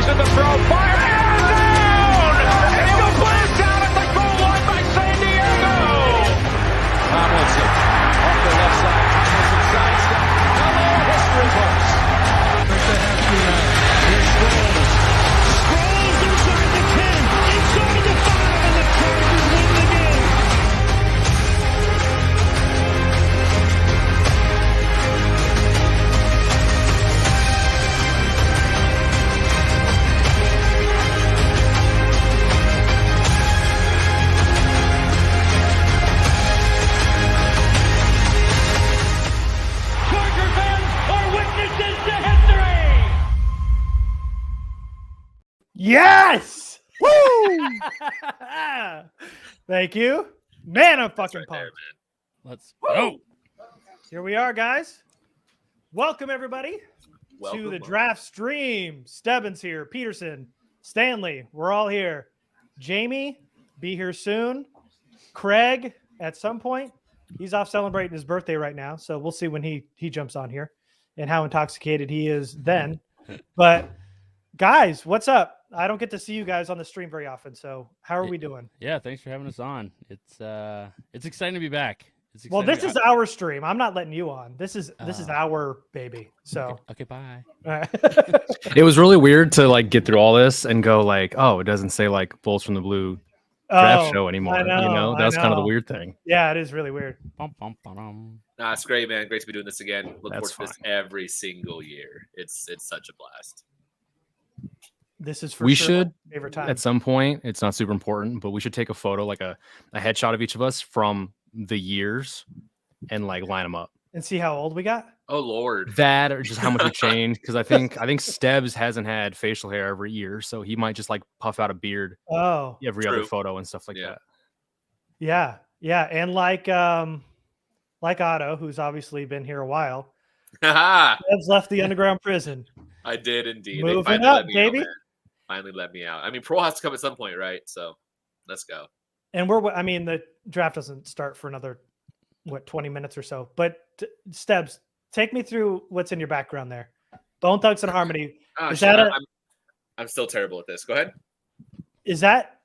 in the throw, fire, and down! Incomplete, down at the goal line by San Diego! Tomlinson, off the left side, Tomlinson sidestep. Hello, history books. First they have to here's Sproles. Sproles inside the 10, inside the 5, and the Chargers win the game. Charger fans are witnesses to history! Yes! Woo! Thank you. Man, I'm fucking pumped. Let's go. Here we are, guys. Welcome, everybody, to the Welcome. draft stream. Stebbins here, Peterson, Stanley, we're all here. Jamie, be here soon. Craig, at some point. He's off celebrating his birthday right now, so we'll see when he jumps on here and how intoxicated he is then. But, guys, what's up? I don't get to see you guys on the stream very often, so how are we doing? Yeah, thanks for having us on. It's exciting to be back. Well, this is our stream. I'm not letting you on. This is our baby. So okay, bye. all right. It was really weird to like get through all this and go like, oh, it doesn't say like Bulls from the Blue draft show anymore. I know, That's I kind of the know. weird thing. Yeah, it is really weird. Bum, bum, ba-dum. Nah, it's great, man. Great to be doing this again. Look That's forward to this every single year. It's such a blast. This is for We sure should, my favorite time. At some point, it's not super important, but we should take a photo, like a headshot of each of us from the years and like line them up. And see how old we got. Oh Lord. That or just how much we changed. Because I think Stebbs hasn't had facial hair every year, so he might just like puff out a beard Oh, every other True. photo and stuff like Yeah. that. yeah. And like Otto, who's obviously been here a while, Haha, has left the underground prison. I did indeed. Moving they finally up, let me baby. out, man. Finally let me out. I mean, parole has to come at some point, right? So let's go. And the draft doesn't start for another 20 minutes or so. But Stebbs, take me through what's in your background there. Bone Thugs and Harmony. Oh, Is shit, that I'm still terrible at this. Go ahead. Is that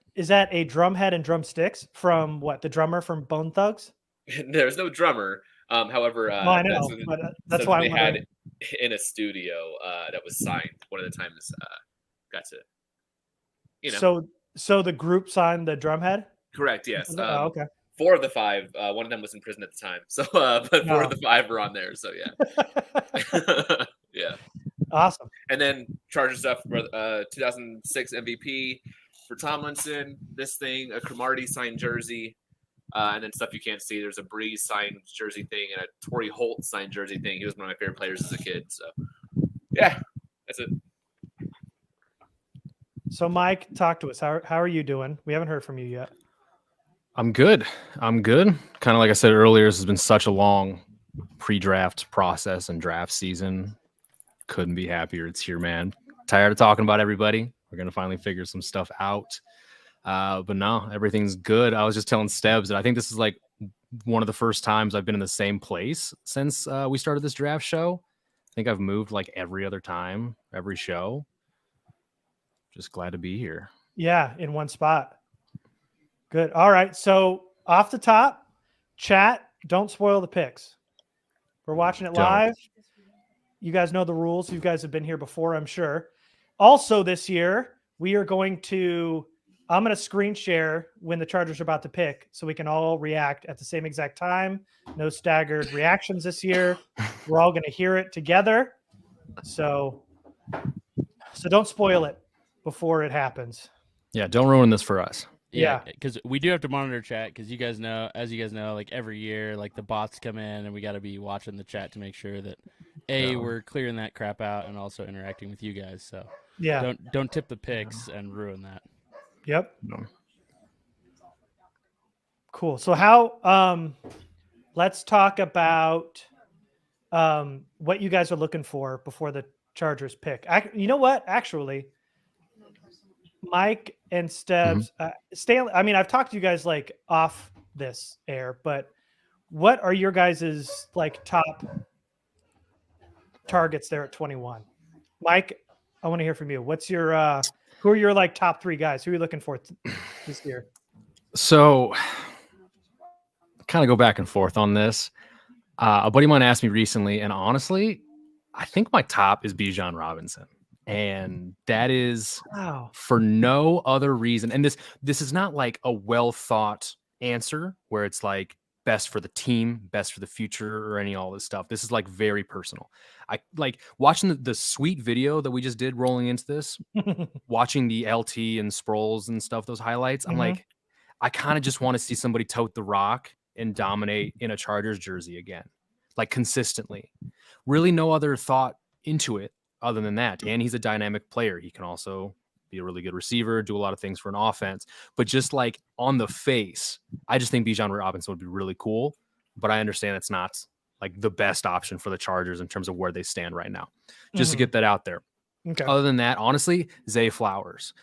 a drum head and drumsticks from what? The drummer from Bone Thugs? There's no drummer. However, No, I know, but that's why they I'm had wondering. it in a studio that was signed. One of the times got to, So the group signed the drum head? correct. Yes. Oh, okay. 4 of the 5. One of them was in prison at the time. So, but 4 No. of the 5 were on there. So yeah, yeah. Awesome. And then Charger stuff. 2006 MVP for Tomlinson. This thing, a Cromartie signed jersey, and then stuff you can't see. There's a Breeze signed jersey thing and a Torrey Holt signed jersey thing. He was one of my favorite players as a kid. So yeah, that's it. So Mike, talk to us. How are you doing? We haven't heard from you yet. I'm good. Kind of like I said earlier, this has been such a long pre-draft process and draft season. Couldn't be happier. It's here, man. Tired of talking about everybody. We're going to finally figure some stuff out. But no, everything's good. I was just telling Stebbs that I think this is like one of the first times I've been in the same place since we started this draft show. I think I've moved like every other time, every show. Just glad to be here. Yeah, in one spot. Good. All right. So off the top, chat, don't spoil the picks. We're watching it Don't. live. You guys know the rules. You guys have been here before, I'm sure. Also this year, I'm going to screen share when the Chargers are about to pick so we can all react at the same exact time. No staggered reactions this year. We're all going to hear it together. So don't spoil it before it happens. Yeah, don't ruin this for us. Yeah. Because we do have to monitor chat because you guys know, like every year, like the bots come in and we got to be watching the chat to make sure that we're clearing that crap out and also interacting with you guys. So Yeah. don't tip the picks and ruin that. Yep. No. Cool. So how let's talk about what you guys are looking for before the Chargers pick. You know what? Actually, Mike and Stebbs, Stanley, I mean, I've talked to you guys like off this air, but what are your guys' like top targets there at 21? Mike, I want to hear from you. What's your who are your like top 3 guys? Who are you looking for this year? So, kind of go back and forth on this. A buddy of mine asked me recently, and honestly, I think my top is Bijan Robinson. And that is for no other reason. And this is not like a well thought answer where it's like best for the team, best for the future, or all this stuff. This is like very personal. I like watching the sweet video that we just did rolling into this, watching the LT and Sproles and stuff, those highlights. I'm like, I kind of just want to see somebody tote the rock and dominate in a Chargers jersey again, like consistently. Really no other thought into it other than that. And he's a dynamic player. He can also be a really good receiver, do a lot of things for an offense. But just like on the face, I just think Bijan Robinson would be really cool. But I understand it's not like the best option for the Chargers in terms of where they stand right now. Just to get that out there. Okay. Other than that, honestly, Zay Flowers.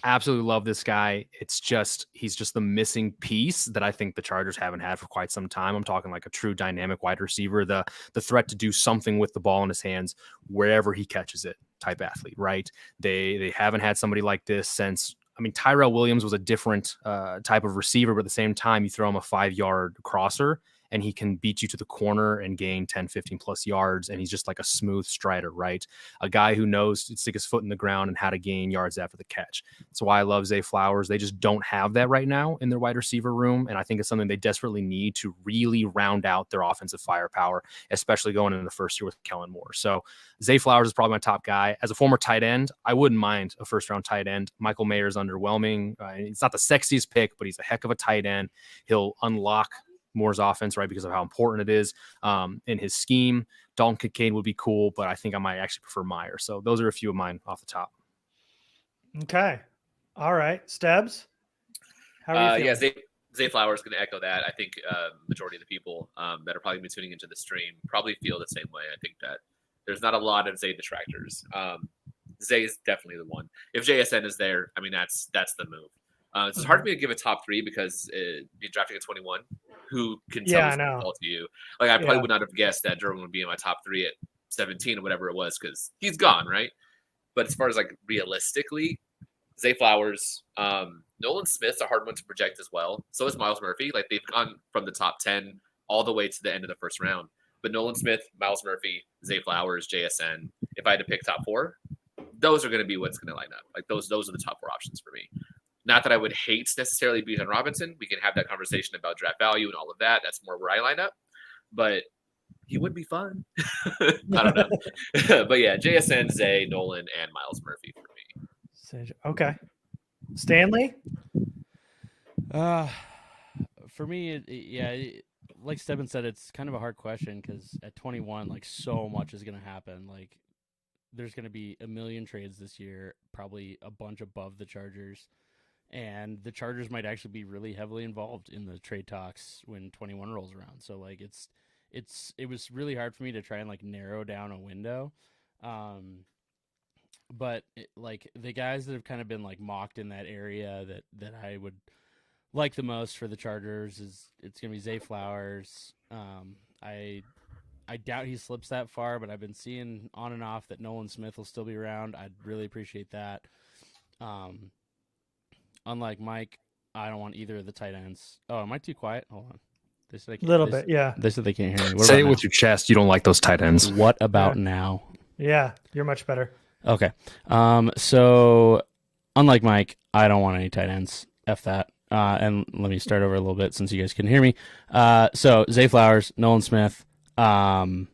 Absolutely love this guy. It's just he's just the missing piece that I think the Chargers haven't had for quite some time. I'm talking like a true dynamic wide receiver, the threat to do something with the ball in his hands wherever he catches it type athlete, right? They haven't had somebody like this since. I mean, Tyrell Williams was a different type of receiver, but at the same time, you throw him a 5-yard crosser and he can beat you to the corner and gain 10, 15 plus yards. And he's just like a smooth strider, right? A guy who knows to stick his foot in the ground and how to gain yards after the catch. That's why I love Zay Flowers. They just don't have that right now in their wide receiver room. And I think it's something they desperately need to really round out their offensive firepower, especially going into the first year with Kellen Moore. So Zay Flowers is probably my top guy. As a former tight end, I wouldn't mind a first-round tight end. Michael Mayer is underwhelming. It's not the sexiest pick, but he's a heck of a tight end. He'll unlock Moore's offense, right, because of how important it is in his scheme. Dalton Kincaid would be cool, but I think I might actually prefer Meyer. So those are a few of mine off the top. Okay. All right. Stebbs? How are you feeling? Yeah, Zay Flowers going to echo that. I think majority of the people that are probably going to be tuning into the stream probably feel the same way. I think that there's not a lot of Zay detractors. Zay is definitely the one. If JSN is there, I mean, that's the move. It's hard for me to give a top 3 because be drafting at 21. Who can tell us all to you? Like I probably would not have guessed that Durbin would be in my top 3 at 17 or whatever it was because he's gone, right? But as far as like realistically, Zay Flowers, Nolan Smith's a hard one to project as well. So is Miles Murphy. Like they've gone from the top 10 all the way to the end of the first round. But Nolan Smith, Miles Murphy, Zay Flowers, JSN. If I had to pick top 4, those are going to be what's going to line up. Like those are the top 4 options for me. Not that I would hate necessarily Bijan Robinson. We can have that conversation about draft value and all of that. That's more where I line up. But he would be fun. I don't know. But yeah, JSN, Zay, Nolan, and Miles Murphy for me. Okay. Stanley? For me, like Stebbin said, it's kind of a hard question because at 21, like so much is going to happen. Like there's going to be a million trades this year, probably a bunch above the Chargers. And the Chargers might actually be really heavily involved in the trade talks when 21 rolls around. So like it was really hard for me to try and like narrow down a window. But like the guys that have kind of been like mocked in that area that I would like the most for the Chargers it's going to be Zay Flowers. I doubt he slips that far, but I've been seeing on and off that Nolan Smith will still be around. I'd really appreciate that. Unlike Mike, I don't want either of the tight ends. Oh, am I too quiet? Hold on. They said They said they can't hear me. Say it with your chest. You don't like those tight ends. What about now? Yeah, you're much better. Okay. So unlike Mike, I don't want any tight ends. F that. And let me start over a little bit since you guys can hear me. So Zay Flowers, Nolan Smith, no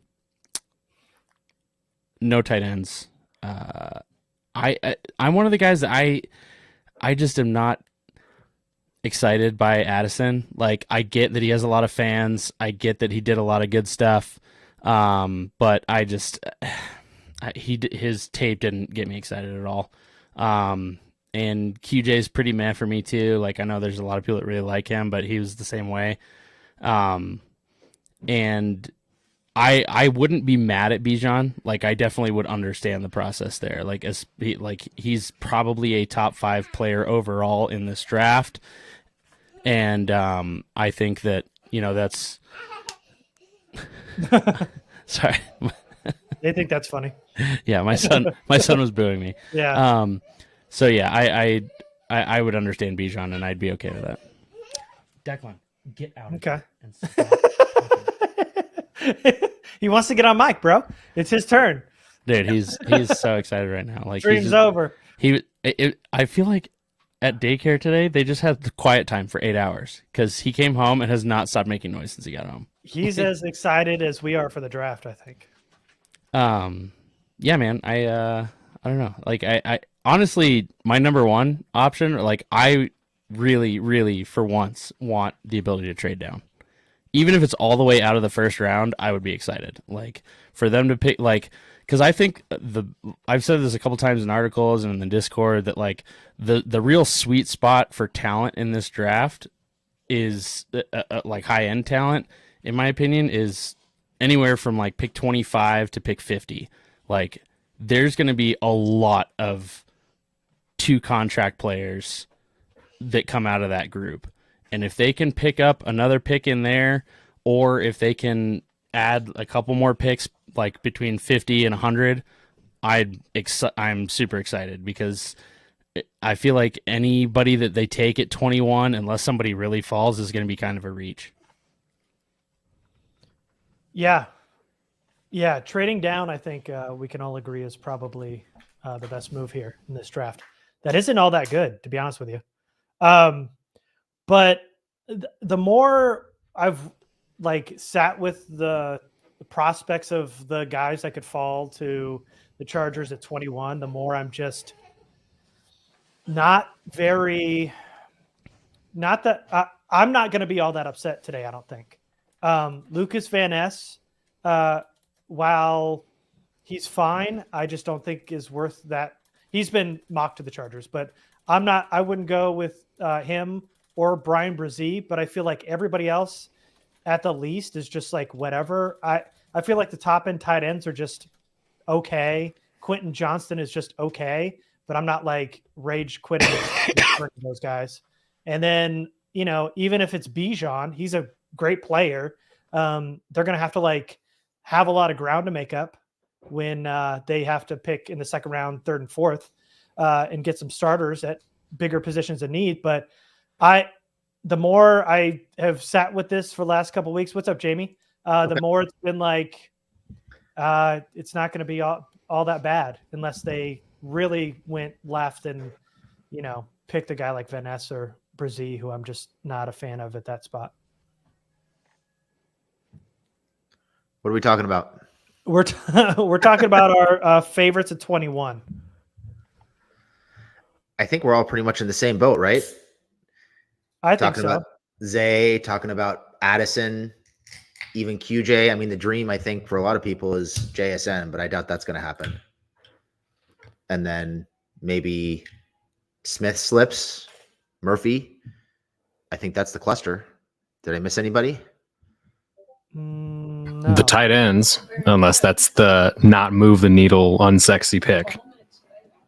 tight ends. I'm one of the guys that I just am not excited by Addison. Like, I get that he has a lot of fans. I get that he did a lot of good stuff. But I just, his tape didn't get me excited at all. And QJ's pretty meh for me too. Like, I know there's a lot of people that really like him, but he was the same way. And I wouldn't be mad at Bijan. Like, I definitely would understand the process there. Like, he's probably a top 5 player overall in this draft. And I think that, that's sorry. They think that's funny. Yeah, my son was booing me. Yeah. So yeah, I would understand Bijan, and I'd be okay with that. Declan, get out. Okay. And stop. He wants to get on mic, bro. It's his turn. Dude, he's so excited right now. Like Dream's over. I feel like at daycare today they just had the quiet time for 8 hours because he came home and has not stopped making noise since he got home. He's as excited as we are for the draft, I think. Yeah, man. I don't know. Like I honestly, my number one option, like I really, really for once want the ability to trade down. Even if it's all the way out of the first round, I would be excited. Like for them to pick, like, because I think I've said this a couple times in articles and in the Discord that like the real sweet spot for talent in this draft is like high end talent, in my opinion, is anywhere from like pick 25 to pick 50. Like there's going to be a lot of 2 contract players that come out of that group. And if they can pick up another pick in there, or if they can add a couple more picks, like between 50 and 100, I'm super excited because I feel like anybody that they take at 21, unless somebody really falls, is going to be kind of a reach. Yeah. Yeah. Trading down, I think we can all agree, is probably the best move here in this draft. That isn't all that good, to be honest with you. But the more I've like sat with the prospects of the guys that could fall to the Chargers at 21, the more I'm just not that I'm not going to be all that upset today. I don't think. Lucas Van Ness, while he's fine, I just don't think is worth that. He's been mocked to the Chargers, but I wouldn't go with him or Brian Brzee, but I feel like everybody else at the least is just like whatever. I feel like the top end tight ends are just okay. Quentin Johnston is just okay, but I'm not like rage quitting those guys. And then, even if it's Bijan, he's a great player. They're going to have to like have a lot of ground to make up when they have to pick in the second round, third and fourth, and get some starters at bigger positions of need. But the more I have sat with this for the last couple of weeks, what's up, Jamie? The more it's been like, it's not going to be all that bad unless they really went left and, picked a guy like Van Ness or Brzee, who I'm just not a fan of at that spot. What are we talking about? We're talking about our favorites at 21. I think we're all pretty much in the same boat, right? I think Talking so. about Zay, talking about Addison, even QJ. I mean, the dream, I think, for a lot of people is JSN, but I doubt that's going to happen. And then maybe Smith slips, Murphy. I think that's the cluster. Did I miss anybody? No. The tight ends, unless that's the not move the needle unsexy pick.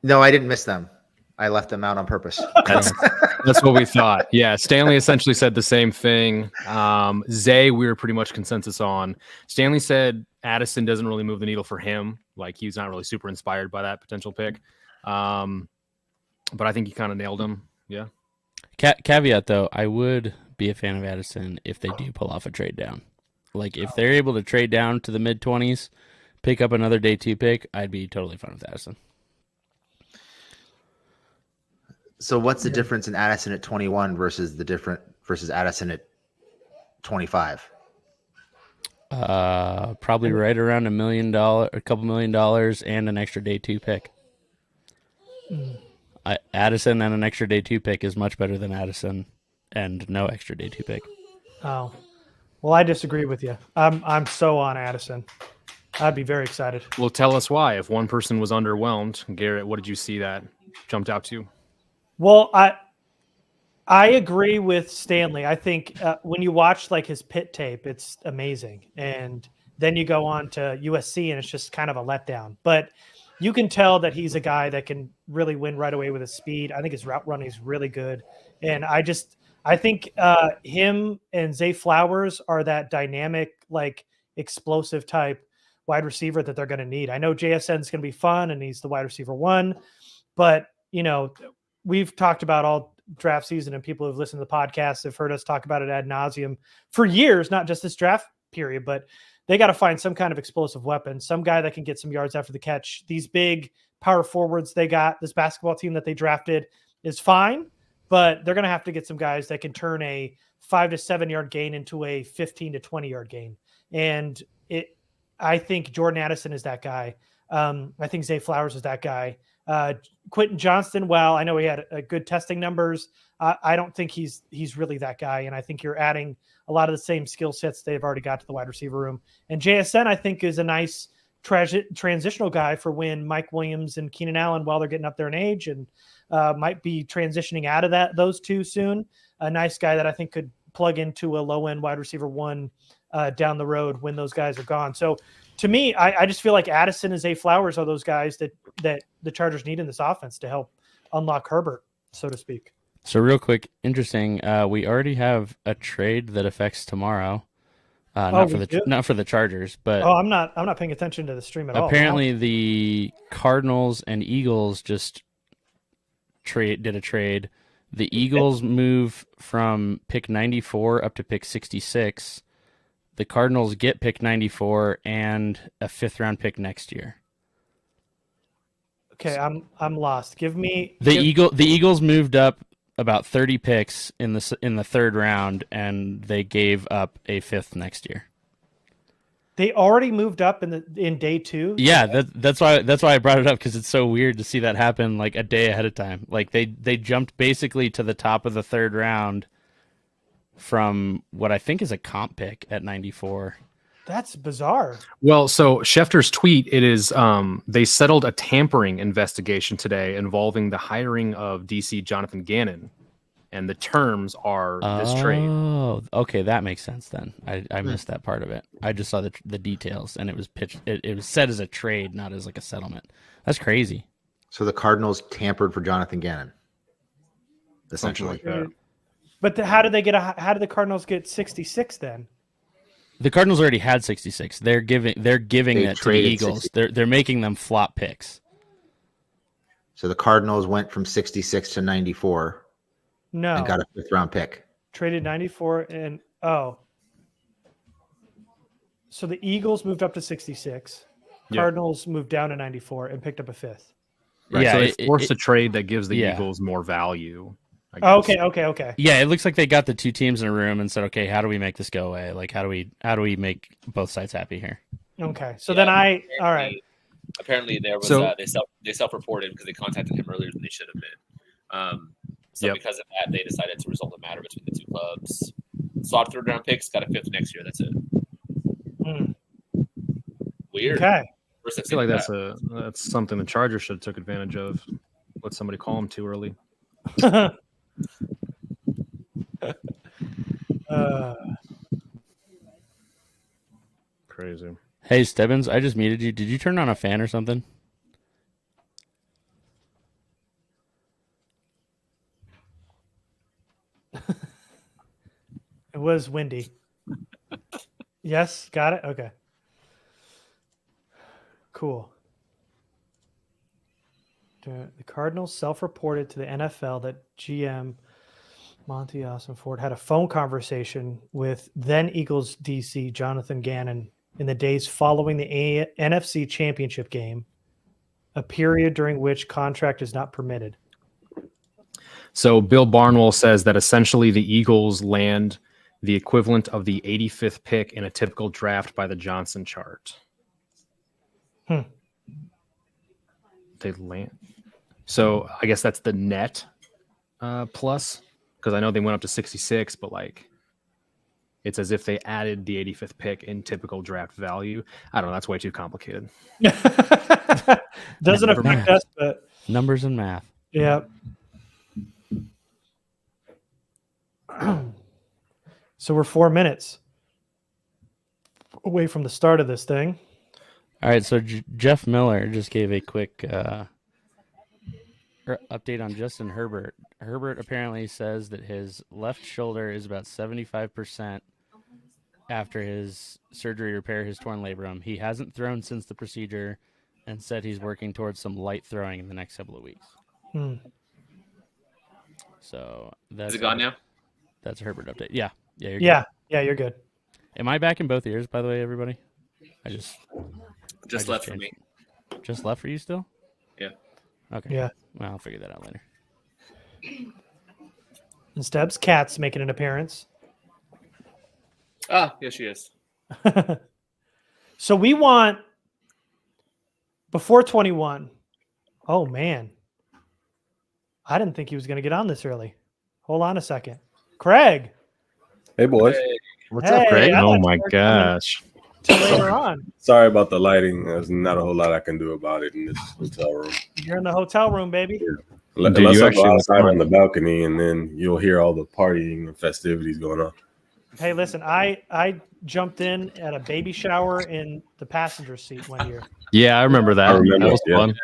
No, I didn't miss them. I left them out on purpose. That's what we thought. Yeah, Stanley essentially said the same thing. Zay, we were pretty much consensus on. Stanley said Addison doesn't really move the needle for him. Like he's not really super inspired by that potential pick. But I think he kind of nailed him. Yeah. Caveat though, I would be a fan of Addison if they do pull off a trade down. Like if they're able to trade down to the mid 20s, pick up another day 2 pick, I'd be totally fine with Addison. So what's the difference in Addison at 21 versus Addison at 25? Probably right around $1 million, a couple $1 million, and an extra day 2 pick. Addison and an extra day 2 pick is much better than Addison and no extra day 2 pick. Oh, well, I disagree with you. I'm so on Addison. I'd be very excited. Well, tell us why. If one person was underwhelmed, Garrett, what did you see that jumped out to? Well, I agree with Stanley. I think when you watch like his Pitt tape, it's amazing. And then you go on to USC and it's just kind of a letdown. But you can tell that he's a guy that can really win right away with his speed. I think his route running is really good. And I think him and Zay Flowers are that dynamic, like explosive type wide receiver that they're going to need. I know JSN is going to be fun and he's the wide receiver 1, but we've talked about all draft season, and people who've listened to the podcast have heard us talk about it ad nauseum for years, not just this draft period, but they got to find some kind of explosive weapon, some guy that can get some yards after the catch. These big power forwards they got, this basketball team that they drafted is fine, but they're going to have to get some guys that can turn a 5 to 7 yard gain into a 15 to 20 yard gain. And I think Jordan Addison is that guy. I think Zay Flowers is that guy. Quentin Johnston, well, I know he had good testing numbers. I don't think he's really that guy. And I think you're adding a lot of the same skill sets they've already got to the wide receiver room. And JSN, I think, is a nice transitional guy for when Mike Williams and Keenan Allen, while they're getting up there in age and might be transitioning out of those two soon. A nice guy that I think could plug into a low end wide receiver 1 down the road when those guys are gone. So to me, I just feel like Addison and Zay Flowers are those guys that the Chargers need in this offense to help unlock Herbert, so to speak. So real quick, interesting. We already have a trade that affects tomorrow. Not for the Chargers, but I'm not paying attention to the stream at all. Apparently, the Cardinals and Eagles just did a trade. The Eagles move from pick 94 up to pick 66. The Cardinals get pick 94 and a 5th round pick next year. Okay, I'm lost. The Eagles moved up about 30 picks in the 3rd round, and they gave up a 5th next year. They already moved up in day 2. Yeah, that's why I brought it up, because it's so weird to see that happen like a day ahead of time. Like they jumped basically to the top of the 3rd round from what I think is a comp pick at 94. That's bizarre. Well, so Schefter's tweet, it is they settled a tampering investigation today involving the hiring of DC Jonathan Gannon, and the terms are this trade. Oh, okay, that makes sense then. I missed that part of it. I just saw the details, and it was pitched. It was said as a trade, not as like a settlement. That's crazy. So the Cardinals tampered for Jonathan Gannon, essentially. Something like that. But how did the Cardinals get 66 then? The Cardinals already had 66. They're giving it to the Eagles. 60. They're making them flop picks. So the Cardinals went from 66 to 94. No. And got a 5th round pick. Traded 94 and so the Eagles moved up to 66. Cardinals moved down to 94 and picked up a 5th. Right. Yeah, so they forced a trade that gives the Eagles more value. Okay. Yeah, it looks like they got the two teams in a room and said, "Okay, how do we make this go away? Like, how do we make both sides happy here?" Okay, so then all right. Apparently, there was they self-reported because they contacted him earlier than they should have been. Because of that, they decided to resolve the matter between the two clubs. Swapped 3rd round picks, got a 5th next year. That's it. Weird. Okay. I feel like that's something the Chargers should have took advantage of. Let somebody call them too early. Crazy. Hey, Stebbins, I just muted you. Did you turn on a fan or something? It was windy. Yes, got it? Okay. Cool. The Cardinals self-reported to the NFL that GM Monty Austin Ford had a phone conversation with then Eagles DC Jonathan Gannon in the days following the NFC Championship game, a period during which contract is not permitted. So Bill Barnwell says that essentially the Eagles land the equivalent of the 85th pick in a typical draft by the Johnson chart. They land. So I guess that's the net plus, because I know they went up to 66, but like it's as if they added the 85th pick in typical draft value. I don't know. That's way too complicated. Doesn't affect us, but numbers and math. Yeah. So we're 4 minutes away from the start of this thing. All right, so Jeff Miller just gave a quick update on Justin Herbert. Herbert apparently says that his left shoulder is about 75% after his surgery to repair his torn labrum. He hasn't thrown since the procedure and said he's working towards some light throwing in the next couple of weeks. Hmm. So that's Is it gone now? That's a Herbert update. Yeah. Yeah, you're Yeah. Yeah, you're good. good. Am I back in both ears, by the way, everybody? I just Left for changed. me. Just left for you still? Yeah. Okay. Yeah. Well, I'll figure that out later. And Stebb's cat's making an appearance. Ah, yes, she is. So we want before 21. Oh man. I didn't think he was going to get on this early. Hold on a second. Craig. Hey, boys. Hey, What's up, Greg? I Oh thought my you were coming gosh. till later on. Sorry about the lighting. There's not a whole lot I can do about it in this hotel room. You're in the hotel room, baby. Dude, Unless you I actually go look outside fine. on the balcony, and then you'll hear all the partying and festivities going on. Hey, listen, I jumped in at a baby shower in the passenger seat one year. Yeah, I remember that. I remember, That was yeah. fun.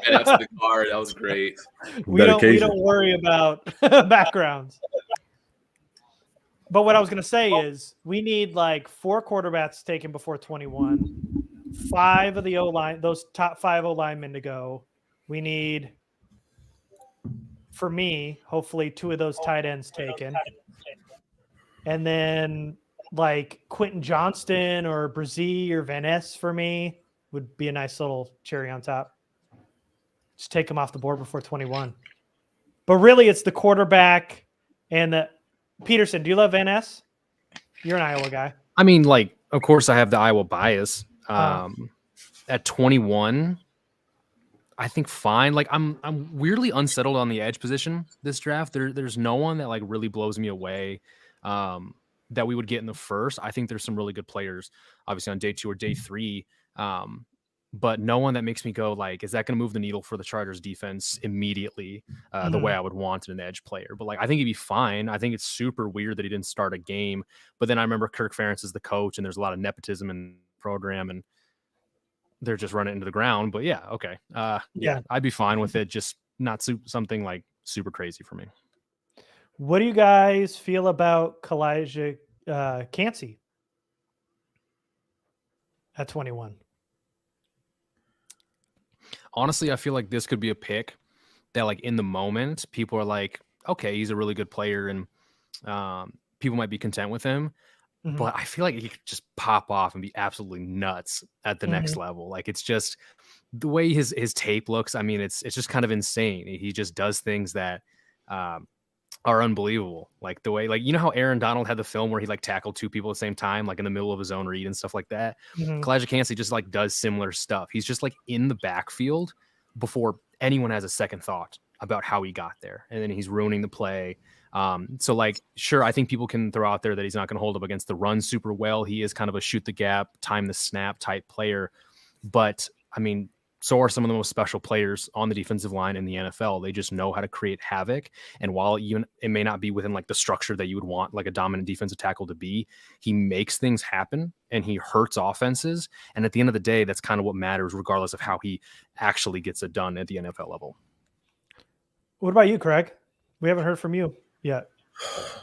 and out to the car. That was great. We don't Dedication. worry about backgrounds. But what I was going to say is we need like 4 quarterbacks taken before 21, 5 of the O-line, those top 5 O-linemen to go. We need, for me, hopefully 2 of those tight ends taken. And then like Quentin Johnston or Brzee or Van Ness for me would be a nice little cherry on top. Just take them off the board before 21. But really, it's the quarterback and the Peterson. Do you love Van Ness? You're an Iowa guy. I mean, like, of course, I have the Iowa bias. Uh. At 21, I think fine. Like, I'm weirdly unsettled on the edge position this draft. There's no one that like really blows me away. That we would get in the first. I think there's some really good players, obviously on day 2 or day 3. But no one that makes me go like, is that going to move the needle for the Chargers defense immediately the way I would want an edge player? But like, I think he'd be fine. I think it's super weird that he didn't start a game. But then I remember Kirk Ferentz is the coach, and there's a lot of nepotism in the program, and they're just running into the ground. But yeah, okay. Yeah, I'd be fine with it. Just not something like super crazy for me. What do you guys feel about Kalijah Cansey at 21? Honestly, I feel like this could be a pick that, like, in the moment, people are like, okay, he's a really good player, and people might be content with him. Mhm. But I feel like he could just pop off and be absolutely nuts at the next level. Like, it's just the way his tape looks. I mean, it's just kind of insane. He just does things that are unbelievable. Like the way, like, you know how Aaron Donald had the film where he like tackled 2 people at the same time, like in the middle of his own read and stuff like that. Kalijah Cansey just like does similar stuff. He's just like in the backfield before anyone has a second thought about how he got there, and then he's ruining the play. So like, sure, I think people can throw out there that he's not going to hold up against the run super well. He is kind of a shoot the gap, time the snap type player. But I mean, so are some of the most special players on the defensive line in the NFL. They just know how to create havoc. And while even it may not be within like the structure that you would want like a dominant defensive tackle to be, he makes things happen and he hurts offenses. And at the end of the day, that's kind of what matters, regardless of how he actually gets it done at the NFL level. What about you, Craig? We haven't heard from you yet.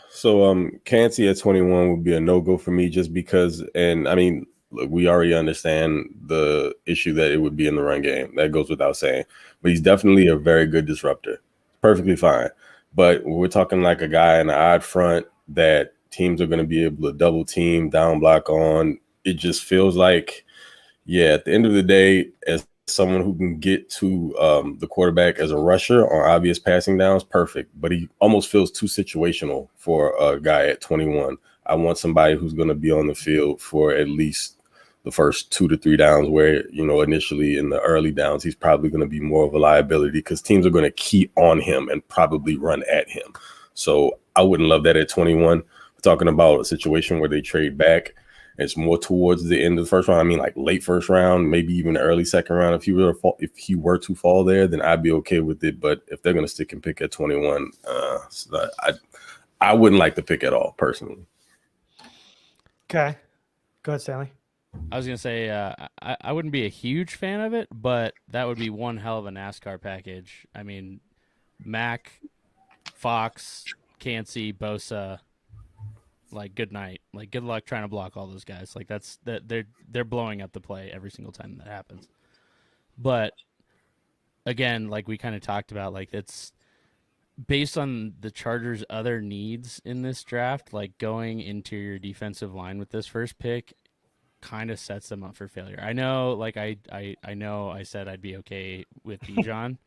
So Cansey at 21 would be a no-go for me, just because, and I mean, look, we already understand the issue that it would be in the run game. That goes without saying. But he's definitely a very good disruptor. Perfectly fine. But we're talking like a guy in the odd front that teams are going to be able to double team, down block on. It just feels like, yeah, at the end of the day, as someone who can get to the quarterback as a rusher on obvious passing downs, perfect. But he almost feels too situational for a guy at 21. I want somebody who's going to be on the field for at least the first 2 to 3 downs, where, you know, initially in the early downs, he's probably going to be more of a liability because teams are going to key on him and probably run at him. So I wouldn't love that at 21. We're talking about a situation where they trade back. It's more towards the end of the first round. I mean, like late first round, maybe even early second round. If he were to fall there, then I'd be okay with it. But if they're going to stick and pick at 21, I wouldn't like the pick at all, personally. Okay. Go ahead, Stanley. I was going to say I wouldn't be a huge fan of it, but that would be one hell of a NASCAR package. I mean, Mack, Fox, Cansey, Bosa. Like, good night. Like, good luck trying to block all those guys. Like, they're blowing up the play every single time that happens. But again, like we kind of talked about, like it's based on the Chargers' other needs in this draft. Like going interior defensive line with this first pick kind of sets them up for failure. I know, like I know I said I'd be okay with Bijan,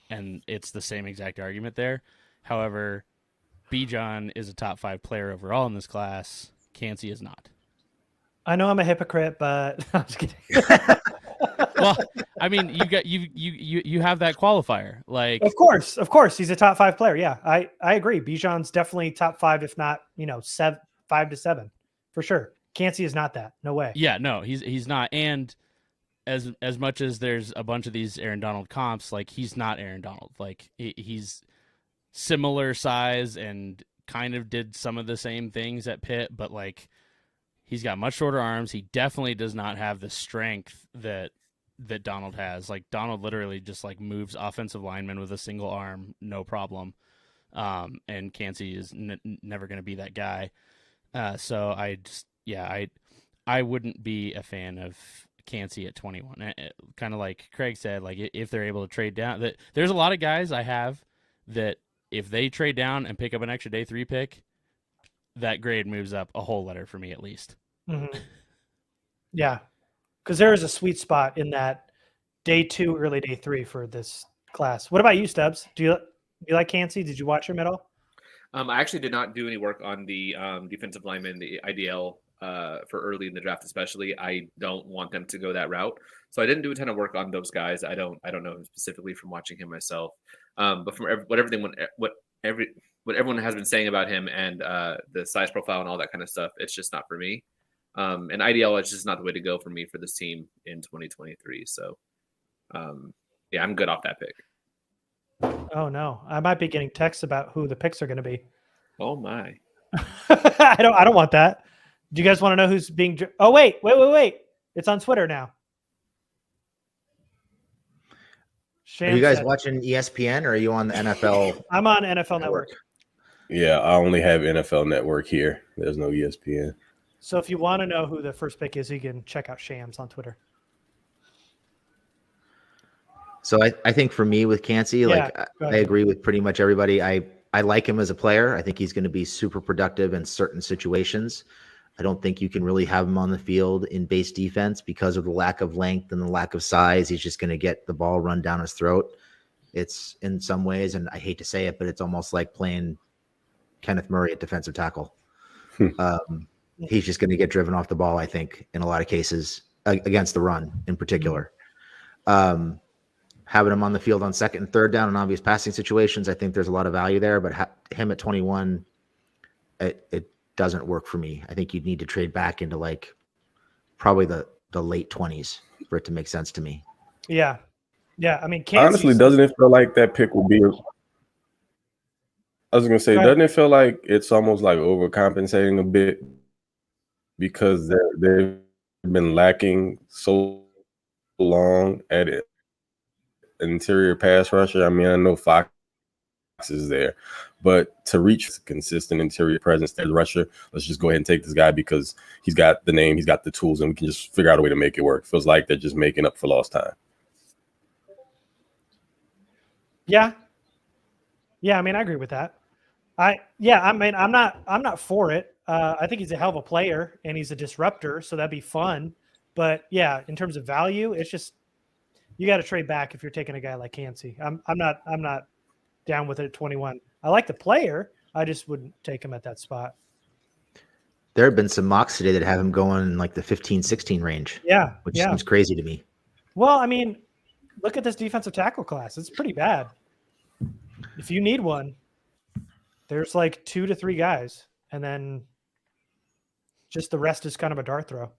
and it's the same exact argument there. However, Bijan is a top 5 player overall in this class. Cansey is not. I know I'm a hypocrite, but I'm just kidding. Well, I mean, you have that qualifier. Like, of course, he's a top 5 player. Yeah, I agree. Bijan's definitely top 5, if not 5 to 7 for sure. Cansey is not that. No way. Yeah, no, he's not. And as much as there's a bunch of these Aaron Donald comps, like he's not Aaron Donald. Like he's similar size and kind of did some of the same things at Pitt, but like he's got much shorter arms. He definitely does not have the strength that Donald has. Like Donald literally just like moves offensive linemen with a single arm, no problem. And Cansey is never going to be that guy. So I wouldn't be a fan of Cansey at 21. Kind of like Craig said, like if they're able to trade down, that there's a lot of guys I have that if they trade down and pick up an extra day 3 pick, that grade moves up a whole letter for me at least. Mm-hmm. Yeah, because there is a sweet spot in that day 2, early day 3 for this class. What about you, Stubbs? Do you like Cansey? Did you watch him at all? I actually did not do any work on the defensive lineman, the IDL, for early in the draft, especially. I don't want them to go that route, so I didn't do a ton of work on those guys. I don't know him specifically from watching him myself, but from what everyone has been saying about him and the size profile and all that kind of stuff, it's just not for me. And IDL is just not the way to go for me for this team in 2023. So, yeah, I'm good off that pick. Oh no, I might be getting texts about who the picks are going to be. Oh my! I don't want that. Do you guys want to know who's being? Oh wait! It's on Twitter now. Are you guys watching ESPN or are you on the NFL? I'm on NFL Network. Yeah, I only have NFL Network here. There's no ESPN. So if you want to know who the first pick is, you can check out Shams on Twitter. So I think for me with Cansey, like I agree with pretty much everybody. I like him as a player. I think he's going to be super productive in certain situations. I don't think you can really have him on the field in base defense because of the lack of length and the lack of size. He's just going to get the ball run down his throat. It's in some ways, and I hate to say it, but it's almost like playing Kenneth Murray at defensive tackle. He's just going to get driven off the ball, I think, in a lot of cases against the run in particular. Having him on the field on second and third down in obvious passing situations, I think there's a lot of value there. But him at 21, it doesn't work for me. I think you'd need to trade back into like probably the late 20s for it to make sense to me. Yeah. I mean, honestly, doesn't it feel like that pick will be? I was going to say, doesn't it feel like it's almost like overcompensating a bit because they've been lacking so long at it? Interior pass rusher. I mean, I know Fox is there, but to reach consistent interior presence as a rusher, let's just go ahead and take this guy because he's got the name, he's got the tools, and we can just figure out a way to make it work. Feels like they're just making up for lost time. Yeah. I mean, I agree with that. I mean, I'm not for it. I think he's a hell of a player and he's a disruptor, so that'd be fun. But yeah, in terms of value, it's just you got to trade back if you're taking a guy like Cansey. I'm not down with it at 21. I like the player. I just wouldn't take him at that spot. There have been some mocks today that have him going in like the 15-16 range. Yeah. Which seems crazy to me. Well, I mean, look at this defensive tackle class. It's pretty bad. If you need one, there's like 2 to 3 guys, and then just the rest is kind of a dart throw.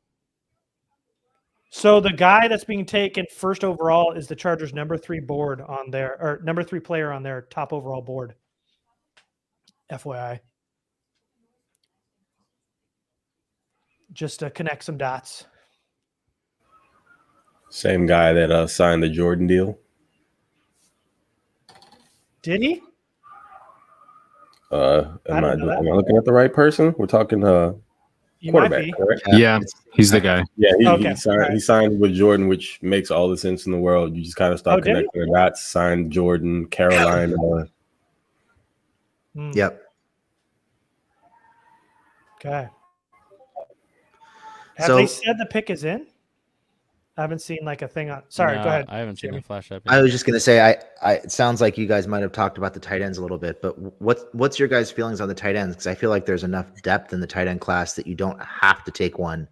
So the guy that's being taken first overall is the Chargers' number 3 player on their top overall board. FYI. Just to connect some dots. Same guy that signed the Jordan deal. Did he? Am I looking at the right person? We're talking You might quarterback, be. correct? Yeah, he's the guy. Yeah, Okay. he signed with Jordan, which makes all the sense in the world. You just kind of start did he? connecting the dots. Signed Jordan, Carolina. Hmm. Yep. Okay. Have So- they said the pick is in? I haven't seen like a thing on. Sorry, No, go ahead. I haven't seen Jimmy. it flash up. I yet. was just gonna say, it sounds like you guys might have talked about the tight ends a little bit, but what's your guys' feelings on the tight ends? Because I feel like there's enough depth in the tight end class that you don't have to take one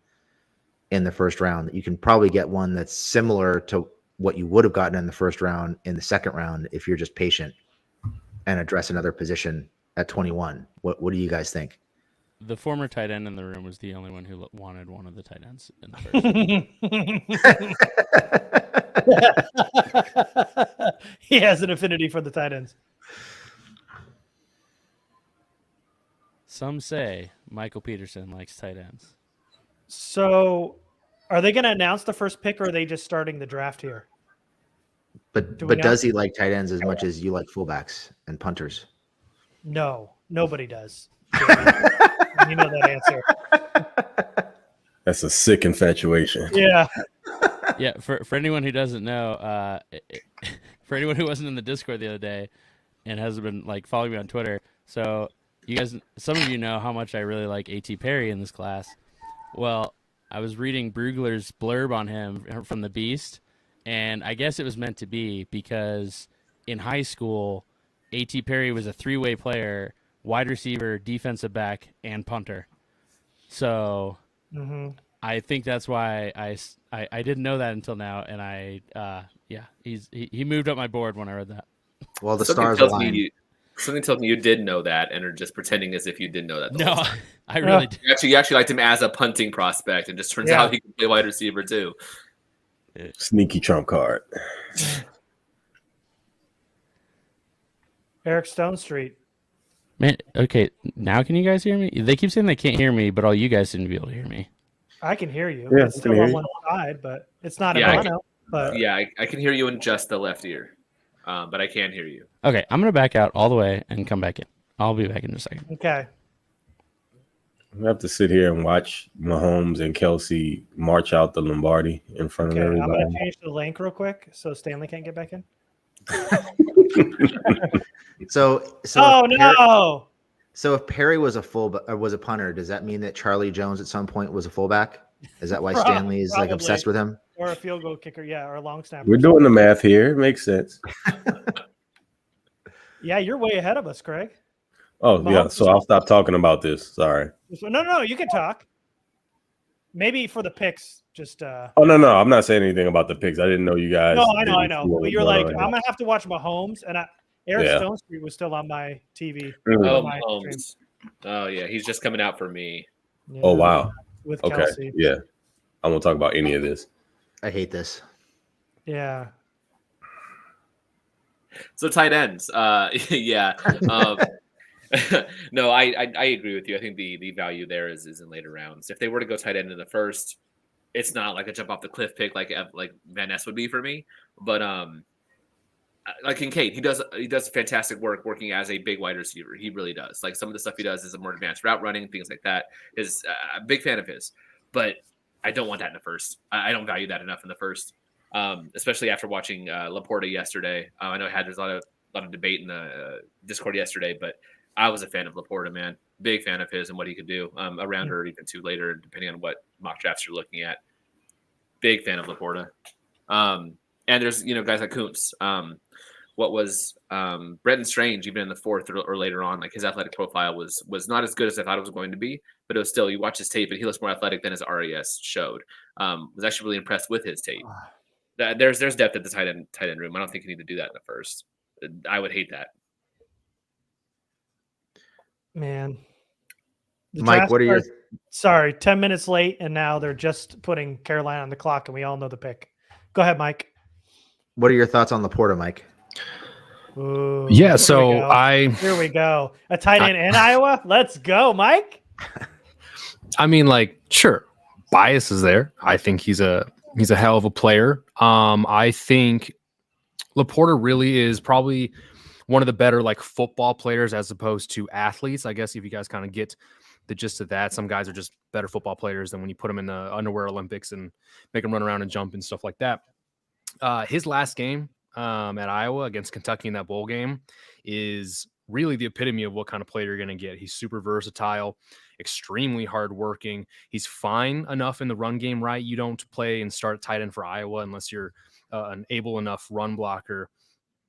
in the first round. That you can probably get one that's similar to what you would have gotten in the first round in the second round if you're just patient and address another position at 21. What do you guys think? The former tight end in the room was the only one who wanted one of the tight ends in the first round. He has an affinity for the tight ends. Some say Michael Peterson likes tight ends. So, are they going to announce the first pick, or are they just starting the draft here? But Do we know? does he like tight ends as much as you like fullbacks and punters? No, nobody does. You know that answer. That's a sick infatuation. Yeah. Yeah, for anyone who doesn't know, for anyone who wasn't in the Discord the other day and hasn't been like following me on Twitter, so you guys, some of you know how much I really like A.T. Perry in this class. Well, I was reading Brugler's blurb on him from The Beast, and I guess it was meant to be because in high school, A.T. Perry was a three-way player, wide receiver, defensive back, and punter. So I think that's why I didn't know that until now, and he moved up my board when I read that. Well, the Something stars tells align. me something tells me you did know that and are just pretending as if you didn't know that. the No, whole time. I really did. You actually liked him as a punting prospect, and just turns Yeah. out he can play wide receiver too. Sneaky trump card. Eric Stone Street. Man, okay, now can you guys hear me? They keep saying they can't hear me, but all you guys seem to be able to hear me. I can hear you. Yeah, It's I can still hear on you. one side, but it's not Yeah, in I mono. But Yeah, I can hear you in just the left ear, but I can hear you. Okay, I'm going to back out all the way and come back in. I'll be back in a second. okay. We have to sit here and watch Mahomes and Kelsey march out the Lombardi in front Okay. of I'm everybody. going to change the link real quick so Stanley can't get back in. So Oh if Perry, no! so if Perry was a was a punter, does that mean that Charlie Jones at some point was a fullback? Is that why Stanley is like Probably. obsessed with him? Or a field goal kicker, yeah, or a long snapper. We're doing the math here. It makes sense. Yeah, you're way ahead of us, Craig. Oh, yeah. Mahomes So is- I'll stop talking about this. Sorry. No, you can talk. Maybe for the picks, just Oh, no. I'm not saying anything about the picks. I didn't know you guys. no, I know. didn't see what But was you're going like, on here. I'm gonna have to watch Mahomes, and Eric Yeah. Stone Street was still on my TV. Oh, on my stream. Mahomes. Oh yeah, he's just coming out for me. Yeah, Oh, wow. with Okay. Kelsey. Yeah. I won't talk about any of this. I hate this. Yeah. So tight ends, yeah. No, I agree with you. I think the value there is in later rounds. If they were to go tight end in the first, it's not like a jump off the cliff pick like Van Ness would be for me. But like Kincaid, he does fantastic work working as a big wide receiver. He really does. Like some of the stuff he does is a more advanced route running, things like that. Is a big fan of his, but I don't want that in the first. I don't value that enough in the first, especially after watching LaPorta yesterday. I know there's a lot of debate in the Discord yesterday, but I was a fan of LaPorta, man. Big fan of his and what he could do around or even two later, depending on what mock drafts you're looking at. Big fan of LaPorta. And there's guys like Kuntz. What was Brenton Strange, even in the fourth or later on, like his athletic profile was not as good as I thought it was going to be, but it was still, you watch his tape and he looks more athletic than his RES showed. Was actually really impressed with his tape. There's depth at the tight end room. I don't think you need to do that in the first. I would hate that. Man. The Mike, draft what are your starts- Sorry, 10 minutes late, and now they're just putting Carolina on the clock, and we all know the pick. Go ahead, Mike. thoughts on LaPorta, Mike? Ooh, Yeah, here we so go. Here we go. A tight end in Iowa. Let's go, Mike. I mean, like, sure, bias is there. I think he's a hell of a player. I think LaPorta really is probably one of the better like football players as opposed to athletes. I guess if you guys kind of get the gist of that, some guys are just better football players than when you put them in the underwear Olympics and make them run around and jump and stuff like that. His last game at Iowa against Kentucky in that bowl game is really the epitome of what kind of player you're going to get. He's super versatile, extremely hardworking. He's fine enough in the run game, right? You don't play and start tight end for Iowa unless you're an able enough run blocker.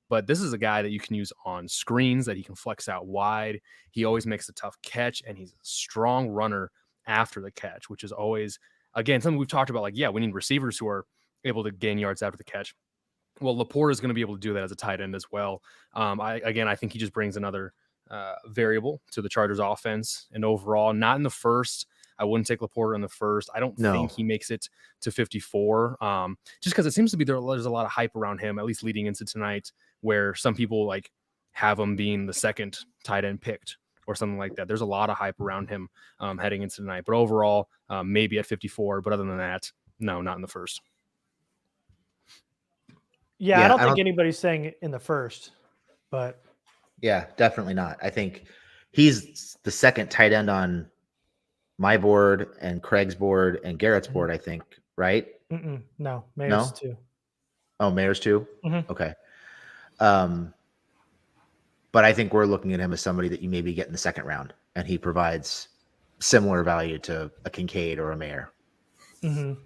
But this is a guy that you can use on screens, that he can flex out wide. He always makes a tough catch, and he's a strong runner after the catch, which is always, again, something we've talked about. Like, yeah, we need receivers who are able to gain yards after the catch. Well, LaPorta is going to be able to do that as a tight end as well. I think he just brings another variable to the Chargers offense. And overall, not in the first. I wouldn't take LaPorta in the first. I don't think he makes it to 54. Just because it seems to be there's a lot of hype around him, at least leading into tonight, where some people like have him being the second tight end picked or something like that. There's a lot of hype around him heading into tonight. But overall, maybe at 54. But other than that, no, not in the first. Yeah, I don't think anybody's saying in the first, but yeah, definitely not. I think he's the second tight end on my board and Craig's board and Garrett's board, I think, right? No, Mayer's too. Oh, Mayer's too? Mm-hmm. Okay. But I think we're looking at him as somebody that you maybe get in the second round, and he provides similar value to a Kincaid or a Mayer. Mm-hmm.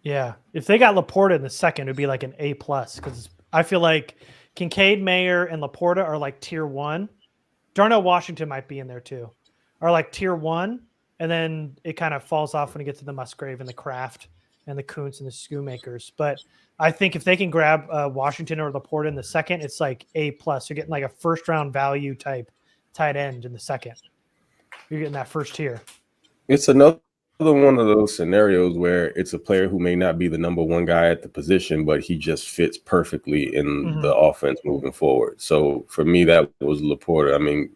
Yeah, if they got LaPorta in the second, it'd be like an A+, because I feel like Kincaid, Mayer, and LaPorta are like tier 1. Darnell Washington might be in there too, are like tier 1, and then it kind of falls off when you get to the Musgrave and the Kraft and the Kuntz and the Schoonmakers. But I think if they can grab Washington or LaPorta in the second, it's like A+. You're getting like a first-round value type tight end in the second. You're getting that first tier. It's another one of those scenarios where it's a player who may not be the number one guy at the position, but he just fits perfectly in the offense moving forward. So for me, that was LaPorta. I mean,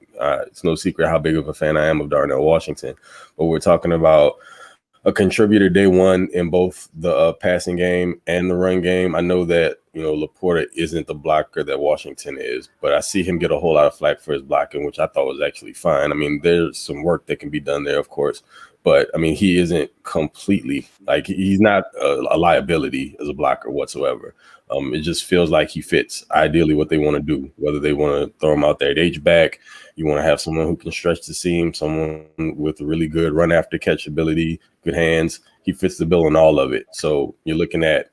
it's no secret how big of a fan I am of Darnell Washington, but we're talking about a contributor day one in both the passing game and the run game. I know that, LaPorta isn't the blocker that Washington is, but I see him get a whole lot of flack for his blocking, which I thought was actually fine. I mean, there's some work that can be done there, of course. But, I mean, he isn't completely like he's not a liability as a blocker whatsoever. It just feels like he fits ideally what they want to do, whether they want to throw him out there at H-back. You want to have someone who can stretch the seam, someone with a really good run after catch ability, good hands. He fits the bill in all of it. So you're looking at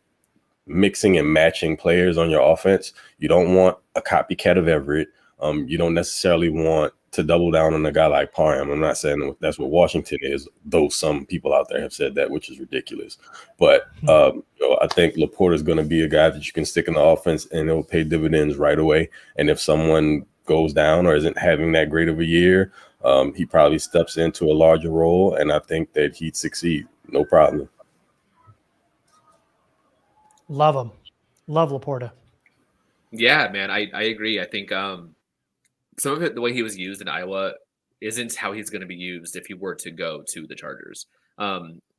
mixing and matching players on your offense. You don't want a copycat of Everett. You don't necessarily want to double down on a guy like Parham. I'm not saying that's what Washington is, though some people out there have said that, which is ridiculous. But I think LaPorta is going to be a guy that you can stick in the offense and it will pay dividends right away. And if someone goes down or isn't having that great of a year, he probably steps into a larger role, and I think that he'd succeed. No problem. Love him. Love LaPorta. Yeah, man, I agree. I think some of it, the way he was used in Iowa, isn't how he's going to be used if he were to go to the Chargers.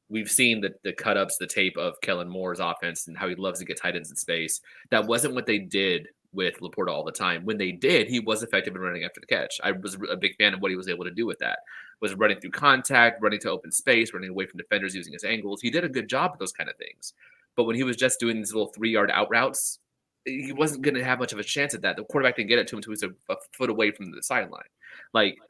We've seen the cut-ups, the tape of Kellen Moore's offense and how he loves to get tight ends in space. That wasn't what they did with LaPorta all the time. When they did, he was effective in running after the catch. I was a big fan of what he was able to do with that. Was running through contact, running to open space, running away from defenders using his angles. He did a good job with those kind of things. But when he was just doing these little 3-yard out routes, he wasn't going to have much of a chance at that. The quarterback didn't get it to him until he was a foot away from the sideline.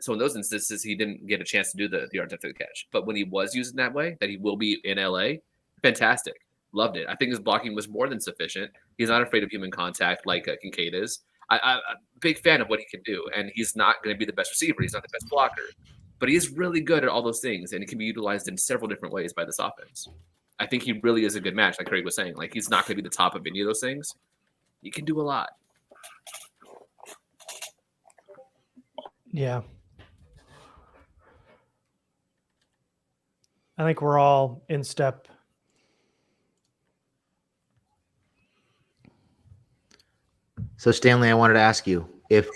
So in those instances, he didn't get a chance to do the yards after the catch. But when he was using that way, that he will be in LA, fantastic. Loved it. I think his blocking was more than sufficient. He's not afraid of human contact like Kincaid is. I'm a big fan of what he can do, and he's not going to be the best receiver. He's not the best blocker. But he is really good at all those things, and he can be utilized in several different ways by this offense. I think he really is a good match, like Craig was saying. Like, he's not going to be the top of any of those things. He can do a lot. Yeah. I think we're all in step. So, Stanley, I wanted to ask you, if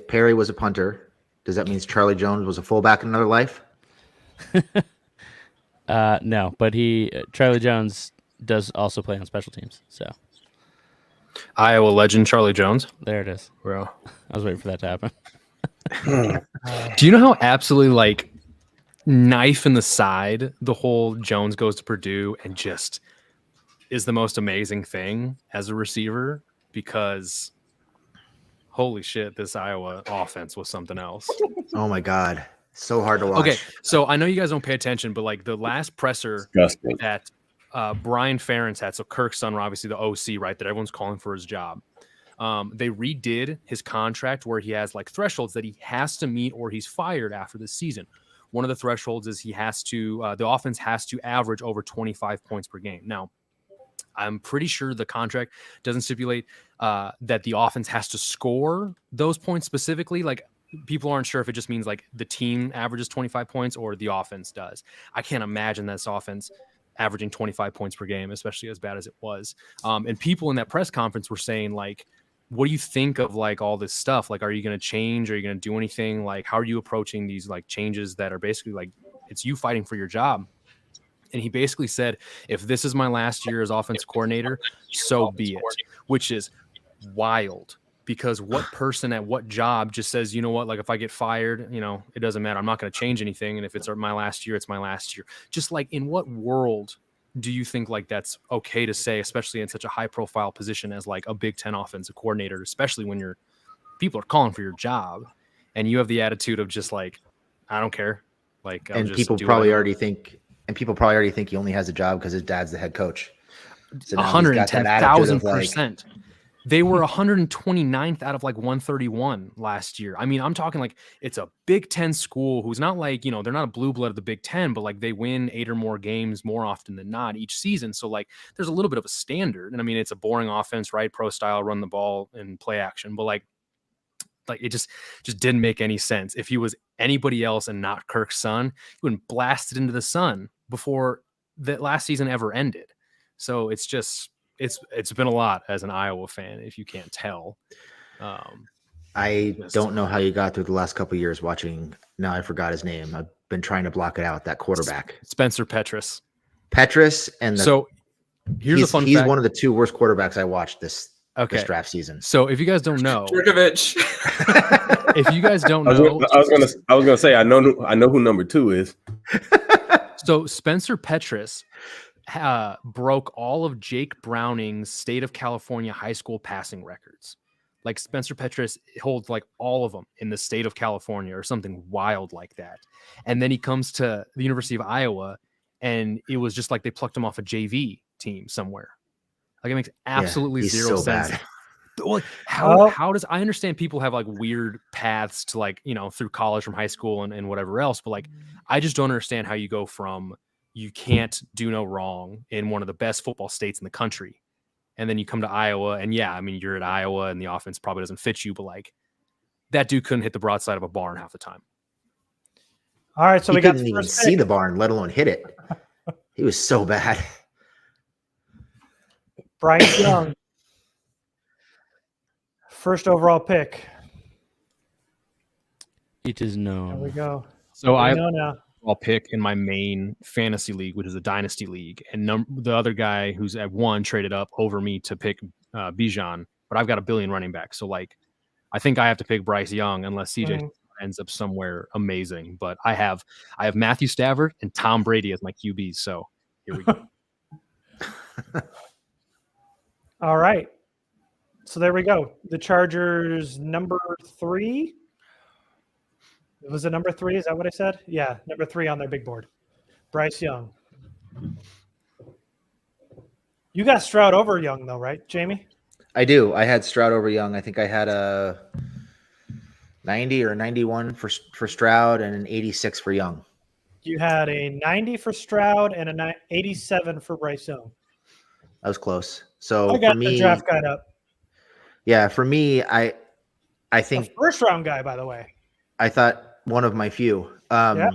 Perry was a punter, does that mean Charlie Jones was a fullback in another life? No, but Charlie Jones does also play on special teams. So Iowa legend Charlie Jones. There it is. Bro. I was waiting for that to happen. Do you know how absolutely like knife in the side the whole Jones goes to Purdue and just is the most amazing thing as a receiver? Because holy shit, this Iowa offense was something else. Oh my God. So hard to watch. Okay, so I know you guys don't pay attention, but like the last presser Disgusting. that Brian Ferentz had, so Kirk's son, obviously the OC, right, that everyone's calling for his job. They redid his contract where he has like thresholds that he has to meet or he's fired after the season. One of the thresholds is he has to, the offense has to average over 25 points per game. Now, I'm pretty sure the contract doesn't stipulate that the offense has to score those points specifically. Like people aren't sure if it just means like the team averages 25 points or the offense does. I can't imagine this offense averaging 25 points per game, especially as bad as it was. And people in that press conference were saying like, what do you think of like all this stuff? Like, are you going to change? Are you going to do anything? Like, how are you approaching these like changes that are basically like, it's you fighting for your job? And he basically said, if this is my last year as offensive coordinator, so be it, which is wild because what person at what job just says, you know what, like if I get fired, you know, it doesn't matter. I'm not going to change anything. And if it's my last year, it's my last year. Just like in what world do you think like that's okay to say, especially in such a high profile position as like a Big Ten offensive coordinator, especially when people are calling for your job and you have the attitude of just like, I don't care. Like, and people probably already think he only has a job because his dad's the head coach. So 110,000%. They were 129th out of like 131 last year. I mean, I'm talking like it's a Big Ten school who's not like, you know, they're not a blue blood of the Big Ten, but like they win 8 or more games more often than not each season. So like there's a little bit of a standard. And I mean, it's a boring offense, right? Pro style, run the ball and play action. But like it just didn't make any sense. If he was anybody else and not Kirk's son, he would have blasted into the sun before that last season ever ended. So it's just, it's been a lot as an Iowa fan, if you can't tell. I don't know how you got through the last couple of years watching. Now I forgot his name. I've been trying to block it out. That quarterback, Spencer Petras. And so here's a fun fact. He's one of the 2 worst quarterbacks I watched this draft season. So if you guys don't know, Djokovic. If you guys don't know, I was gonna say I know who number 2 is. So Spencer Petras broke all of Jake Browning's state of California high school passing records. Like Spencer Petras holds like all of them in the state of California or something wild like that. And then he comes to the University of Iowa and it was just like they plucked him off a JV team somewhere. Like it makes absolutely zero sense. Bad. Like how does I understand people have like weird paths to like, you know, through college from high school and whatever else, but like I just don't understand how you go from you can't do no wrong in one of the best football states in the country. And then you come to Iowa and yeah, I mean, you're at Iowa and the offense probably doesn't fit you, but like that dude couldn't hit the broadside of a barn half the time. All right. So he we got couldn't even see the barn, let alone hit it. He was so bad. Bryce Young. First overall pick. It is known. There we go. So I'll pick in my main fantasy league, which is a dynasty league, and the other guy who's at 1 traded up over me to pick Bijan, but I've got a billion running backs, so like I think I have to pick Bryce Young unless CJ ends up somewhere amazing. But I have Matthew Stafford and Tom Brady as my QBs, so here we go. All right. So there we go. The Chargers number 3. Was it number 3? Is that what I said? Yeah, number 3 on their big board. Bryce Young. You got Stroud over Young, though, right, Jamie? I do. I had Stroud over Young. I think I had a 90 or 91 for Stroud and an 86 for Young. You had a 90 for Stroud and an 87 for Bryce Young. That was close. So I got for me, the draft guide up. Yeah, for me, I think first round guy, by the way. I thought one of my few. I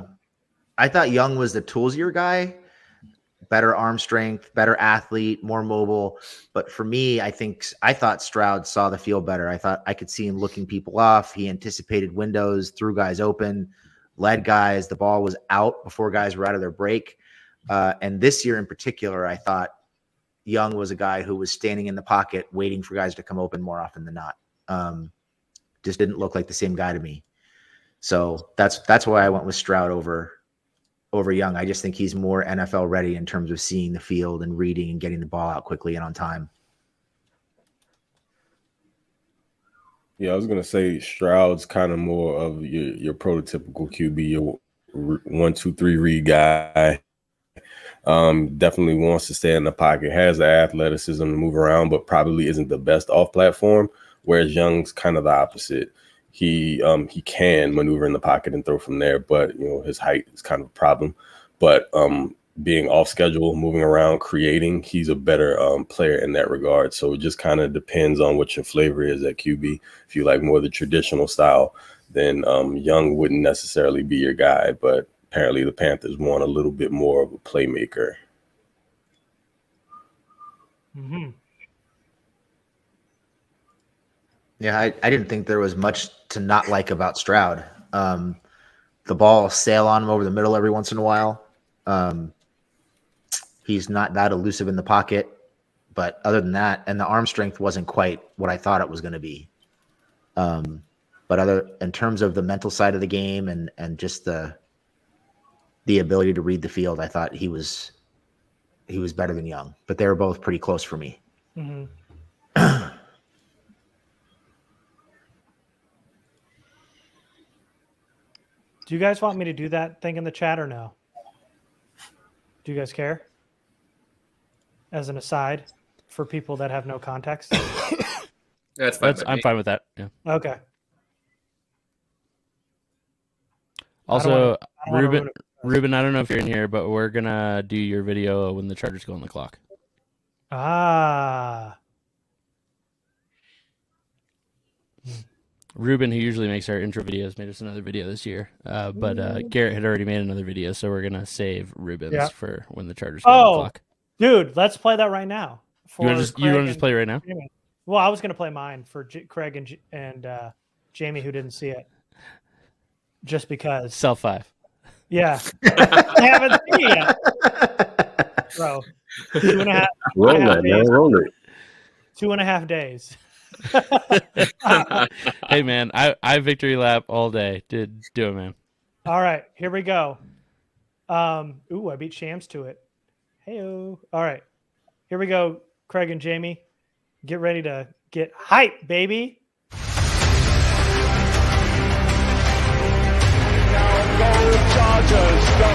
thought Young was the toolsier guy, better arm strength, better athlete, more mobile. But for me, I thought Stroud saw the field better. I thought I could see him looking people off. He anticipated windows, threw guys open, led guys. The ball was out before guys were out of their break. And this year in particular, I thought Young was a guy who was standing in the pocket waiting for guys to come open more often than not. Just didn't look like the same guy to me. So that's why I went with Stroud over Young. I just think he's more NFL ready in terms of seeing the field and reading and getting the ball out quickly and on time. Yeah, I was gonna say Stroud's kind of more of your prototypical QB, your 1, 2, 3 read guy. Definitely wants to stay in the pocket, has the athleticism to move around, but probably isn't the best off platform. Whereas Young's kind of the opposite. He can maneuver in the pocket and throw from there, but his height is kind of a problem. But being off schedule, moving around, creating, he's a better player in that regard. So it just kind of depends on what your flavor is at QB. If you like more the traditional style, then Young wouldn't necessarily be your guy. But apparently the Panthers want a little bit more of a playmaker. Mm-hmm. Yeah, I didn't think there was much to not like about Stroud. The ball sail on him over the middle every once in a while. He's not that elusive in the pocket, but other than that, and the arm strength wasn't quite what I thought it was going to be. But in terms of the mental side of the game and just the ability to read the field, I thought he was better than Young. But they were both pretty close for me. Mm-hmm. Do you guys want me to do that thing in the chat or no? Do you guys care? As an aside, for people that have no context. That's fine. I'm fine with that. Yeah. Okay. Also, I don't wanna Ruben, I don't know if you're in here, but we're gonna do your video when the Chargers go on the clock. Ah. Ruben, who usually makes our intro videos, made us another video this year. But Garrett had already made another video, so we're gonna save Ruben's for when the Chargers go on the clock. Dude, let's play that right now. You want to just play right now? Well, I was going to play mine for Craig and Jamie, who didn't see it, just because. Cell 5. Yeah, I haven't seen it yet, bro. 2.5. Roll it. 2.5 days. Hey man, I victory lap all day. Do it, man. All right, here we go. I beat Shams to it. Heyo. All right, here we go. Craig and Jamie, get ready to get hype, baby. Go Chargers, go.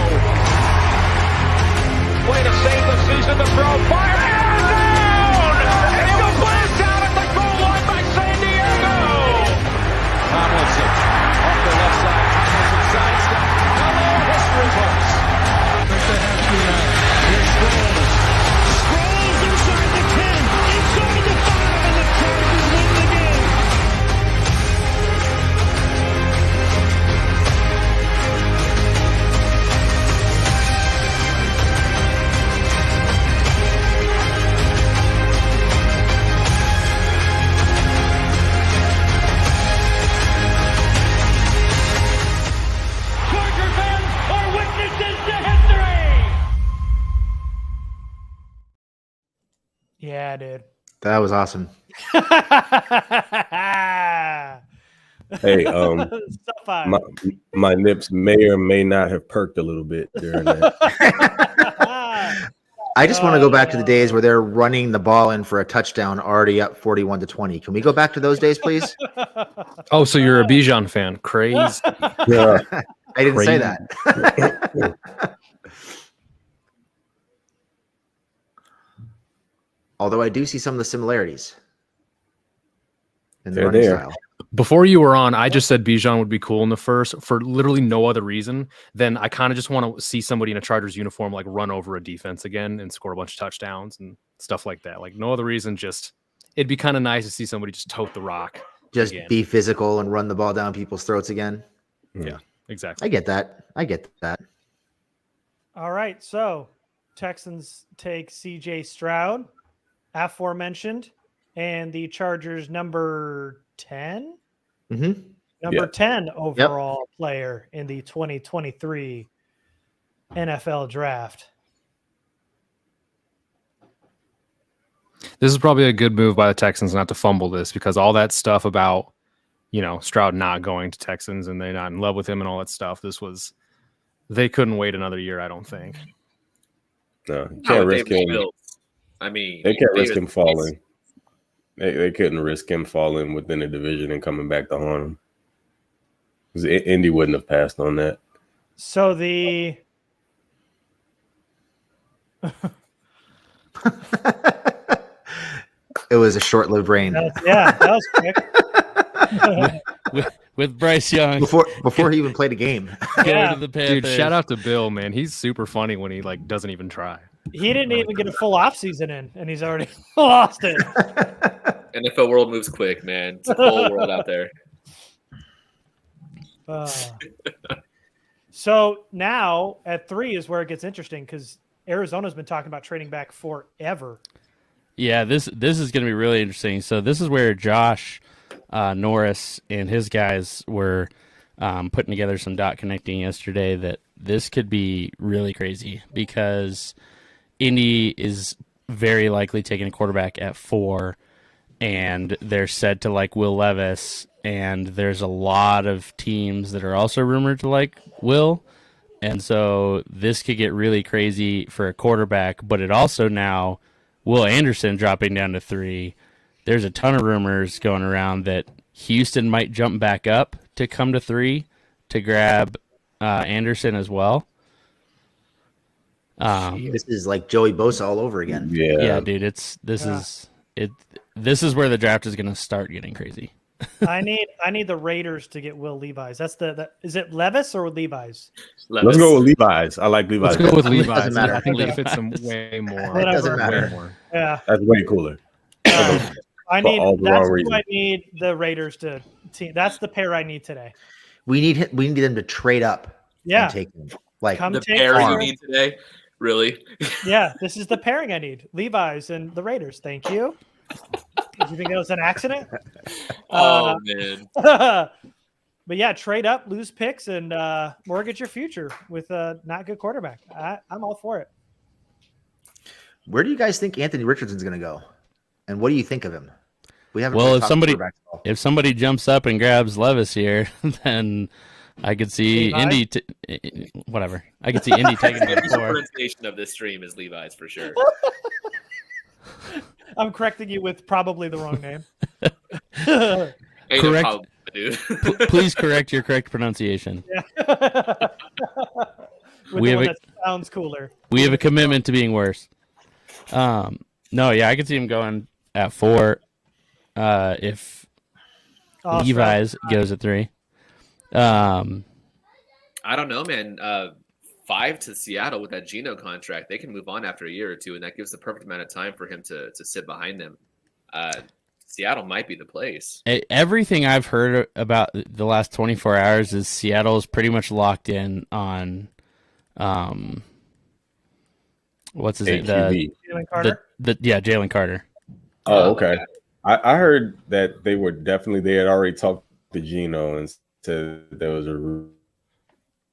Way to save the season, the throw, fire, and down! Incomplete down at the goal line by San Diego! Tomlinson, off the left side, Tomlinson sidestep. Hello, history books. Think they have to now. Here's Sproles. Sproles inside the 10, inside the 5, and the Chargers win the game. Charger fans are witnesses to history! Yeah, dude. That was awesome. Hey, Stuff on. my nips may or may not have perked a little bit during that. I just want to go back to the days where they're running the ball in for a touchdown, already up 41-20. Can we go back to those days, please? Oh, so you're a Bijan fan? Crazy. Yeah. I didn't say that. Although I do see some of the similarities in the They're running there. style. Before you were on, I just said Bijan would be cool in the first for literally no other reason. Then I kind of just want to see somebody in a Chargers uniform like run over a defense again and score a bunch of touchdowns and stuff like that. Like no other reason, just it'd be kind of nice to see somebody just tote the rock. Just again. be physical and run the ball down people's throats again. Yeah, exactly. I get that. All right, so Texans take C.J. Stroud, aforementioned, and the Chargers number 10? Mm-hmm. Number 10 overall player in the 2023 NFL draft. This is probably a good move by the Texans not to fumble this, because all that stuff about, Stroud not going to Texans and they're not in love with him and all that stuff. They couldn't wait another year, I don't think. No, you can't risk him. I mean, they can't risk him falling. They couldn't risk him falling within the division and coming back to haunt him. Because Indy wouldn't have passed on that. So the It was a short-lived reign. that was quick. with Bryce Young Before he even played a game. going to the Panthers. Dude, shout out to Bill, man. He's super funny when he doesn't even try. He didn't even get a full offseason in, and he's already lost it. NFL world moves quick, man. It's a whole world out there. So now at 3 is where it gets interesting, because Arizona's been talking about trading back forever. Yeah, this is going to be really interesting. So this is where Josh Norris and his guys were putting together some dot connecting yesterday that this could be really crazy, because Indy is very likely taking a quarterback at 4, and they're said to like Will Levis, and there's a lot of teams that are also rumored to like Will, and so this could get really crazy for a quarterback. But it also now Will Anderson dropping down to 3. There's a ton of rumors going around that Houston might jump back up to come to 3 to grab Anderson as well. This is like Joey Bosa all over again. Yeah, dude, this is where the draft is going to start getting crazy. I need the Raiders to get Will Levis. That's is it Levis or Levi's? Let's go with Levi's. I like Levi's. Let's go with Levi's. Doesn't matter. I think that fits him way more. It doesn't matter. Way more. Yeah. That's way cooler. I need all the that's wrong who reasons. I need the Raiders to team. That's the pair I need today. We need them to trade up. Yeah. And take him. Like Come The take pair you Farm. need today? Really? Yeah, this is the pairing I need. Levi's and the Raiders. Thank you. Did you think that was an accident? Oh, man. But yeah, trade up, lose picks, and mortgage your future with a not good quarterback. I'm all for it. where do you guys think Anthony Richardson's going to go? And what do you think of him? We haven't. Well, really if talked somebody quarterbacks at all. if somebody jumps up and grabs Levis here, then I could see Levi? Indy. Whatever. I could see Indy taking it The before. pronunciation of this stream is Levi's for sure. I'm correcting you with probably the wrong name. Ain't Correct. no problem, dude. Please correct your correct pronunciation. With We the have one a- that sounds cooler. We have a commitment to being worse. No, yeah, I could see him going at 4 if Oh, Levi's goes at 3. I don't know, man. 5 to Seattle with that Geno contract. They can move on after a year or two, and that gives the perfect amount of time for him to sit behind them. Seattle might be the place. Everything I've heard about the last 24 hours is Seattle is pretty much locked in on what's his name? AQB. Jalen Carter. Jalen Carter. Oh, okay. I heard that they had already talked to Geno and said there was a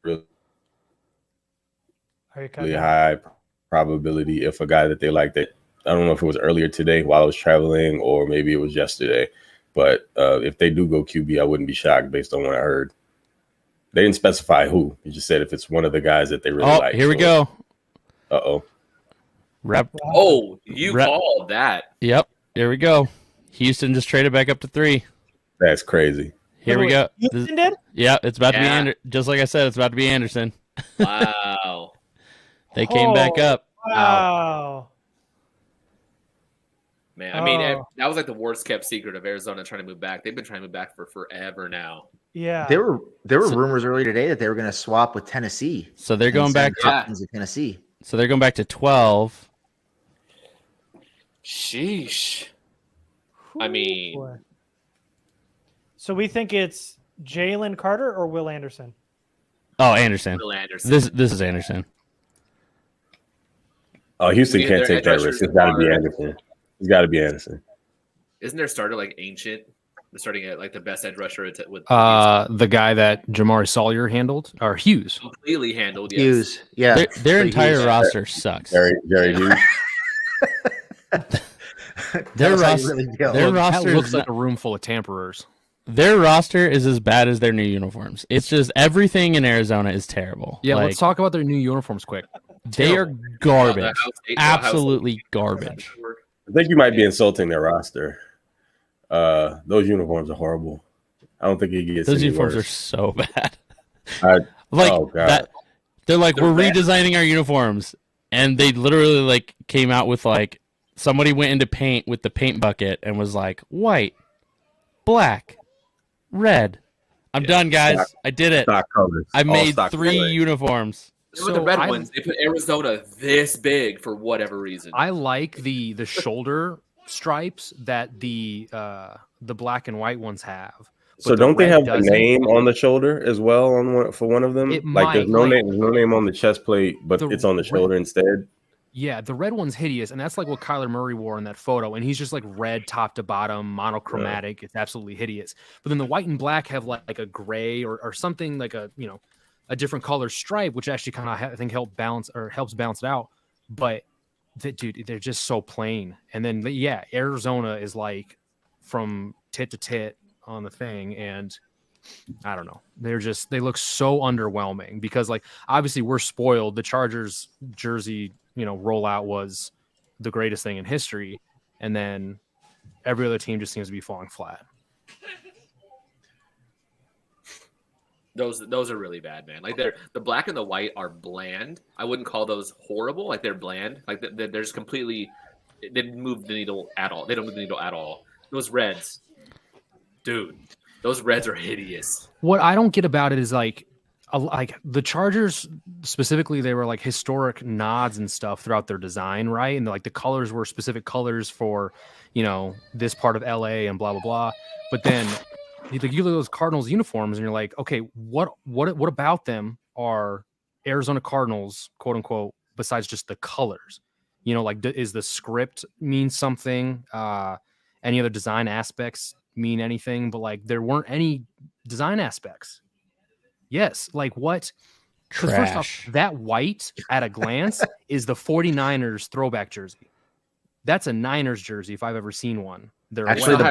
really Are you cutting out? high probability if a guy that they liked it. I don't know if it was earlier today while I was traveling or maybe it was yesterday. But if they do go QB, I wouldn't be shocked based on what I heard. They didn't specify who. He just said if it's one of the guys that they really like. Here we go. Uh-oh. Rep. Oh, you called that. Yep. Here we go. Houston just traded back up to 3. That's crazy. Here we go. Houston did? Yeah, it's about to be Yeah. just like I said, it's about to be Anderson. Wow. They came back Oh, up. Wow. Man, I mean, Oh. that was like the worst kept secret of Arizona trying to move back. They've been trying to move back for forever now. Yeah. There were rumors earlier today that they were going to swap with Tennessee. So they're going and back send Hopkins to Tennessee. So they're going back to 12. Sheesh. I mean, Boy. So we think it's Jalen Carter or Will Anderson? Oh, Anderson. Will Anderson. This is Anderson. Oh, Houston Yeah, can't their take edge that rushers risk. It's got to be are- Anderson. It's got to be Anderson. Isn't their starter like ancient? They're starting at like the best edge rusher with The guy that Jamari Sawyer handled, or Hughes. completely handled. Yes. Hughes, yeah. Their Pretty entire Hughes. roster sucks. Jerry Hughes. Their That's how you roster, really feel. their That roster looks is like a room full of tamperers. their roster is as bad as their new uniforms. It's just everything in Arizona is terrible. Yeah, Like, let's talk about their new uniforms quick. They are Terrible. garbage. Ohio State- Absolutely garbage. I think you might be insulting their roster. Those uniforms are horrible. I don't think it gets Those any uniforms are worse. so bad. I- Like oh, God. that. They're like, They're we're bad. redesigning our uniforms, and they literally like came out with like somebody went into paint with the paint bucket and was like white, black, red. I'm done, guys. Stock- I did it. Stock colors. I All made stock 3 colors. uniforms. With the red ones, they put Arizona this big for whatever reason. I like the shoulder stripes that the black and white ones have. So but the don't they red have the doesn't. name on the shoulder as well for one of them? It Like there's might, no like- name, there's no name on the chest plate, but The it's on the red- shoulder instead. Yeah, the red one's hideous, and that's like what Kyler Murray wore in that photo, and he's just like red top to bottom, monochromatic. It's absolutely hideous. But then the white and black have like a gray or something like a different color stripe, which actually kind of I think helps balance it out. But dude, they're just so plain. And then yeah, Arizona is like from tit to tit on the thing, and I don't know. They look so underwhelming because like obviously we're spoiled. The Chargers jersey, rollout was the greatest thing in history, and then every other team just seems to be falling flat. Those are really bad, man. Like the black and the white are bland. I wouldn't call those horrible. Like they're bland. Like they're just completely. They didn't move the needle at all. They don't move the needle at all. Those reds, dude. Those reds are hideous. What I don't get about it is like the Chargers specifically, they were like historic nods and stuff throughout their design, right? And like the colors were specific colors for, this part of LA and blah blah blah. But then you look at those Cardinals uniforms and you're like, okay, what about them are Arizona Cardinals, quote unquote, besides just the colors? Like is the script mean something? Any other design aspects mean anything? But like there weren't any design aspects. Yes, like what? 'Cause first off, Trash. that white at a glance is the 49ers throwback jersey. That's a Niners jersey if I've ever seen one. They're Actually, white.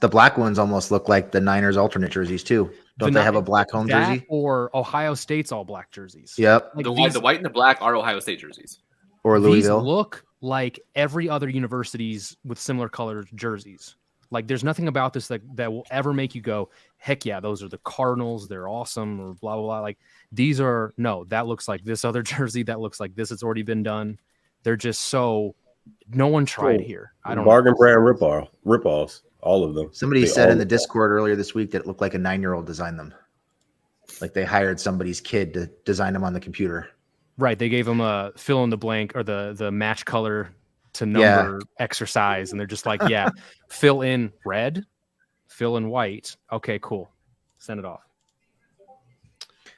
the black ones almost look like the Niners alternate jerseys too. Don't they have a black home that jersey? or Ohio State's all black jerseys? Yep. Like The these, white and the black are Ohio State jerseys. Or these Louisville. look like every other universities with similar colored jerseys. Like there's nothing about this that will ever make you go, heck yeah, those are the Cardinals. They're awesome or blah, blah, blah. Like these are that looks like this other jersey. That looks like this. It's already been done. They're just so no one tried here. I don't Bargain know. brand rip-offs, all of them. Somebody They said all in the look- Discord earlier this week that it looked like a 9-year-old designed them. Like they hired somebody's kid to design them on the computer. Right. They gave them a fill in the blank or the match color to number exercise. And they're just like, yeah, fill in red, fill in white. Okay, cool. Send it off.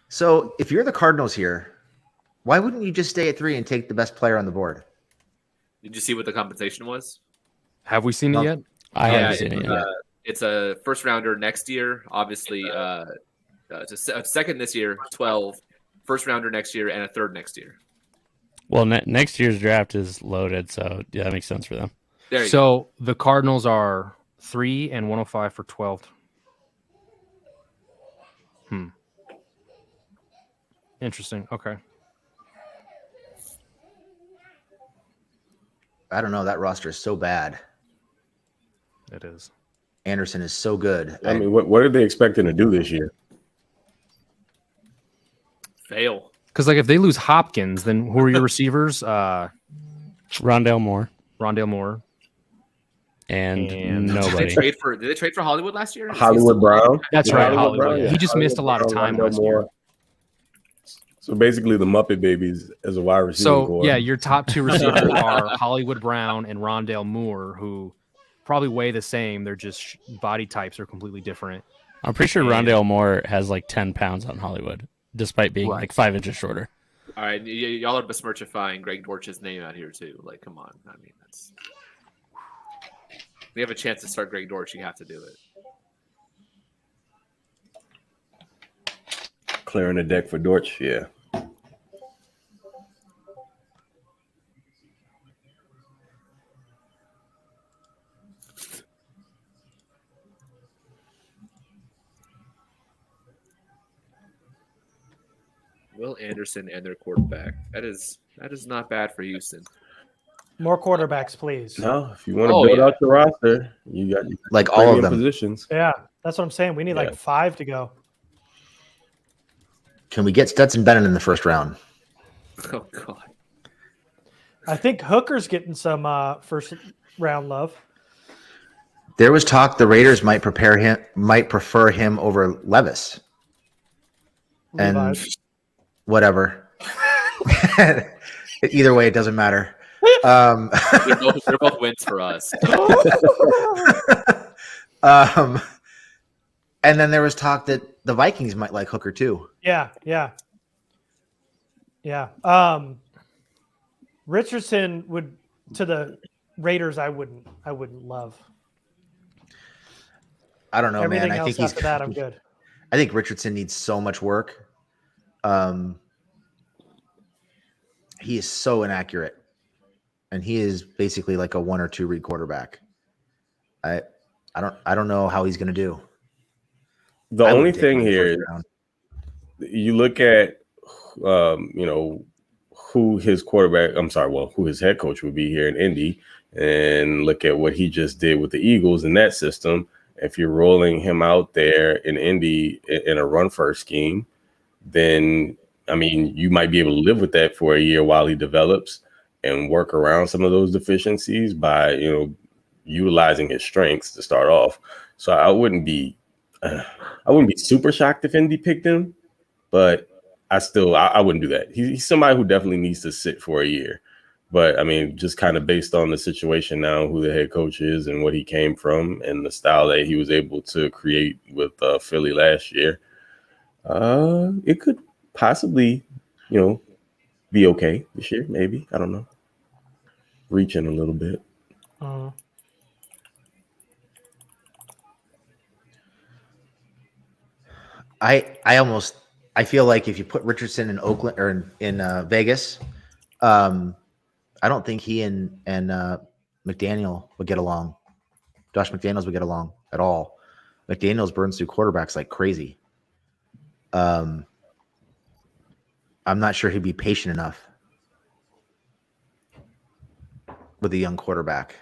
So if you're the Cardinals here, why wouldn't you just stay at 3 and take the best player on the board? Did you see what the compensation was? Have we seen No. it yet? I Yeah, haven't seen it yet. It's a first rounder next year. Obviously, it's a second this year, 12. First rounder next year and a third next year. Well, next year's draft is loaded, so yeah, that makes sense for them. There you go. So the Cardinals are 3 and 105 for 12. Interesting. Okay. I don't know. That roster is so bad. It is. Anderson is so good. I mean, what are they expecting to do this year? Fail. Because like if they lose Hopkins, then who are your receivers? Rondale Moore Rondale Moore. and, And- Did nobody. they trade for Hollywood last year? Hollywood Brown. That's Yeah, right, Hollywood Hollywood. Brown, He just missed a lot of Brown, time Rondell last year. Moore. So basically, the Muppet Babies as a wide receiver. So yeah, your top 2 receivers are Hollywood Brown and Rondale Moore, who probably weigh the same. They're just body types are completely different. I'm pretty sure And- Rondale Moore has like 10 pounds on Hollywood, despite being Right. like 5 inches shorter. All right, y'all are besmirchifying Greg Dortch's name out here too. Like, come on. I mean, that's. If you have a chance to start Greg Dortch, you have to do it. clearing the deck for Dortch. Yeah. Will Anderson and their quarterback. That is not bad for Houston. More quarterbacks, please. No, if you want to build out your roster, you got Like all of premium them. positions. Yeah, that's what I'm saying. We need like 5 to go. Can we get Stetson Bennett in the first round? Oh God. I think Hooker's getting some first round love. There was talk the Raiders might prefer him over Levis. And Levi's. whatever. Either way, it doesn't matter. They're both wins for us. And then there was talk that the Vikings might like Hooker too. Yeah. Richardson would to the Raiders. I wouldn't love. I don't know, Everything man. I else think after that, I'm good. I think Richardson needs so much work. He is so inaccurate, and he is basically like a 1 or 2 read quarterback. I don't know how he's going to do. The I would only take thing him in the here first is round. you look at, who his quarterback. Who his head coach would be here in Indy, and look at what he just did with the Eagles in that system. If you're rolling him out there in Indy in a run first scheme, then I mean you might be able to live with that for a year while he develops and work around some of those deficiencies by utilizing his strengths to start off. So I wouldn't be super shocked if Indy picked him, but I wouldn't do that. He's somebody who definitely needs to sit for a year. But I mean, just kind of based on the situation now, who the head coach is and what he came from and the style that he was able to create with Philly last year, it could possibly, be okay this year. Maybe, I don't know. Reaching a little bit. I feel like if you put Richardson in Oakland or in Vegas, I don't think he and McDaniel would get along. Josh McDaniels would get along at all. McDaniels burns through quarterbacks like crazy. I'm not sure he'd be patient enough with a young quarterback.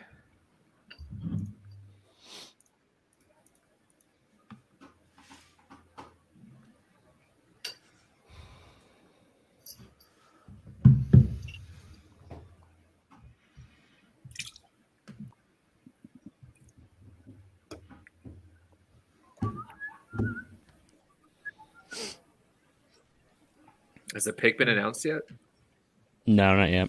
Has the pick been announced yet? No, not yet.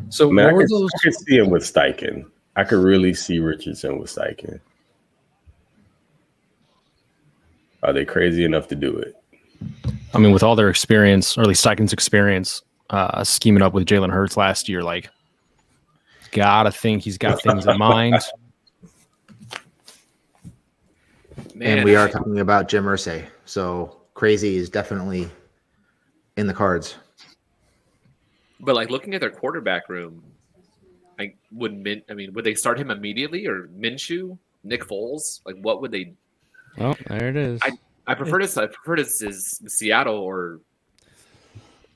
So Man, what I were could, those? I could see him with Steichen. I could really see Richardson with Steichen. Are they crazy enough to do it? I mean, with all their experience, or at least Steichen's experience, scheming up with Jalen Hurts last year, like, gotta think he's got things in mind. Man, And we are talking about Jim Irsay, so crazy is definitely in the cards. But like looking at their quarterback room, would they start him immediately or Minshew, Nick Foles? Like what would they? Oh, there it is. I prefer this is Seattle or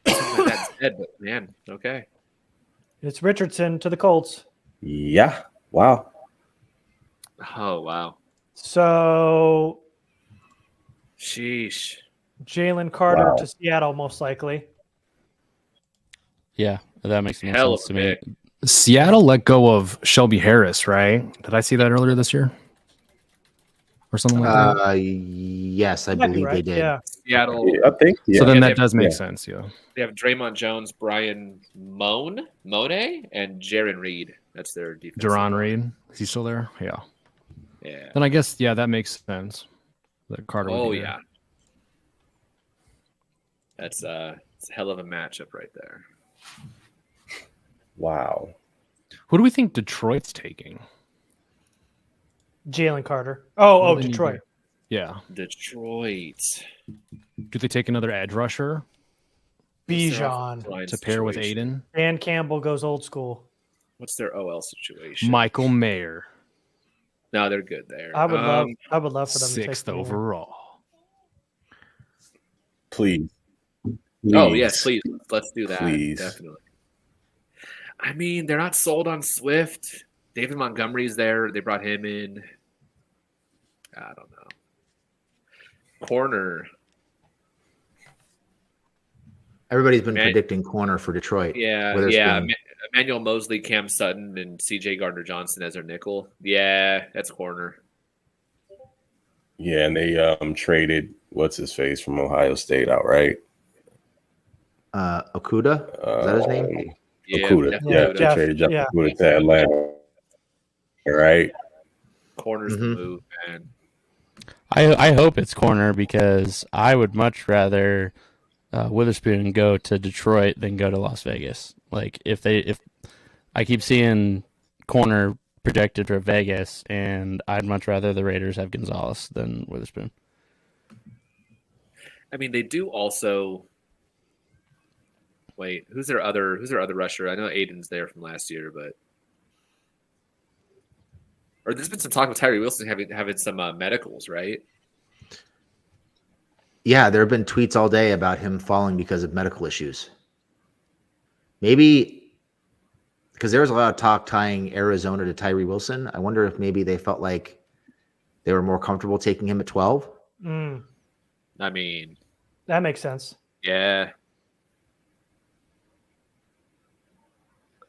something like that instead. But man, okay. It's Richardson to the Colts. Yeah. Wow. Oh wow. So Sheesh. Jalen Carter Wow. to Seattle, most likely. Yeah, that makes more Hell of sense a to me. pick. Seattle let go of Shelby Harris, right? Did I see that earlier this year? Or something like that? Yes, I Might be believe they right. did. Yeah. Seattle. I think. Yeah. So then Yeah, that they- does make yeah. sense, yeah. They have Draymond Jones, Brian Mone, and Jaron Reed. That's their defense. Jaron Reed, is he still there? Yeah. Yeah. Then I guess, yeah, that makes sense. That Carter would Oh be there. yeah. That's it's a hell of a matchup right there. Wow. Who do we think Detroit's taking? Jalen Carter. What Oh, do they need Detroit. to- Yeah. Detroit. Do they take another edge rusher Bijan. to pair with Aiden? Dan Campbell goes old school. What's their OL situation? Michael Mayer, No, they're good there. I would love for them to take sixth Bijan. overall. Please. Oh yes, please. Let's do that. Please. Definitely. I mean, they're not sold on Swift. David Montgomery's there. They brought him in. I don't know. Corner. Everybody's been predicting corner for Detroit. Yeah. Emmanuel Mosley, Cam Sutton, and C.J. Gardner-Johnson as their nickel. Yeah, that's corner. Yeah, and they traded what's his face from Ohio State out, right? Okuda? Is that his name? Yeah, Okuda. Yeah, they traded Jeff Okuda to Atlanta. Right? Corner's the move, man. I hope it's corner because I would much rather Witherspoon go to Detroit than go to Las Vegas. Like if I keep seeing corner projected for Vegas, and I'd much rather the Raiders have Gonzalez than Witherspoon. I mean, they do also. Wait, who's their other rusher? I know Aiden's there from last year, but or there's been some talk with Tyree Wilson having some medicals, right? Yeah, there have been tweets all day about him falling because of medical issues. Maybe because there was a lot of talk tying Arizona to Tyree Wilson. I wonder if maybe they felt like they were more comfortable taking him at 12. I mean, that makes sense. Yeah.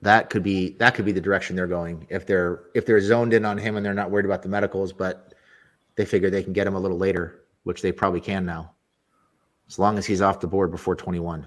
That could be the direction they're going. If they're zoned in on him and they're not worried about the medicals, but they figure they can get him a little later, which they probably can now. As long as he's off the board before 21.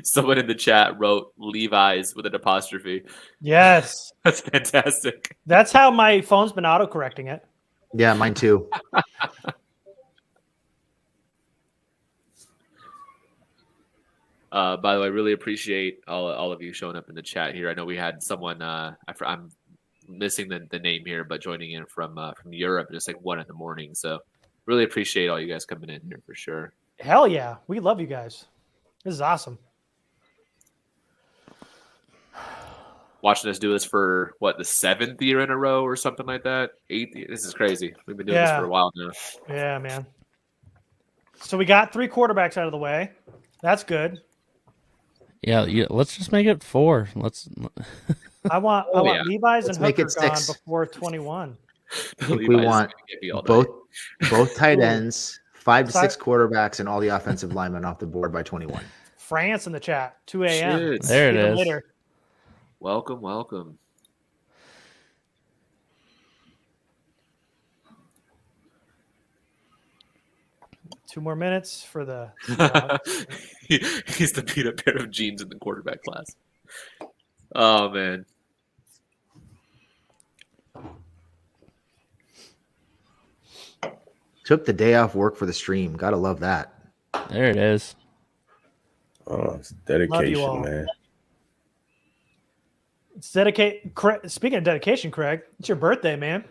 Someone in the chat wrote Levi's with an apostrophe. Yes. That's fantastic. That's how my phone's been auto-correcting it. Yeah, mine too. By the way, I really appreciate all of you showing up in the chat here. I know we had someone, I'm missing the name here, but joining in from Europe, and it's like 1 a.m. So really appreciate all you guys coming in here for sure. Hell yeah. We love you guys. This is awesome. Watching us do this for what, the 7th year in a row or something like that? 8th. This is crazy. We've been doing this for a while now. Yeah, man. So we got 3 quarterbacks out of the way. That's good. Yeah. Let's just make it 4. I want Levi's and make Hooker it 6. gone before 21. I think we want both tight ends, 5 to 6 quarterbacks, and all the offensive linemen off the board by 21. France in the chat, 2 a.m. Shit. There it is. Later. Welcome. Two more minutes for the. He's the beat up pair of jeans in the quarterback class. Oh man. Took the day off work for the stream. Gotta love that. There it is. Oh, it's dedication, man. It's Speaking of dedication, Craig, it's your birthday, man.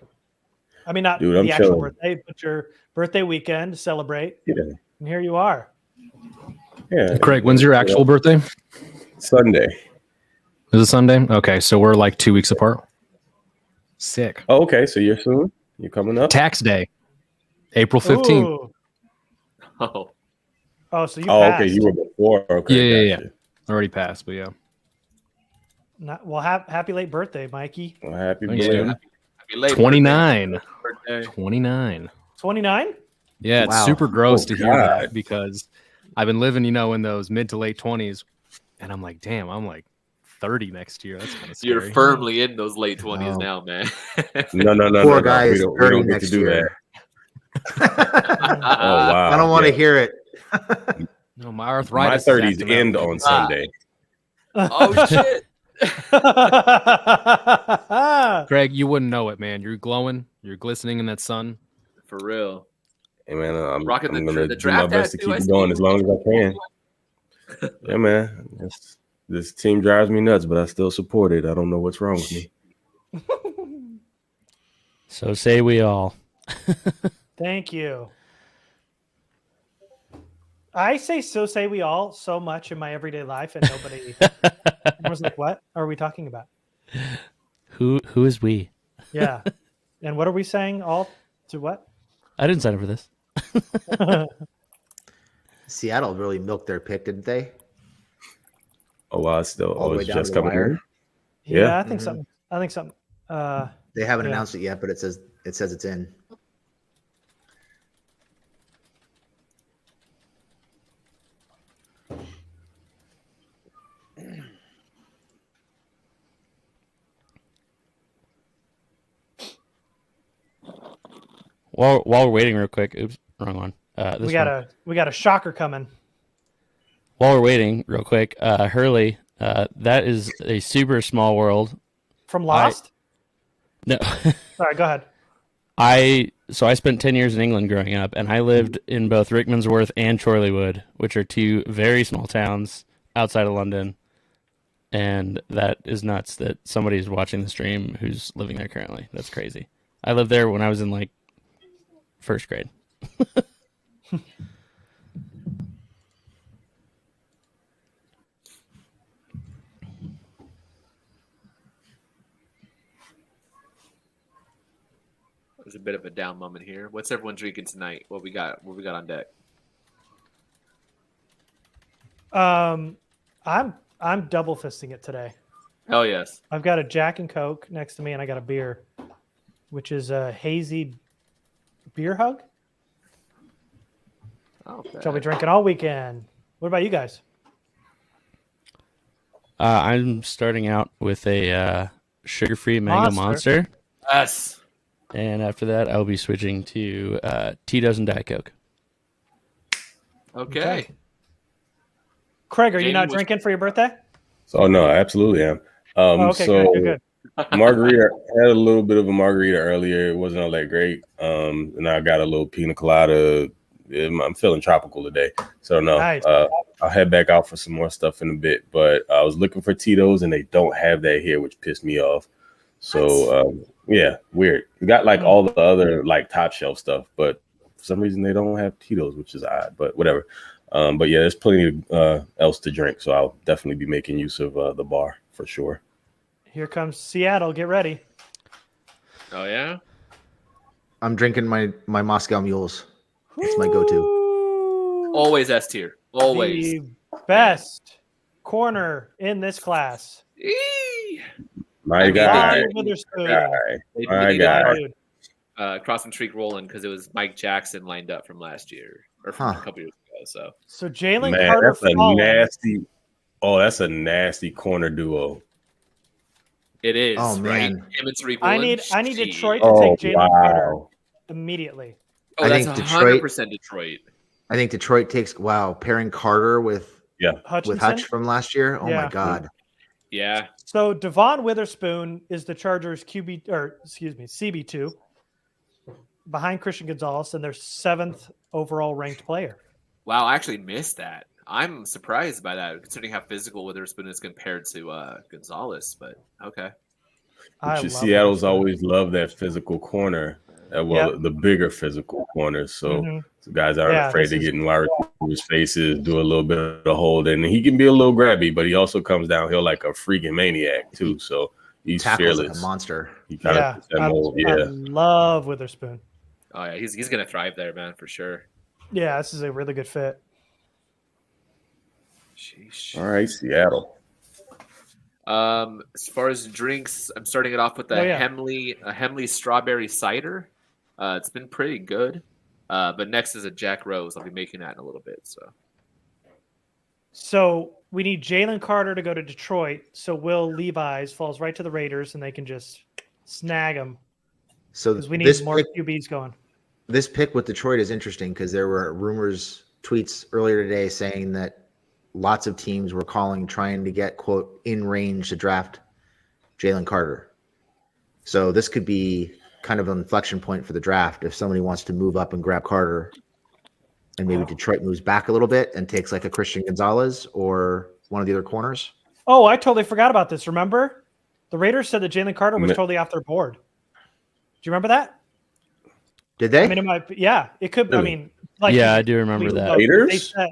I mean, not Dude, the I'm actual chilling. birthday, but your birthday weekend to celebrate. Yeah. And here you are. Yeah. Craig, when's your actual birthday? Sunday. Is it Sunday? Okay, so we're like 2 weeks apart. Sick. Oh, okay. So you're soon? You're coming up? Tax day, April 15th. Ooh. Oh, so you Oh, passed. okay. You were before. Okay. Yeah. Already passed, but yeah. Happy late birthday, Mikey. Well, happy Thanks, belated. dude. Happy late 29. birthday. 29. 29? Yeah, it's Wow. super gross to hear God. that because I've been living, in those mid to late 20s, and I'm like, damn, I'm like 30 next year. That's kind of scary. You're firmly in those late 20s now, man. No. Poor guy We is don't 30 get to next do year. that. Oh, wow. I don't want to hear it. No, my My arthritis. 30s end on Sunday. Oh shit. Greg, you wouldn't know it, man. You're glowing. You're glistening in that sun. For real. Hey, man, I'm Rocking going the to do my draft best to tattoo, keep I it see. going as long as I can. Yeah, man. This team drives me nuts, but I still support it. I don't know what's wrong with me. So say we all. Thank you. I say so say we all so much in my everyday life, and nobody was like, "What are we talking about?" Who is we? Yeah, and what are we saying? All to what? I didn't sign up for this. Seattle really milked their pick, didn't they? Oh, wow, it's still All the way it's down to just the coming wire. in. Yeah, Yeah. I think something. I think something. They haven't Yeah. announced it yet, but it says it's in. While we're waiting, real quick. Oops, wrong one. This we got a shocker coming. While we're waiting, real quick, Hurley. That is a super small world. From Lost? No. Sorry, go ahead. I spent 10 years in England growing up, and I lived in both Rickmansworth and Chorleywood, which are two very small towns outside of London. And that is nuts that somebody's watching the stream who's living there currently. That's crazy. I lived there when I was in like first grade. There's a bit of a down moment here. What's everyone drinking tonight? What we got on deck? I'm double fisting it today. Hell yes. I've got a Jack and Coke next to me, and I got a beer, which is a hazy beer hug. Okay. Shall be drinking all weekend. What about you guys? I'm starting out with a sugar-free mango monster. Yes. And after that, I'll be switching to Tito's and Diet Coke. Okay. Craig, are you Jamie not was- drinking for your birthday? So no, I absolutely am. Okay, So good. margarita, I had a little bit of a margarita earlier. It wasn't all that great. And I got a little pina colada. I'm feeling tropical today. So no, Nice. I'll head back out for some more stuff in a bit. But I was looking for Tito's and they don't have that here, which pissed me off. So yeah, weird. We got like all the other like top shelf stuff, but for some reason they don't have Tito's, which is odd, but whatever. But yeah, there's plenty else to drink. So I'll definitely be making use of the bar for sure. Here comes Seattle. Get ready. Oh yeah. I'm drinking my Moscow Mules. It's my go-to. Ooh, Always S tier. Always. the best corner in this class. Eee! My mean, guy, Ron Witherspoon. They My did guy. Dude. cross and streak rolling because it was Mike Jackson lined up from last year or from a couple years ago. So So Jalen man, Carter that's a Fallen. nasty. Oh, that's a nasty corner duo. it is. Oh, man. Right? Him and Tariq I Woolen. need Jeez. Detroit to Oh take Jalen Carter wow. immediately. Oh, I that's think 100% Detroit. I think Detroit takes pairing Carter with Hutchinson. Hutch from last year. Oh Yeah. my God. Yeah. So Devon Witherspoon is the Chargers CB2 behind Christian Gonzalez and their 7th overall ranked player. Wow, I actually missed that. I'm surprised by that, considering how physical Witherspoon is compared to Gonzalez. But okay. I Which love is Seattle's Witherspoon. always loved that physical corner. Yep. The bigger physical corners. So Mhm. guys aren't Yeah, afraid this to is- get in wide receivers' faces, do a little bit of the holding. And he can be a little grabby, but he also comes downhill like a freaking maniac too. So he's Tackles like fearless. a monster. He kind Yeah, of fits that I mold. I Yeah. love Witherspoon. Oh yeah, he's gonna thrive there, man, for sure. Yeah, this is a really good fit. Sheesh. All right, Seattle. As far as drinks, I'm starting it off with a Hemley strawberry cider. It's been pretty good. But next is a Jack Rose. I'll be making that in a little bit. So we need Jalen Carter to go to Detroit. So Will Levi's falls right to the Raiders, and they can just snag him So because we need this more pick, QBs going. this pick with Detroit is interesting because there were tweets earlier today saying that lots of teams were trying to get, quote, in range to draft Jalen Carter. So this could be kind of an inflection point for the draft if somebody wants to move up and grab Carter, and maybe Detroit moves back a little bit and takes like a Christian Gonzalez or one of the other corners. Oh, I totally forgot about this. Remember? The Raiders said that Jalen Carter was totally off their board. Do you remember that? Did they? I mean, it could. I Really? mean, like Yeah, I do remember that. Raiders? They said,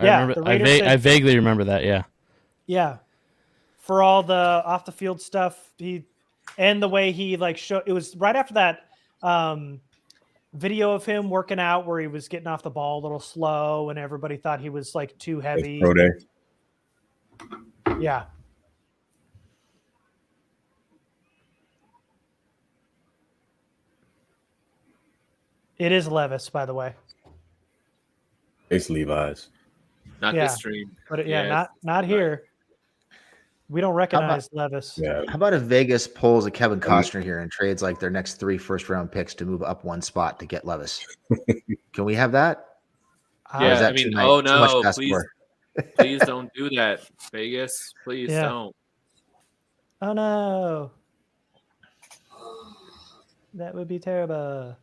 Yeah, remember. the Raiders I said- vaguely remember that. Yeah. Yeah. For all the off the field stuff, and the way he like showed, it was right after that video of him working out where he was getting off the ball a little slow and everybody thought he was like too heavy. Pro day. Yeah. It is Levis, by the way. It's Levi's. Not Yeah. this stream. But Yeah, not here. We don't recognize Levis. Yeah. How about if Vegas pulls a Kevin Costner here and trades like their next 3 first-round picks to move up one spot to get Levis? Can we have that? Or is Yeah, that I mean, too oh too much no, to ask please, for? please don't do that, Vegas. Please Yeah. don't. Oh no. That would be terrible.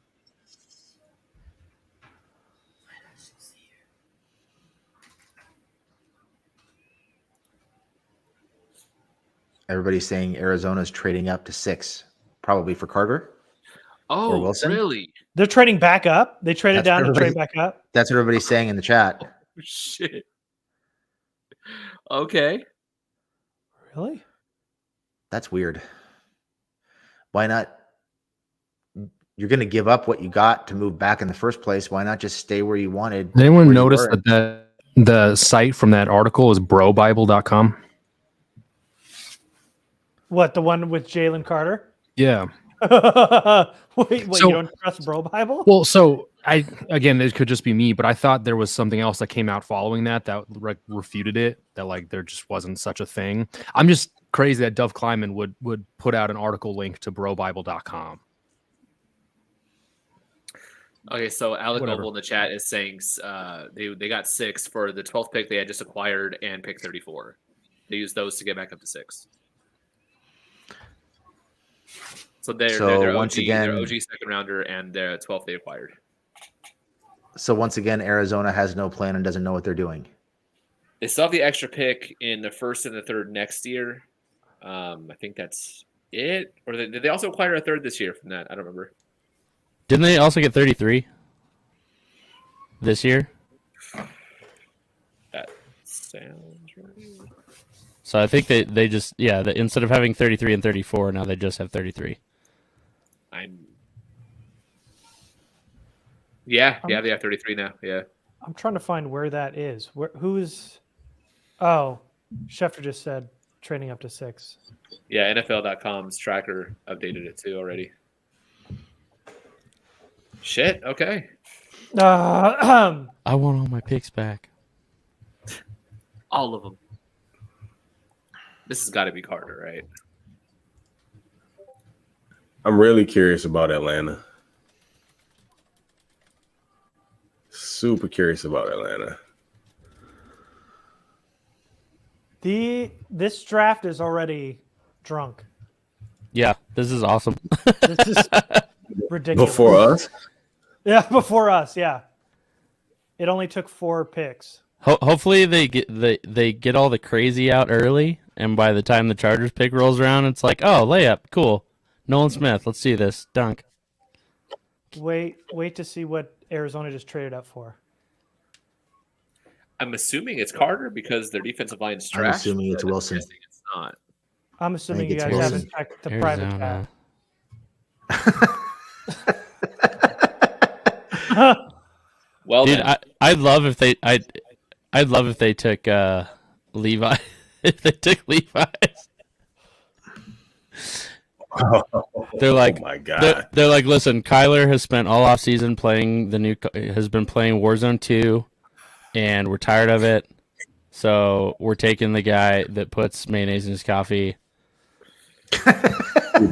Everybody's saying Arizona's trading up to 6, probably for Carter. Oh, Wilson? really? They're trading back up. They traded That's down to everybody- trade back up. That's what everybody's saying in the chat. Shit. Okay. Really? That's weird. Why not? You're going to give up what you got to move back in the first place. Why not just stay where you wanted? Did anyone where you notice were? that the site from that article is brobible.com? What, the one with Jalen Carter? Yeah. Wait, So- you don't trust Bro Bible? Well, so again, it could just be me, but I thought there was something else that came out following that refuted it, that like there just wasn't such a thing. I'm just crazy that Dove Kleiman would put out an article link to brobible.com. Okay, so Alec Whatever. Noble in the chat is saying they got 6 for the 12th pick they had just acquired and pick 34. They used those to get back up to 6. So they're once OG, again- they're OG second rounder and their 12th they acquired. So once again, Arizona has no plan and doesn't know what they're doing. They still have the extra pick in the 1st and the 3rd next year. I think that's it. Or did they also acquire a 3rd this year from that? I don't remember. Didn't they also get 33 this year? That sounds right. So I think they just instead of having 33 and 34, now they just have 33. Yeah, they have 33 now. Yeah. I'm trying to find where that is. Who's? Oh, Schefter just said trading up to 6. Yeah, NFL.com's tracker updated it too already. Shit, okay. Uh, I want all my picks back. All of them. This has got to be Carter, right? I'm really curious about Atlanta. Super curious about Atlanta. This draft is already drunk. Yeah, this is awesome. This is ridiculous. Before us? Yeah, before us. Yeah, it only took 4 picks. Hopefully they get all the crazy out early, and by the time the Chargers pick rolls around, it's like, oh, layup, cool. Nolan Smith, let's see this dunk. Wait to see what Arizona just traded up for. I'm assuming it's Carter because their defensive line's I'm trash. assuming it's but I'm Wilson. guessing It's not. I'm assuming think you it's guys Wilson. haven't checked the private chat. Well, Dude, then. I'd love if they took Levi. If they took Levi's, they're like, oh my god. they're like, listen, Kyler has spent all off season playing has been playing Warzone 2, and we're tired of it. So we're taking the guy that puts mayonnaise in his coffee. Dude,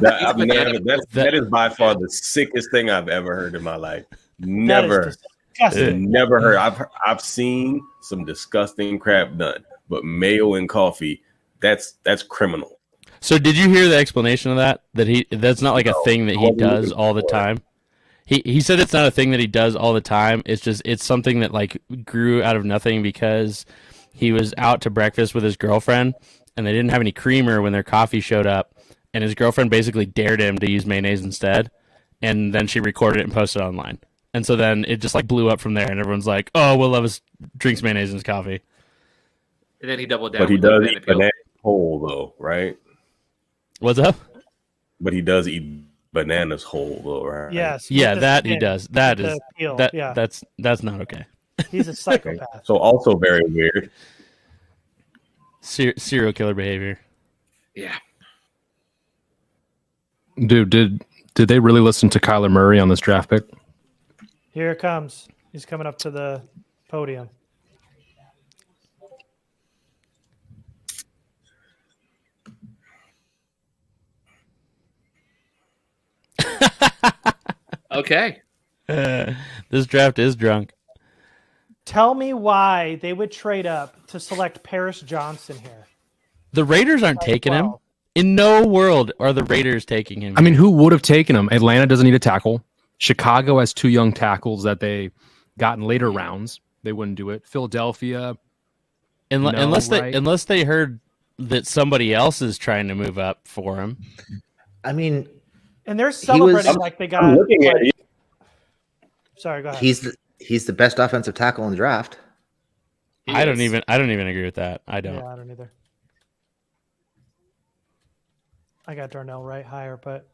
that is by far the sickest thing I've ever heard in my life. Never. Disgusting. Never heard. I've seen some disgusting crap done, but mayo and coffee, that's criminal. So did you hear the explanation of that? That's not like a thing that he does all the time. He said it's not a thing that he does all the time. It's something that like grew out of nothing because he was out to breakfast with his girlfriend and they didn't have any creamer when their coffee showed up, and his girlfriend basically dared him to use mayonnaise instead, and then she recorded it and posted it online. And so then it just like blew up from there, and everyone's like, "Oh, Will Levis drinks mayonnaise in his coffee." And then he doubled down. But he with the does banana eat peel. banana whole though, right? What's up? But he does eat bananas whole though, right? Yes. Yeah, with the that he skin, does. That with is the peel, that. yeah. That's not okay. He's a psychopath. So also very weird. Serial killer behavior. Yeah. Dude, did they really listen to Kyler Murray on this draft pick? Here it comes. He's coming up to the podium. Okay. This draft is drunk. Tell me why they would trade up to select Paris Johnson here. The Raiders aren't taking him. Wow. In no world are the Raiders taking him. I mean, who would have taken him? Atlanta doesn't need a tackle. Chicago has 2 young tackles that they got in later rounds. They wouldn't do it. Philadelphia, no, unless they heard that somebody else is trying to move up for him. I mean, And they're celebrating like they got. I'm looking at like- you. Sorry, go ahead. he's the best offensive tackle in the draft. I don't even agree with that. I don't. Yeah, I don't either. I got Darnell Wright higher, but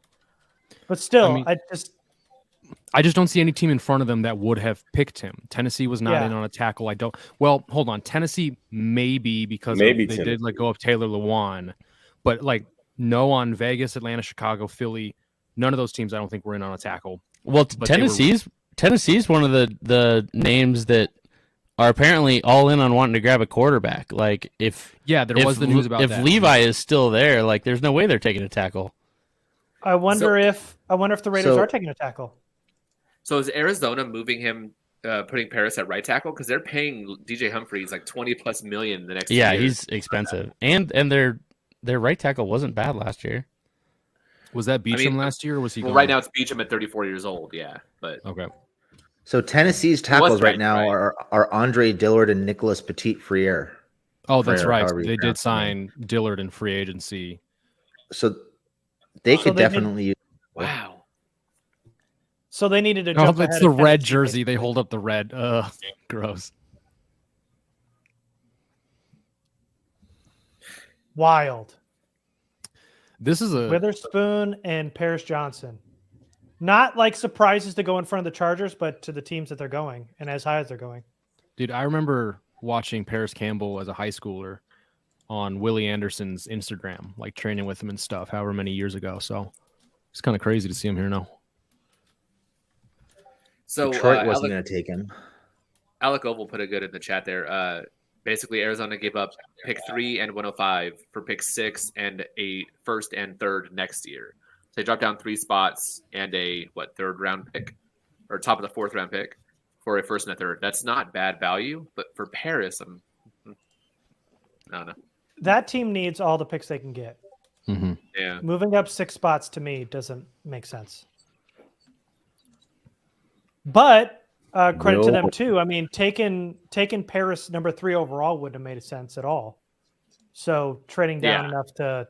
still, I mean- I I just don't see any team in front of them that would have picked him. Tennessee was not Yeah. in on a tackle. Well, hold on. Tennessee maybe because Maybe they Tennessee. did let go of Taylor Lewan, but like no on Vegas, Atlanta, Chicago, Philly. None of those teams I don't think were in on a tackle. Well, But they were- Tennessee's one of the names that are apparently all in on wanting to grab a quarterback. Like if Was the news about if that. Levi is still there, like there's no way they're taking a tackle. I wonder if the Raiders So- are taking a tackle. So is Arizona moving him, putting Paris at right tackle? Because they're paying DJ Humphries like 20+ million the next Yeah, year. he's expensive, and their right tackle wasn't bad last year. Was that Beacham mean, last year or was he Well, gone? right now it's Beacham at 34 years old. Yeah, but Okay. So Tennessee's tackles right benched, now right? are Andre Dillard and Nicholas Petit-Frere. Oh, that's Frere, right. however you They did pronounce the sign Dillard in free agency. So they So could they did- definitely use. wow. So they needed to Oh, jump it's ahead the of red Tennessee, jersey. They basically. hold up the red. Gross. Wild. This is a Witherspoon and Paris Johnson. Not like surprises to go in front of the Chargers, but to the teams that they're going and as high as they're going. dude. I remember watching Paris Campbell as a high schooler on Willie Anderson's Instagram, like training with him and stuff, however many years ago. So it's kind of crazy to see him here now. So Detroit wasn't going to take him. Alec Oval put it good in the chat there. Basically, Arizona gave up pick 3 and 105 for pick 6 and a first and third next year. So they dropped down 3 spots and a third round pick or top of the 4th round pick for a first and a third. That's not bad value, but for Paris, I don't know. That team needs all the picks they can get. Mm-hmm. Yeah, Moving up 6 spots to me doesn't make sense. But credit to them too. I mean, taking Paris number 3 overall wouldn't have made sense at all. So trading down Yeah. enough to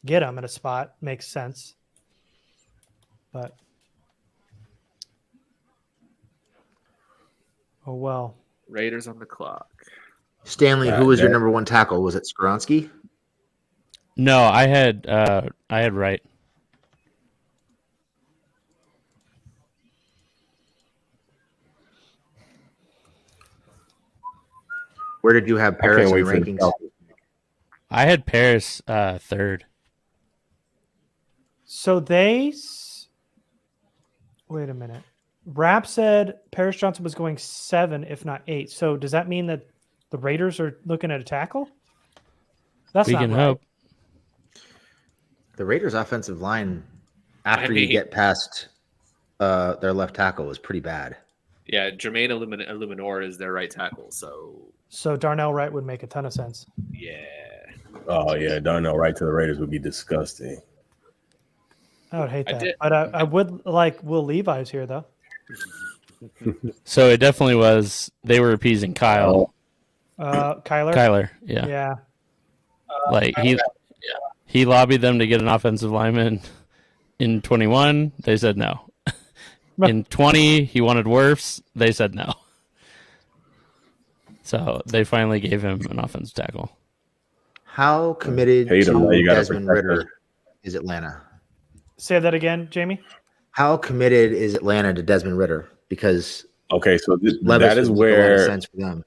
get him at a spot makes sense. But oh well. Raiders on the clock. Stanley, who was your number 1 tackle? Was it Skoronsky? No, I had right. Where did you have I Paris can't in wait the for the rankings? Falcons. I had Paris third. So wait a minute. Rap said Paris Johnson was going 7, if not 8. So does that mean that the Raiders are looking at a tackle? That's We not can right. hope. The Raiders' offensive line, after mean- you get past their left tackle, was pretty bad. Yeah, Jermaine Illuminor is their right tackle. So Darnell Wright would make a ton of sense. yeah, Oh yeah, Darnell right to the Raiders would be disgusting. I would hate I that. did- But I would like Will Levi's here, though. So it definitely was. They were appeasing Kyle. Kyler? Kyler, yeah. Yeah. Like he lobbied them to get an offensive lineman in 21. They said no. In 20, he wanted Wirfs. They said no. So they finally gave him an offensive tackle. How committed Paid him, now to you gotta Desmond protect Ritter him. is Atlanta? Say that again, Jamie. How committed is Atlanta to Desmond Ritter? Because Okay, so Levis that is would make a lot of where sense for them.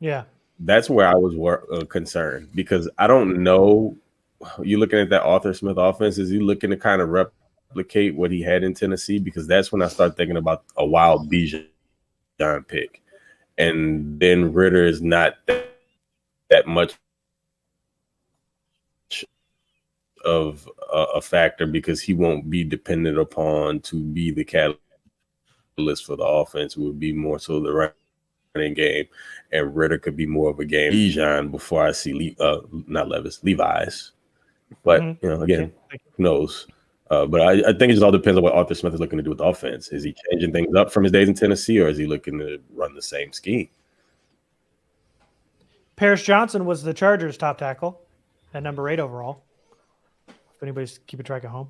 Yeah. that's where I was concerned because I don't know. You looking at that Arthur Smith offense? Is he looking to kind of replicate what he had in Tennessee? Because that's when I start thinking about a wild Bijan pick, and then Ritter is not that much of a factor because he won't be dependent upon to be the catalyst for the offense. It would be more so the running game, and Ritter could be more of a game Bijan before I see not Levis, Levi's. But you know, again, who knows? But I think it just all depends on what Arthur Smith is looking to do with the offense. Is he changing things up from his days in Tennessee, or is he looking to run the same scheme? Paris Johnson was the Chargers' top tackle at number 8 overall. If anybody's keeping track at home.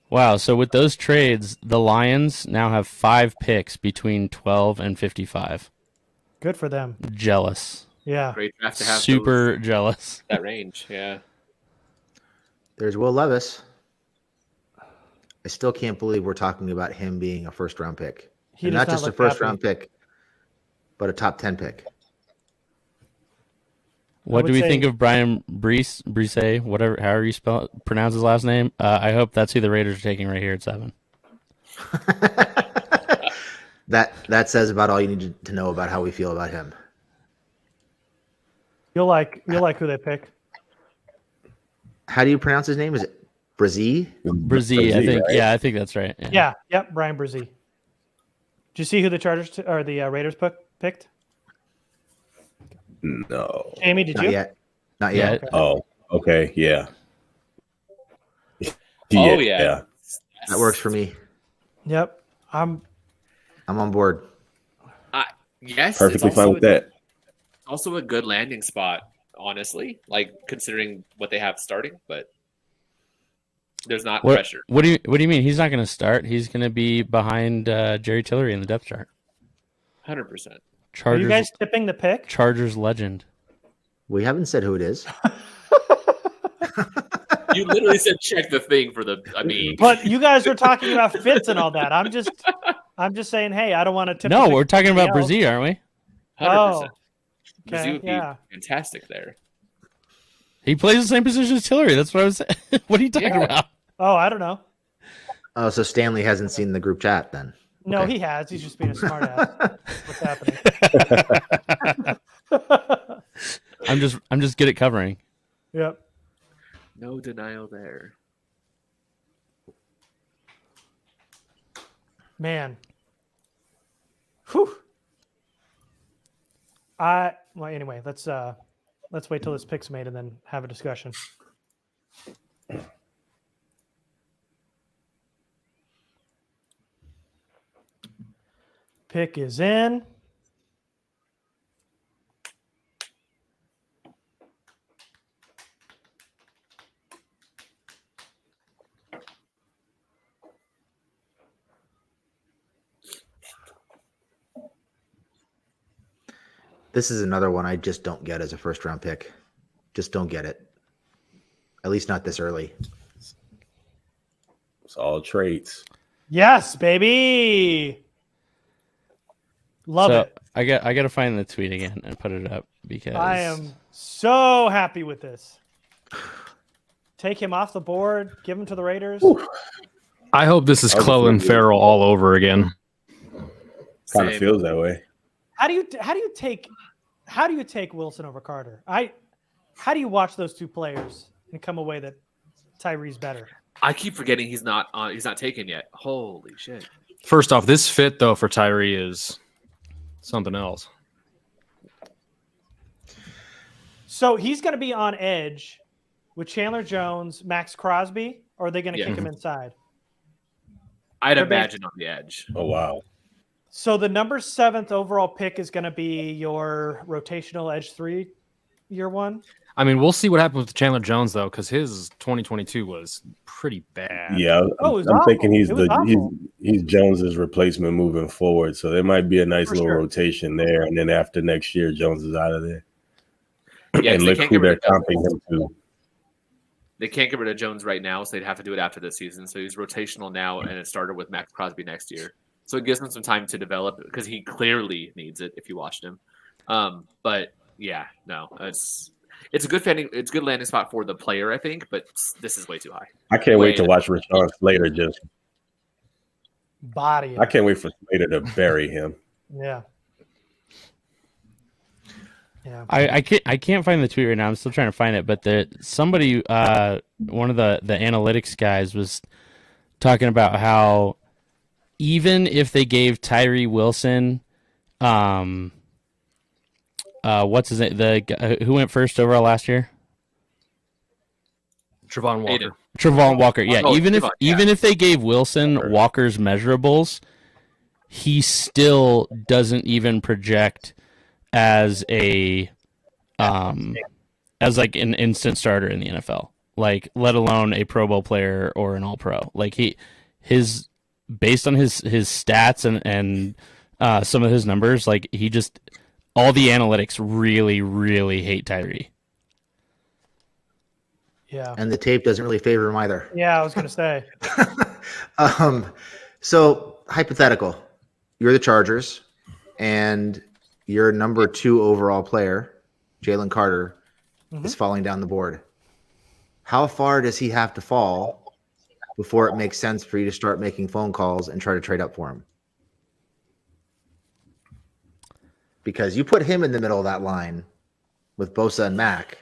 Wow. So with those trades, the Lions now have 5 picks between 12 and 55. Good for them. Jealous. Yeah. Great draft to have Super jealous. that range. Yeah. There's Will Levis. I still can't believe we're talking about him being a first-round pick. He And does not just a look first-round happy. pick, but a top 10 pick. What do would we say- think of Brian Brees, whatever, however you pronounce his last name? I hope that's who the Raiders are taking right here at 7. That says about all you need to know about how we feel about him. You'll like who they pick. How do you pronounce his name? Is it Brazee? Brzee, I think. right? Yeah, I think that's right. Yeah. Yep. Brian Brzee. Did you see who the Chargers or the Raiders picked? No. Jamie, did Not you? yet. Not Yeah. yet. Oh, okay. Yeah. Oh, yeah. That works for me. Yep. I'm I'm on board. Yes. Perfectly it's fine also with that. Also a good landing spot, honestly, like considering what they have starting, but there's not What, pressure. what do you mean? He's not going to start. He's going to be behind Jerry Tillery in the depth chart. 100%. Are Chargers. you guys tipping the pick? Chargers legend. We haven't said who it is. You literally said check the thing for the. I mean, But you guys were talking about fits and all that. I'm just saying, hey, I don't want to tip. No, the pick we're talking about somebody else. Brzee, aren't we? 100%. Oh, okay, Brazil would be yeah. fantastic there. He plays the same position as Tillery. That's what I was saying. What are you talking Yeah. about? Oh, I don't know. Oh, so Stanley hasn't seen the group chat then. No, Okay. he has. He's just being a smart ass. What's happening? I'm just good at covering. Yep. No denial there. Man. Whew. Well, anyway, let's wait till this pick's made and then have a discussion. Pick is in. This is another one I just don't get as a first round pick. Just don't get it. At least not this early. It's all traits. Yes, baby. Love So it. I got to find the tweet again and put it up because I am so happy with this. Take him off the board. Give him to the Raiders. I hope this is I was Clellan afraid- Farrell all over again. Kind of Same. feels that way. How do you take Wilson over Carter? How do you watch those two players and come away that Tyree's better? I keep forgetting he's not taken yet. Holy shit. First off, this fit though for Tyree is something else. So he's going to be on edge with Chandler Jones, Max Crosby, or are they going to Yeah. kick him inside? I'd They're imagine on the edge. Oh wow. So the number 7th overall pick is going to be your rotational edge 3 year one? I mean, we'll see what happens with Chandler Jones though, because his 2022 was pretty bad. Yeah, Oh, it was I'm awful. thinking he's It was awful. he's Jones's replacement moving forward. So there might be a nice For little sure. rotation there, and then after next year, Jones is out of there. Yeah, 'cause and they look can't who get rid they're of Jones. comping him to. They can't get rid of Jones right now, so they'd have to do it after the season. So he's rotational now, and it started with Max Crosby next year. So it gives him some time to develop because he clearly needs it if you watched him. But yeah, no, it's a good landing spot for the player, I think. But this is way too high. I can't wait to watch Rashawn Slater just. Body. I can't wait for Slater to bury him. Yeah. Yeah. I can't find the tweet right now. I'm still trying to find it, but somebody one of the analytics guys was talking about how even if they gave Tyree Wilson, what's his name, the guy who went first overall last year, Trevon Walker. Aiden. Trevon Walker. Yeah, Oh, even Trevon, if they gave Wilson Walker's measurables, he still doesn't even project as a as like an instant starter in the NFL, like let alone a Pro Bowl player or an All Pro. Like his based on his stats and some of his numbers, like he just all the analytics really really hate Tyree. Yeah. And the tape doesn't really favor him either. Yeah, I was gonna say. So hypothetical, you're the Chargers, and your number 2 overall player, Jalen Carter, is falling down the board. How far does he have to fall before it makes sense for you to start making phone calls and try to trade up for him? Because you put him in the middle of that line with Bosa and Mack,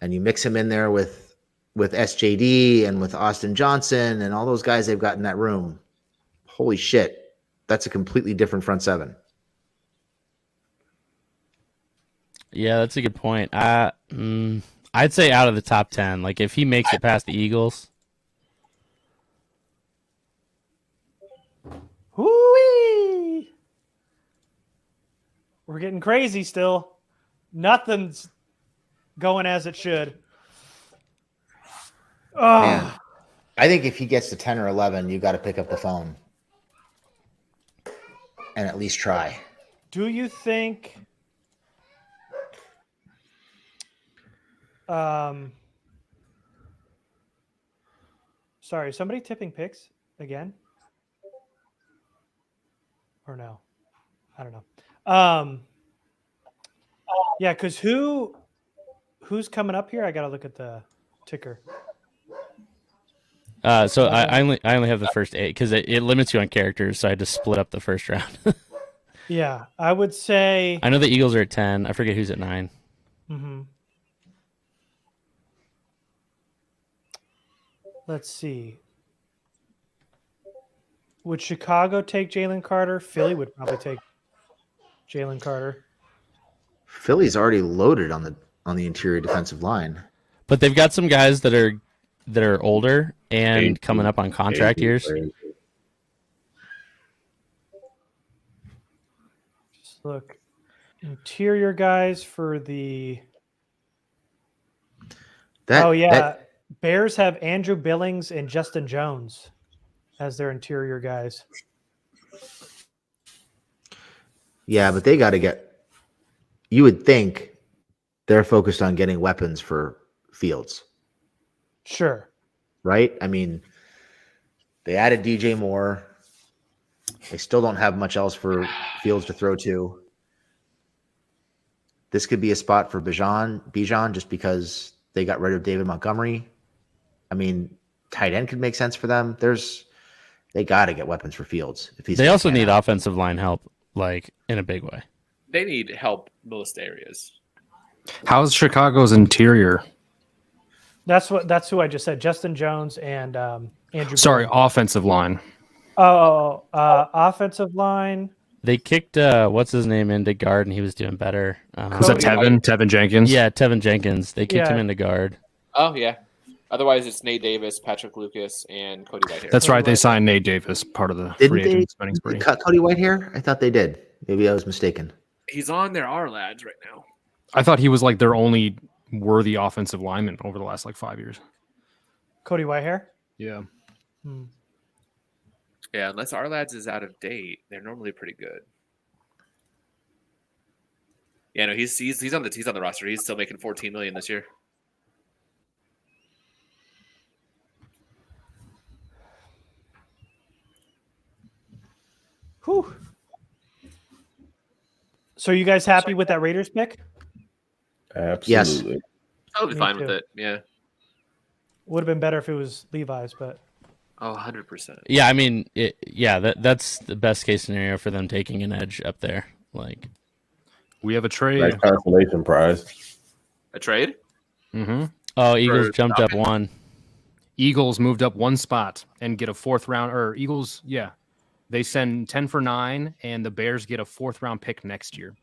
and you mix him in there with SJD and with Austin Johnson and all those guys they've got in that room. Holy shit. That's a completely different front seven. Yeah, that's a good point. I'd say out of the top 10, like if he makes it past the Eagles. Hoo-wee! We're getting crazy still. Nothing's going as it should. Oh, Man, I think if he gets to 10 or 11, you got to pick up the phone and at least try. do you think sorry, somebody tipping picks again? Or no? I don't know. Yeah, because who's coming up here? I gotta look at the ticker. So I only have the first 8 because it limits you on characters, so I just split up the first round. Yeah, I would say. I know the Eagles are at 10. I forget who's at 9. Mm-hmm. Let's see. Would Chicago take Jalen Carter? Philly would probably take Jalen Carter. Philly's already loaded on the interior defensive line. But they've got some guys that are older and coming up on contract years. Just look. Interior guys for the. Bears have Andrew Billings and Justin Jones as their interior guys. Yeah, but they got to get. You would think they're focused on getting weapons for Fields, Sure. right? I mean, they added DJ Moore. They still don't have much else for Fields to throw to. This could be a spot for Bijan just because they got rid of David Montgomery. I mean, tight end could make sense for them. They got to get weapons for Fields. If he's They also gonna need pan out. offensive line help, like in a big way. They need help most areas. How's Chicago's interior? That's who I just said. Justin Jones and Andrew. Sorry, Billings. offensive line. Offensive line. They kicked what's his name into guard, and he was doing better. Was that Tevin Jenkins? Yeah, Tevin Jenkins. They kicked Yeah. him into guard. Oh yeah. Otherwise, it's Nate Davis, Patrick Lucas, and Cody Whitehair. That's right. They signed Nate Davis, part of the Didn't free they agent spending spree. cut Cody Whitehair? I thought they did. Maybe I was mistaken. He's on their R lads right now. I thought he was like their only worthy offensive lineman over the last like 5 years. Cody Whitehair. Yeah. Yeah, unless our lads is out of date, they're normally pretty good. Yeah, no, he's on the roster. He's still making $14 million this year. Whew. So are you guys happy with that Raiders pick? Absolutely. Totally Me fine too. with it. Yeah. Would have been better if it was Levi's, but Oh, 100%. Yeah, I mean, that's the best case scenario for them taking an edge up there. Like, We have a trade. Nice consolation prize. A trade? Mm-hmm. oh, Eagles For jumped up Falcons? one. Eagles moved up one spot and get a 4th round. Or Eagles, yeah. They send 10 for 9, and the Bears get a 4th round pick next year.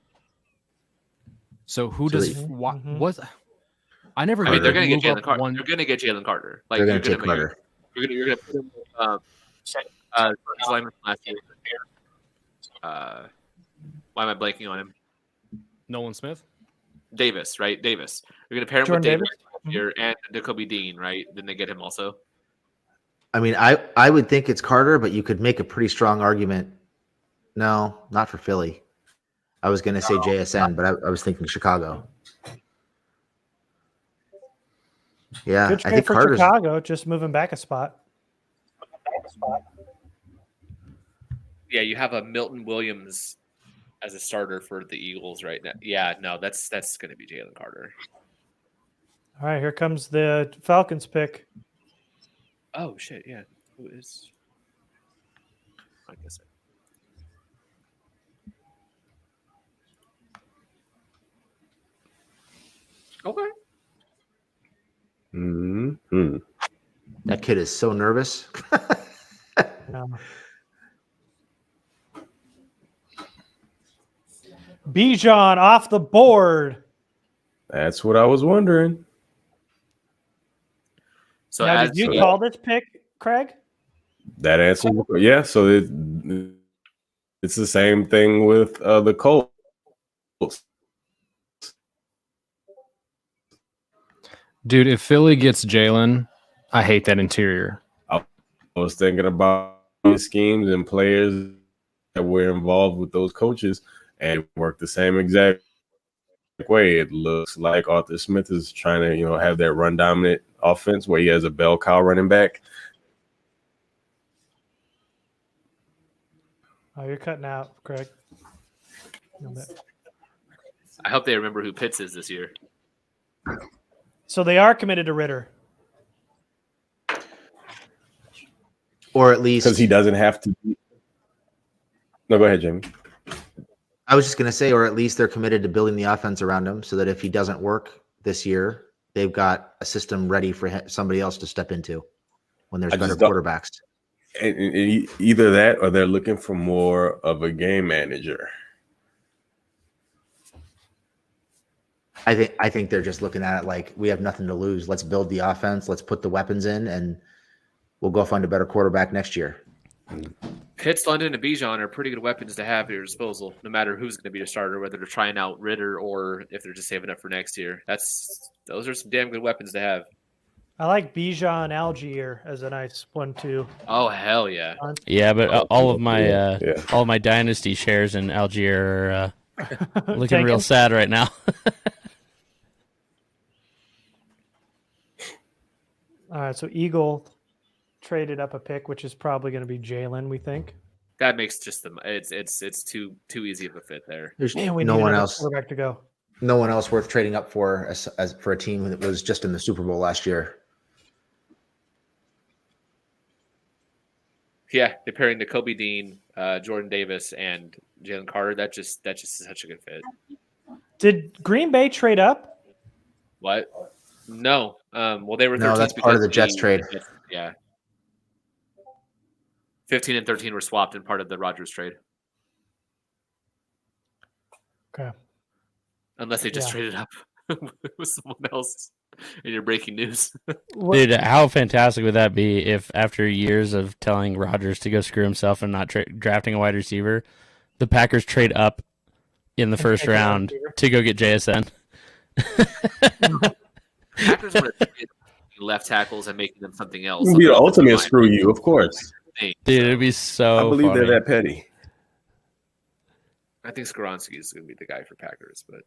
So who So does they- what? Mhm. What? I never. I mean, they're heard going to move get Jalen up Carter. one. They're going to get Jalen Carter. Like They're going to you're take gonna- Carter. You're gonna put him his lineman from last year. Why am I blanking on him? Nolan Smith. Davis, right? Davis. You're gonna pair him Jordan with Davis Davis? here and Jacoby Dean, right? Then they get him also. I mean, I would think it's Carter, but you could make a pretty strong argument. No, not for Philly. I was going to say JSN, but I was thinking Chicago. Yeah, good I trade think for Carter's. Chicago, just moving back a spot. Yeah, you have a Milton Williams as a starter for the Eagles right now. Yeah, no, that's gonna be Jalen Carter. All right, here comes the Falcons pick. Oh shit, yeah. Who is I guess Okay. Mm-hmm. That kid is so nervous. Bijan off the board. That's what I was wondering. So Now, as did you so- call this pick, Craig? That answers, yeah. So it's the same thing with the Colts. Dude, if Philly gets Jalen, I hate that interior. I was thinking about the schemes and players that were involved with those coaches, and it worked the same exact way. It looks like Arthur Smith is trying to, have that run dominant offense where he has a bell cow running back. Oh, you're cutting out, Craig. A little bit. I hope they remember who Pitts is this year. So they are committed to Ritter. Or at least Because he doesn't have to. No, go ahead, Jamie. I was just going to say, or at least they're committed to building the offense around him so that if he doesn't work this year, they've got a system ready for somebody else to step into when there's I better just don't- quarterbacks. And either that or they're looking for more of a game manager. I think they're just looking at it like we have nothing to lose. Let's build the offense. Let's put the weapons in, and we'll go find a better quarterback next year. Pitts, London, and Bijan are pretty good weapons to have at your disposal, no matter who's going to be the starter, whether they're trying out Ritter or if they're just saving up for next year. Those are some damn good weapons to have. I like Bijan Algier as a nice 1-2. Oh hell yeah! Yeah, but all of my Yeah. all of my dynasty shares in Algier are looking real Tanking? sad right now. All right, so Eagle traded up a pick, which is probably going to be Jalen, we think. That makes just it's too easy of a fit there. There's Man, we no need one another else, quarterback to go. no one else worth trading up for as for a team that was just in the Super Bowl last year. Yeah, they're pairing Jacoby Dean, Jordan Davis, and Jalen Carter. That just is such a good fit. Did Green Bay trade up? What? No. Well, they were. No, 13th that's part of the because Jets trade. Yeah. 15 and 13 were swapped in part of the Rodgers trade, Okay. unless they just Yeah. traded up with someone else. In your breaking news. Dude, how fantastic would that be if after years of telling Rodgers to go screw himself and not drafting a wide receiver, the Packers trade up in the first take a wide round receiver. to go get JSN? Packers would have left tackles and making them something else. It would be the ultimate screw you, of course. Dude, it'd be so I believe funny. they're that petty. I think Skoronski is going to be the guy for Packers, but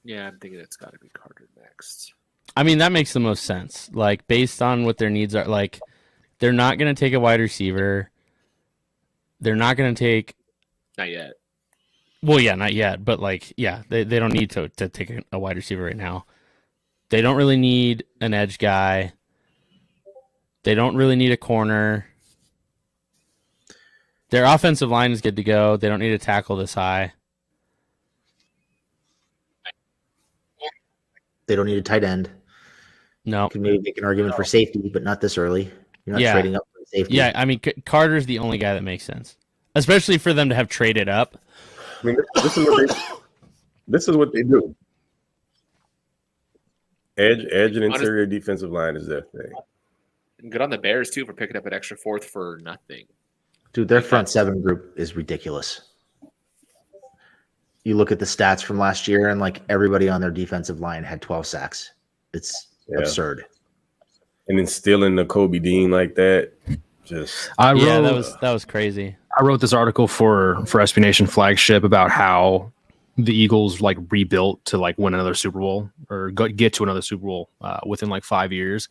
yeah, I'm thinking it's got to be Carter next. I mean, that makes the most sense. Like, based on what their needs are, like, they're not going to take a wide receiver. They're not going to take. Not yet. Well, yeah, not yet. But, like, yeah, they don't need to take a wide receiver right now. They don't really need an edge guy. They don't really need a corner. Their offensive line is good to go. They don't need a tackle this high. They don't need a tight end. No. Could maybe make an argument for safety, but not this early. You're not trading up for safety. Yeah, I mean, Carter's the only guy that makes sense, especially for them to have traded up. I mean, this is what they do. Edge and interior defensive line is their thing. And good on the Bears, too, for picking up an extra fourth for nothing. Dude, their front seven group is ridiculous. You look at the stats from last year, and like everybody on their defensive line had 12 sacks. It's absurd. And then stealing the Kobe Dean like that, just that was crazy. I wrote this article for SB Nation Flagship about how the Eagles like rebuilt to like win another Super Bowl or get to another Super Bowl within like 5 years.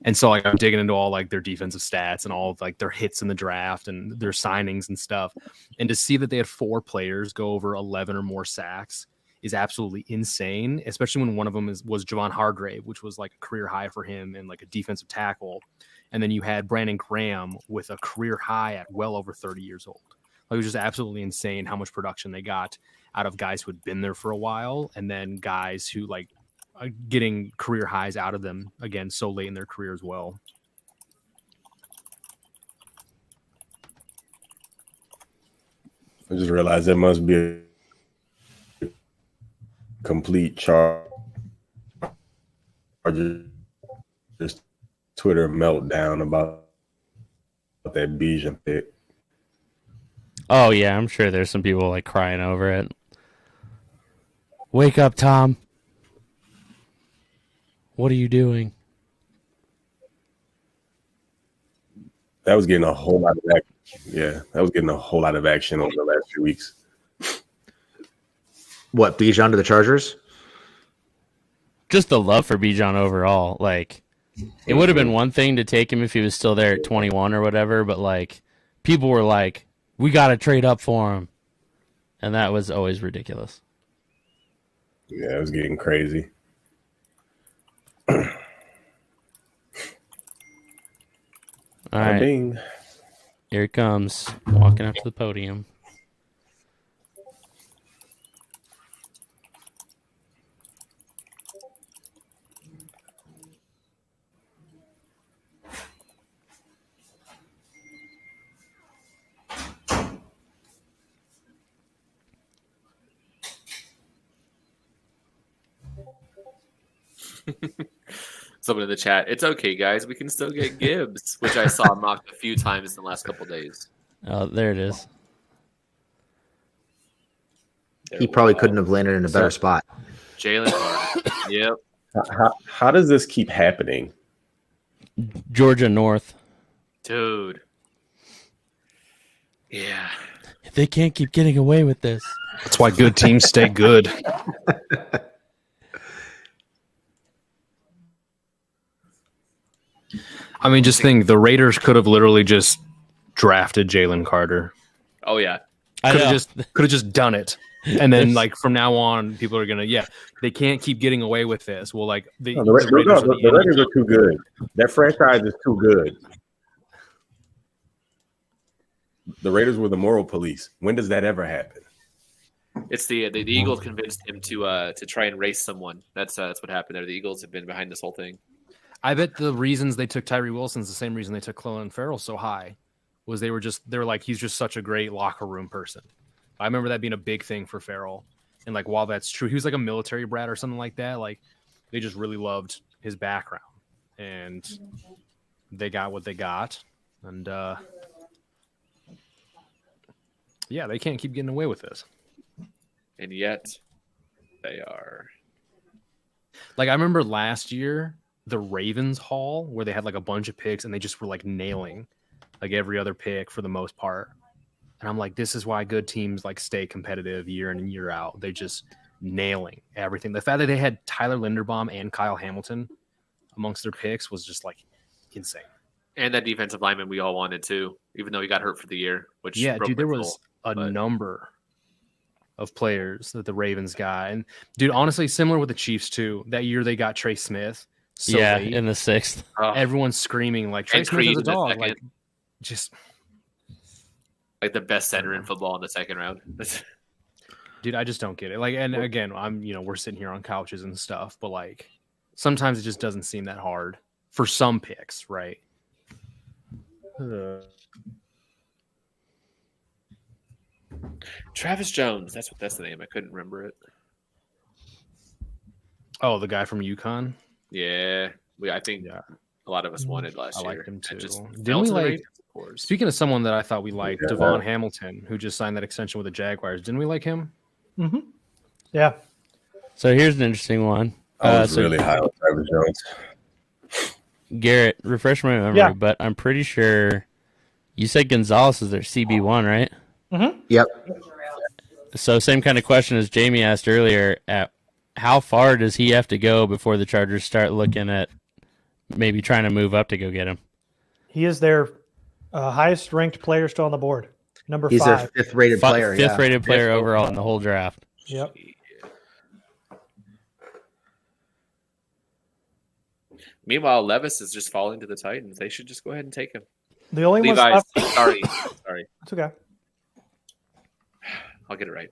And so like I'm digging into all like their defensive stats and all of like their hits in the draft and their signings and stuff. And to see that they had 4 players go over 11 or more sacks is absolutely insane, especially when one of them was Javon Hargrave, which was like a career high for him and like a defensive tackle. And then you had Brandon Graham with a career high at well over 30 years old. Like, it was just absolutely insane how much production they got out of guys who had been there for a while, and then guys who like getting career highs out of them again so late in their career as well. I just realized there must be a complete Chargers Twitter meltdown about that Bijan pick. Oh yeah, I'm sure there's some people like crying over it. Wake up, Tom. What are you doing? That was getting a whole lot of action. Yeah, that was getting a whole lot of action over the last few weeks. What, Bijan to the Chargers? Just the love for Bijan overall. Like, it would have been one thing to take him if he was still there at 21 or whatever, but like, people were like, we got to trade up for him. And that was always ridiculous. Yeah, it was getting crazy. All right. Ding. Here it comes, walking up to the podium. Someone in the chat, it's okay, guys. We can still get Gibbs, which I saw mocked a few times in the last couple of days. Oh, there it is. He probably couldn't have landed in a better spot. Jalen Carter. Yep. How does this keep happening? Georgia North. Dude. Yeah. They can't keep getting away with this. That's why good teams stay good. I mean, just think the Raiders could have literally just drafted Jalen Carter. Oh yeah. Could have just done it. And then like from now on, people are gonna they can't keep getting away with this. Well, like the Raiders are too good. That franchise is too good. The Raiders were the moral police. When does that ever happen? It's the Eagles convinced him to try and race someone. That's what happened there. The Eagles have been behind this whole thing. I bet the reasons they took Tyree Wilson's the same reason they took Clelin Ferrell so high was they were like, he's just such a great locker room person. I remember that being a big thing for Farrell. And like, while that's true, he was like a military brat or something like that. Like, they just really loved his background, and they got what they got. And yeah, they can't keep getting away with this. And yet, they are. Like, I remember last year, the Ravens haul, where they had like a bunch of picks and they just were like nailing like every other pick for the most part. And I'm like, this is why good teams like stay competitive year in and year out. They're just nailing everything. The fact that they had Tyler Linderbaum and Kyle Hamilton amongst their picks was just like insane. And that defensive lineman we all wanted too, even though he got hurt for the year. Which Yeah, broke dude, there my was soul, a number of players that the Ravens got. And dude, honestly, similar with the Chiefs too. That year they got Trey Smith. So yeah, late. in the 6th. Everyone's screaming like Trey And Smith Creed is a in the dog. second. Like, just like the best center in football in the second round. dude, I just don't get it. Like, and again, we're sitting here on couches and stuff, but like sometimes it just doesn't seem that hard for some picks, right? Travis Jones. That's the name. I couldn't remember it. Oh, the guy from UConn. Yeah, I think Yeah, a lot of us wanted last I year. liked him And too. just fell Didn't we to the like? Ravens, of course. Speaking of someone that I thought we liked, Yeah. Devon Hamilton, who just signed that extension with the Jaguars. Didn't we like him? Mm-hmm. Yeah. So here's an interesting one. I was so really high on Travis Jones. Garrett, refresh my memory, Yeah. but I'm pretty sure you said Gonzalez is their CB1, right? Mm-hmm. Yep. So same kind of question as Jamie asked earlier. At how far does he have to go before the Chargers start looking at maybe trying to move up to go get him? He is their highest ranked player still on the board. Number He's 5. their fifth rated player. Fifth Yeah. rated player Fifth overall in the whole draft. Yep. Meanwhile, Levis is just falling to the Titans. They should just go ahead and take him. The only ones Levi's. left. Sorry. It's okay. I'll get it right.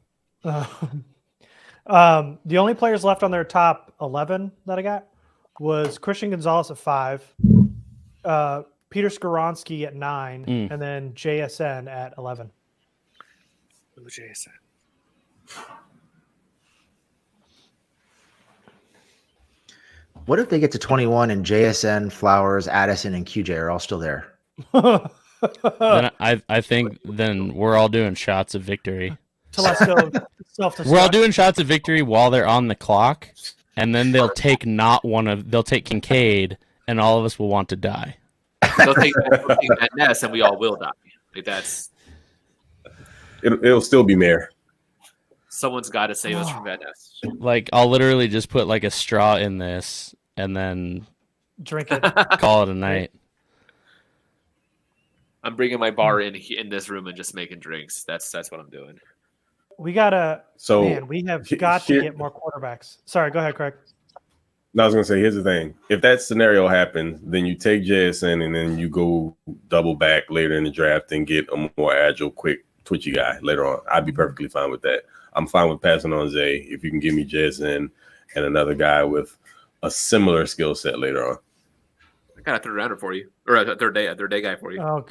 The only players left on their top 11 that I got was Christian Gonzalez at 5, Peter Skoronski at 9, and then JSN at 11. Ooh, JSN. What if they get to 21 and JSN, Flowers, Addison, and QJ are all still there? Then I think then we're all doing shots of victory. Telesco self-destruct. We're all doing shots of victory while they're on the clock, and then they'll take Kincaid, and all of us will want to die. They'll take that Ness, and we all will die. Like that's It'll still be Mayor. someone's got to save us from that Ness. Like I'll literally just put like a straw in this and then Drink it. call it a night. I'm bringing my bar in this room and just making drinks. That's what I'm doing. We gotta. So Man, we have got to get more quarterbacks. Sorry, go ahead, Craig. No, I was gonna say, here's the thing: if that scenario happens, then you take JSN and then you go double back later in the draft and get a more agile, quick, twitchy guy later on. I'd be perfectly fine with that. I'm fine with passing on Zay if you can give me JSN and another guy with a similar skill set later on. I got a third rounder for you, or a third day guy for you. Oh,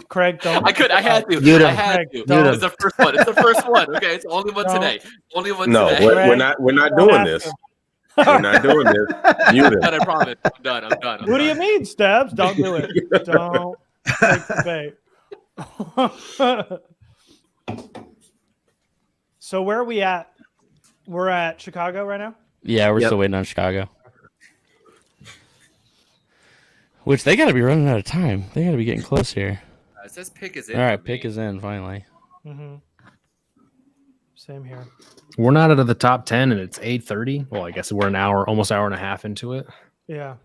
Craig, don't. I had to. Mute him. I had to. Mute him. It's the first one. It's the first one. Okay, it's the only one No. today. Only one No, today. we're not doing this. We're not doing this. Mute I'm him. done, I promise. I'm done. I'm done. What do you mean, Stabs? Don't do it. Don't take the bait. So where are we at? We're at Chicago right now? Yeah, we're Yep. still waiting on Chicago. Which they got to be running out of time. They got to be getting close here. It says pick is in. All right, for me. pick is in finally. Mm-hmm. Same here. We're not out of the top 10 and it's 8:30. Well, I guess we're almost hour and a half into it. Yeah.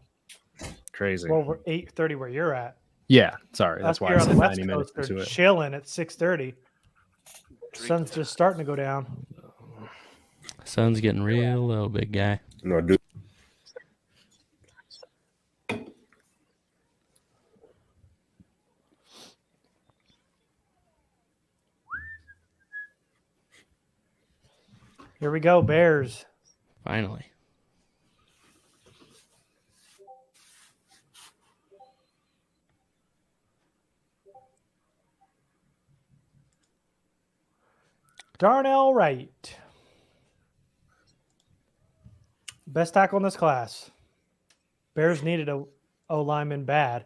Crazy. Well, we're 8:30 where you're at. Yeah, sorry. That's Us why here I on the said West 90 minutes Coast into are it. chilling at 6:30. Sun's just starting to go down. Sun's getting real low, big guy. No, dude. Here we go, Bears. Finally. Darnell Wright. Best tackle in this class. Bears needed a O-lineman bad.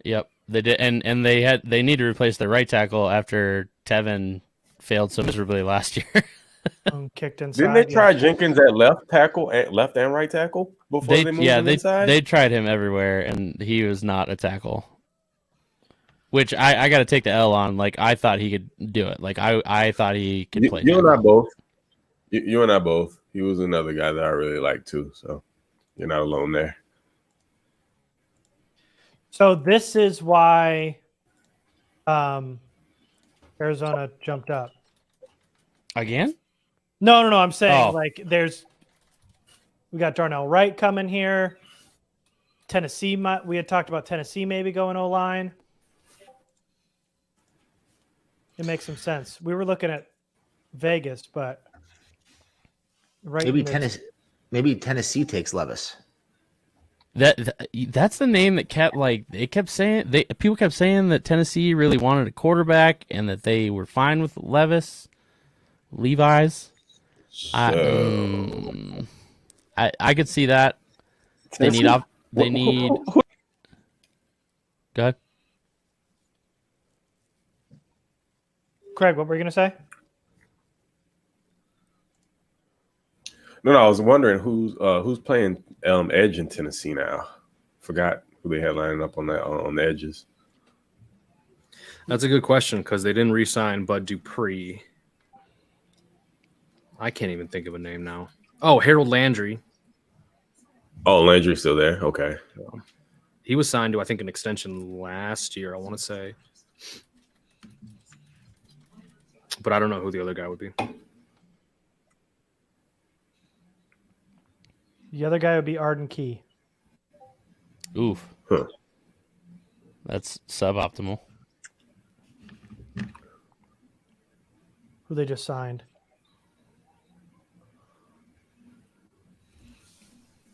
Yep, they did, and they need to replace their right tackle after Tevin failed so miserably last year. Kicked inside. Didn't they try Jenkins at left tackle, at left and right tackle before they moved him inside? They tried him everywhere, and he was not a tackle. Which I got to take the L on. Like, I thought he could do it. Like, I thought he could play. You and I both. You and I both. He was another guy that I really liked too. So you're not alone there. So this is why Arizona jumped up. Again? No. I'm saying we got Darnell Wright coming here. Tennessee, we had talked about Tennessee maybe going O-line. It makes some sense. We were looking at Vegas, but maybe Tennessee takes Levis. That's the name that people kept saying that Tennessee really wanted a quarterback and that they were fine with Levi's. I could see that. They need. Go ahead. Craig, what were you going to say? No, I was wondering who's playing edge in Tennessee now. Forgot who they had lining up on the edges. That's a good question because they didn't re-sign Bud Dupree. I can't even think of a name now. Oh, Harold Landry. Oh, Landry's still there. Okay. He was signed to, I think, an extension last year, I want to say. But I don't know who the other guy would be. The other guy would be Arden Key. Oof. Huh. That's suboptimal. Who they just signed.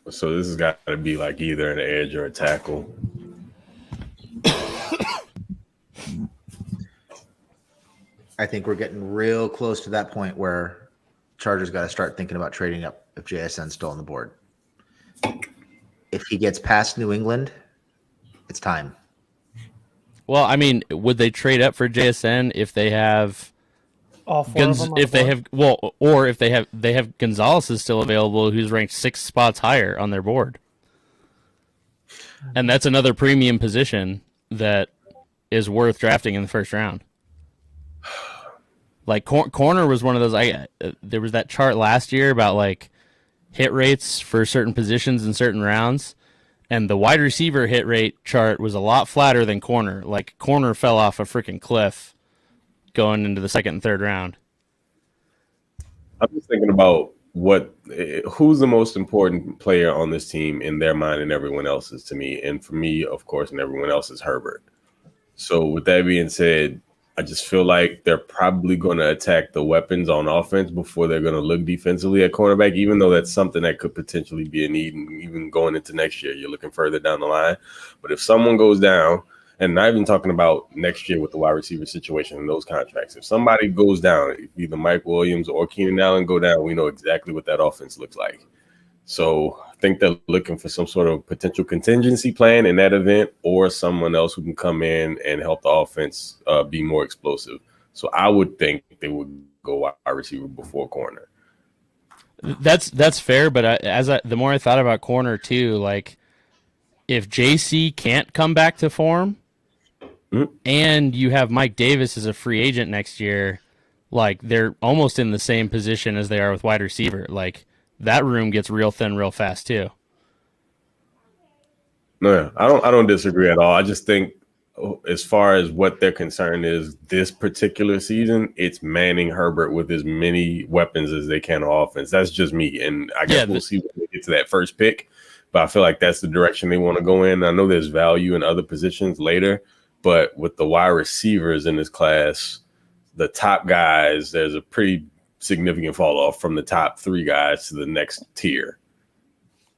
So this has got to be like either an edge or a tackle. I think we're getting real close to that point where Chargers got to start thinking about trading up if JSN's still on the board. If he gets past New England, it's time. Well, I mean, would they trade up for JSN if they have all four of them on if the they board? have or if they have Gonzalez is still available, who's ranked 6 spots higher on their board, and that's another premium position that is worth drafting in the first round. Like corner was one of those. There was that chart last year about like hit rates for certain positions in certain rounds, and the wide receiver hit rate chart was a lot flatter than corner. Like corner fell off a freaking cliff going into the second and third round. I'm just thinking about who's the most important player on this team in their mind and everyone else's to me. And for me, of course, and everyone else is Herbert. So with that being said, I just feel like they're probably going to attack the weapons on offense before they're going to look defensively at cornerback, even though that's something that could potentially be a need. And even going into next year, you're looking further down the line. But if someone goes down, and not even talking about next year with the wide receiver situation and those contracts, if somebody goes down, if either Mike Williams or Keenan Allen go down, we know exactly what that offense looks like. So I think they're looking for some sort of potential contingency plan in that event, or someone else who can come in and help the offense be more explosive. So I would think they would go wide receiver before corner. That's fair, but the more I thought about corner too, like if JC can't come back to form, and you have Mike Davis as a free agent next year, like they're almost in the same position as they are with wide receiver. Like that room gets real thin real fast too. No, I don't disagree at all. I just think as far as what their concern is this particular season, it's manning Herbert with as many weapons as they can on offense. That's just me. And I guess we'll see when we get to that first pick. But I feel like that's the direction they want to go in. I know there's value in other positions later, but with the wide receivers in this class, the top guys, there's a pretty significant fall off from the top 3 guys to the next tier.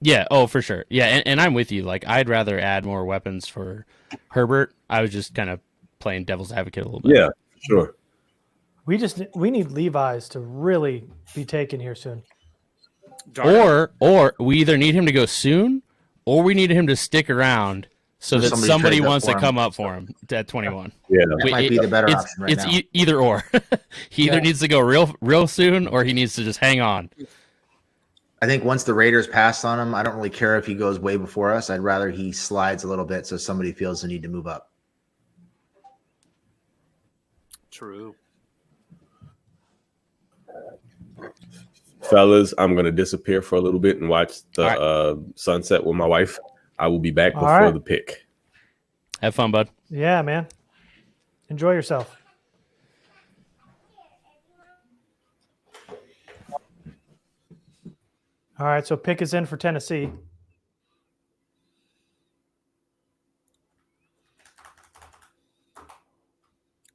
Yeah, for sure. Yeah, and I'm with you. Like, I'd rather add more weapons for Herbert. I was just kind of playing devil's advocate a little bit. Yeah, sure. We need Levi's to really be taken here soon. Or we either need him to go soon, or we need him to stick around so that somebody wants to come up for him at 21. Yeah. That might be the better option right now. Either or. He either needs to go real soon, or he needs to just hang on. I think once the Raiders pass on him, I don't really care if he goes way before us. I'd rather he slides a little bit so somebody feels the need to move up. True. Fellas, I'm going to disappear for a little bit and watch the sunset with my wife. I will be back before the pick. Have fun, bud. Yeah, man. Enjoy yourself. All right, so pick is in for Tennessee.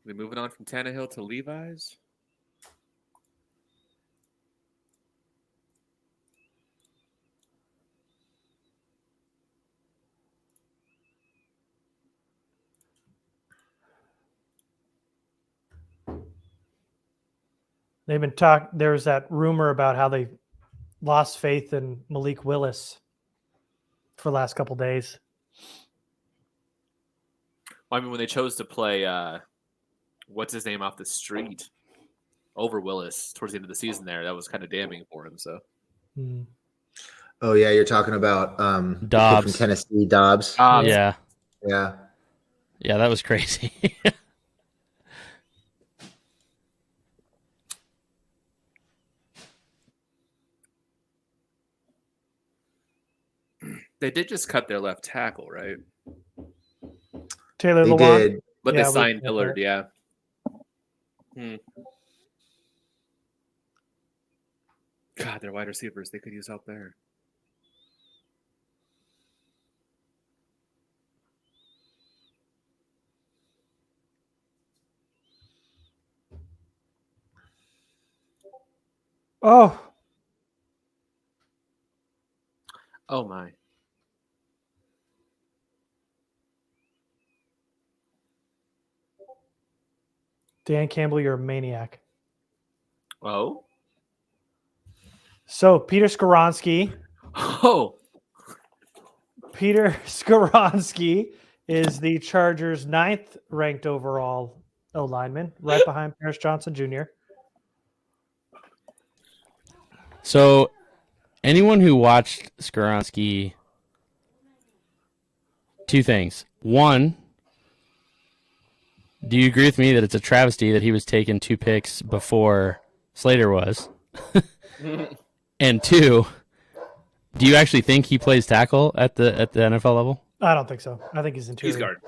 We moving on from Tannehill to Levi's. They've been there's that rumor about how they lost faith in Malik Willis for the last couple days. Well, I mean, when they chose to play, what's his name off the street over Willis towards the end of the season there, that was kind of damning for him. So. Oh yeah, you're talking about Dobbs from Tennessee, Dobbs. Yeah, that was crazy. They did just cut their left tackle, right? Taylor They Lewan. did. But Yeah, they we- signed Dillard, yeah. God, they're wide receivers. They could use help there. Oh, Oh, my. Dan Campbell, you're a maniac. Oh? So Peter Skoronski. Oh! Peter Skoronski is the Chargers' 9th ranked overall O lineman, right behind Paris Johnson Jr. So, anyone who watched Skoronski, two things. One, do you agree with me that it's a travesty that he was taking 2 picks before Slater was? And two, do you actually think he plays tackle at the NFL level? I don't think so. I think he's interior. He's guard.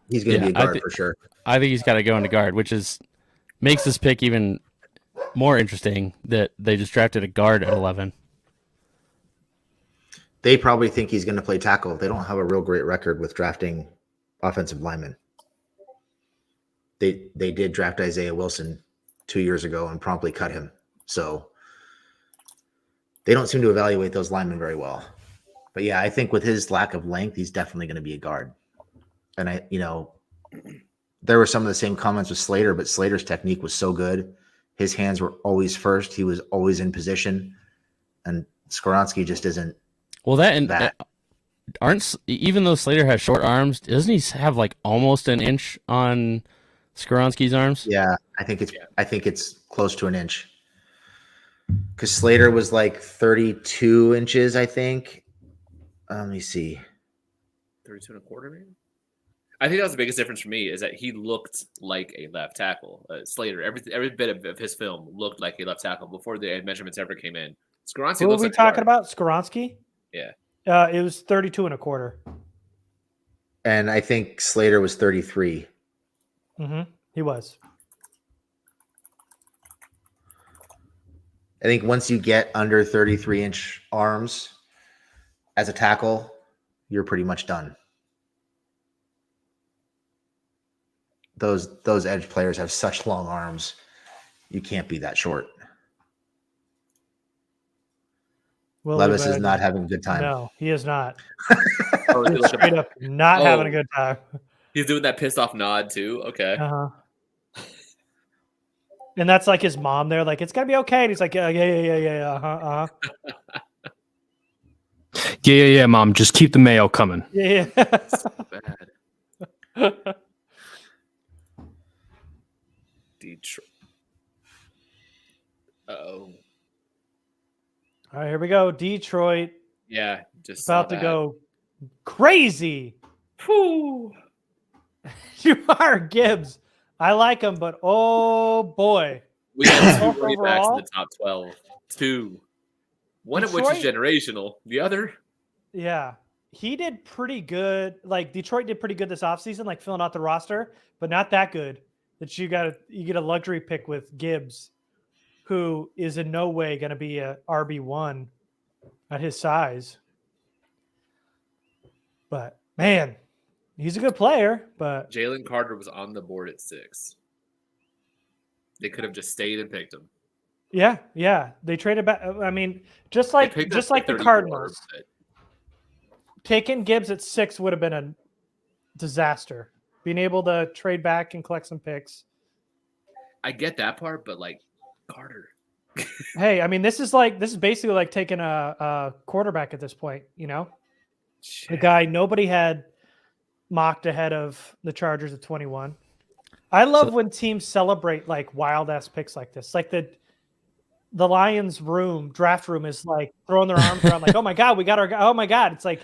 He's going to Yeah, be a guard for sure. I think he's got to go into guard, which makes this pick even more interesting that they just drafted a guard at 11. They probably think he's going to play tackle. They don't have a real great record with drafting offensive linemen. They did draft Isaiah Wilson 2 years ago and promptly cut him. So they don't seem to evaluate those linemen very well. But yeah, I think with his lack of length, he's definitely going to be a guard. And there were some of the same comments with Slater, but Slater's technique was so good. His hands were always first. He was always in position. And Skoronski just isn't. Well, even though Slater has short arms, doesn't he have like almost an inch on Skoronski's arms? Yeah, I think it's close to an inch. Because Slater was like 32 inches, I think. Let me see. 32 and a quarter, maybe? I think that was the biggest difference for me is that he looked like a left tackle. Slater, every bit of his film looked like a left tackle before the measurements ever came in. Skoronski Who are looks we like talking about? Skoronski? Yeah. It was 32 and a quarter. And I think Slater was 33. He was. I think once you get under 33-inch arms as a tackle, you're pretty much done. Those edge players have such long arms. You can't be that short. Levis is not having a good time. No, he is not. Oh, is he looking- Straight up not having a good time. He's doing that pissed off nod too. Okay. And that's like his mom there, like, it's gonna be okay. And he's like, yeah. Uh-huh. Yeah, Mom. Just keep the mayo coming. Yeah. So bad. Detroit. All Uh-oh. right, here we go. Detroit Yeah, just about saw to that. go crazy. Whew. Jamar Gibbs. I like him, but oh boy. We got two Both running backs in overall? the top 12. Two. One of which is Detroit- generational. The other, Yeah. He did pretty good. Like Detroit did pretty good this offseason, like filling out the roster, but not that good that you get a luxury pick with Gibbs, who is in no way going to be a RB1 at his size. But man, he's a good player, but Jalen Carter was on the board at 6. They could have just stayed and picked him. yeah. They traded back. I mean, just They like picked the up at 34, Cardinals, but taking Gibbs at 6 would have been a disaster. Being able to trade back and collect some picks. I get that part, but like Carter. Hey, I mean, this is basically like taking a quarterback at this point, you know? The guy nobody had mocked ahead of the Chargers at 21. I love when teams celebrate like wild ass picks like this. Like the Lions draft room is like throwing their arms around like, oh my God, we got our guy. Oh my God. It's like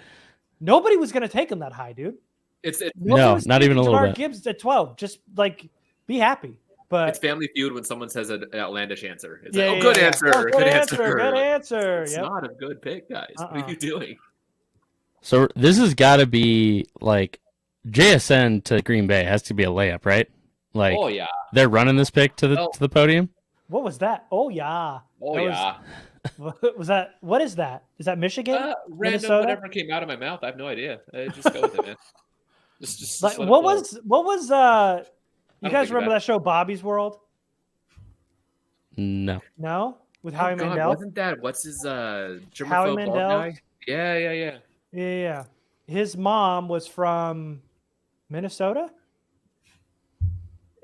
nobody was going to take him that high, dude. It's No, not even a little Jamar bit. Gibbs at 12. Just like be happy. But it's Family Feud when someone says an outlandish answer. It's yeah, like, yeah, good yeah. answer. Oh, Good answer. Good answer. It's Yep. not a good pick, guys. What are you doing? So this has got to be like JSN to Green Bay has to be a layup, right? Like Oh yeah. they're running this pick to the podium. What was that? Oh yeah. Oh That yeah. Was that? What is that? Is that Michigan? Random Minnesota? whatever came out of my mouth. I have no idea. Just go with it, man. Just Like, let it what flow. was you don't guys think remember about that show Bobby's World? No. No, with Oh, Howie God, Mandel. wasn't that what's his Howie germaphobe bald Mandel. guy? Yeah. Yeah. His mom was from Minnesota.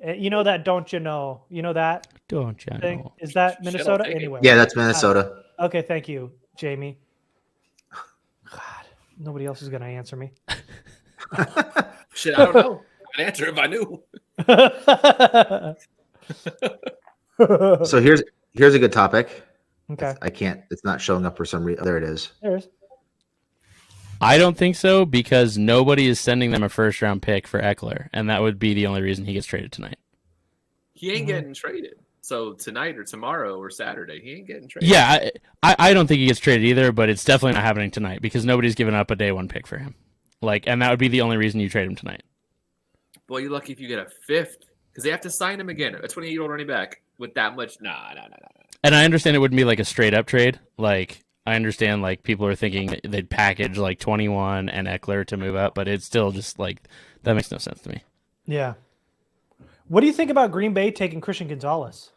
You know that? Don't you know? You know that Don't you thing? know? Is that Shit, I'll Minnesota? take it. Anyway. Yeah, that's Minnesota. Okay, thank you, Jamie. God, nobody else is gonna answer me. Shit, I don't know. I'd answer if I knew. So here's a good topic. Okay, I can't. It's not showing up for some reason. There it is. there's. I don't think so because nobody is sending them a first round pick for Eckler, and that would be the only reason he gets traded tonight. He ain't Mhm. getting traded. So tonight or tomorrow or Saturday, he ain't getting traded. Yeah, I don't think he gets traded either, but it's definitely not happening tonight because nobody's given up a day one pick for him. Like, and that would be the only reason you trade him tonight. Boy, you're lucky if you get a 5th because they have to sign him again. A 28-year-old running back with that much. Nah. And I understand it wouldn't be like a straight up trade. Like, I understand like people are thinking they'd package like 21 and Eckler to move up, but it's still just like that makes no sense to me. Yeah. What do you think about Green Bay taking Christian Gonzalez?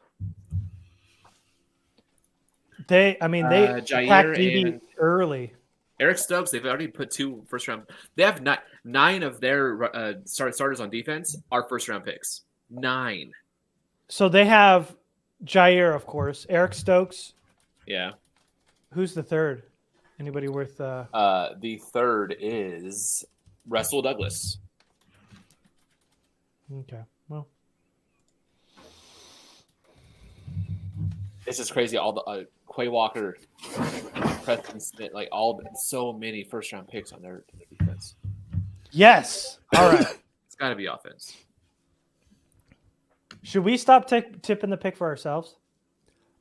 They Jair packed DB and- early. Eric Stokes, they've already put 2 first round. They have 9 of their starters on defense are first round picks. 9. So they have Jair, of course. Eric Stokes. Yeah. Who's the third? Anybody worth? The third is Russell Douglas. Okay. Well, It's just crazy. All the Quay Walker, Preston Smith, like so many first round picks on their defense. yes. All right. It's got to be offense. Should we stop tipping the pick for ourselves?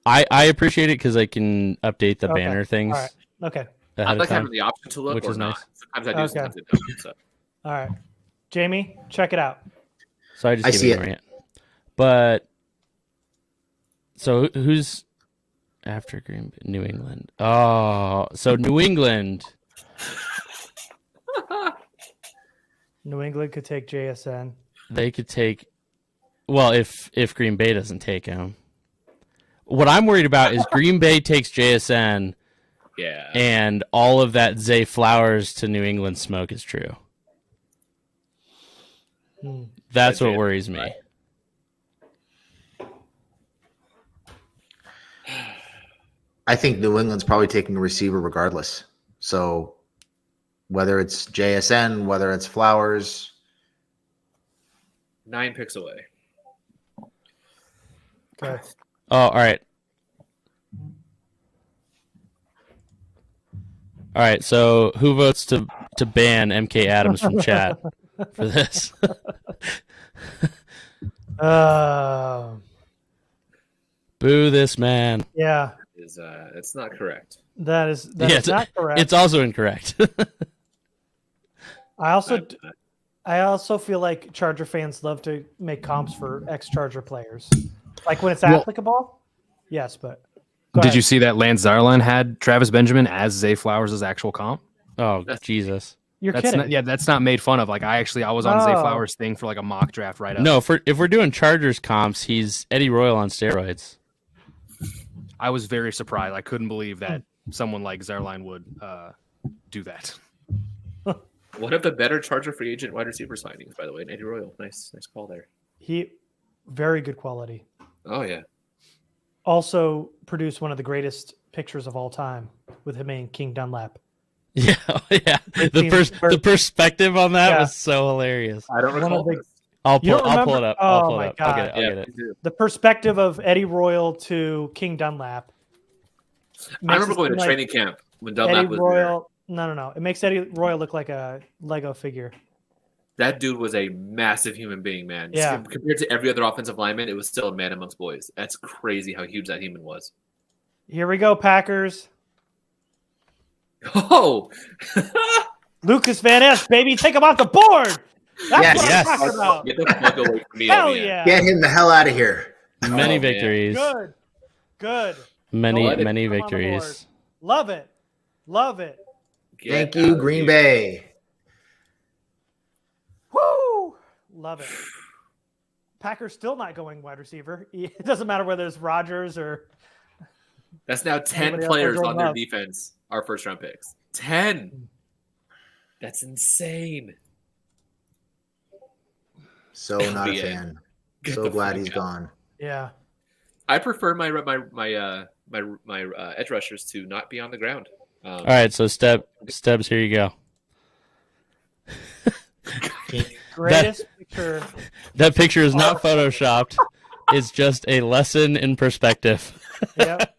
I appreciate it because I can update the Okay. banner things All right. Okay. ahead I of like time. having the option to look which or is not. nice. Sometimes I do, Okay. sometimes I don't. So. All right. Jamie, check it out. So I just I keep see it. ignoring it. But so who's after Green Bay? New England? Oh, so New England. New England could take JSN. They could take. Well, if Green Bay doesn't take him, what I'm worried about is Green Bay takes JSN, Yeah. and all of that Zay Flowers to New England smoke is true. Hmm. That's what Jay- worries me. I think New England's probably taking a receiver regardless. So whether it's JSN, whether it's Flowers, 9 picks away. Okay. Oh, all right. All right. So who votes to ban MK Adams from chat for this? Boo this man. Yeah. It's not correct. That is Yeah, not correct. It's also incorrect. I also feel like Charger fans love to make comps for ex-Charger players. Like when it's applicable, yes, but Did you see that Lance Zarlan had Travis Benjamin as Zay Flowers' actual comp? Oh, Jesus. You're That's kidding. not, that's not made fun of. Like I was on Zay Flowers' thing for like a mock draft right up. No, if we're doing Chargers comps, he's Eddie Royal on steroids. I was very surprised. I couldn't believe that someone like Zarline would do that. One of the better Charger free agent wide receiver signings, by the way, Eddie Royal. Nice call there. Very good quality. Oh yeah. Also produced one of the greatest pictures of all time with him and King Dunlap. Yeah, yeah. The perspective on that was so hilarious. I don't recall this. I'll pull it up. I'll pull my it up. God. I'll get it. The perspective of Eddie Royal to King Dunlap. I remember going to training camp when Dunlap was Royal. No. It makes Eddie Royal look like a Lego figure. That dude was a massive human being, man. Yeah. Compared to every other offensive lineman, it was still a man amongst boys. That's crazy how huge that human was. Here we go, Packers. Oh, Lucas Van Ness, baby, take him off the board. That's what I'm talking about. Get the fuck away from me. Hell yeah. get him the hell out of here. Many victories. Good. Many victories. Love it. Thank you, Green Bay. Woo! Love it. Packers still not going wide receiver. It doesn't matter whether it's Rodgers or. That's now 10 players on their defense are first round picks. 10. That's insane. So not a fan. So glad he's gone. Yeah. I prefer my edge rushers to not be on the ground. All right, so Stebbs, here you go. Greatest picture. That picture is not photoshopped. It's just a lesson in perspective. Yep.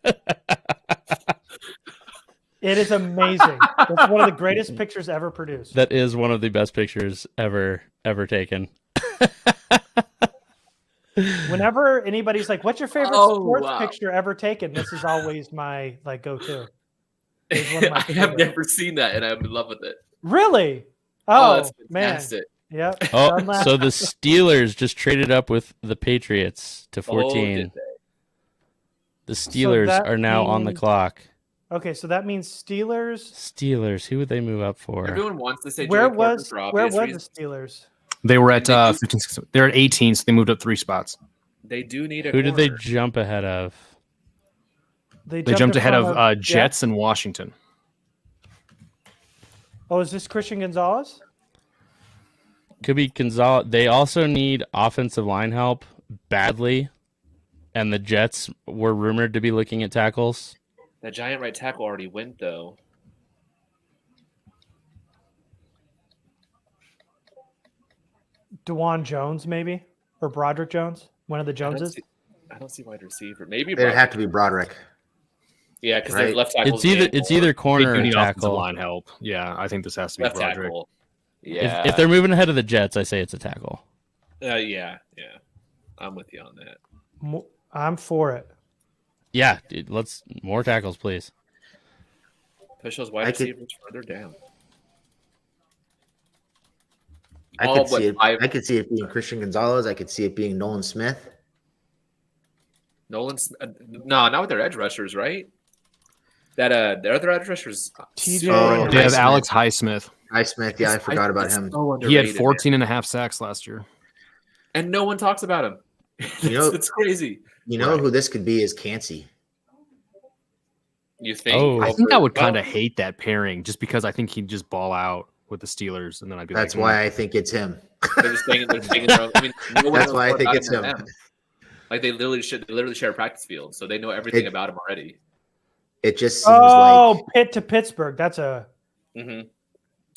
It is amazing. It's one of the greatest pictures ever produced. That is one of the best pictures ever taken. Whenever anybody's like, "What's your favorite sports picture ever taken?" This is always my go-to. I have never seen that, and I'm in love with it. Really? Oh, that's man. fantastic. Yep. Oh, so the Steelers just traded up with the Patriots to 14. The Steelers are now on the clock. Okay, so that means Steelers. Who would they move up for? Everyone wants to say where was the Steelers? They were at 15. They're at 18, so they moved up 3 spots. They do need a Who did they jump ahead of? They jumped ahead of Jets and Washington. Oh, is this Christian Gonzalez? Could be Gonzalez. They also need offensive line help badly, and the Jets were rumored to be looking at tackles. That giant right tackle already went, though. DeJuan Jones, maybe? Or Broderick Jones? One of the Joneses? I don't see wide receiver. Maybe It'd have to be Broderick. Yeah, because their left tackle. It's either corner or tackle. Line help. Yeah, I think this has to be left Broderick. tackle. Yeah. If they're moving ahead of the Jets, I say it's a tackle. Yeah. I'm with you on that. I'm for it. Yeah, dude, let's more tackles, please. Push those wide receivers further down. I could see it being Christian Gonzalez. I could see it being Nolan Smith. No, not with their edge rushers, right? That their other edge rushers. They have Alex Highsmith. Highsmith, yeah, I forgot about him. He had 14 and a half sacks last year. And no one talks about him. It's crazy. You know who this could be is Cansey. You think? Oh, I think I would kind of hate that pairing just because I think he'd just ball out with the Steelers, and then I'd be That's why I think it's him. They're just thinking their own. I mean, that's why I think it's him. Like they literally share a practice field, so they know everything about him already. It just seems like Pitt to Pittsburgh. That's a. Mm-hmm.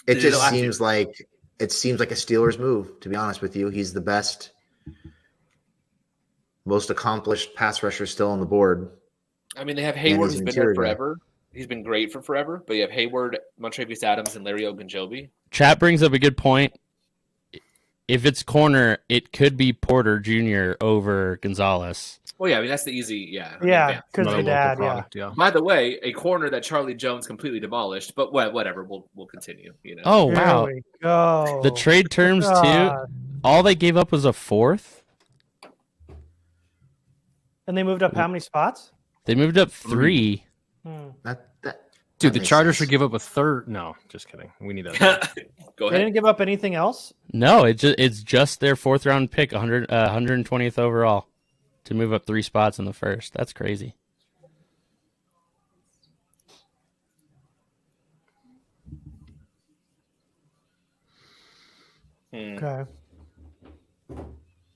it just seems like a Steelers move. To be honest with you, he's the best, most accomplished pass rusher still on the board. I mean, they have Hayward, he's who's an been there interior guy. forever. He's been great for forever, but you have Hayward, Montravius Adams, and Larry Ogunjobi. Chat brings up a good point. If it's corner, it could be Porter Jr. over Gonzalez. Well, yeah, I mean that's the easy, Yeah, advance. because Another of the local dad. Yeah. product, yeah. By the way, a corner that Charlie Jones completely demolished, but whatever, we'll continue. You know. Oh Here wow, we go. the trade terms too. God. All they gave up was a fourth. And they moved up how many spots? They moved up 3. Dude, the makes Chargers sense. should give up a third. No, just kidding. We need that. Go They ahead. didn't give up anything else. No, it's just their 4th round pick, 120th overall, to move up 3 spots in the first. That's crazy. Okay.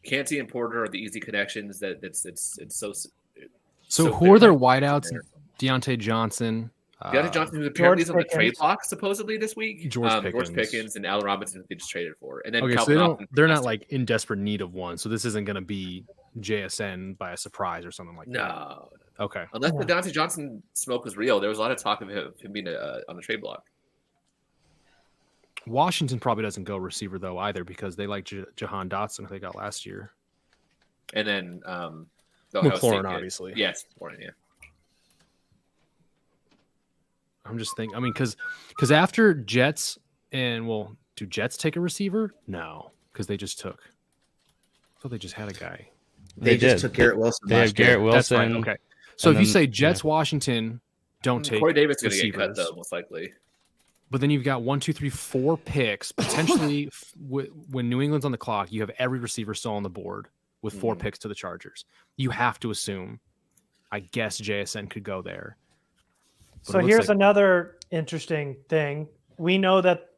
Canty and Porter are the easy connections. It's so. So who fair. are their wideouts? Deontay Johnson. Deontay Johnson, who apparently is on the Pickens. trade block supposedly this week. George George Pickens. Pickens and Allen Robinson they just traded for, and then Okay, so Calvin they're not Austin. like in desperate need of one. So this isn't going to be JSN by a surprise or something like that. No, Okay. unless the Deontay Johnson smoke was real. There was a lot of talk of him being on the trade block. Washington probably doesn't go receiver though either because they like Jahan Dotson who they got last year. And then the Ohio State McLaurin, kid. obviously. Yes, McLaurin, yeah. I'm just thinking. I mean, because after Jets and do Jets take a receiver? No, because they just took. I thought they just had a guy. They just did. took Garrett Wilson. They have last year. Garrett That's Wilson. right. Okay. So and if you then- say Jets, Washington don't take Corey Davis going to get cut receivers. though, most likely. But then you've got 1, 2, 3, 4 picks potentially. When New England's on the clock, you have every receiver still on the board with 4 picks to the Chargers. You have to assume, I guess JSN could go there. But So it looks here's like- another interesting thing. We know that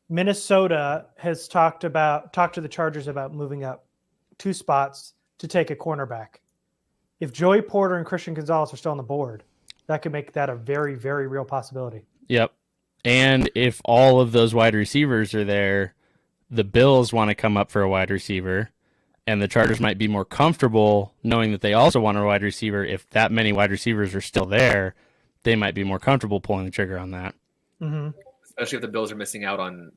Minnesota has talked to the Chargers about moving up 2 spots to take a cornerback. If Joey Porter and Christian Gonzalez are still on the board, that could make that a very, very real possibility. Yep. And if all of those wide receivers are there, the Bills want to come up for a wide receiver, and the Chargers might be more comfortable knowing that they also want a wide receiver. If that many wide receivers are still there, they might be more comfortable pulling the trigger on that. Mm-hmm. Especially if the Bills are missing out on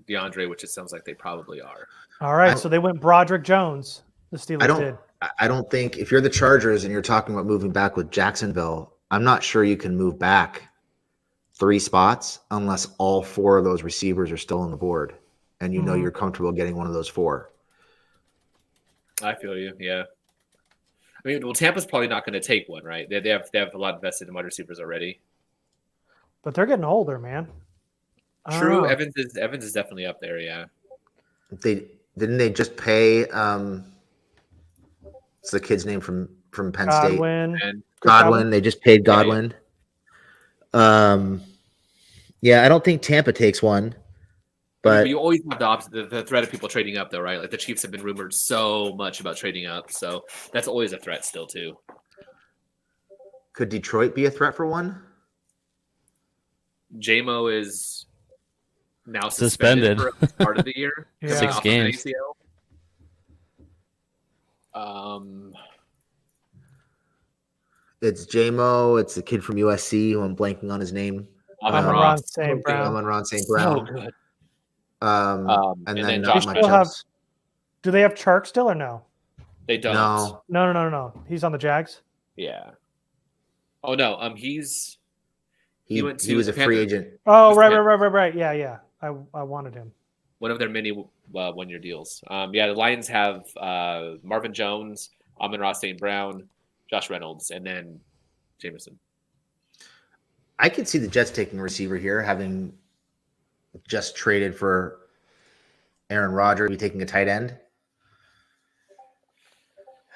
DeAndre, which it sounds like they probably are. All right, so they went Broderick Jones. The Steelers did. I don't think if you're the Chargers and you're talking about moving back with Jacksonville, I'm not sure you can move back 3 spots unless all 4 of those receivers are still on the board and you know you're comfortable getting one of those 4. I feel you. Yeah. I mean, well, Tampa's probably not going to take one, right? They have a lot invested in wide receivers already. But they're getting older, man. I don't True. know. Evans is definitely up there. Yeah. They just pay what's the kid's name from Penn State? Godwin. And Godwin. They just paid Godwin. Yeah, I don't think Tampa takes one. But you always have the opposite, the threat of people trading up, though, right? Like the Chiefs have been rumored so much about trading up, so that's always a threat still, too. could Detroit be a threat for one? JMO is now Suspended. for part of the year. Yeah. coming 6 off of an games. ACL. It's JMO. It's the kid from USC who I'm blanking on his name. Amon-Ra St. Brown. Amon-Ra St. So Brown. good. And then not Josh much Still have- else. Do they have Chark still or no? They don't. No, He's on the Jags. Yeah. Oh no. He's he went to was a the free Panthers. agent. Oh, He's right. the- Yeah. I wanted him. one of their many 1-year deals. The Lions have Marvin Jones, Amon-Ra St. Brown, Josh Reynolds, and then Jameson. I could see the Jets taking a receiver here, having just traded for Aaron Rodgers, be taking a tight end.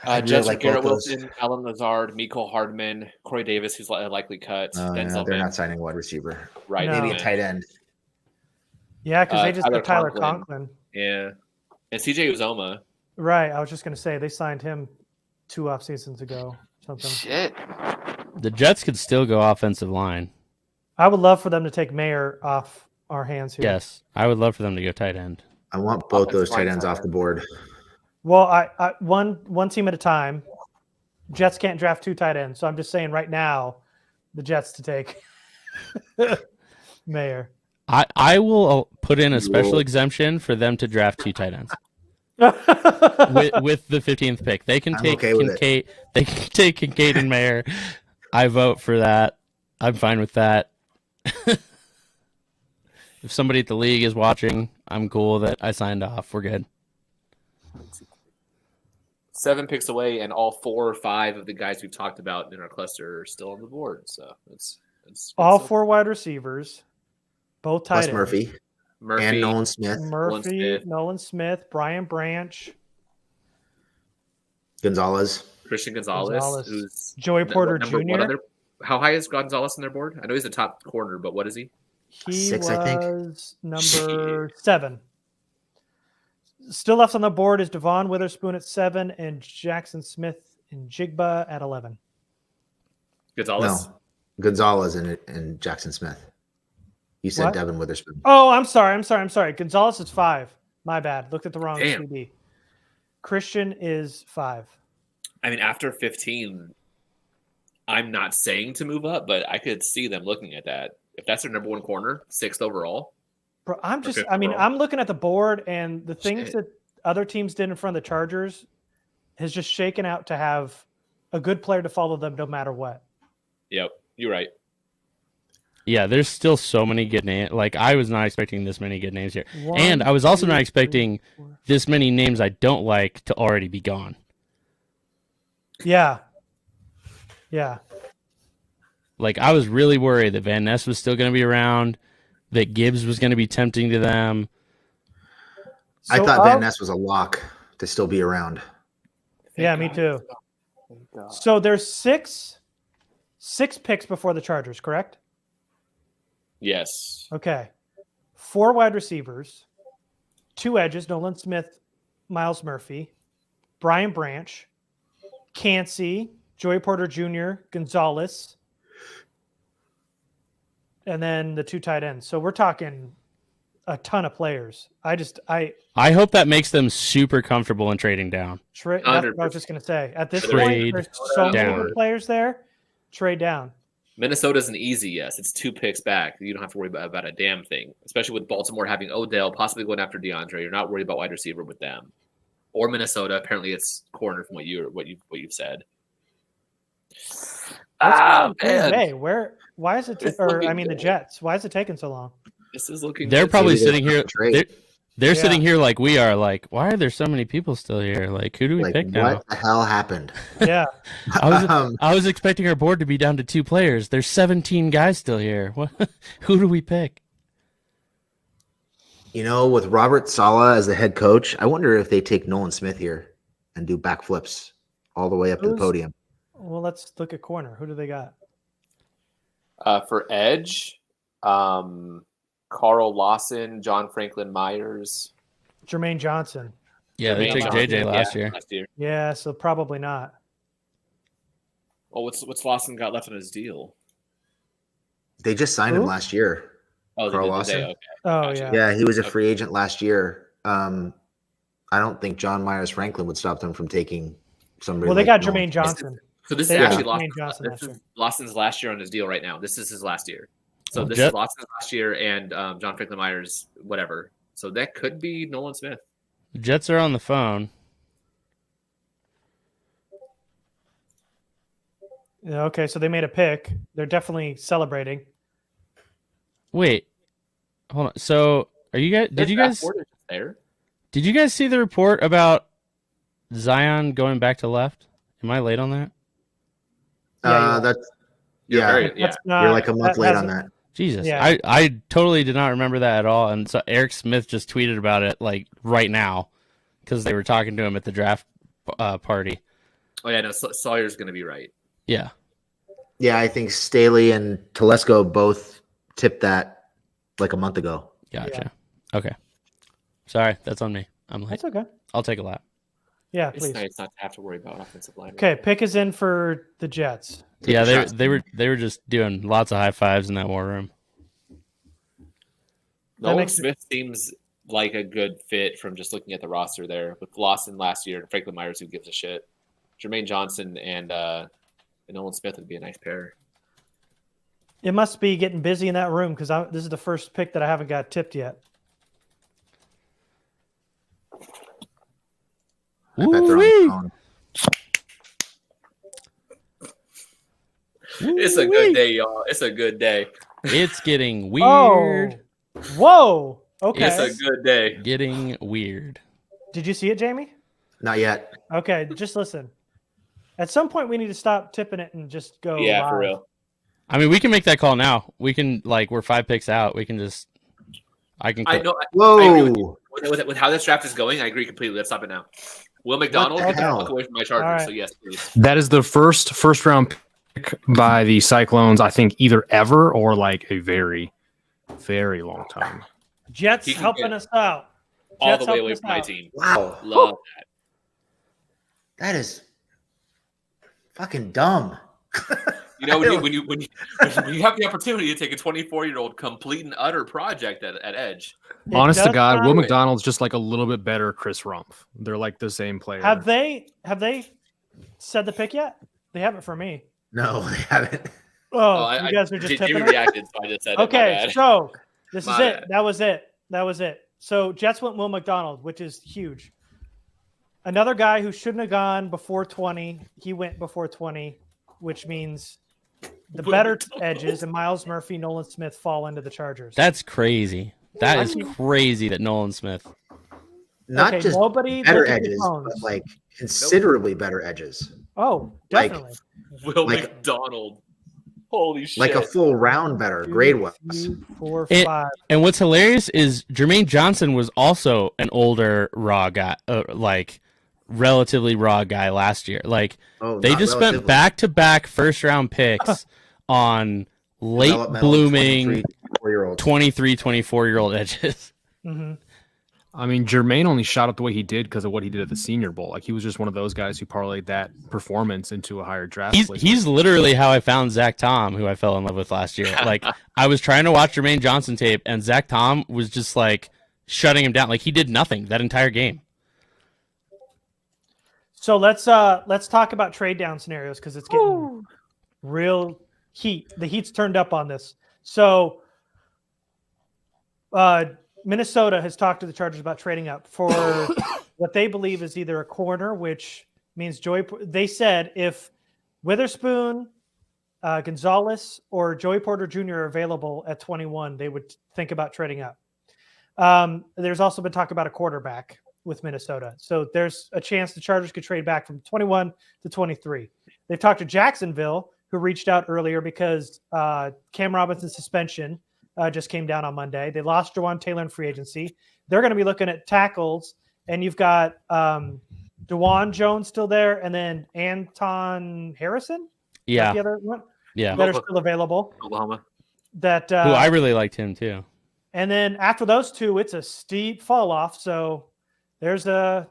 I really Jets like with Garrett both those. Wilson, Alan Lazard, Mecole Hardman, Corey Davis, who's likely cut. Yeah, Denzel they're Mims, not signing a wide receiver. right? No. Maybe a tight end. Yeah, because they just Tyler put Tyler Conklin. Conklin. Yeah, and CJ Uzoma. Right. I was just going to say they signed him 2 off seasons ago. Something. Shit. The Jets could still go offensive line. I would love for them to take Mayer off our hands here. Yes, I would love for them to go tight end. I want both those Offensive line tight ends off tight the board. Well, I one team at a time. Jets can't draft 2 tight ends, so I'm just saying right now, the Jets to take Mayer. I will put in a special exemption for them to draft 2 tight ends with the 15th pick. They can I'm take okay with Kincaid. They can take Kincaid and Mayer. I vote for that. I'm fine with that. If somebody at the league is watching, I'm cool that I signed off. We're good. 7 picks away, and all 4 or 5 of the guys we've talked about in our cluster are still on the board. So it's All 4 wide receivers, both tight Plus ends. Murphy and Nolan Smith. Murphy, Nolan Smith, Brian Branch, Gonzalez. Christian Gonzalez, who's Joey Porter what Jr. other, how high is Gonzalez on their board? I know he's a top corner, but what is he? He 6, I think. was number 7. Still left on the board is Devon Witherspoon at 7 and Jackson Smith and Jigba at 11. Gonzalez. No, Gonzalez and Jackson Smith. You said What? Devin Witherspoon. Oh, I'm sorry. Gonzalez is 5. My bad. Looked at the wrong Damn. CD. Christian is 5. I mean, after 15, I'm not saying to move up, but I could see them looking at that. If that's their number 1 corner, 6th overall. Bro, I'm just, Okay, I mean, bro. I'm looking at the board and the things Shit. that other teams did in front of the Chargers has just shaken out to have a good player to follow them no matter what. Yep, you're right. Yeah, there's still so many good names. Like, I was not expecting this many good names here. One, And I was also two, not three, expecting 4. this many names I don't like to already be gone. Yeah. Yeah. Like, I was really worried that Van Ness was still going to be around, that Gibbs was going to be tempting to them. I So thought Van of- Ness was a lock to still be around. Yeah, me too. So there's six picks before the Chargers, correct? Yes. Okay. 4 wide receivers, 2 edges, Nolan Smith, Miles Murphy, Brian Branch, Cansey, Joey Porter Jr., Gonzalez, and then the 2 tight ends. So we're talking a ton of players. I I hope that makes them super comfortable in trading down. that's what I was just going to say. At this Trade point, there's so many down. good players there. Trade down. Minnesota's an easy yes. It's 2 picks back. You don't have to worry about a damn thing, especially with Baltimore having Odell, possibly going after DeAndre. You're not worried about wide receiver with them. Or Minnesota. Apparently, it's corner from what you've said. Hey, why is it? It's Or looking I mean, the good. Jets. Why is it taking so long? This is looking. They're good. probably Maybe sitting they're here. gonna trade. They're Yeah. sitting here like we are. Like, why are there so many people still here? Like, who do we Like, pick what now? the hell happened? Yeah. I was expecting our board to be down to 2 players. There's 17 guys still here. What? Who do we pick? You know, with Robert Saleh as the head coach, I wonder if they take Nolan Smith here and do backflips all the way up to the Who's- podium. Well, let's look at corner. Who do they got? For edge, Carl Lawson, John Franklin Myers. Jermaine Johnson. Yeah, they Jermaine took Johnson, JJ last year. Last year. Yeah, so probably not. Oh, what's Lawson got left on his deal? They just signed him Who? last year. Oh, Carl did they? Lawson? Okay. Oh Gotcha. yeah. Yeah, he was a Okay. free agent last year. I don't think John Myers Franklin would stop them from taking somebody. Well, they like got Nolan Jermaine Smith. Johnson. So this They is got actually Jermaine Johnson last year. Lawson's last year on his deal right now. This is his last year. So Oh, this Jet- is Lawson's last year and John Franklin Myers, whatever. So that could be Nolan Smith. The Jets are on the phone. Yeah, okay, so they made a pick. They're definitely celebrating. Wait, hold on. So, are you guys? Did you guys? there? Did you guys see the report about Zion going back to left? Am I late on that? Yeah, you are. That's You're yeah. very- That's not, You're like a month late on hasn't- that. Jesus, Yeah. I totally did not remember that at all. And so Eric Smith just tweeted about it like right now because they were talking to him at the draft party. Oh yeah, no, Sawyer's going to be right. Yeah. Yeah, I think Staley and Telesco both tipped that like a month ago. Gotcha. Okay. Sorry, that's on me. I'm late. That's okay. I'll take a lap. Yeah, It's please. nice not to have to worry about offensive line. Okay, pick is in for the Jets. Yeah, shots. they were just doing lots of high fives in that war room. That Nolan makes- Smith seems like a good fit from just looking at the roster there with Lawson last year and Franklin Myers, who gives a shit. Jermaine Johnson and Nolan Smith would be a nice pair. It must be getting busy in that room because this is the first pick that I haven't got tipped yet. I bet they're on the phone. It's a good day, y'all. It's a good day. It's getting weird. Oh, whoa. Okay. It's a good day. Getting weird. Did you see it, Jamie? Not yet. Okay, just listen. At some point, we need to stop tipping it and just go. Yeah, live. for real. I mean, we can make that call now. We can we're 5 picks out. We can just. I can. I know. Whoa. I agree with you. With how this draft is going, I agree completely. Let's stop it now. Will McDonald the get the hell? fuck away from my Chargers? All right. So yes, please. That is the first round pick by the Cyclones, I think, either ever or like a very, very long time. Jets He can helping get us out. All Jets the way helping away us from my out. team. Wow. Love that. That is fucking dumb. You know, when you have the opportunity to take a 24-year-old complete and utter project at edge. It Honest to does God, not- Will McDonald's just like a little bit better Chris Rumpf. They're like the same player. Have they said the pick yet? They haven't for me. No, they haven't. Oh, you guys are just Jimmy tipping it? reacted, so I just said it. My Okay, bad. so this My is it. bad. That was it. So Jets went Will McDonald, which is huge. Another guy who shouldn't have gone before 20, he went before 20, which means the Will better McDonald. edges and Miles Murphy, Nolan Smith fall into the Chargers. That's crazy. That is crazy that Nolan Smith. Not Okay, just nobody better look at the edges, phones. but like considerably better edges. Oh, like- definitely. Will Like- McDonald. Holy shit. Like a full round better, grade wise. 2, 4, It- 5. And what's hilarious is Jermaine Johnson was also an older raw guy, like relatively raw guy last year. Like Oh, they not just spent relatively. back-to-back first-round picks on late Developmental blooming 23, 24-year-olds. 23, 24-year-old edges. Mm-hmm. I mean, Jermaine only shot up the way he did because of what he did at the Senior Bowl. Like he was just one of those guys who parlayed that performance into a higher draft. placement. He's literally how I found Zach Tom, who I fell in love with last year. Like I was trying to watch Jermaine Johnson tape, and Zach Tom was just like shutting him down. Like he did nothing that entire game. So let's talk about trade down scenarios because it's getting real heat. The heat's turned up on this. So Minnesota has talked to the Chargers about trading up for what they believe is either a corner, which means they said if Witherspoon, Gonzalez, or Joey Porter Jr. are available at 21, they would think about trading up. There's also been talk about a quarterback with Minnesota. So there's a chance the Chargers could trade back from 21 to 23. They've talked to Jacksonville, who reached out earlier because Cam Robinson's suspension just came down on Monday. They lost Jawan Taylor in free agency. They're going to be looking at tackles, and you've got DeJuan Jones still there, and then Anton Harrison. Is that Yeah, the other one yeah. that are still available. Oklahoma. That Who I really liked him too. and then after those two, it's a steep fall off. So there's a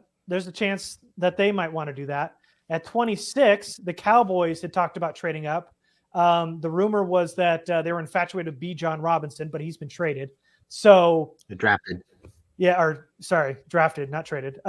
chance that they might want to do that. At 26, the Cowboys had talked about trading up. The rumor was that they were infatuated with B. John Robinson, but he's been traded. So Drafted. yeah, or sorry, drafted, not traded.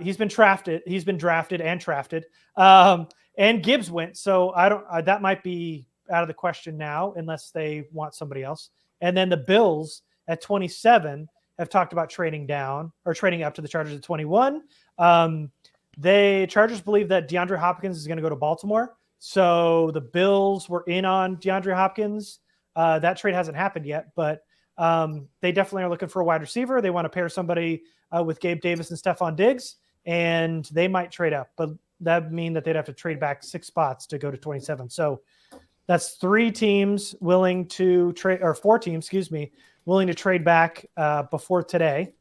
He's been drafted. He's been drafted and drafted. And Gibbs went. So I don't. That might be out of the question now, unless they want somebody else. And then the Bills at 27 have talked about trading down or trading up to the Chargers at 21. Chargers believe that DeAndre Hopkins is going to go to Baltimore. So the Bills were in on DeAndre Hopkins. That trade hasn't happened yet, but they definitely are looking for a wide receiver. They want to pair somebody with Gabe Davis and Stephon Diggs, and they might trade up, but that would mean that they'd have to trade back 6 spots to go to 27. So that's 3 teams willing to trade, or 4 teams, excuse me, willing to trade back before today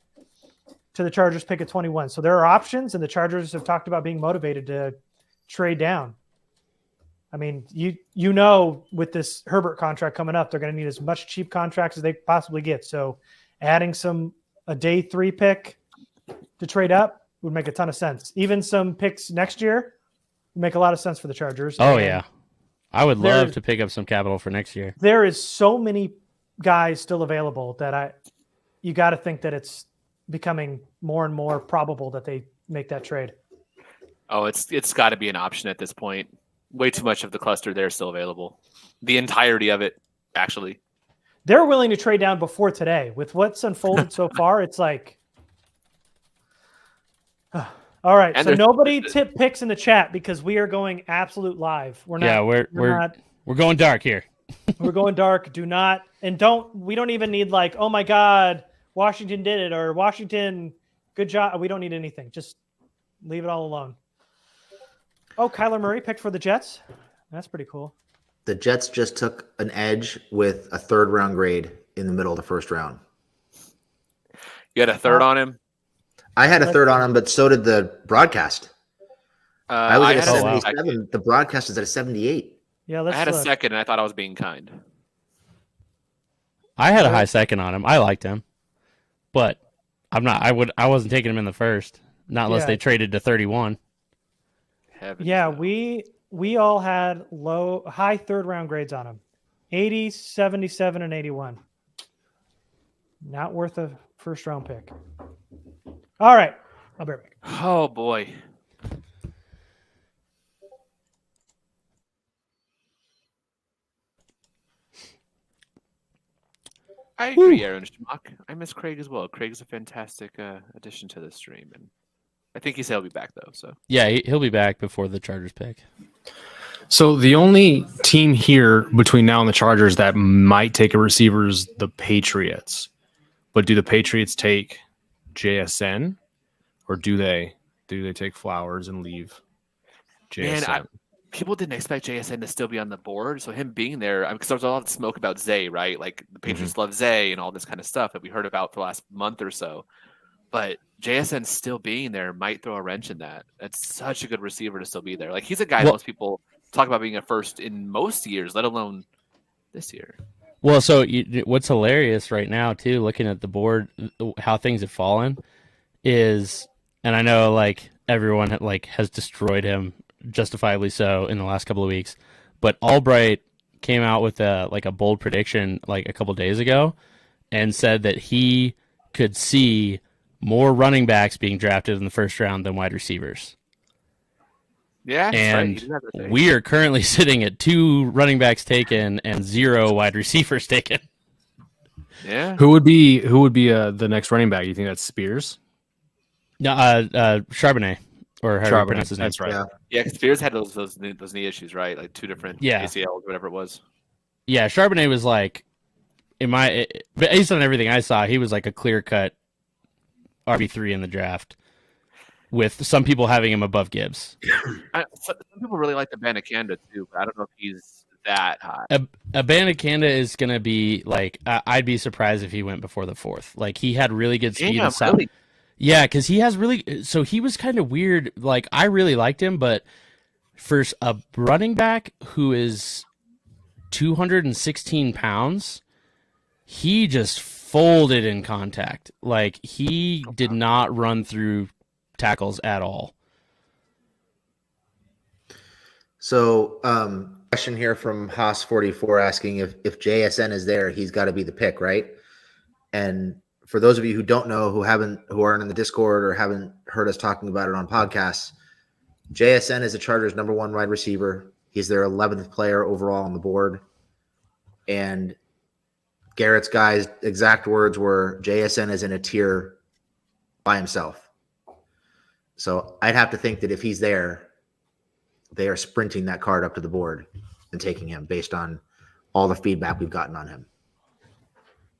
to the Chargers pick at 21. So there are options, and the Chargers have talked about being motivated to trade down. I mean, you know, with this Herbert contract coming up, they're going to need as much cheap contracts as they possibly get. So adding a day 3 pick to trade up would make a ton of sense. Even some picks next year would make a lot of sense for the Chargers. Oh, And yeah. I would love there's- to pick up some capital for next year. There is so many guys still available that you got to think that it's becoming more and more probable that they make that trade. Oh, it's got to be an option at this point. Way too much of the cluster there is still available. The entirety of it, actually. They're willing to trade down before today. With what's unfolded so far, it's like, all right. And So there's- nobody tip picks in the chat because we are going absolute live. We're not. Yeah, we're going dark here. We're going dark. Do not we don't even need like, oh my God, Washington did it or Washington, good job. We don't need anything. Just leave it all alone. Oh, Kyler Murray picked for the Jets. That's pretty cool. The Jets just took an edge with a 3rd round grade in the middle of the 1st round. You had a third on him? I had a 3rd on him, but so did the broadcast. I was at a had a 77. second. The broadcast is at a 78. Yeah, I let's had a look. second, and I thought I was being kind. I had a high second on him. I liked him, but I wasn't taking him in the first, not unless Yeah. they traded to 31. Heavens Yeah, no. we all had high 3rd round grades on him. 80, 77, and 81. Not worth a 1st round pick. All right. I'll be right back. Oh, boy. I agree, Aaron Schmuck. I miss Craig as well. Craig is a fantastic addition to the stream, and I think he said he'll be back though. So Yeah, he'll be back before the Chargers pick. So the only team here between now and the Chargers that might take a receiver is the Patriots. But do the Patriots take JSN, or do they take Flowers and leave JSN? Man, people didn't expect JSN to still be on the board. So him being there, because there was a lot of smoke about Zay, right? Like the Patriots love Zay and all this kind of stuff that we heard about for the last month or so. But JSN still being there might throw a wrench in that. That's such a good receiver to still be there. Like he's a guy most people talk about being a first in most years, let alone this year. Well, so what's hilarious right now too, looking at the board, how things have fallen, is, and I know like everyone like has destroyed him, justifiably so, in the last couple of weeks, but Albright came out with a bold prediction like a couple of days ago, and said that he could see more running backs being drafted in the 1st round than wide receivers. Yeah, that's right. He And didn't have to say. we are currently sitting at 2 running backs taken and 0 wide receivers taken. Yeah. Who would be the next running back? You think that's Spears? No, Charbonnet, or how do you Charbonnet, pronounce his name? that's right. Yeah. Yeah, 'cause Spears had those knee issues, right? Like 2 different Yeah. ACLs, whatever it was. Yeah, Charbonnet was like, based on everything I saw, he was like a clear-cut RB3 in the draft, with some people having him above Gibbs. Some people really like the Bandicanda too, but I don't know if he's that high. Abanikanda is going to be like, I'd be surprised if he went before the 4th. Like, he had really good speed. Damn, and stuff. really? Yeah, because he has really, so he was kind of weird. Like, I really liked him, but for a running back who is 216 pounds, he just folded in contact. Like, he did not run through tackles at all. So, question here from Haas44 asking if JSN is there, he's got to be the pick, right? And for those of you who don't know, who aren't in the Discord or haven't heard us talking about it on podcasts, JSN is the Chargers' #1 wide receiver. He's their 11th player overall on the board. And Garrett's guys' exact words were, JSN is in a tier by himself. So I'd have to think that if he's there, they are sprinting that card up to the board and taking him based on all the feedback we've gotten on him.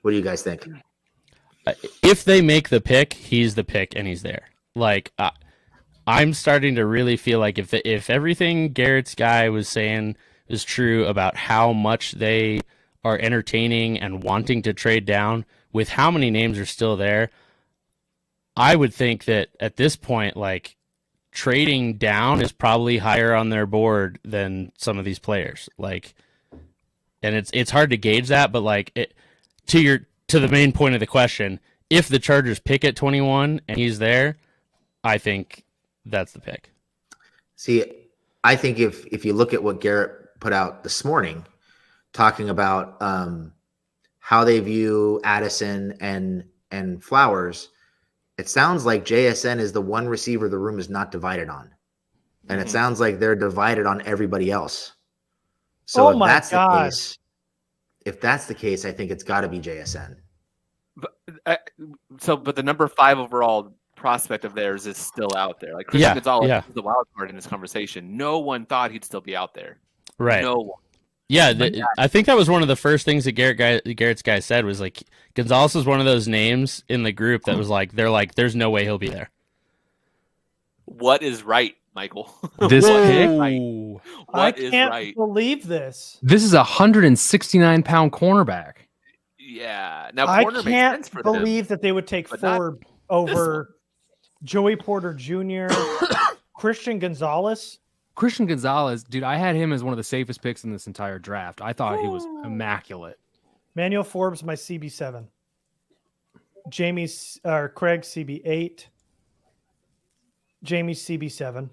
What do you guys think? If they make the pick, he's the pick and he's there. Like, I'm starting to really feel like if everything Garrett's guy was saying is true about how much they are entertaining and wanting to trade down, with how many names are still there, I would think that at this point, like, trading down is probably higher on their board than some of these players. Like, and it's hard to gauge that, but like, to the main point of the question, if the Chargers pick at 21 and he's there, I think that's the pick. See, I think if you look at what Garrett put out this morning, talking about how they view Addison and Flowers, it sounds like JSN is the one receiver the room is not divided on. And it sounds like they're divided on everybody else. So if that's the case, I think it's got to be JSN. But the number 5 overall prospect of theirs is still out there. Like Christian Gonzalez is the wild card in this conversation. No one thought he'd still be out there. Right. No one. Yeah, I think that was one of the first things that Garrett's guy said was like Gonzalez was one of those names in the group that was like there's no way he'll be there. What is right, Michael? This pick? I can't believe this. This is a 169-pound cornerback. Yeah. Now I corner makes can't sense for believe them, that they would take Ford over Joey Porter Jr., Christian Gonzalez. Christian Gonzalez, dude, I had him as one of the safest picks in this entire draft. I thought he was immaculate. Manuel Forbes, my CB7. Craig CB8. Jamie's CB7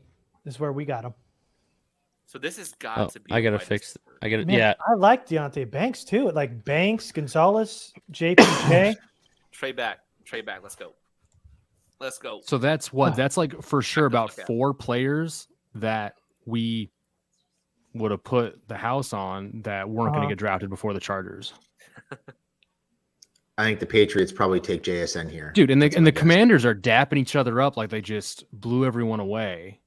is where we got him. So this has got to be. I gotta fix. I gotta. Man, yeah. I like Deontay Banks too. Like Banks, Gonzalez, JPJ. Trade back. Let's go. So that's what? That's like for sure about 4 players that we would have put the house on that weren't going to get drafted before the Chargers. I think the Patriots probably take JSN here. Dude, and the Commanders are dapping each other up like they just blew everyone away.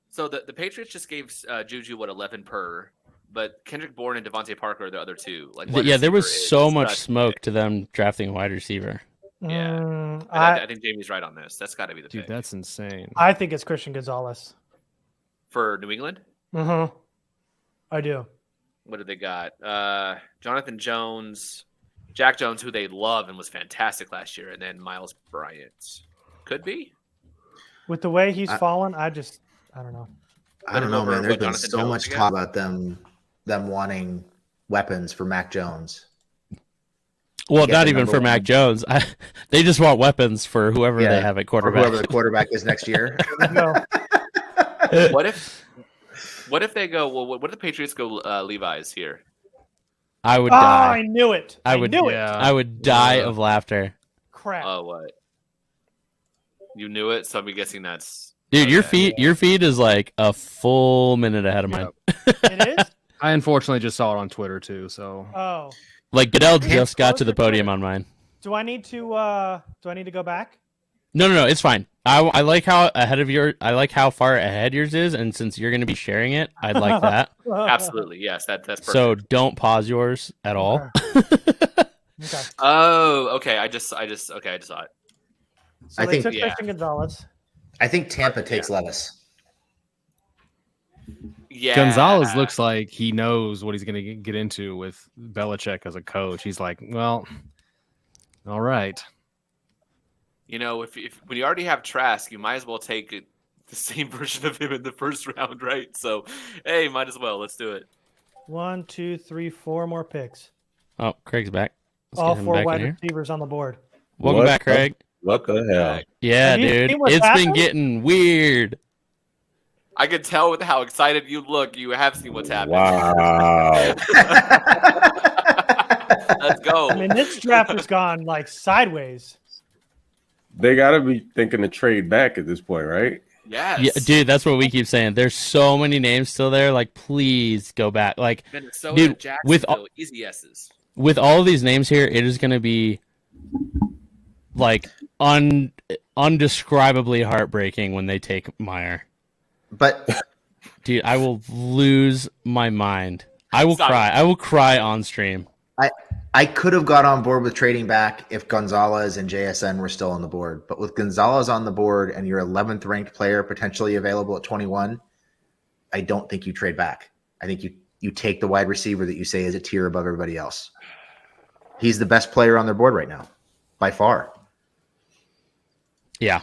So the Patriots just gave Juju 11 per, but Kendrick Bourne and Devontae Parker are the other 2. Like there was so much smoke to them drafting a wide receiver. Yeah, I think Jamie's right on this. That's got to be the pick. Dude, that's insane. I think it's Christian Gonzalez for New England. I do. What did they got? Jonathan Jones, Jack Jones, who they love and was fantastic last year, and then Miles Bryant. Could be. With the way he's fallen, I don't know. I don't know, man. There's been so much talk about them wanting weapons for Mac Jones. Well, not even for Mac Jones. They just want weapons for whoever they have at quarterback. Whoever the quarterback is next year. What if they go? Well, what if the Patriots go Levi's here? I would die. I knew it. I would die of laughter. Crap. Oh, what? You knew it, so I'm guessing that's. Dude, your feed is like a full minute ahead of mine. It is? I unfortunately just saw it on Twitter too, so. Oh. Like Goodell just got to the podium on mine. Do I need to go back? No, it's fine. I like how I like how far ahead yours is, and since you're going to be sharing it, I'd like that. Absolutely, yes, that's perfect. So don't pause yours at all. Okay. Oh, okay. I just saw it. So they took Christian Gonzalez. I think Tampa takes Levis. Yeah, Gonzalez looks like he knows what he's going to get into with Belichick as a coach. He's like, well, all right. You know, if when you already have Trask, you might as well take the same version of him in the first round, right? So, hey, might as well. Let's do it. 1, 2, 3, 4 more picks. Oh, Craig's back. All 4 wide receivers on the board. Welcome back, Craig. What the hell? Yeah, dude. It's been getting weird. I could tell with how excited you look. You have seen what's happening. Wow. Let's go. I mean, this draft has gone like sideways. They got to be thinking to trade back at this point, right? Yes. Yeah, dude, that's what we keep saying. There's so many names still there. Like, please go back. Like, Minnesota, dude, Jacksonville, easy S's. With all of these names here, it is going to be like undescribably heartbreaking when they take Meyer. But dude, I will lose my mind. I will cry. I will cry on stream. I could have got on board with trading back if Gonzalez and JSN were still on the board. But with Gonzalez on the board and your 11th ranked player potentially available at 21, I don't think you trade back. I think you take the wide receiver that you say is a tier above everybody else. He's the best player on their board right now, by far. Yeah.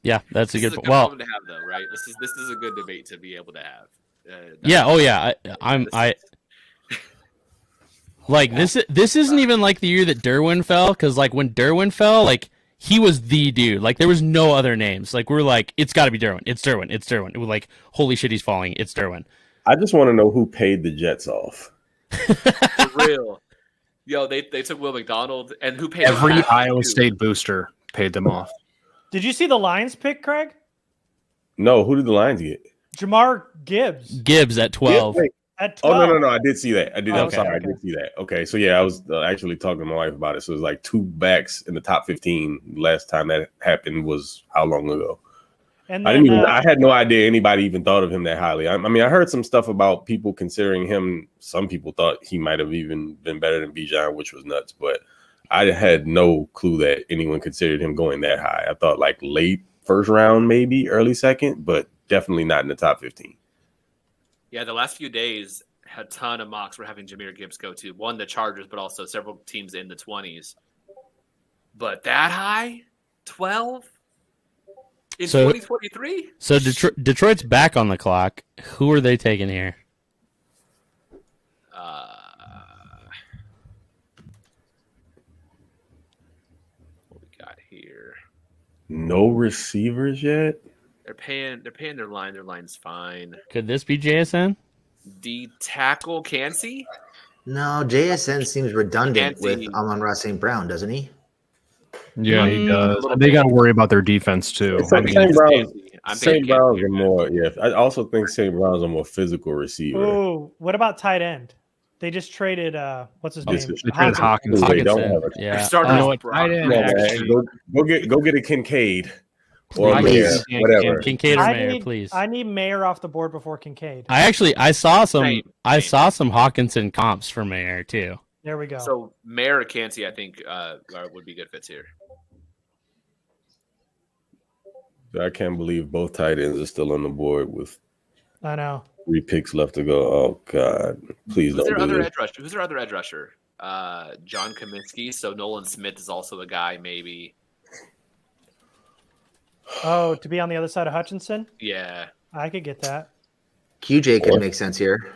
Yeah, that's a good point. Well, to have though, right? This is a good debate to be able to have. Yeah. Oh, yeah. Like this isn't even like the year that Derwin fell, because like when Derwin fell, like he was the dude. Like there was no other names. Like we're like, it's got to be Derwin. It's Derwin. It's Derwin. It was like, holy shit, he's falling. It's Derwin. I just want to know who paid the Jets off. For real. Yo, they took Will McDonald, and who paid Every him? Iowa State booster paid them off. Did you see the Lions pick, Craig? No, who did the Lions get? Jamar Gibbs Gibbs at 12. Wait. at Oh 12. no! I did see that. I'm Okay, sorry, okay. I did see that. Okay, so yeah, I was actually talking to my wife about it. So it was like 2 backs in the top 15. Last time that happened was how long ago? And I then, didn't even. I had no idea anybody even thought of him that highly. I mean, I heard some stuff about people considering him. Some people thought he might have even been better than Bijan, which was nuts. But I had no clue that anyone considered him going that high. I thought like late first round, maybe early second, but definitely not in the top 15. Yeah, the last few days, a ton of mocks were having Jahmyr Gibbs go to one, the Chargers, but also several teams in the 20s. But that high, 12 in So- 2023. So Detroit's back on the clock. Who are they taking here? What we got here? No receivers yet. They're paying their line. Their line's fine. Could this be JSN? D tackle Cansey. No, JSN seems redundant with Nancy. Amon-Ra St. Brown, doesn't he? Yeah, he does. little They bit. got to worry about their defense too. So I mean, St. Brown's, I'm St. thinking Brown's Cansey. are more. Yeah, I also think St. Brown's a more physical receiver. ooh, what about tight end? They just traded what's his name? They traded Hawkins. They don't Hawkinson. have a- Yeah. Started You know off what? Brock. Tight end, Come on, man. actually. Go get a Kincaid or Please. Mayer, Yeah, whatever. Kincaid or I Mayer, need, please. I need Mayer off the board before Kincaid. I saw some Same. saw some Hawkinson comps for Mayer too. There we go. So Mayer or Cansey, I think, would be good fits here. I can't believe both tight ends are still on the board with I know. 3 picks left to go. Oh God, please Who's their don't do other this. edge rusher? Who's their other edge rusher? John Kaminsky. So Nolan Smith is also a guy, maybe. Oh, to be on the other side of Hutchinson? Yeah. I could get that. QJ could make sense here.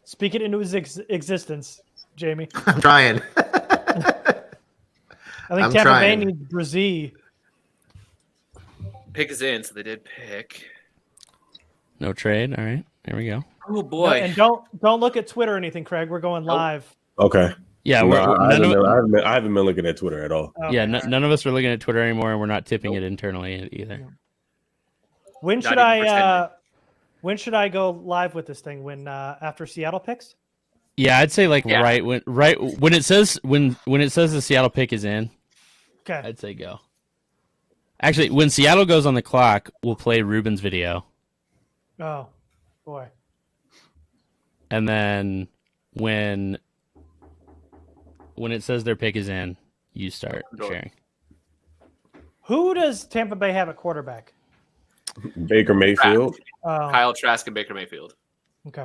Speak it into his existence, Jamie. I'm trying. I think I'm Tampa trying. Bay needs Brzee. Pick is in, so they did pick. No trade. All right, there we go. Oh boy. And don't look at Twitter or anything, Craig. We're going live. Okay. Yeah, No, I none haven't been looking at Twitter at all. yeah, Okay. none of us are looking at Twitter anymore, and we're not tipping it internally either. When Not should even I pretending. when should I go live with this thing? When after Seattle picks? Yeah, I'd say like Yeah. right when it says the Seattle pick is in, Okay. I'd say go. Actually, when Seattle goes on the clock, we'll play Ruben's video, Oh boy. and then when it says their pick is in, you start Sure. sharing. Who does Tampa Bay have at quarterback? Baker Mayfield. Oh, Kyle Trask and Baker Mayfield. okay.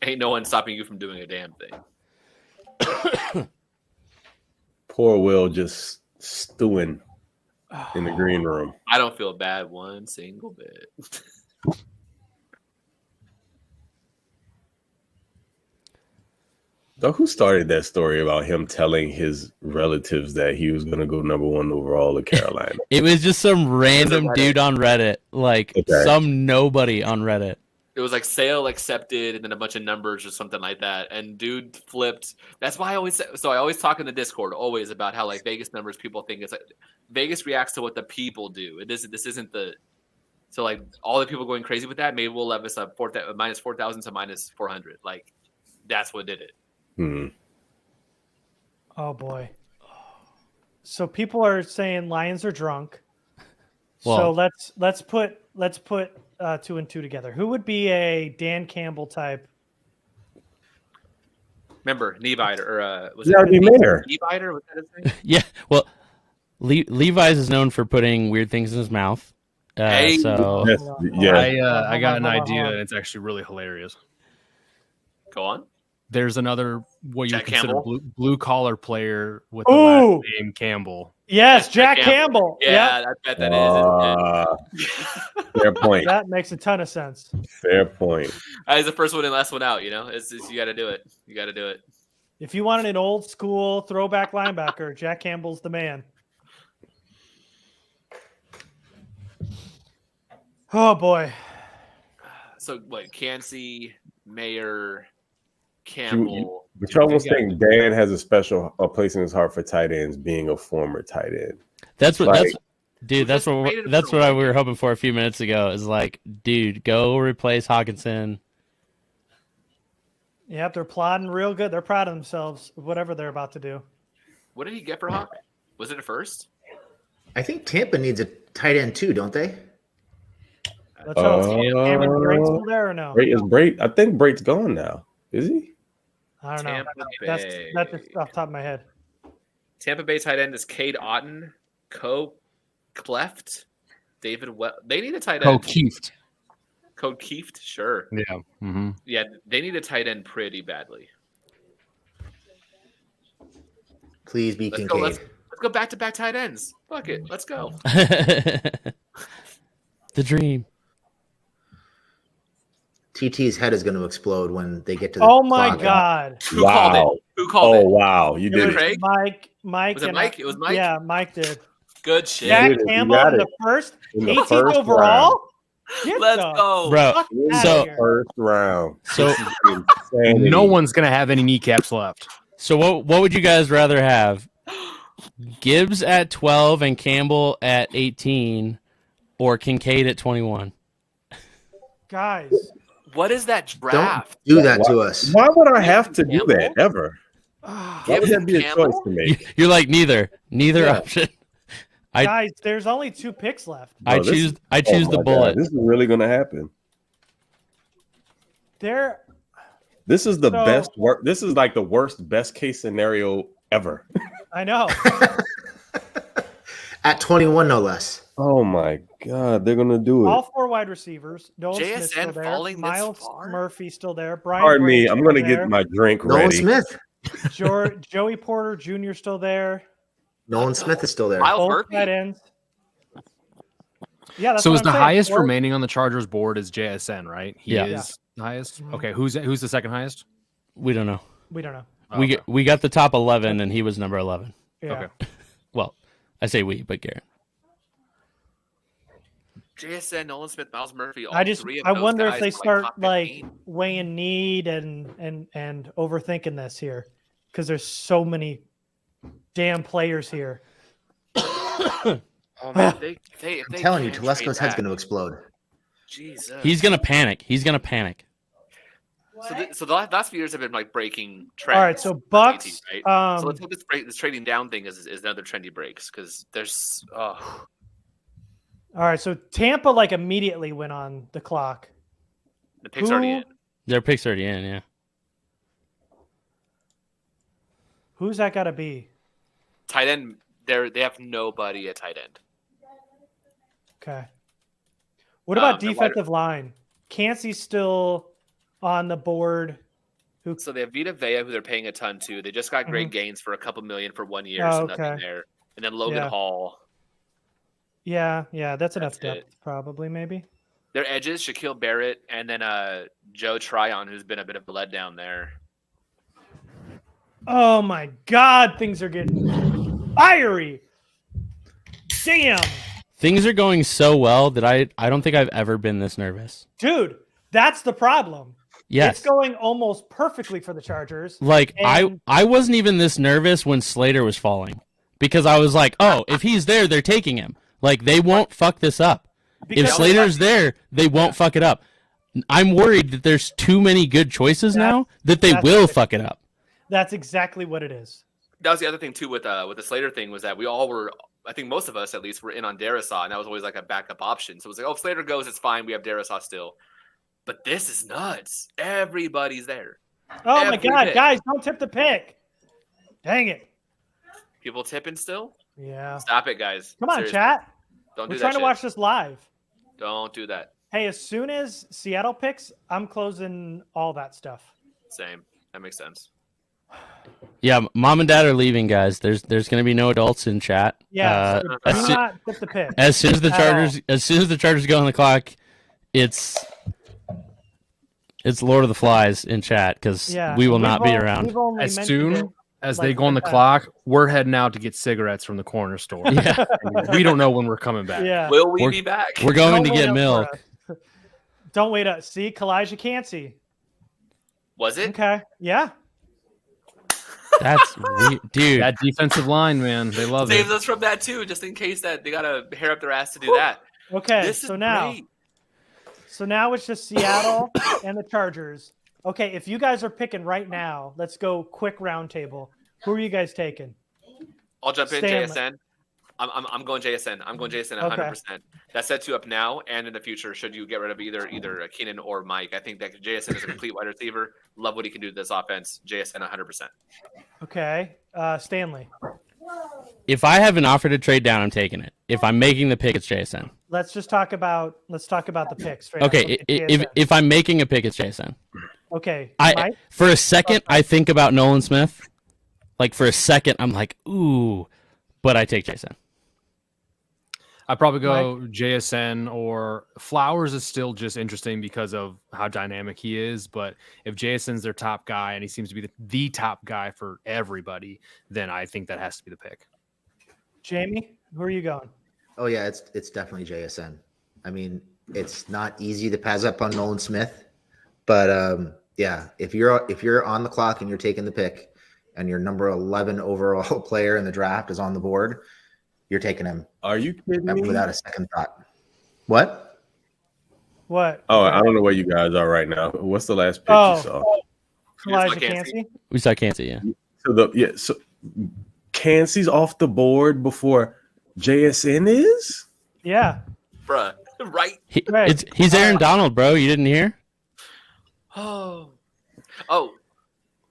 Ain't no one stopping you from doing a damn thing. Poor Will just stewing in the green room. I don't feel bad one single bit. So who started that story about him telling his relatives that he was going to go number 1 overall to Carolina? It was just some random Reddit. dude on Reddit, like Okay. some nobody on Reddit. It was like sale accepted and then a bunch of numbers or something like that. And dude flipped. That's why I always talk in the Discord always about how like Vegas numbers people think it's like Vegas reacts to what the people do. This isn't the so like all the people going crazy with that. Maybe we'll level us up minus 4,000 to minus 400. Like that's what did it. Oh boy. So people are saying Lions are drunk. So Well- let's put 2 and 2 together. Who would be a Dan Campbell type? Remember Knee-biter or was It's gotta be Mayer. Knee-biter? Was that his name? Yeah, well, Levi's is known for putting weird things in his mouth. Hey. So Yes, yeah. I got an Hold on, idea, hold on. and it's actually really hilarious. Go on. There's another what you Jack consider Campbell? blue collar player with the Ooh. last name Campbell. Yes, Jack Jack Campbell. Yeah, I bet that is. Fair point. That makes a ton of sense. Fair point. He's the first one in, last one out. You know, it's you got to do it. You got to do it. If you wanted an old school throwback linebacker, Jack Campbell's the man. Oh boy. So what? Cansey, Mayer, Campbell. But you almost think Dan has a place in his heart for tight ends, being a former tight end. That's what. Like, That's what we were hoping for a few minutes ago. Is like, dude, go replace Hawkinson. Yep, they're plodding real good. They're proud of themselves, whatever they're about to do. What did he get for Hawk? Was it a first? I think Tampa needs a tight end too, don't they? Let's hope. Cameron Brate's still there or no? I think Brate's gone now. Is he? I don't know. Tampa That's Bay. just off the top of my head. Tampa Bay tight end is Cade Otton, Cleft, David. They need a tight end. Keeft. Code Kieft, sure. Yeah. Mm-hmm. Yeah, they need a tight end pretty badly. Please be Let's Kincaid. go. Let's go back to back tight ends. Fuck it. Let's go. The dream. TT's head is going to explode when they get to the Oh my clock. God. Who called it? Who called Oh it? wow, you It did was it. Craig? Mike. Was it and Mike? It was Mike? Yeah, Mike did. Good shit. Jack did it. You Campbell got in it. the first, In the 18th first overall? Get Let's the go. Bro, fuck In outta so- the here. first round. So- This is insanity. No one's gonna have any kneecaps left. So what would you guys rather have? Gibbs at 12 and Campbell at 18, or Kincaid at 21? Guys, What is that Don't draft? do that to us. Why would I have to do Campbell? that ever? Why would that be a choice to make? You're like neither Yeah. option. I- guys, there's only 2 picks left. I Bro, this- choose Oh the my bullet. God, this is really going to happen. There, This is the So- best work. This is like the best case scenario ever. I know. At 21, no less. Oh my God, they're gonna do it. All 4 wide receivers. Nolan Smith JSN still there. falling this Miles far? Murphy still there. Brian Pardon me, Branch I'm still gonna there. get my drink Nolan ready. Smith. Joey Porter Jr. still there. Nolan Smith is still there. Miles Both Murphy? tight ends. Yeah, that's So what is I'm the saying. highest 4 remaining on the Chargers board is JSN, right? He Yeah. is the highest. Mhm. Okay, who's the second highest? We don't know. We don't know. Oh, We okay. we got the top 11, and he was number 11. Yeah. Okay. Well, I say we, but Garrett. JSN, Nolan Smith, Miles Murphy. All I three of I those wonder if guys they are, start top like 15. weighing need and overthinking this here because there's so many damn players here. Oh man, if I'm they telling you, can Telesco's trade head's back- going to explode. Jesus. He's gonna panic. So the last few years have been like breaking trends. All right, so for Bucks. TT, right? So let's Um, hope this trading down thing is another trendy breaks because there's all right, so Tampa like immediately went on the clock. the picks already Who- in. Their picks already in. Yeah. Who's that got to be? Tight end, they have nobody at tight end. Okay. What about they're defensive line? Cansey's still on the board. So they have Vita Vea, who they're paying a ton to. They just got Greg Gaines for a couple million for 1 year, so Oh, nothing okay. there. And then Logan Yeah. Hall. Yeah, that's enough That's it. depth, probably, maybe. Their edges, Shaquille Barrett, and then Joe Tryon, who's been a bit of a letdown there. Oh my God, things are getting fiery. Damn, Things are going so well that I don't think I've ever been this nervous. dude, that's the problem. Yes. It's going almost perfectly for the Chargers. Like And- I wasn't even this nervous when Slater was falling because I was like, oh, if he's there, they're taking him. Like they won't fuck this up. If Because- Slater's there, they won't fuck it up. I'm worried that there's too many good choices now that they that's will what it fuck it up. That's exactly what it is. That was the other thing too with the Slater thing was that we all were, I think most of us at least, were in on Darisaw, and that was always like a backup option. So it was like, oh, if Slater goes, it's fine. We have Darisaw still. But this is nuts. Everybody's there. Oh my Every God, pick. guys, don't tip the pick. Dang it. People tipping still? Yeah. Stop it, guys. Come on, Seriously. chat. Don't We're do trying that to watch this live. Don't do that. Hey, as soon as Seattle picks, I'm closing all that stuff. Same. That makes sense. Yeah, mom and dad are leaving, guys. There's gonna be no adults in chat. Yeah, so as, do soo- not tip the pick. as soon as the At all. Chargers go on the clock, it's It's Lord of the Flies in chat because we will not be around. As soon as they go on the clock, we're heading out to get cigarettes from the corner store. Yeah. We don't know when we're coming back. Yeah. Will we be back? We're going to Don't wait get up for milk. us. Don't wait up. See, Kalijah Cansey. Was it? Okay. Yeah. That's weird. Dude. That defensive line, man, they love Saves it. us from that too, just in case that they got to hair up their ass to do that. Okay. This is So now it's just Seattle and the Chargers. Okay. If you guys are picking right now, let's go quick round table. Who are you guys taking? I'll jump in Stanley. JSN. I'm going JSN. I'm going JSN 100%. That sets you up now and in the future. Should you get rid of either Keenan or Mike, I think that JSN is a complete wide receiver. Love what he can do to this offense. JSN 100%. Okay. Stanley. If I have an offer to trade down, I'm taking it. If I'm making the pick, it's JSN. Let's talk about the picks. Straight Okay, up. Look at JSN. if I'm making a pick, it's JSN. Okay. I for a second I think about Nolan Smith. Like for a second, I'm like, ooh, but I take JSN. I probably go JSN or Flowers is still just interesting because of how dynamic he is. But if JSN's their top guy and he seems to be the top guy for everybody, then I think that has to be the pick. Jamie, who are you going? Oh yeah, it's definitely JSN. I mean, it's not easy to pass up on Nolan Smith, but yeah, if you're on the clock and you're taking the pick, and your number 11 overall player in the draft is on the board, you're taking him. Are you kidding me? Without a second thought. What? What? Oh, I don't know where you guys are right now. What's the last pick you saw? Kalijah Cansey. We saw Kansas, yeah. So Kansey's off the board before JSN is? Yeah. Bruh. Right? He's Aaron Donald, bro. You didn't hear? Oh.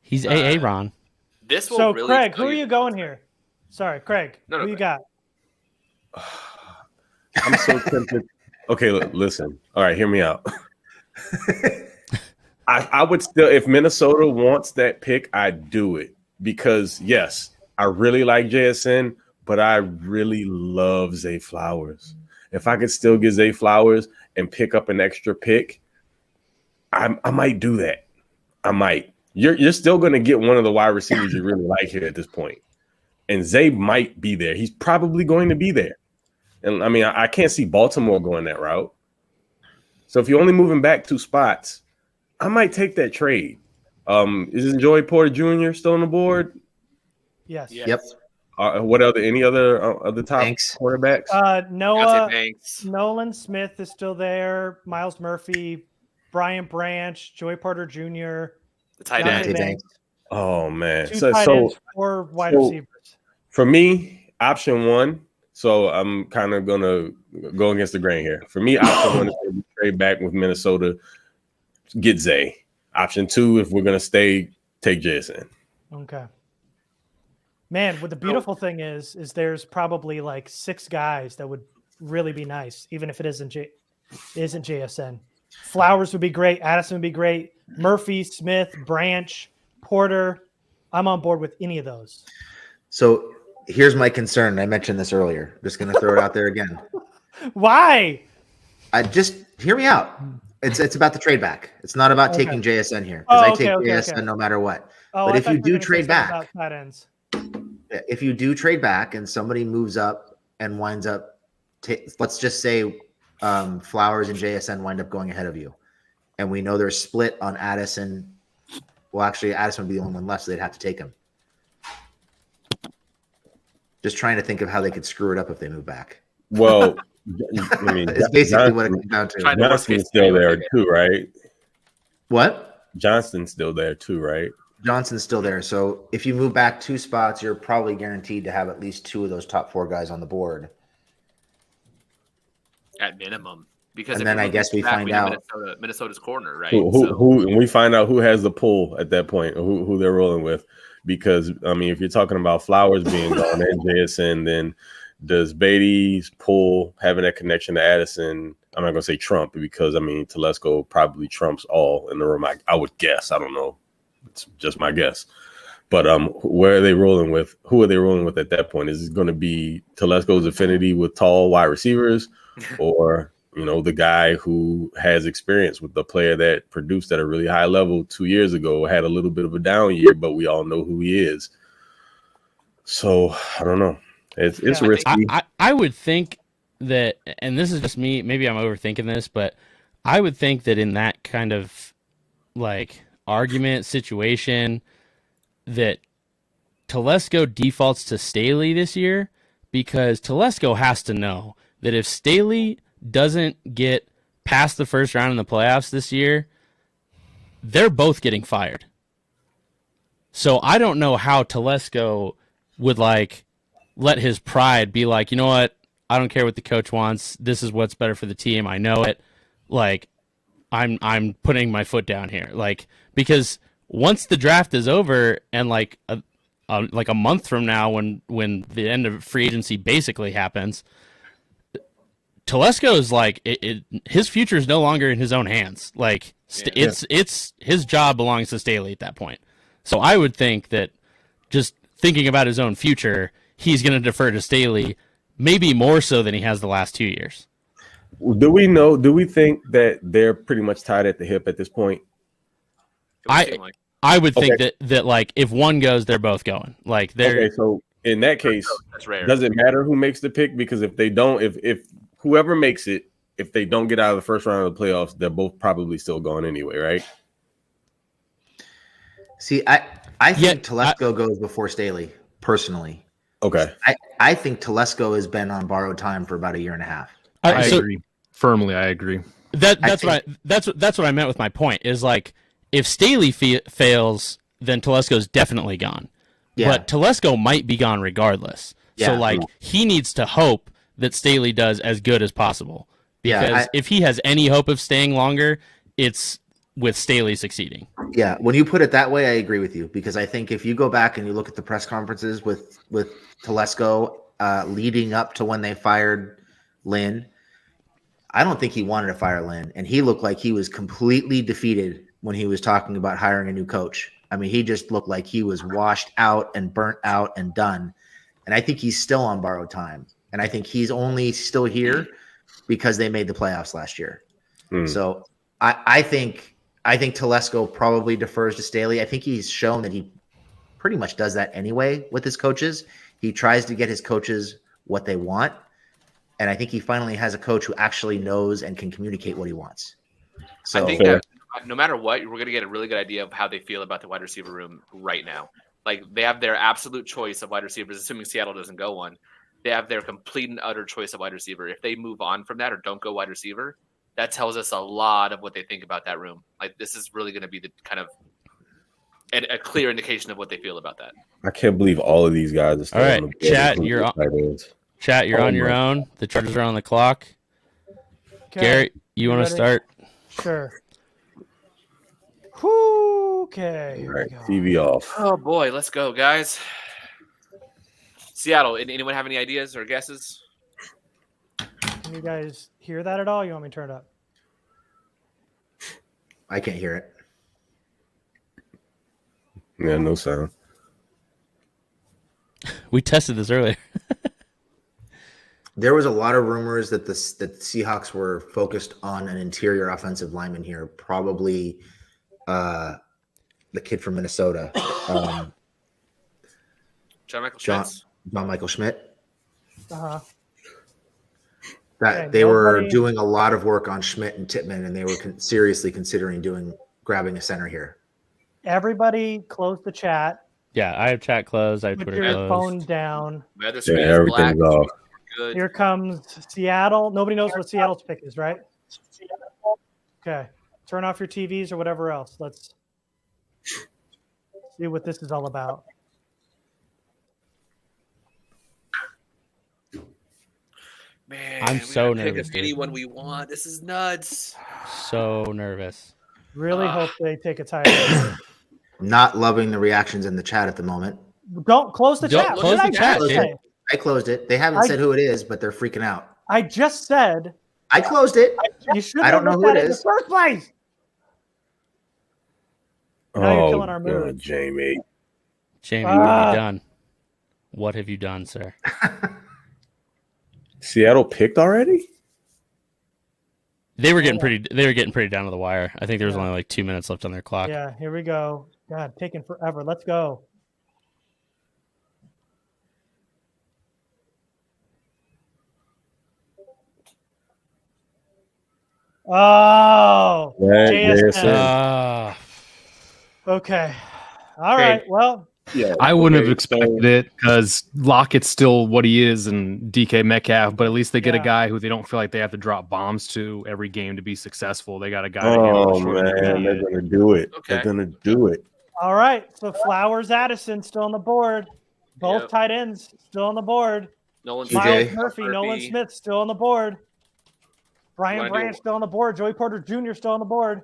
He's AA Ron. This will So really Craig, tell who are you going here? Sorry, Craig. No, who you got? I'm so tempted. Okay, listen. All right, hear me out. I would still, if Minnesota wants that pick, I'd do it because yes, I really like JSN, but I really love Zay Flowers. If I could still get Zay Flowers and pick up an extra pick, I might do that. I might. You're still going to get one of the wide receivers you really like here at this point. And Zay might be there. He's probably going to be there. And I mean, I can't see Baltimore going that route. So if you're only moving back 2 spots, I might take that trade. Is Joey Porter Jr. still on the board? Yes. Yep. What any other top quarterbacks? Nolan Smith is still there. Miles Murphy, Brian Branch, Joey Porter Jr. The tight end. Oh man, 2 tight ends, 4 wide receivers. For me, option 1. So I'm kind of gonna go against the grain here. For me, option 1 is to trade back with Minnesota, get Zay. Option 2, if we're gonna stay, take JSN. Okay. Man, what the beautiful thing is there's probably like 6 guys that would really be nice, even if it isn't JSN. Flowers would be great. Addison would be great. Murphy, Smith, Branch, Porter. I'm on board with any of those. So here's my concern. I mentioned this earlier. I'm just going to throw it out there again. Why? Just hear me out. It's about the trade back. It's not about taking JSN here because I take JSN no matter what. But if you do trade back, if you do trade back and somebody moves up and winds up, let's just say Flowers and JSN wind up going ahead of you, and we know they're split on Addison. Well, actually, Addison would be the only one left, so they'd have to take him. Just trying to think of how they could screw it up if they move back. Well, I mean, it's basically what it comes down to. Johnston's still there too, right? What? Johnston's still there too, right? Johnson's still there. So if you move back 2 spots, you're probably guaranteed to have at least 2 of those top 4 guys on the board. At minimum. Because and then I guess we find out Minnesota's corner, right? Who and we find out who has the pull at that point, who they're rolling with. Because I mean, if you're talking about Flowers being gone and JSN, then does Beatty's pull having that connection to Addison? I'm not gonna say Trump because I mean Telesco probably trumps all in the room. I would guess. I don't know. It's just my guess. But where are they rolling with? Who are they rolling with at that point? Is it going to be Telesco's affinity with tall wide receivers, or You know, the guy who has experience with the player that produced at a really high level 2 years ago, had a little bit of a down year, but we all know who he is. So I don't know. It's risky. I would think that, and this is just me, maybe I'm overthinking this, but I would think that in that kind of like argument situation that Telesco defaults to Staley this year, because Telesco has to know that if Staley doesn't get past the first round in the playoffs this year, they're both getting fired. So I don't know how Telesco would like let his pride be like, you know what? I don't care what the coach wants. This is what's better for the team. I know it. Like, I'm putting my foot down here. Like, because once the draft is over and like a month from now, when the end of free agency basically happens, Telesco is like his future is no longer in his own hands. Like it's his job belongs to Staley at that point. So I would think that just thinking about his own future, he's going to defer to Staley, maybe more so than he has the last 2 years. Do we think that they're pretty much tied at the hip at this point? I would think that like if one goes, they're both going. Like they're okay. So in that case, that's rare. Does it matter who makes the pick? Because if they don't, if whoever makes it, if they don't get out of the first round of the playoffs, they're both probably still going anyway, right? See, I think Telesco goes before Staley, personally. Okay. I think Telesco has been on borrowed time for about a year and a half. I agree. Firmly, I agree. That's what I meant with my point is like if Staley fails, then Telesco's definitely gone. Yeah. But Telesco might be gone regardless. Yeah. So like he needs to hope that Staley does as good as possible. Because if he has any hope of staying longer, it's with Staley succeeding. Yeah, when you put it that way, I agree with you, because I think if you go back and you look at the press conferences with Telesco leading up to when they fired Lynn, I don't think he wanted to fire Lynn, and he looked like he was completely defeated when he was talking about hiring a new coach. I mean, he just looked like he was washed out and burnt out and done. And I think he's still on borrowed time. And I think he's only still here because they made the playoffs last year. So I think Telesco probably defers to Staley. I think he's shown that he pretty much does that anyway with his coaches. He tries to get his coaches what they want. And I think he finally has a coach who actually knows and can communicate what he wants. So I think that no matter what, we're going to get a really good idea of how they feel about the wide receiver room right now. Like they have their absolute choice of wide receivers, assuming Seattle doesn't go one. They have their complete and utter choice of wide receiver. If they move on from that or don't go wide receiver, that tells us a lot of what they think about that room. Like this is really going to be the kind of a clear indication of what they feel about that. I can't believe all of these guys are still all right, on the Chat, you're on your own. The Chargers are on the clock. Okay. Garrett, you want to start? Sure. Okay. All right, TV off. Oh boy, let's go, guys. Seattle. Anyone have any ideas or guesses? Can you guys hear that at all? You want me to turn it up? I can't hear it. Yeah, no sound. We tested this earlier. There was a lot of rumors that the Seahawks were focused on an interior offensive lineman here, probably the kid from Minnesota, John Michael Schmidt. Uh-huh. They were doing a lot of work on Schmidt and Tippmann, and they were seriously considering grabbing a center here. Everybody close the chat. Yeah, I have chat closed. I have Twitter closed. Put your phone down. Everything's off. Good. Here comes Seattle. Nobody knows what Seattle's pick is, right? Okay. Turn off your TVs or whatever else. Let's see what this is all about. Man, I'm so nervous. Anyone we want. This is nuts. So nervous. Really hope they take a title. Not loving the reactions in the chat at the moment. Don't close the chat. Close the chat. I closed it. They haven't said who it is, but they're freaking out. I just said. I closed it. You should. I don't know who it is. In the first place. Now you're killing our mood. God, Jamie. What have you done? What have you done, sir? Seattle picked already? They were getting pretty down to the wire. I think there was only like 2 minutes left on their clock. Yeah, here we go. God, taking forever. Let's go. Oh, JSN. Okay. All right. Well, yeah, I wouldn't have expected it because Lockett's still what he is and DK Metcalf, but at least they get a guy who they don't feel like they have to drop bombs to every game to be successful. They got a guy. Oh, man, they're going to do it. Okay. They're going to do it. All right. So Flowers, Addison still on the board. Both tight ends still on the board. Miles Murphy, Nolan Smith still on the board. Brian Branch still on the board. Joey Porter Jr. still on the board.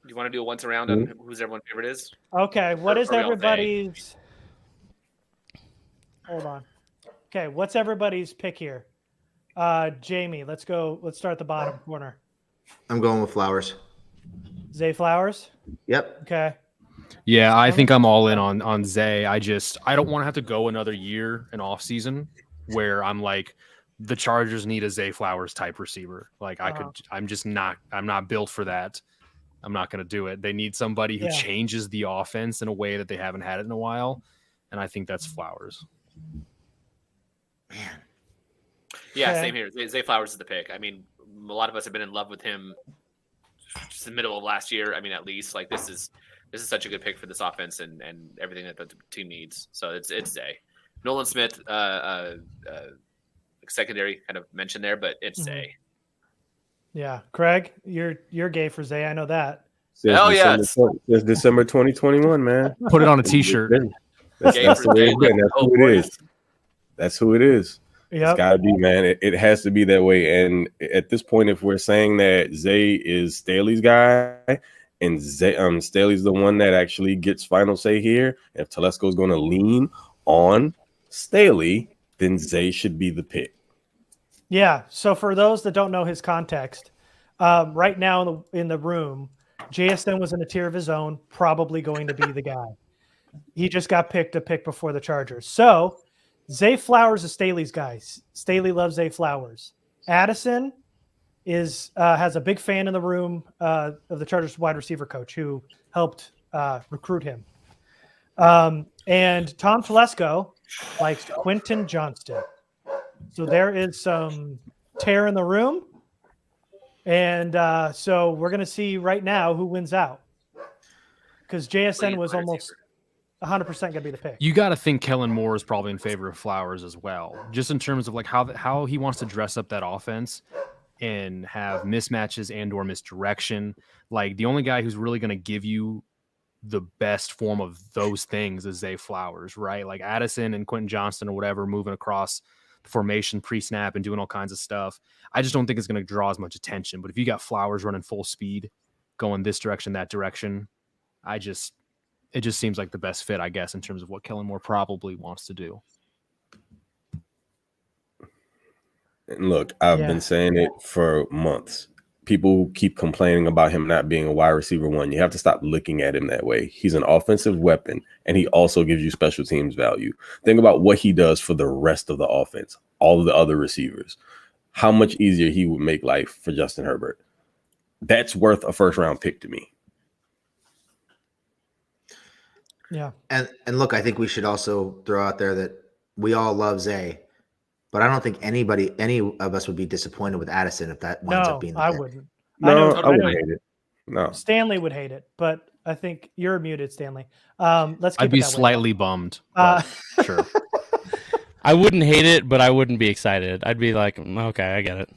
Do you want to do a once around on who's everyone's favorite is? Okay. What is everybody's? Hold on. Okay. What's everybody's pick here? Jamie, let's go. Let's start at the bottom corner. I'm going with Flowers. Zay Flowers? Yep. Okay. Yeah, I think I'm all in on Zay. I don't want to have to go another year in off season where I'm like, the Chargers need a Zay Flowers type receiver. Like I'm not built for that. I'm not going to do it. They need somebody who changes the offense in a way that they haven't had it in a while. And I think that's Flowers. Man. Yeah, same here. Zay Flowers is the pick. I mean, a lot of us have been in love with him since the middle of last year. I mean, at least like this is such a good pick for this offense and everything that the team needs. So it's Zay. Nolan Smith, secondary kind of mentioned there, but it's Zay. Yeah, Craig, you're gay for Zay. I know that. Yes. It's December 2021, man. Put it on a T-shirt. That's who it is. That's who it is. Yep. It's got to be, man. It has to be that way. And at this point, if we're saying that Zay is Staley's guy and Staley's the one that actually gets final say here, if Telesco's going to lean on Staley, then Zay should be the pick. Yeah. So for those that don't know his context, right now in the room, JSN was in a tier of his own, probably going to be the guy. He just got picked a pick before the Chargers. So Zay Flowers is Staley's guy. Staley loves Zay Flowers. Addison has a big fan in the room of the Chargers wide receiver coach who helped recruit him. And Tom Telesco likes Quentin Johnston. So there is some tear in the room. And so we're going to see right now who wins out. Because JSN was almost 100% going to be the pick. You got to think Kellen Moore is probably in favor of Flowers as well, just in terms of like how he wants to dress up that offense and have mismatches and or misdirection. Like the only guy who's really going to give you the best form of those things is Zay Flowers, right? Like Addison and Quentin Johnston or whatever moving across the formation pre-snap and doing all kinds of stuff. I just don't think it's going to draw as much attention. But if you got Flowers running full speed, going this direction, that direction, it just seems like the best fit, I guess, in terms of what Kellen Moore probably wants to do. And look, I've been saying it for months. People keep complaining about him not being a wide receiver one. You have to stop looking at him that way. He's an offensive weapon, and he also gives you special teams value. Think about what he does for the rest of the offense, all of the other receivers, how much easier he would make life for Justin Herbert. That's worth a first-round pick to me. Yeah. And look, I think we should also throw out there that we all love Zay, but I don't think any of us would be disappointed with Addison if that winds up being the pick. Wouldn't. No, I wouldn't hate it. No. Stanley would hate it, but I think you're muted, Stanley. I'd be slightly bummed. Sure. I wouldn't hate it, but I wouldn't be excited. I'd be like, okay, I get it.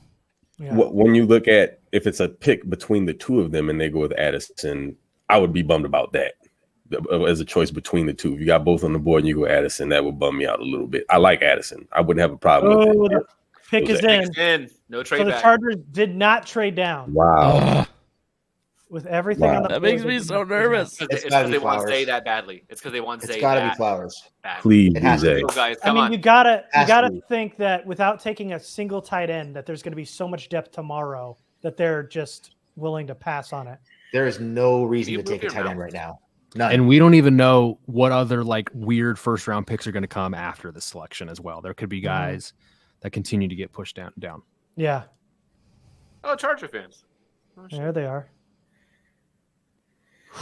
Yeah. When you look at if it's a pick between the two of them and they go with Addison, I would be bummed about that. As a choice between the two. If you got both on the board and you go Addison, that would bum me out a little bit. I like Addison. I wouldn't have a problem with it. The pick is in. No trade so back. the Chargers did not trade down. Wow. With everything on the that makes me so nervous. It's because they want Zay that badly. It's because they want Zay. It's got to be Flowers. Badly. Please, Zay. Guys, I mean, on. you gotta think that without taking a single tight end, that there's going to be so much depth tomorrow that they're just willing to pass on it. There is no reason to take a tight end right now. None. And we don't even know what other like weird first round picks are going to come after the selection as well. There could be guys that continue to get pushed down. Yeah. Oh, Charger fans. There they are.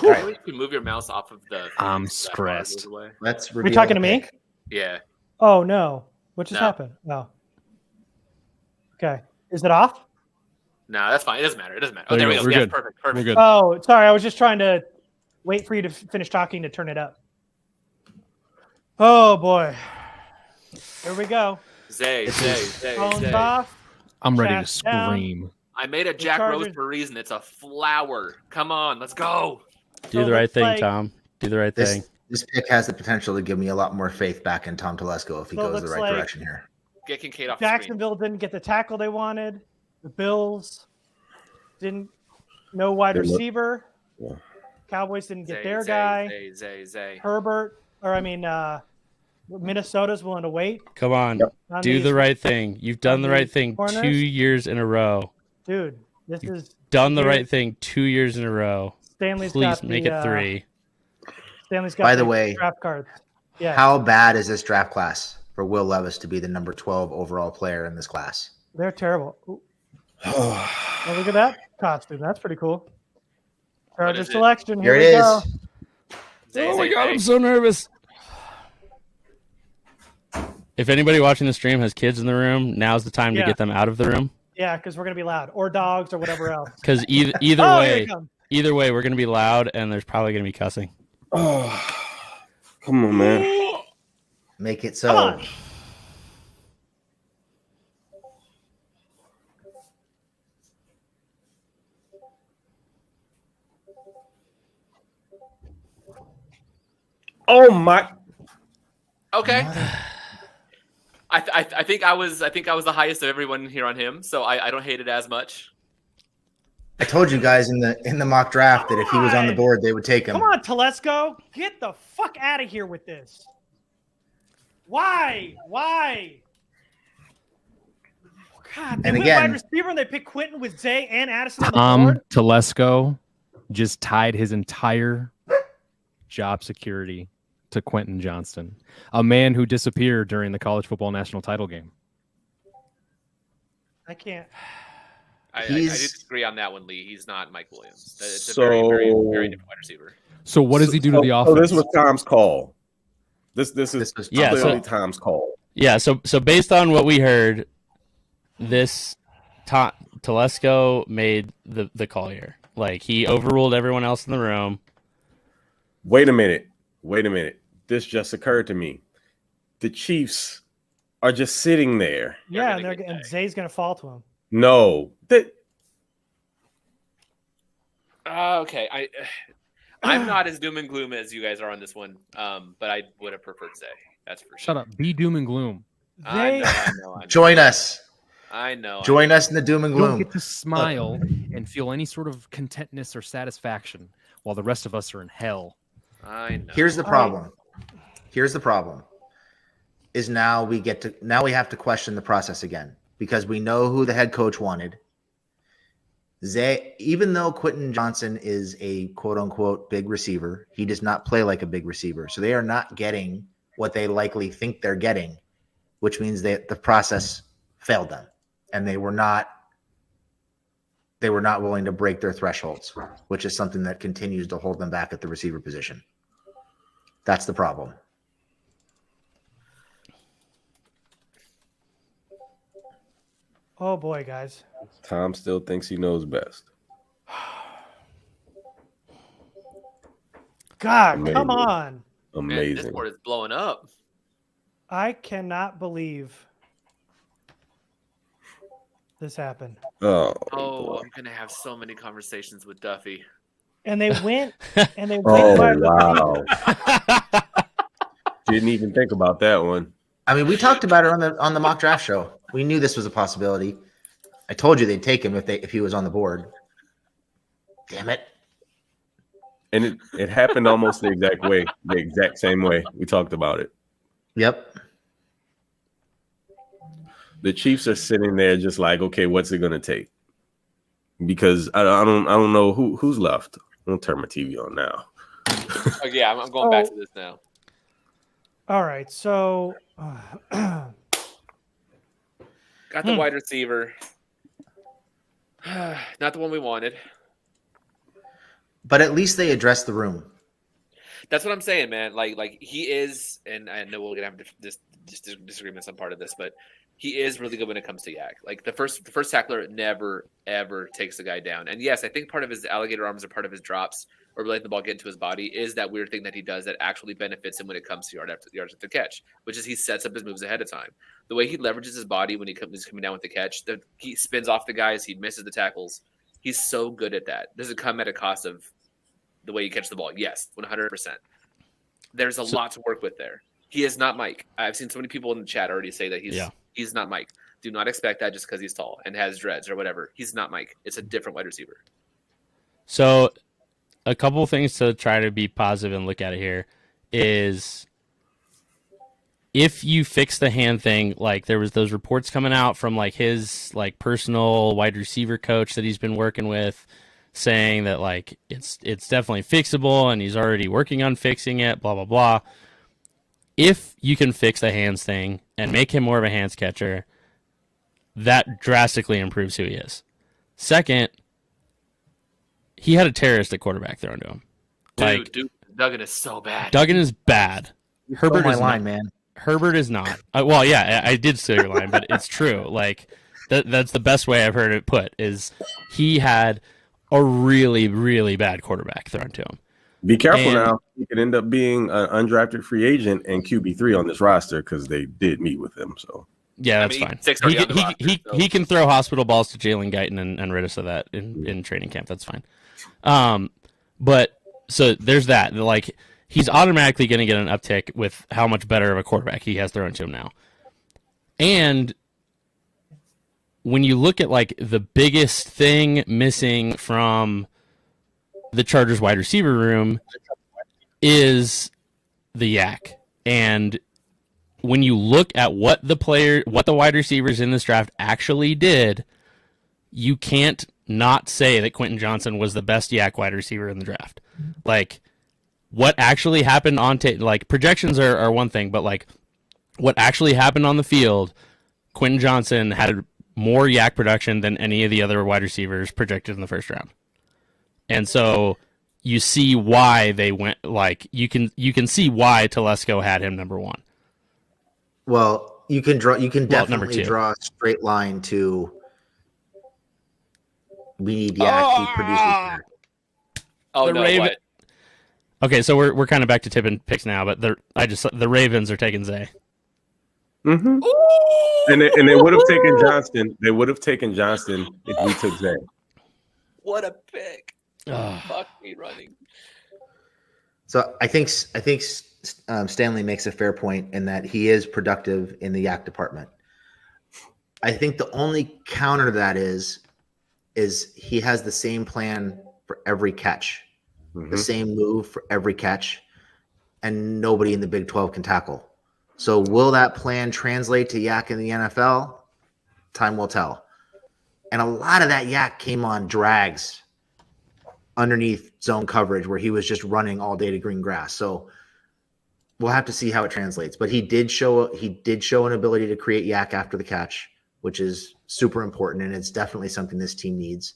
All right, you can move your mouse off of the. I'm that stressed. bar goes away. Let's Are you reveal talking the to me? pick. Yeah. Oh no! What just No. happened? No. Okay. Is it off? No, that's fine. It doesn't matter. It doesn't matter. Oh, There there you we go. go. We're Yeah, good. perfect. Perfect. We're good. Oh, sorry. I was just trying to wait for you to finish talking to turn it up. Oh boy. Here we go. Zay. Phones off. I'm ready to Chat's down. scream. I made a Jack Rose Chargers- for a reason. It's a flower. Come on, let's go. Do So the right looks thing, like- Tom. Do the right thing. This pick has the potential to give me a lot more faith back in Tom Telesco if he So it goes the looks right like- direction here. Get Kincaid off the screen. Jacksonville didn't get the tackle they wanted. The Bills didn't no wide Didn't look- receiver. Yeah. Cowboys didn't get Zay, their Zay, guy. Zay. Herbert, Minnesota's willing to wait. Come on. on Do these- the right thing. You've done on the right these thing corners. 2 years in a row. Dude, this is Done the Here- right thing 2 years in a row. Stanley's Please got make the, it 3. Stanley's got By the way, draft cards. Yeah, How bad is this draft class for Will Levis to be the number 12 overall player in this class? they're terrible. Ooh. Oh, look at that costume. That's pretty cool. Charger is it? selection. Here Here it we is. go. Zay, Oh my Zay, god, Zay. I'm so nervous. If anybody watching the stream has kids in the room, now's the time Yeah. to get them out of the room. Yeah, because we're gonna be loud, or dogs, or whatever else. Because either Oh, here way, it comes. we're gonna be loud, and there's probably gonna be cussing. Oh, come on, man. Make it Come so. on. Oh my. Okay. I think I was the highest of everyone here on him, so I don't hate it as much. I told you guys in the mock draft that if he was on the board, they would take him. Come on, Telesco. Get the fuck out of here with this. Why? God, they And went again- wide receiver and they picked Quentin with Zay and Addison on the Tom board. Telesco just tied his entire job security to Quentin Johnston, a man who disappeared during the college football national title game. I can't. I do He's- disagree on that one, Lee. He's not Mike Williams. It's a So- very, very, very different wide receiver. So what does he do to the So offense? this was Tom's call. This is This was Yeah, Tom's clearly call. Tom's call. Yeah, so based on what we heard, this Telesco made the call here. Like, he overruled everyone else in the room. Wait a minute. This just occurred to me. The Chiefs are just sitting there. Yeah, gonna and, get and Zay. Zay's gonna fall to him. No. Okay, I'm not as doom and gloom as you guys are on this one, but I would have preferred Zay. That's for sure. Shut up. Be doom and gloom. I They, know. Join us. I know. Join us in the doom and You don't gloom. get to smile and feel any sort of contentness or satisfaction while the rest of us are in hell. I know. Here's the problem. Is now we have to question the process again because we know who the head coach wanted. Zay, even though Quentin Johnston is a quote unquote big receiver, he does not play like a big receiver. So they are not getting what they likely think they're getting, which means that the process failed them and they were not willing to break their thresholds, which is something that continues to hold them back at the receiver position. That's the problem. oh boy, guys. Tom still thinks he knows best. God, Amazing. come on. Man, this Amazing. board is blowing up. I cannot believe this happened. Oh, Oh, boy. I'm gonna have so many conversations with Duffy. And they went and they went Oh, wide wow. Didn't even think about that one. I mean, we talked about it on the mock draft show. We knew this was a possibility. I told you they'd take him if he was on the board. Damn it. And it happened almost the exact same way. We talked about it. Yep. The Chiefs are sitting there just like, okay, what's it gonna take? Because I don't know who's left. I'm gonna turn my TV on now. Oh yeah, I'm going back to this now. All right, so Got the wide receiver. Not the one we wanted. But at least they addressed the room. That's what I'm saying, man. Like he is, and I know we're gonna have disagreements on part of this, but he is really good when it comes to yak. Like the first tackler never ever takes the guy down. And yes, I think part of his alligator arms are part of his drops or letting the ball get into his body is that weird thing that he does that actually benefits him when it comes to yards after catch, which is he sets up his moves ahead of time. The way he leverages his body when he's coming down with the catch, he spins off the guys, he misses the tackles. He's so good at that. Does it come at a cost of the way you catch the ball? Yes, 100%. There's a lot to work with there. He is not Mike. I've seen so many people in the chat already say that he's not Mike. Do not expect that just because he's tall and has dreads or whatever. He's not Mike. It's a different wide receiver. So a couple of things to try to be positive and look at it here is if you fix the hand thing, like there was those reports coming out from like his like personal wide receiver coach that he's been working with saying that like it's definitely fixable and he's already working on fixing it, blah, blah, blah. If you can fix the hands thing and make him more of a hands catcher, that drastically improves who he is. Second, he had a terrorist at quarterback thrown to him. Dude, Duggan is so bad. Duggan is bad. Herbert is line, not. man. Herbert is not. Well, yeah, I did steal your line, but it's true. Like that's the best way I've heard it put is he had a really, really bad quarterback thrown to him. Be careful now. He could end up being an undrafted free agent and QB3 on this roster because they did meet with him. So yeah, that's fine. He can throw hospital balls to Jalen Guyton and rid us of that in training camp. That's fine. But so there's that. Like he's automatically going to get an uptick with how much better of a quarterback he has thrown to him now. And when you look at like the biggest thing missing from the Chargers wide receiver room is the yak. And when you look at what the wide receivers in this draft actually did, you can't not say that Quentin Johnston was the best yak wide receiver in the draft. Like what actually happened on like projections are one thing, but like what actually happened on the field, Quentin Johnston had more yak production than any of the other wide receivers projected in the first round. And so you see why they went like you can see why Telesco had him number one. Well, you can definitely draw a straight line to we need yak. He produces there. Oh no! What? Okay, so we're kind of back to tipping picks now, but the Ravens are taking Zay. Mm-hmm. And they would have taken Johnston. They would have taken Johnston if we took Zay. What a pick! Fuck me running. So I think Stanley makes a fair point in that he is productive in the yak department. I think the only counter to that is he has the same plan for every catch, the same move for every catch, and nobody in the Big 12 can tackle. So will that plan translate to yak in the NFL? Time will tell. And a lot of that yak came on drags underneath zone coverage where he was just running all day to green grass. So we'll have to see how it translates. But he did show an ability to create yak after the catch, which is super important, and it's definitely something this team needs.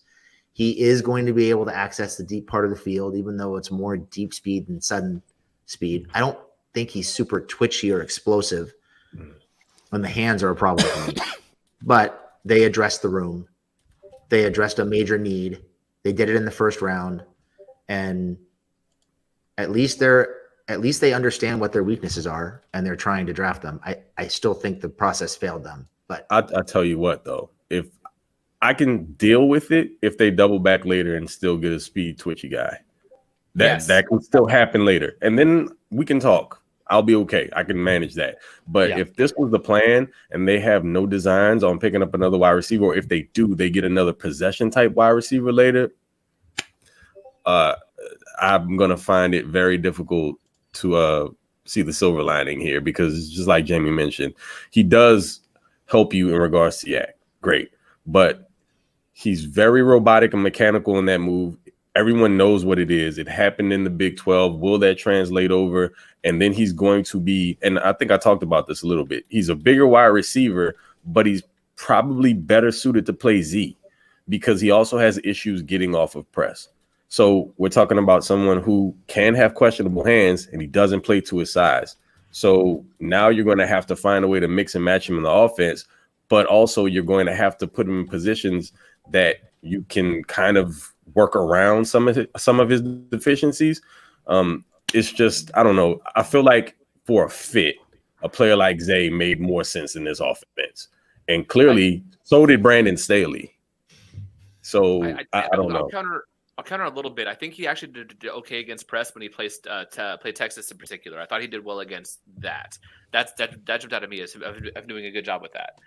He is going to be able to access the deep part of the field, even though it's more deep speed than sudden speed. I don't think he's super twitchy or explosive, and the hands are a problem for me. But they addressed the room. They addressed a major need. They did it in the first round, and at least they understand what their weaknesses are, and they're trying to draft them. I still think the process failed them. But I tell you what, though, if I can deal with it, if they double back later and still get a speed twitchy guy, that can still happen later, and then we can talk. I'll be okay. I can manage that. But if this was the plan and they have no designs on picking up another wide receiver, or if they do, they get another possession type wide receiver later, I'm going to find it very difficult to see the silver lining here, because just like Jamie mentioned, he does help you in regards to yak. Great. But he's very robotic and mechanical in that move. Everyone knows what it is. It happened in the Big 12. Will that translate over? And then he's going to be, and I think I talked about this a little bit, he's a bigger wide receiver, but he's probably better suited to play Z because he also has issues getting off of press. So we're talking about someone who can have questionable hands and he doesn't play to his size. So now you're going to have to find a way to mix and match him in the offense, but also you're going to have to put him in positions that you can kind of work around some of his deficiencies. It's just, I don't know. I feel like for a fit, a player like Zay made more sense in this offense. And clearly, so did Brandon Staley. So I don't know. I'll counter a little bit. I think he actually did okay against press when he played Texas in particular. I thought he did well against that. That jumped out at me as doing a good job with that.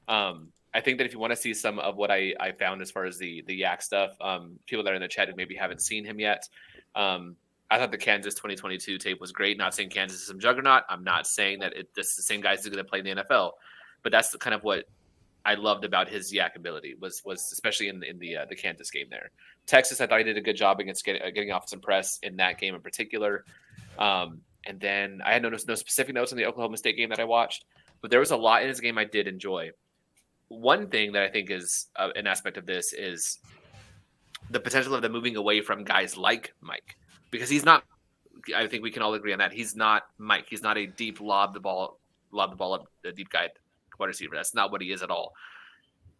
I think that if you want to see some of what I found as far as the yak stuff, people that are in the chat who maybe haven't seen him yet, I thought the Kansas 2022 tape was great. Not saying Kansas is some juggernaut. I'm not saying that this is the same guys who's going to play in the NFL, but that's kind of what I loved about his yak ability was especially in the Kansas game there. Texas, I thought he did a good job against getting off some press in that game in particular. And then I had no specific notes on the Oklahoma State game that I watched, but there was a lot in his game I did enjoy. One thing that I think is an aspect of this is the potential of them moving away from guys like Mike, because he's not. I think we can all agree on that. He's not Mike. He's not a deep lob the ball up, a deep guy wide receiver. That's not what he is at all.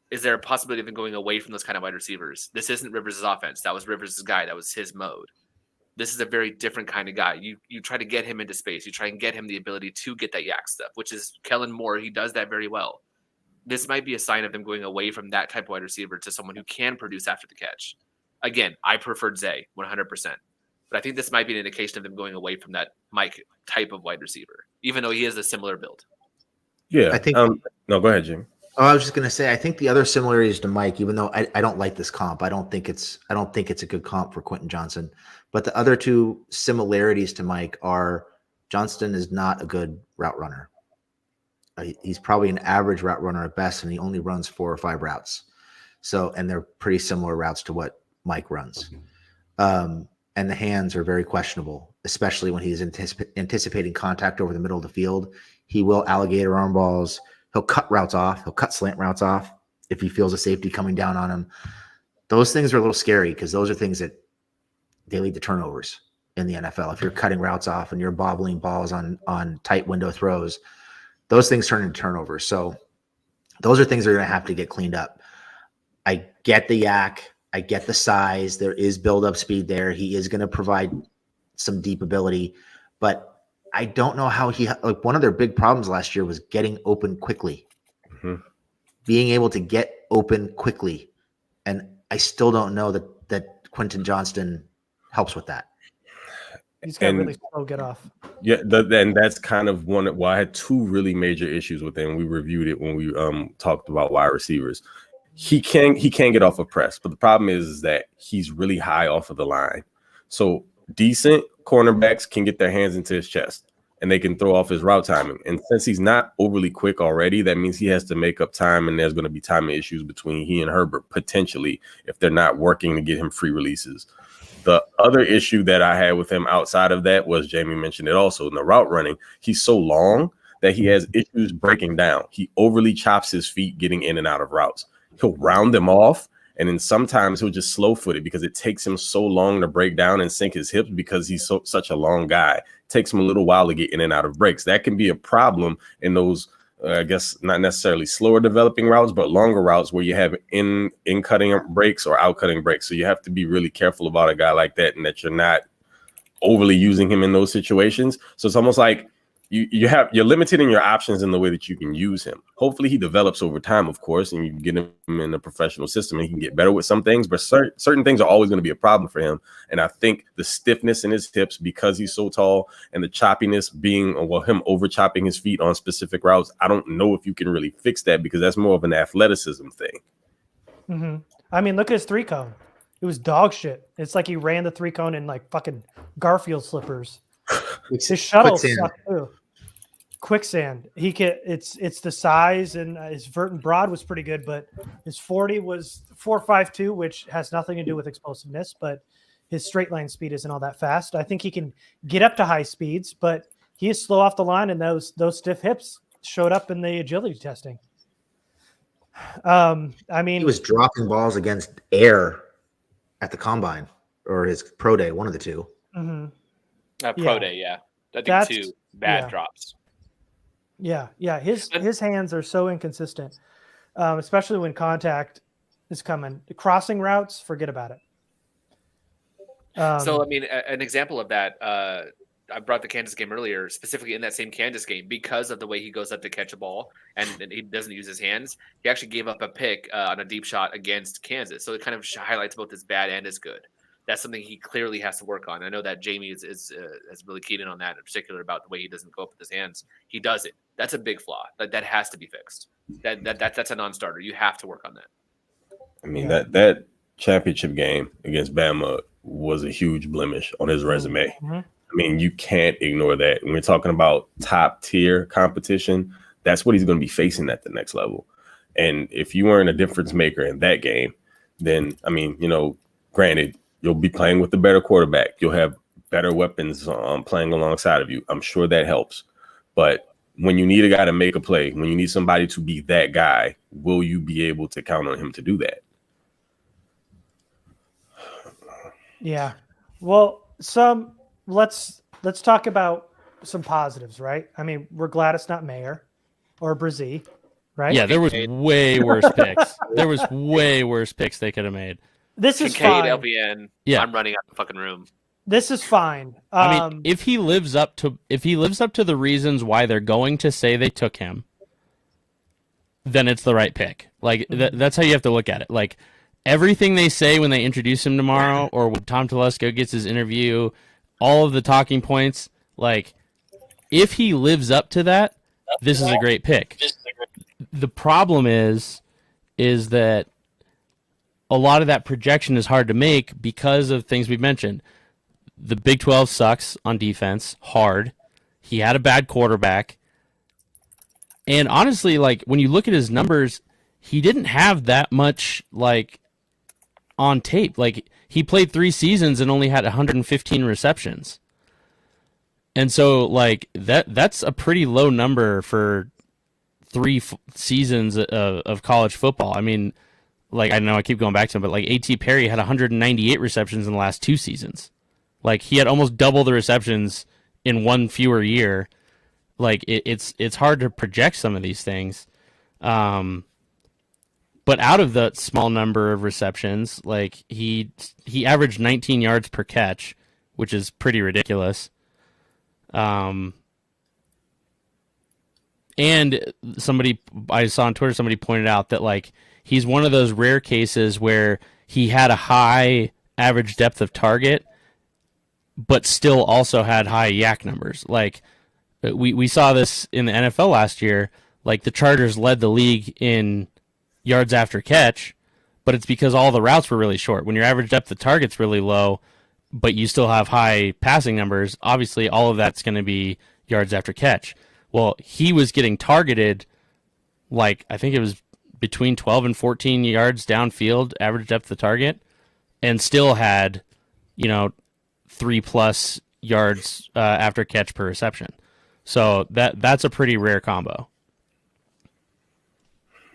Is there a possibility of him going away from those kind of wide receivers? This isn't Rivers' offense. That was Rivers' guy. That was his mode. This is a very different kind of guy. You try to get him into space. You try and get him the ability to get that yak stuff, which is Kellen Moore. He does that very well. This might be a sign of them going away from that type of wide receiver to someone who can produce after the catch. Again, I preferred Zay 100%. But I think this might be an indication of them going away from that Mike type of wide receiver, even though he is a similar build. Yeah. I think. No, go ahead, Jim. Oh, I was just going to say, I think the other similarities to Mike, even though I don't like this comp, I don't think it's a good comp for Quentin Johnston. But the other two similarities to Mike are Johnston is not a good route runner. He's probably an average route runner at best, and he only runs 4 or 5 routes. So, and they're pretty similar routes to what Mike runs. And the hands are very questionable, especially when he's anticipating contact over the middle of the field. He will alligator arm balls. He'll cut routes off. He'll cut slant routes off if he feels a safety coming down on him. Those things are a little scary because those are things that they lead to turnovers in the NFL. If you're cutting routes off and you're bobbling balls on tight window throws, those things turn into turnovers. So those are things that are going to have to get cleaned up. I get the yak. I get the size. There is build-up speed there. He is going to provide some deep ability. But I don't know how one of their big problems last year was getting open quickly. Mm-hmm. Being able to get open quickly. And I still don't know that Quentin Johnston helps with that. He's got really slow get off. Yeah, and that's kind of one. Well, I had 2 really major issues with him. We reviewed it when we talked about wide receivers. He can get off of press, but the problem is that he's really high off of the line. So decent cornerbacks can get their hands into his chest and they can throw off his route timing. And since he's not overly quick already, that means he has to make up time, and there's going to be timing issues between he and Herbert potentially if they're not working to get him free releases. The other issue that I had with him outside of that was, Jamie mentioned it also, in the route running, he's so long that he has issues breaking down. He overly chops his feet getting in and out of routes. He'll round them off, and then sometimes he'll just slow foot it because it takes him so long to break down and sink his hips because he's such a long guy. It takes him a little while to get in and out of breaks. That can be a problem in those, I guess, not necessarily slower developing routes, but longer routes where you have in cutting breaks or out cutting breaks. So you have to be really careful about a guy like that and that you're not overly using him in those situations. So it's almost like you're limited in your options in the way that you can use him. Hopefully he develops over time, of course, and you can get him in a professional system and he can get better with some things, but certain things are always going to be a problem for him. And I think the stiffness in his hips because he's so tall and the choppiness being, him over chopping his feet on specific routes, I don't know if you can really fix that because that's more of an athleticism thing. Mm-hmm. I mean, look at his 3-cone. It was dog shit. It's like he ran the 3-cone in like fucking Garfield slippers. His shuttle sucked too. Quicksand. He can. It's the size, and his vert and broad was pretty good, but his 40 was 4.52, which has nothing to do with explosiveness. But his straight line speed isn't all that fast. I think he can get up to high speeds, but he is slow off the line, and those stiff hips showed up in the agility testing. I mean, He was dropping balls against air at the combine or his pro day, one of the two. mhm. Pro Yeah. day, yeah. I think That's- 2 bad yeah. drops. Yeah. His And- hands are so inconsistent, especially when contact is coming. Crossing routes, forget about it. So, I mean, an example of that, I brought the Kansas game earlier, specifically in that same Kansas game, because of the way he goes up to catch a ball and he doesn't use his hands. He actually gave up a pick on a deep shot against Kansas. So it kind of highlights both his bad and his good. That's something he clearly has to work on. I know that Jamie is really keyed in on that in particular about the way he doesn't go up with his hands. He does it. That's a big flaw. That has to be fixed. That's a non-starter. You have to work on that. I mean, that championship game against Bama was a huge blemish on his resume. Mm-hmm. I mean, you can't ignore that. When we're talking about top tier competition, that's what he's going to be facing at the next level. And if you weren't a difference maker in that game, then, I mean, granted, you'll be playing with the better quarterback. You'll have better weapons playing alongside of you. I'm sure that helps. But when you need a guy to make a play, when you need somebody to be that guy, will you be able to count on him to do that? Yeah. Well, let's talk about some positives, right? I mean, we're glad it's not Mayer or Brzee, right? Yeah, there was way worse picks. There was way worse picks they could have made. This is Kincaid, fine. LPN. Yeah. I'm running out of the fucking room. This is fine. I mean, if he lives up to the reasons why they're going to say they took him, then it's the right pick. Like that's how you have to look at it. Like everything they say when they introduce him tomorrow, or when Tom Telesco gets his interview, all of the talking points. Like if he lives up to that, this is a great pick. The problem is that a lot of that projection is hard to make because of things we've mentioned. The Big 12 sucks on defense, hard. He had a bad quarterback. And honestly, like when you look at his numbers, he didn't have that much like on tape. Like he played 3 seasons and only had 115 receptions. And so like that's a pretty low number for 3 seasons of college football. I mean, like I know I keep going back to him, but like A.T. Perry had 198 receptions in the last 2 seasons. Like he had almost double the receptions in 1 fewer year. Like it's hard to project some of these things. But out of the small number of receptions, like he averaged 19 yards per catch, which is pretty ridiculous. And somebody I saw on Twitter, somebody pointed out that like he's one of those rare cases where he had a high average depth of target, but still also had high yak numbers. Like we saw this in the NFL last year. Like the Chargers led the league in yards after catch, but it's because all the routes were really short. When your average depth of target's really low, but you still have high passing numbers, obviously all of that's going to be yards after catch. Well, he was getting targeted, like I think it was between 12 and 14 yards downfield, average depth of target, and still had, 3+ yards after catch per reception. So that's a pretty rare combo.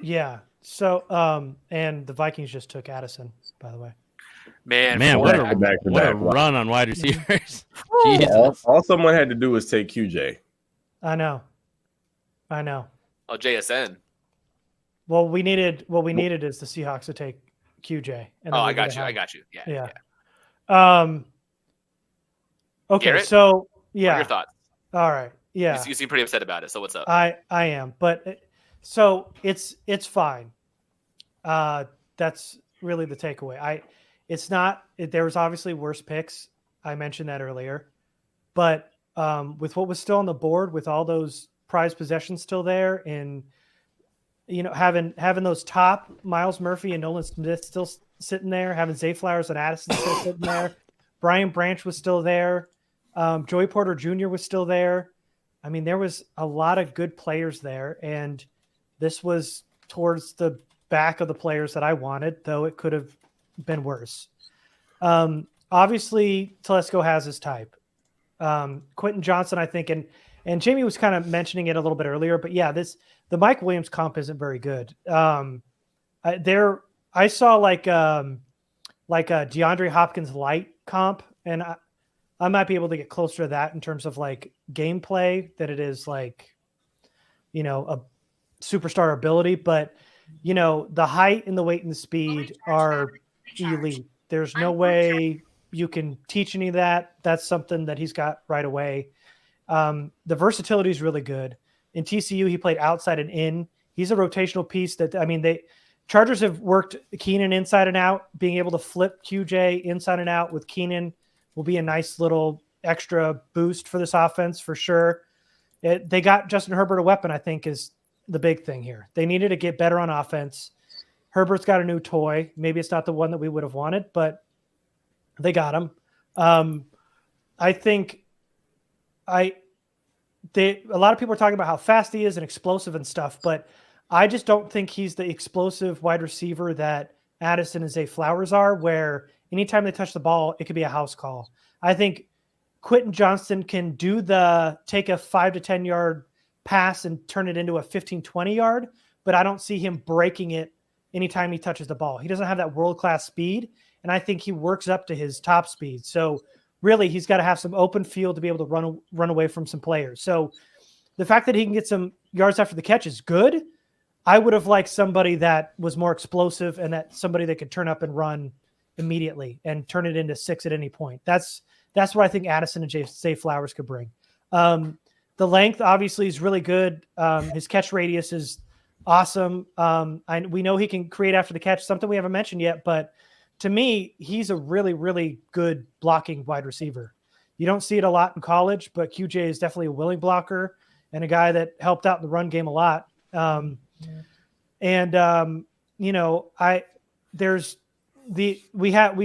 Yeah. So, and the Vikings just took Addison, by the way. Man, what a back-to-back. run on wide receivers. All, Jesus. all someone had to do was take QJ. I know. Oh, JSN. What we needed is the Seahawks to take QJ. And Oh, then I we got would've you. I had- got you. Yeah. Yeah. Okay. Garrett? So What yeah. are your thoughts? All right. Yeah. You seem pretty upset about it. So what's up? I am, but so it's fine. That's really the takeaway. There was obviously worse picks. I mentioned that earlier, but with what was still on the board, with all those prized possessions still there, and having those top Miles Murphy and Nolan Smith still sitting there, having Zay Flowers and Addison still sitting there, Brian Branch was still there, Joey Porter Jr. was still there. I mean, there was a lot of good players there, and this was towards the back of the players that I wanted, though it could have been worse. Obviously, Telesco has his type. Quentin Johnston, I think, and Jamie was kind of mentioning it a little bit earlier, but yeah, the Mike Williams comp isn't very good. I saw like a DeAndre Hopkins light comp, and I might be able to get closer to that in terms of like gameplay that it is like, a superstar ability. But, the height and the weight and the speed are elite. There's no way you can teach any of that. That's something that he's got right away. The versatility is really good. In TCU, he played outside and in. He's a rotational piece Chargers have worked Keenan inside and out. Being able to flip QJ inside and out with Keenan will be a nice little extra boost for this offense for sure. They got Justin Herbert a weapon, I think, is the big thing here. They needed to get better on offense. Herbert's got a new toy. Maybe it's not the one that we would have wanted, but they got him. I think a lot of people are talking about how fast he is and explosive and stuff, but I just don't think he's the explosive wide receiver that Addison and Zay Flowers are, where anytime they touch the ball, it could be a house call. I think Quentin Johnston can take a 5 to 10 yard pass and turn it into a 15, 20 yard, but I don't see him breaking it anytime he touches the ball. He doesn't have that world-class speed, and I think he works up to his top speed. So really, he's got to have some open field to be able to run away from some players. So the fact that he can get some yards after the catch is good. I would have liked somebody that was more explosive and that somebody that could turn up and run immediately and turn it into 6 at any point. That's what I think Addison and Zay Flowers could bring. The length obviously is really good. His catch radius is awesome. We know he can create after the catch, something we haven't mentioned yet, but to me, he's a really, really good blocking wide receiver. You don't see it a lot in college, but QJ is definitely a willing blocker and a guy that helped out in the run game a lot. We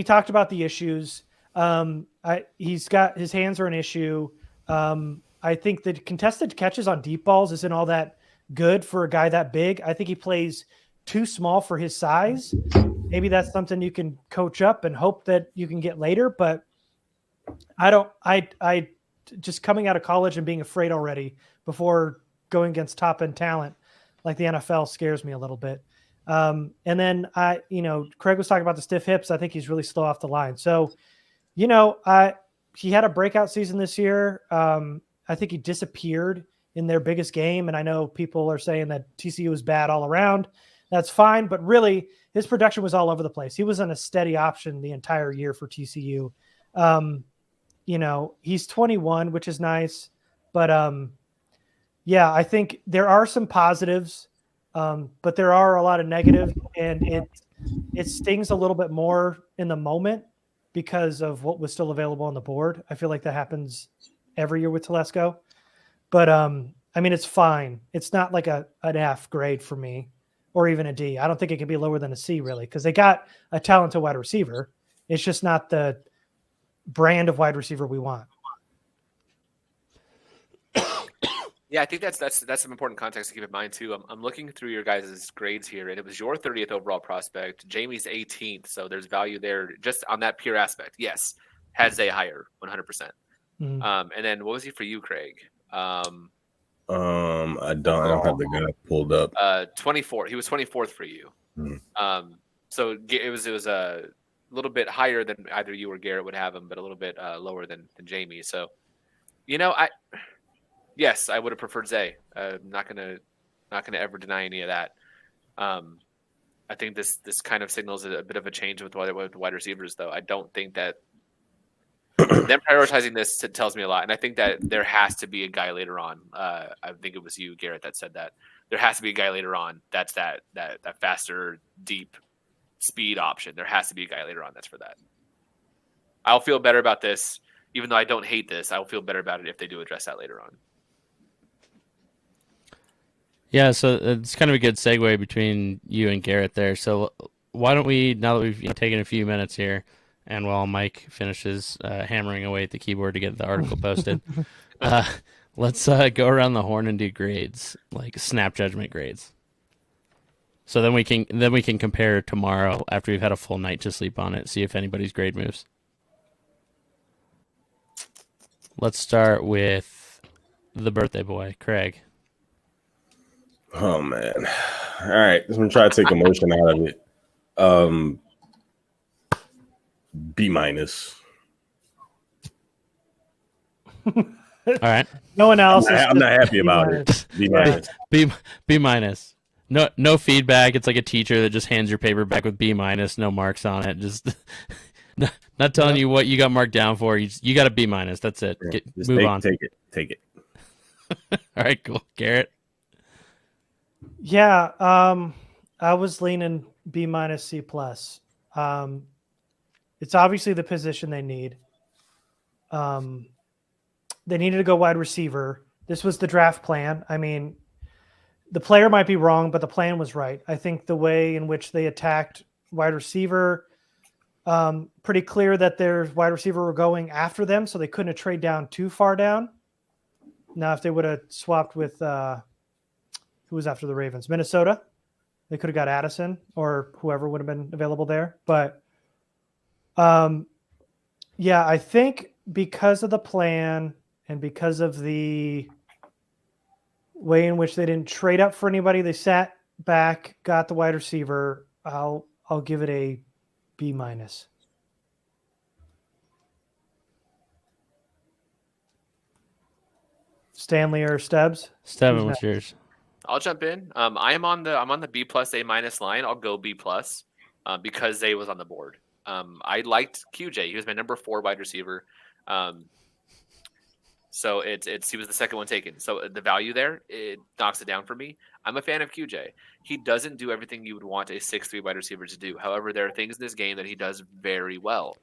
talked about the issues. He's got his hands are an issue. I think the contested catches on deep balls isn't all that good for a guy that big. I think he plays too small for his size. Maybe that's something you can coach up and hope that you can get later, but I just coming out of college and being afraid already before going against top end talent like the NFL scares me a little bit. And then Craig was talking about the stiff hips. I think he's really slow off the line. So, he had a breakout season this year. I think he disappeared in their biggest game. And I know people are saying that TCU is bad all around. That's fine. But really his production was all over the place. He wasn't a steady option the entire year for TCU. He's 21, which is nice, but I think there are some positives, but there are a lot of negatives, and it stings a little bit more in the moment because of what was still available on the board. I feel like that happens every year with Telesco, but it's fine. It's not like an F grade for me or even a D. I don't think it can be lower than a C really, because they got a talented wide receiver. It's just not the brand of wide receiver we want. Yeah, I think that's some important context to keep in mind too. I'm looking through your guys' grades here, and it was your 30th overall prospect, Jamie's 18th, so there's value there just on that pure aspect. Yes, had Zay higher, 100%. Mm-hmm. And then what was he for you, Craig? I don't have the guy pulled up. 24. He was 24th for you. Mm-hmm. So it was a little bit higher than either you or Garrett would have him, but a little bit lower than Jamie. So, yes, I would have preferred Zay. I'm not gonna ever deny any of that. I think this kind of signals a bit of a change with wide receivers, though. I don't think that them prioritizing this tells me a lot, and I think that there has to be a guy later on. I think it was you, Garrett, that said that there has to be a guy later on that's that faster, deep speed option. There has to be a guy later on that's for that. I'll feel better about this, even though I don't hate this. I'll feel better about it if they do address that later on. Yeah, so it's kind of a good segue between you and Garrett there. So why don't we, now that we've taken a few minutes here, and while Mike finishes hammering away at the keyboard to get the article posted, let's go around the horn and do grades, like snap judgment grades. So then we can compare tomorrow after we've had a full night to sleep on it, see if anybody's grade moves. Let's start with the birthday boy, Craig. Oh man, All right, I'm gonna try to take emotion out of it. B minus. All right. No analysis. I'm not happy B about minus. it. B Yeah. minus. B minus. No feedback. It's like a teacher that just hands your paper back with B minus, no marks on it. Just not telling you what you got marked down for. You got a B minus. That's it. Just Move on. Take it. All right, cool. Garrett. Yeah, I was leaning B minus C plus. It's obviously the position they need. They needed to go wide receiver. This was the draft plan. I mean, the player might be wrong, but the plan was right. I think the way in which they attacked wide receiver, pretty clear that their wide receiver were going after them, so they couldn't have traded down too far down. Now, if they would have swapped with who was after the Ravens? Minnesota. They could have got Addison or whoever would have been available there. But yeah, I think because of the plan and because of the way in which they didn't trade up for anybody, they sat back, got the wide receiver. I'll give it a B minus. Stanley or Stebbs? Steven, what's yours? I'll jump in. I'm on the B plus A minus line. I'll go B plus because Zay was on the board. I liked QJ. He was my number 4 wide receiver. So he was the second one taken. So the value there, it knocks it down for me. I'm a fan of QJ. He doesn't do everything you would want a 6'3" wide receiver to do. However, there are things in this game that he does very well.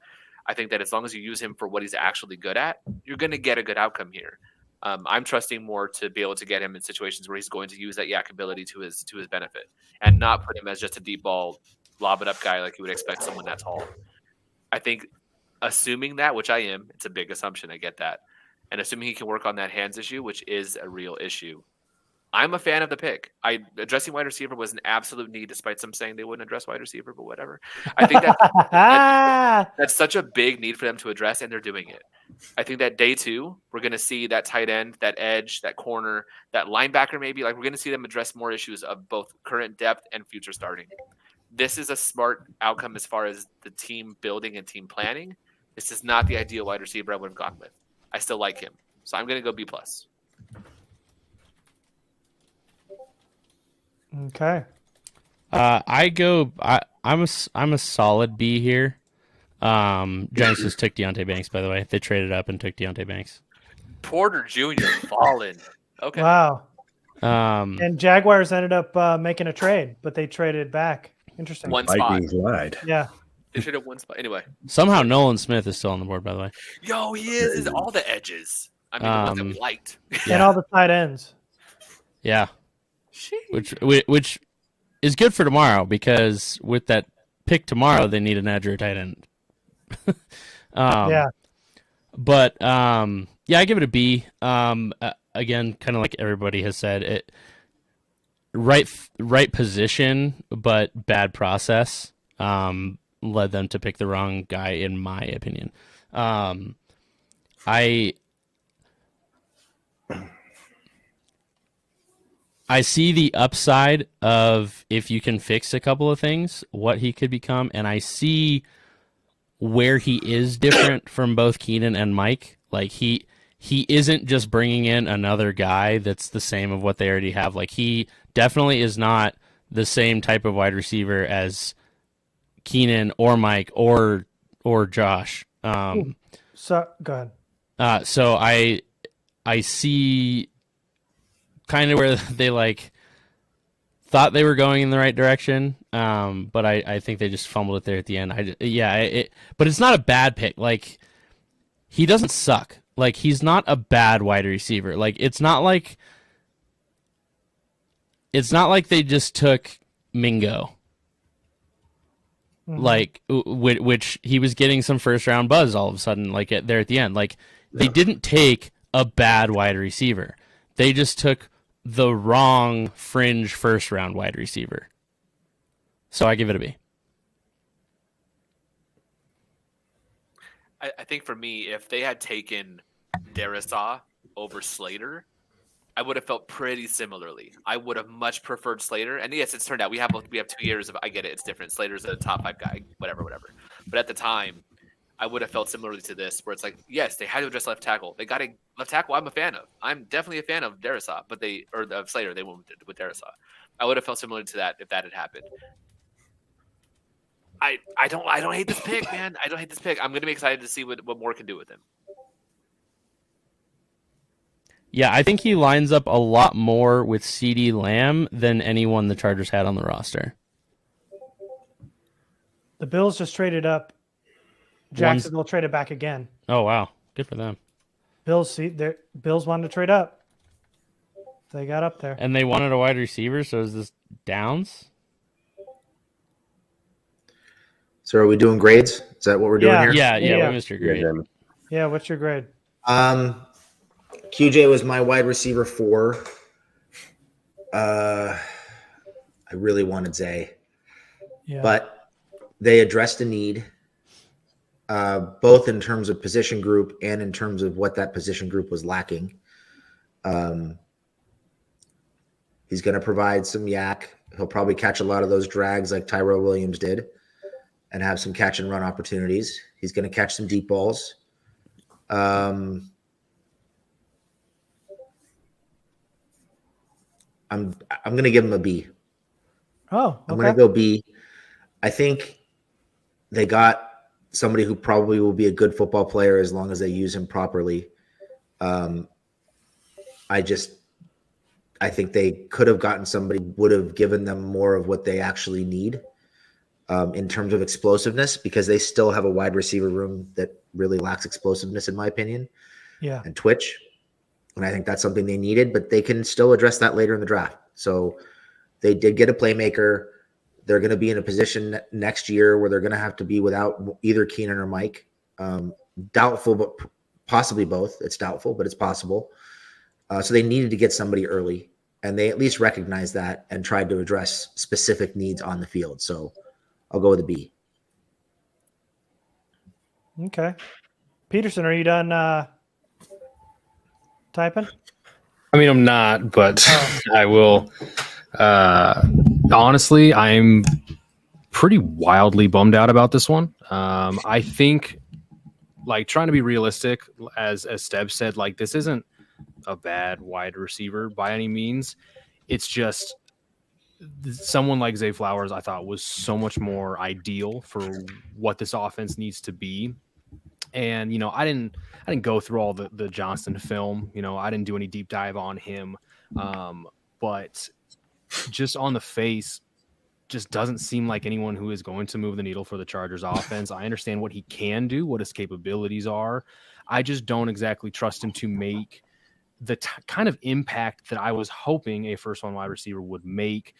I think that as long as you use him for what he's actually good at, you're going to get a good outcome here. I'm trusting more to be able to get him in situations where he's going to use that yak ability to his benefit and not put him as just a deep ball, lob it up guy like you would expect someone that tall. I think assuming that, which I am, it's a big assumption. I get that. And assuming he can work on that hands issue, which is a real issue, I'm a fan of the pick. Addressing wide receiver was an absolute need, despite some saying they wouldn't address wide receiver, but whatever. I think that's such a big need for them to address, and they're doing it. I think that day 2, we're going to see that tight end, that edge, that corner, that linebacker maybe. Like, we're going to see them address more issues of both current depth and future starting. This is a smart outcome as far as the team building and team planning. This is not the ideal wide receiver I would have gone with. I still like him. So I'm going to go B+. Okay. I'm a solid B here. Giants just took Deontay Banks, by the way. They traded up and took Deontay Banks. Porter Jr. fallen. Okay. Wow. Um, And Jaguars ended up making a trade, but they traded back. Interesting. One spot. Vikings lied. Yeah. They should have one spot. Anyway. somehow Nolan Smith is still on the board, by the way. Yo, he is all the edges. I mean, the ones that we liked. And all the tight ends. Yeah. Which is good for tomorrow, because with that pick tomorrow, they need an edge or a tight end. Yeah. But yeah, I give it a B. Again, kind of like everybody has said, right position, but bad process led them to pick the wrong guy, in my opinion. I see the upside of, if you can fix a couple of things, what he could become, and I see where he is different from both Keenan and Mike. Like, he isn't just bringing in another guy that's the same of what they already have. Like, he definitely is not the same type of wide receiver as Keenan or Mike or Josh. So go ahead. So I see kind of where they thought they were going in the right direction, but I think they just fumbled it there at the end. But it's not a bad pick. Like, he doesn't suck. Like, he's not a bad wide receiver. Like, it's not like they just took Mingo. Mm-hmm. Like, which he was getting some first round buzz all of a sudden, like there at the end. Like, they didn't take a bad wide receiver. They just took the wrong fringe first round wide receiver. So I give it a B. I think for me, if they had taken Darisaw over Slater, I would have felt pretty similarly. I would have much preferred Slater. And yes, it's turned out we have 2 years of, I get it, it's different. Slater's a top 5 guy, whatever. But at the time, I would have felt similarly to this, where it's like, yes, they had to address left tackle. They got a left tackle I'm a fan of. I'm definitely a fan of Darrisaw, of Slater. They went with Darrisaw. I would have felt similar to that if that had happened. I don't hate this pick, man. I don't hate this pick. I'm gonna be excited to see what Moore can do with him. Yeah, I think he lines up a lot more with CeeDee Lamb than anyone the Chargers had on the roster. The Bills just traded up. Jacksonville traded back again. Oh wow, good for them. Bills wanted to trade up. They got up there. And they wanted a wide receiver, so is this Downs? So are we doing grades? Is that what we're doing here? Yeah, Yeah. we missed your grade. Yeah, what's your grade? QJ was my wide receiver 4. I really wanted Zay, but they addressed a need, both in terms of position group and in terms of what that position group was lacking. He's going to provide some yak. He'll probably catch a lot of those drags like Tyrell Williams did and have some catch and run opportunities. He's going to catch some deep balls. I'm going to give him a B. Oh, okay. I'm going to go B. I think they got somebody who probably will be a good football player as long as they use him properly. I think they could have gotten somebody, would have given them more of what they actually need in terms of explosiveness, because they still have a wide receiver room that really lacks explosiveness, in my opinion. Yeah. And twitch. And I think that's something they needed, but they can still address that later in the draft. So they did get a playmaker. They're going to be in a position next year where they're going to have to be without either Keenan or Mike. Doubtful, but possibly both. It's doubtful, but it's possible. So they needed to get somebody early, and they at least recognized that and tried to address specific needs on the field. So I'll go with a B. Okay. Peterson, are you done typing? I mean, I'm not, but I will. Honestly, I'm pretty wildly bummed out about this one. I think, like, trying to be realistic, as Steb said, like, this isn't a bad wide receiver by any means. It's just someone like Zay Flowers, I thought, was so much more ideal for what this offense needs to be. And, you know, I didn't go through all the Johnston film. You know, I didn't do any deep dive on him. But just on the face, just doesn't seem like anyone who is going to move the needle for the Chargers offense. I understand what he can do, what his capabilities are. I just don't exactly trust him to make the kind of impact that I was hoping a first-round wide receiver would make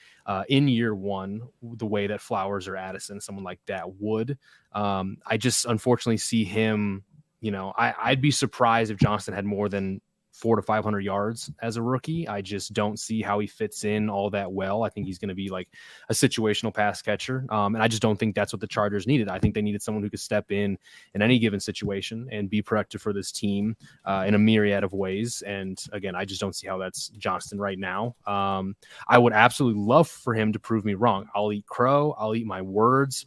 in year one, the way that Flowers or Addison, someone like that, would. I just unfortunately see him, you know, I'd be surprised if Johnston had more than 400 to 500 yards as a rookie. I just don't see how he fits in all that well. I think he's going to be like a situational pass catcher. And I just don't think that's what the Chargers needed. I think they needed someone who could step in any given situation and be productive for this team in a myriad of ways. And again, I just don't see how that's Johnston right now. I would absolutely love for him to prove me wrong. I'll eat crow. I'll eat my words,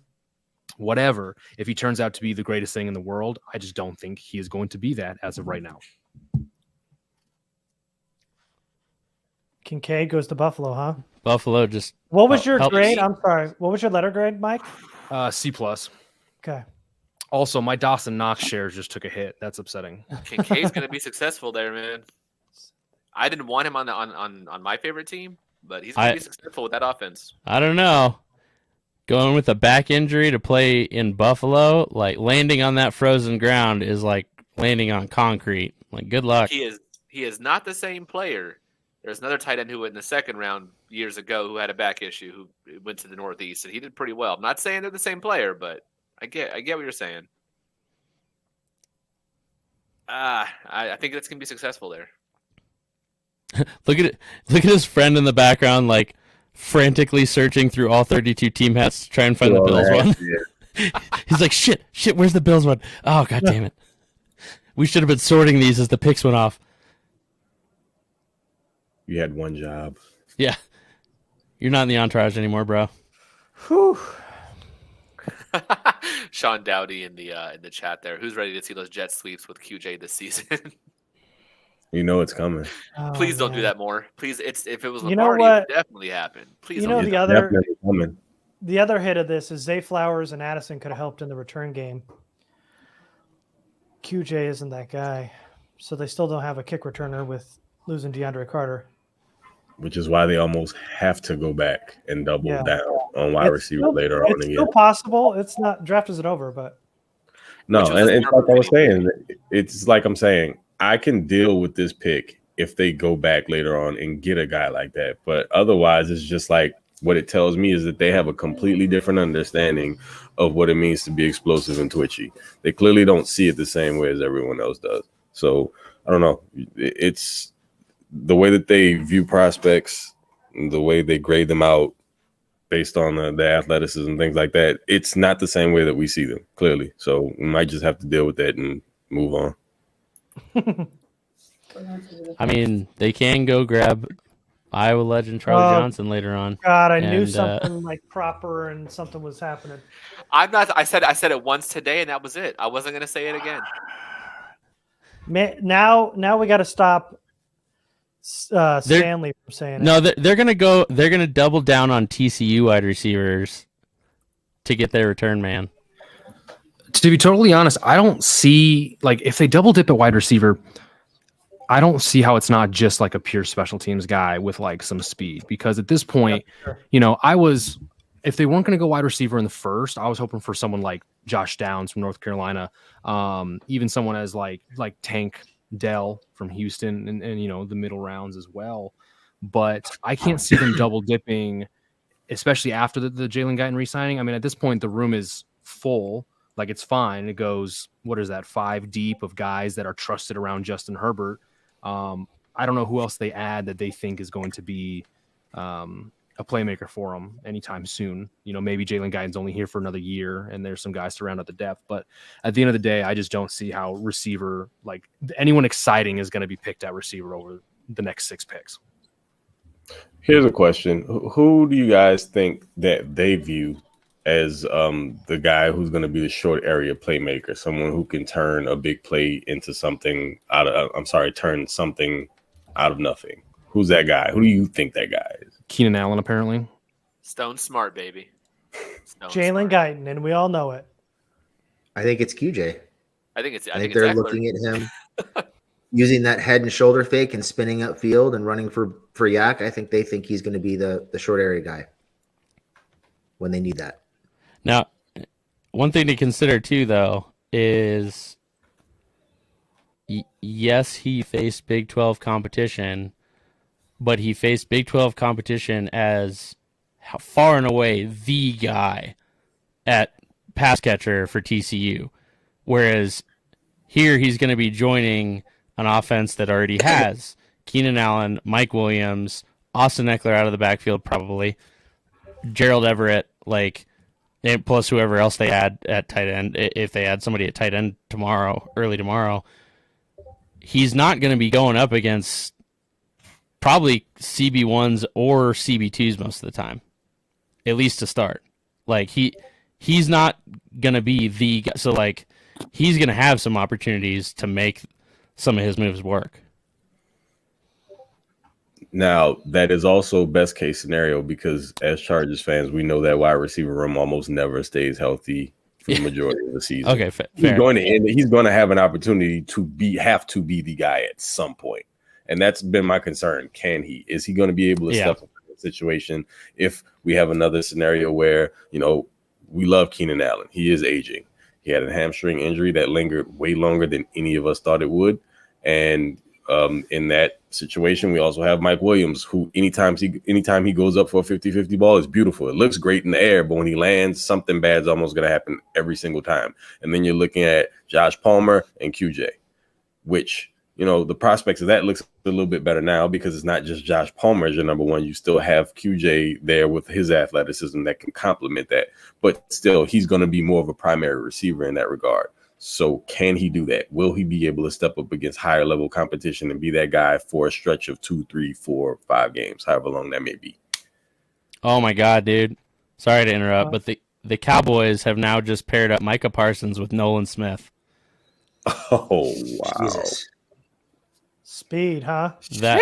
whatever. If he turns out to be the greatest thing in the world, I just don't think he is going to be that as of right now. Kincaid goes to Buffalo, huh? Buffalo just. What was your helps. grade? I'm sorry. What was your letter grade, Mike? C+. Okay. Also, my Dawson Knox shares just took a hit. That's upsetting. Kincaid's going to be successful there, man. I didn't want him on my favorite team, but he's going to be successful with that offense. I don't know. Going with a back injury to play in Buffalo, like landing on that frozen ground is like landing on concrete. Like, good luck. He is not the same player. There's another tight end who went in the second round years ago who had a back issue who went to the Northeast, and he did pretty well. I'm not saying they're the same player, but I get what you're saying. I think it's gonna be successful there. Look at his friend in the background, like frantically searching through all 32 team hats to try and find the Bills one. He's like, shit, where's the Bills one? Oh, god damn it. We should have been sorting these as the picks went off. You had one job. Yeah. You're not in the entourage anymore, bro. Whew. Sean Dowdy in the chat there. Who's ready to see those jet sweeps with QJ this season? You know it's coming. Oh, Please don't do man. that more. Please, if it was You know Lombardi, it what? would definitely happen. Please You don't know do the that. other Definitely coming. the other hit of this is Zay Flowers and Addison could have helped in the return game. QJ isn't that guy, so they still don't have a kick returner with losing DeAndre Carter. Which is why they almost have to go back and double Yeah. down on wide receiver later on It's again. still possible. It's not draft isn't over, but No, Which was and a it's like I was terrible saying, it's like I'm saying, I can deal with this pick if they go back later on and get a guy like that. But otherwise, it's just like what it tells me is that they have a completely different understanding of what it means to be explosive and twitchy. They clearly don't see it the same way as everyone else does. So I don't know. It's the way that they view prospects, the way they grade them out based on the athleticism and things like that. It's not the same way that we see them, clearly. So we might just have to deal with that and move on. I mean, they can go grab Iowa legend Charlie Oh, Johnson later on. God, I knew And, something like proper and something was happening. I'm not. I said it once today, and that was it. I wasn't going to say it again. Man, now we got to stop Stanley from saying it. No, they're gonna go. They're gonna double down on TCU wide receivers to get their return man. To be totally honest, I don't see, like, if they double dip at wide receiver, I don't see how it's not just like a pure special teams guy with like some speed, because at this point, sure. you know, if they weren't going to go wide receiver in the first, I was hoping for someone like Josh Downs from North Carolina, even someone as like Tank Dell from Houston and you know, the middle rounds as well. But I can't see them double dipping, especially after the Jalen Guyton re-signing. I mean, at this point, the room is full. Like, it's fine. It goes, what is that, 5 deep of guys that are trusted around Justin Herbert. I don't know who else they add that they think is going to be a playmaker for them anytime soon. You know, maybe Jalen Guyton's only here for another year, and there's some guys to round out the depth. But at the end of the day, I just don't see how receiver, like anyone exciting, is going to be picked at receiver over the next 6 picks. Here's a question. Who do you guys think that they view as the guy who's going to be the short area playmaker, someone who can turn a big play into something turn something out of nothing? Who's that guy? Who do you think that guy is? Keenan Allen, apparently. Stone smart, baby. Jalen Guyton, and we all know it. I think it's QJ. I think I think they're looking at him using that head and shoulder fake and spinning up field and running for yak. I think they think he's going to be the short area guy when they need that. Now, one thing to consider too, though, is yes, he faced Big 12 competition, but he faced Big 12 competition as far and away the guy at pass catcher for TCU. Whereas here he's going to be joining an offense that already has Keenan Allen, Mike Williams, Austin Eckler out of the backfield probably, Gerald Everett, and plus whoever else they add at tight end. If they add somebody at tight end early tomorrow, he's not going to be going up against probably CB1s or CB2s most of the time, at least to start. He's not going to be the guy. So, he's going to have some opportunities to make some of his moves work. Now, that is also best case scenario because as Chargers fans, we know that wide receiver room almost never stays healthy for the majority of the season. Okay, fair. He's going to have an opportunity to have to be the guy at some point. And that's been my concern. Is he going to be able to step up in the situation if we have another scenario where, we love Keenan Allen. He is aging. He had a hamstring injury that lingered way longer than any of us thought it would. And in that situation, we also have Mike Williams, who anytime he goes up for a 50-50 ball, is beautiful. It looks great in the air, but when he lands, something bad's almost going to happen every single time. And then you're looking at Josh Palmer and QJ, which, the prospects of that looks a little bit better now because it's not just Josh Palmer as your number one. You still have QJ there with his athleticism that can complement that. But still, he's going to be more of a primary receiver in that regard. So can he do that? Will he be able to step up against higher level competition and be that guy for a stretch of 2, 3, 4, 5 games, however long that may be? Oh my God, dude. Sorry to interrupt, but the Cowboys have now just paired up Micah Parsons with Nolan Smith. Oh, wow. Jesus. Speed, huh? That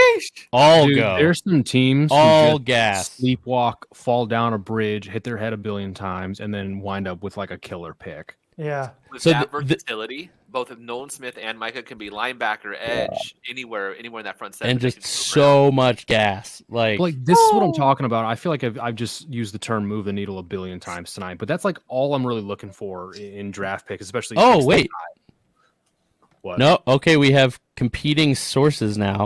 all Dude, go. there's some teams All who just gas. sleepwalk, fall down a bridge, hit their head a billion times, and then wind up with like a killer pick. Yeah. With So that the- versatility, both of Nolan Smith and Micah can be linebacker, edge, anywhere in that front seven. And They just can move so much gas. Like, Like this is what I'm talking about. I feel like I've just used the term "move the needle" a billion times tonight, but that's like all I'm really looking for in draft picks, especially. oh, picks that wait. high. What? No, okay, we have competing sources now.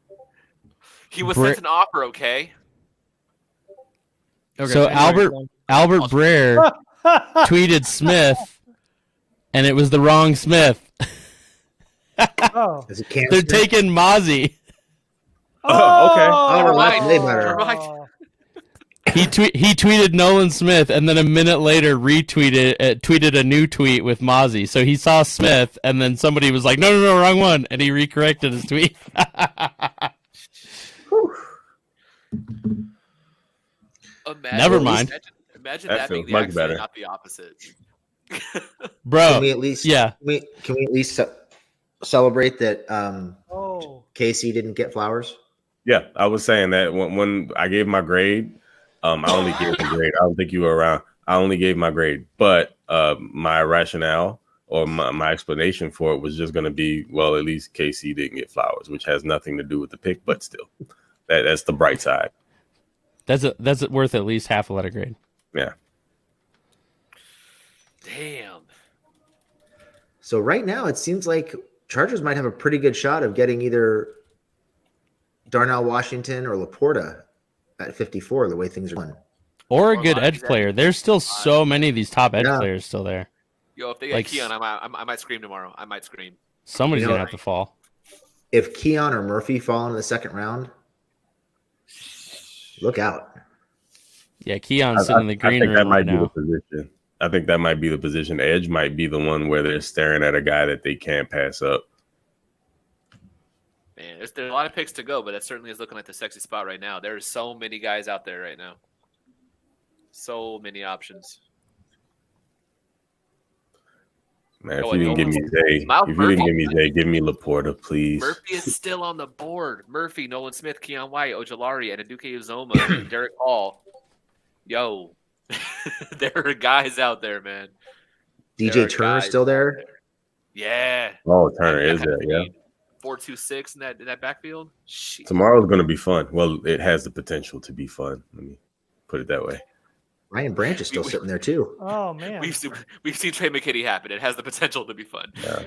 around. He was Bra- sent an offer, okay? Okay, So anyway, Albert Breer tweeted Smith, and it was the wrong Smith. Oh. Is it cancer? They're taking Mozzie. Okay. Oh, that's way better. You're right. He tweeted Nolan Smith, and then a minute later tweeted a new tweet with Mozzie. So he saw Smith, and then somebody was like, "No, wrong one," and he recorrected his tweet. Never mind. Imagine That that being feels the much accident, better. not the opposite. Bro. Can we at least Yeah. Can we at least celebrate that Oh. Casey didn't get flowers? Yeah, I was saying that when I gave my grade, I only gave the grade. I don't think you were around. I only gave my grade, but my rationale or my explanation for it was just going to be, well, at least KC didn't get flowers, which has nothing to do with the pick, but still, that's the bright side. That's worth at least half a letter grade. Yeah. Damn. So right now it seems like Chargers might have a pretty good shot of getting either Darnell Washington or LaPorta at 54, the way things are going. Or a Or good Lonnie's edge player. There's still so many of these top edge Yeah. players still there. Yo, if they get Like- Keon, I might scream tomorrow. I might scream. Somebody's You know, gonna have to fall. If Keon or Murphy fall into the second round, look out. Yeah, Keon's sitting in the green I think that room might right be the now. position. I think that might be the position. Edge might be the one where they're staring at a guy that they can't pass up. Man, there's a lot of picks to go, but that certainly is looking like the sexy spot right now. There's so many guys out there right now. So many options. Man, if Oh, you and didn't give me Zay, Miles if you didn't Murphy. give me Zay, give me LaPorta, please. Murphy is still on the board. Murphy, Nolan Smith, Keon White, Ojolari, and Aduke Uzoma, Derek Hall. Yo, there are guys out there, man. There DJ are Turner's guys still out there. Yeah. Oh, Turner is there, yeah. 4.26 in that backfield. Shit. Tomorrow's going to be fun. Well, it has the potential to be fun. Let me put it that way. Ryan Branch is still sitting there too. Oh man. We've seen Trey McKinney happen. It has the potential to be fun. Yeah.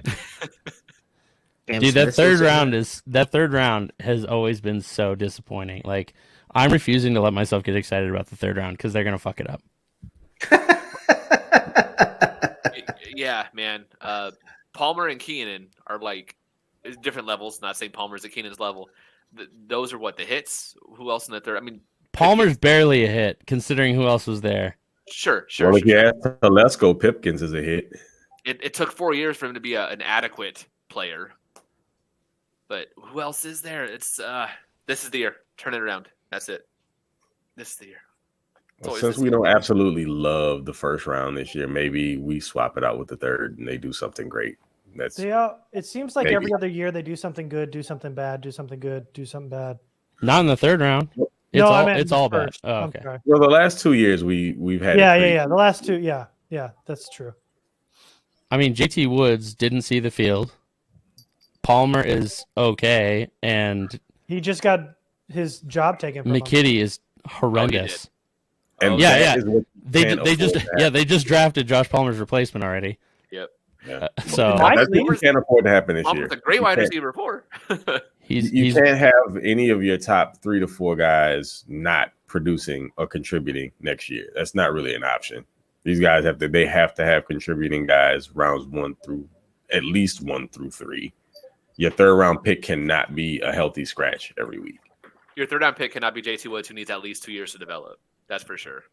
Cam Dude, that Smith's still third round has always been so disappointing. Like, I'm refusing to let myself get excited about the third round because they're gonna fuck it up. sitting Yeah, man. Palmer and Keenan are like different levels. Not saying Palmer's at Keenan's level. Those are what the hits. Who else in the third? I mean, Palmer's barely a hit considering who else was there. sure. Well, if you ask Telesco, Pipkins is a hit. It took 4 years for him to be an adequate player. But who else is there? It's this is the year. Turn it around. That's it. This is the year. It's Well, always since this we year. don't absolutely love the first round this year, maybe we swap it out with the third and they do something great. That's It seems like Maybe. every other year they do something good, do something bad, do something good, do something bad. Not in the third round. It's No, I all meant it's the all bad. first. Oh, I'm okay. sorry. well. The last 2 years we've had Yeah, it pretty- yeah. The last two, yeah, that's true. I mean, JT Woods didn't see the field. Palmer is okay, and He just got his job taken from him. McKitty is horrendous. And Yeah, that yeah. is what They can't they just afford to yeah they just drafted Josh Palmer's replacement already. Yep. Yeah. So Nice. That's what you can't afford to happen this Palmer's year. a great You wide can't- receiver before. he's can't have any of your top 3 to 4 guys not producing or contributing next year. That's not really an option. These guys have to have contributing guys rounds 1 through at least 1 through 3. Your third round pick cannot be a healthy scratch every week. Your third round pick cannot be JT Woods, who needs at least 2 years to develop. That's for sure.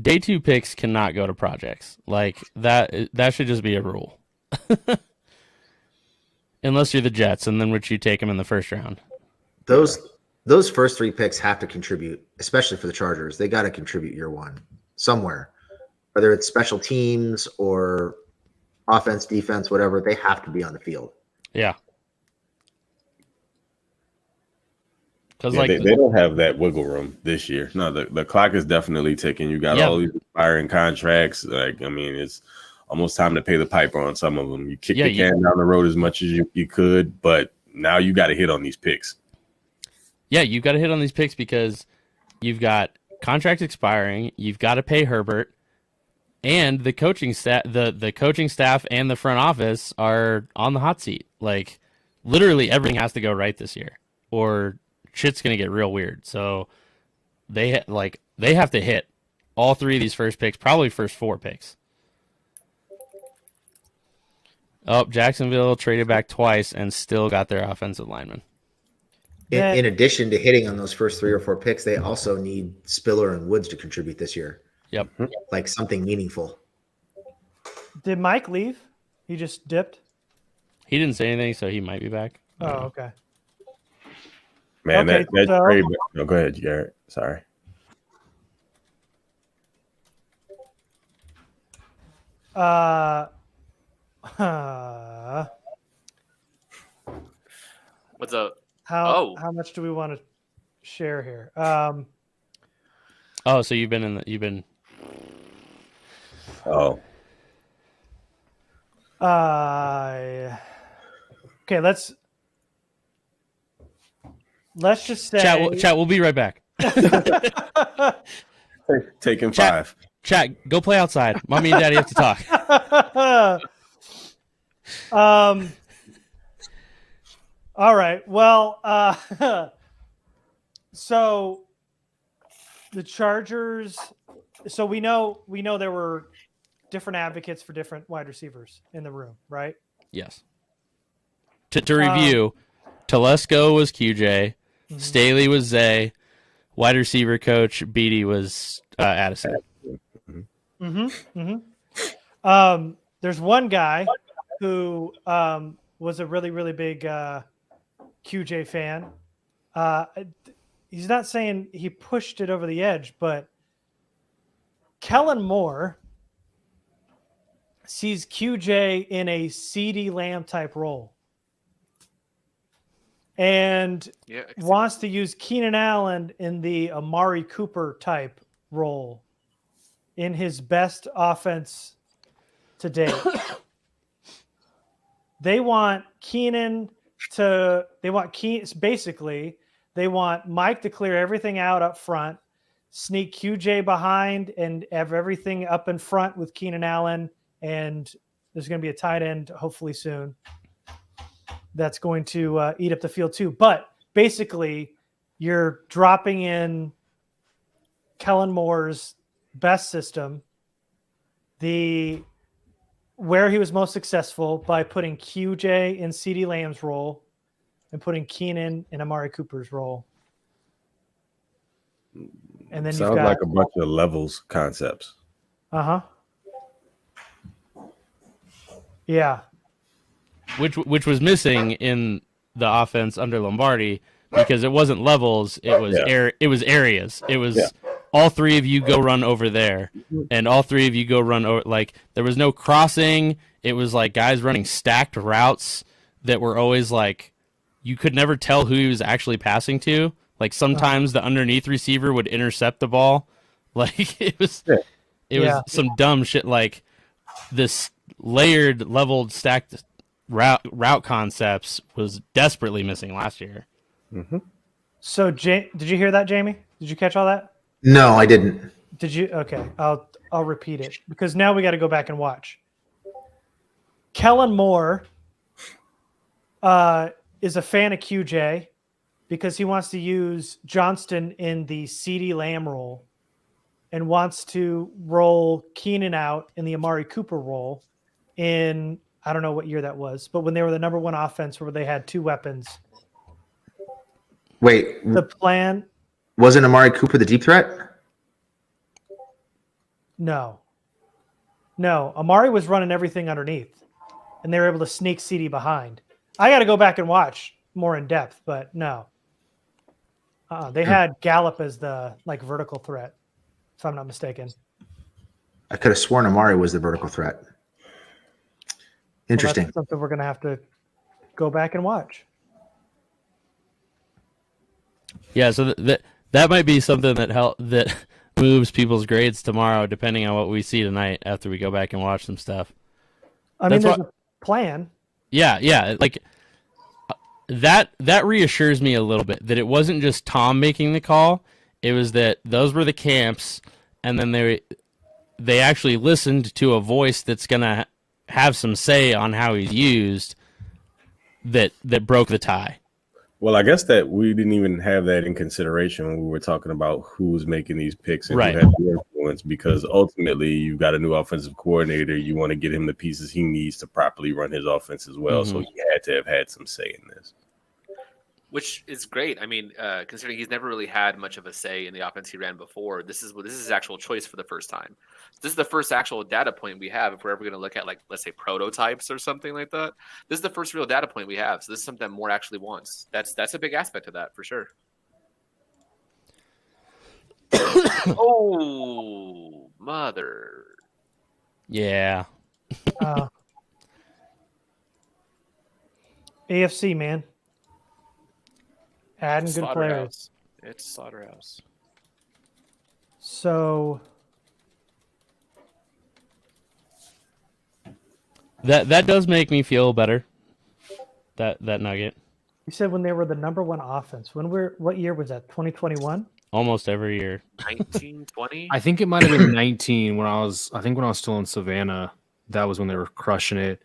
day 2 picks cannot go to projects. Like that should just be a rule. Unless you're the Jets, and then would you take them in the first round? Those first 3 picks have to contribute, especially for the Chargers. They got to contribute year 1 somewhere, whether it's special teams or offense, defense, whatever. They have to be on the field. Yeah. Because they don't have that wiggle room this year. No, the clock is definitely ticking. You got all these expiring contracts. Like, I mean, it's almost time to pay the piper on some of them. You kick the can down the road as much as you could, but now you got to hit on these picks. Yeah, you got to hit on these picks because you've got contracts expiring. You've got to pay Herbert, and the coaching staff, the coaching staff and the front office are on the hot seat. Like, literally everything has to go right this year, or shit's gonna get real weird. So they have to hit all 3 of these first picks, probably first 4 picks. Oh, Jacksonville traded back twice and still got their offensive lineman. In addition to hitting on those first 3 or 4 picks, they also need Spiller and Woods to contribute this year. Yep. Like something meaningful. Did Mike leave? He just dipped? He didn't say anything, so he might be back. Oh, okay. Man, Okay, that's so- great. No, go ahead, Garrett. Sorry. What's up? How much do we want to share here? Oh, so you've been Oh, Okay, let's just say chat. We'll be right back. taking Chat. 5. Chat, go play outside. Mommy and Daddy have to talk. All right. Well, so the Chargers. So we know there were different advocates for different wide receivers in the room, right? Yes. To review, Telesco was QJ, Staley was Zay, wide receiver coach Beatty was Addison. There's one guy who was a really, really big QJ fan. He's not saying he pushed it over the edge, but Kellen Moore sees QJ in a CeeDee Lamb type role and wants to use Keenan Allen in the Amari Cooper type role in his best offense to date. They want Mike to clear everything out up front, sneak QJ behind, and have everything up in front with Keenan Allen. And there's going to be a tight end hopefully soon that's going to eat up the field too. But basically, you're dropping in Kellen Moore's best system, where he was most successful, by putting QJ in CeeDee Lamb's role and putting Keenan in Amari Cooper's role. And then sounds like a bunch of levels concepts. Yeah. Which was missing in the offense under Lombardi, because it wasn't levels, it was it was areas. It was all 3 of you go run over there, and all 3 of you go run over. Like, there was no crossing. It was like guys running stacked routes that were always like, you could never tell who he was actually passing to. Like, sometimes the underneath receiver would intercept the ball. Like, it was some dumb shit. Like, this layered, leveled, stacked route concepts was desperately missing last year. So, did you hear that, Jamie? Did you catch all that? No, I didn't. Did you? Okay, I'll repeat it, because now we got to go back and watch. Kellen Moore is a fan of QJ because he wants to use Johnston in the CeeDee Lamb role and wants to roll Keenan out in the Amari Cooper role in, I don't know what year that was, but when they were the number 1 offense where they had 2 weapons. Wait, the plan wasn't Amari Cooper the deep threat? No. Amari was running everything underneath, and they were able to sneak CD behind. I got to go back and watch more in depth, but no. They had Gallup as the vertical threat, if I'm not mistaken. I could have sworn Amari was the vertical threat. Interesting. Well, that's something we're going to have to go back and watch. Yeah, so that might be something that moves people's grades tomorrow, depending on what we see tonight after we go back and watch some stuff. I mean, there's a plan. Yeah, like that reassures me a little bit that it wasn't just Tom making the call. It was that those were the camps, and then they actually listened to a voice that's gonna have some say on how he's used. That broke the tie. Well, I guess that we didn't even have that in consideration when we were talking about who was making these picks and right. who had the influence, because ultimately you've got a new offensive coordinator. You want to get him the pieces he needs to properly run his offense as well. So he had to have had some say in this. Which is great. I mean, considering he's never really had much of a say in the offense he ran before, this is his actual choice for the first time. This is the first actual data point we have if we're ever going to look at, like, let's say prototypes or something like that. This is the first real data point we have. So this is something that Moore actually wants. That's a big aspect of that for sure. Oh, mother. Yeah. AFC, man. Adding good players. Slaughterhouse. It's slaughterhouse. So that does make me feel better. That nugget. you said when they were the number one offense. What year was that? 2021? Almost every year. 1920? I think it might have been 19 when I was still in Savannah. That was when they were crushing it.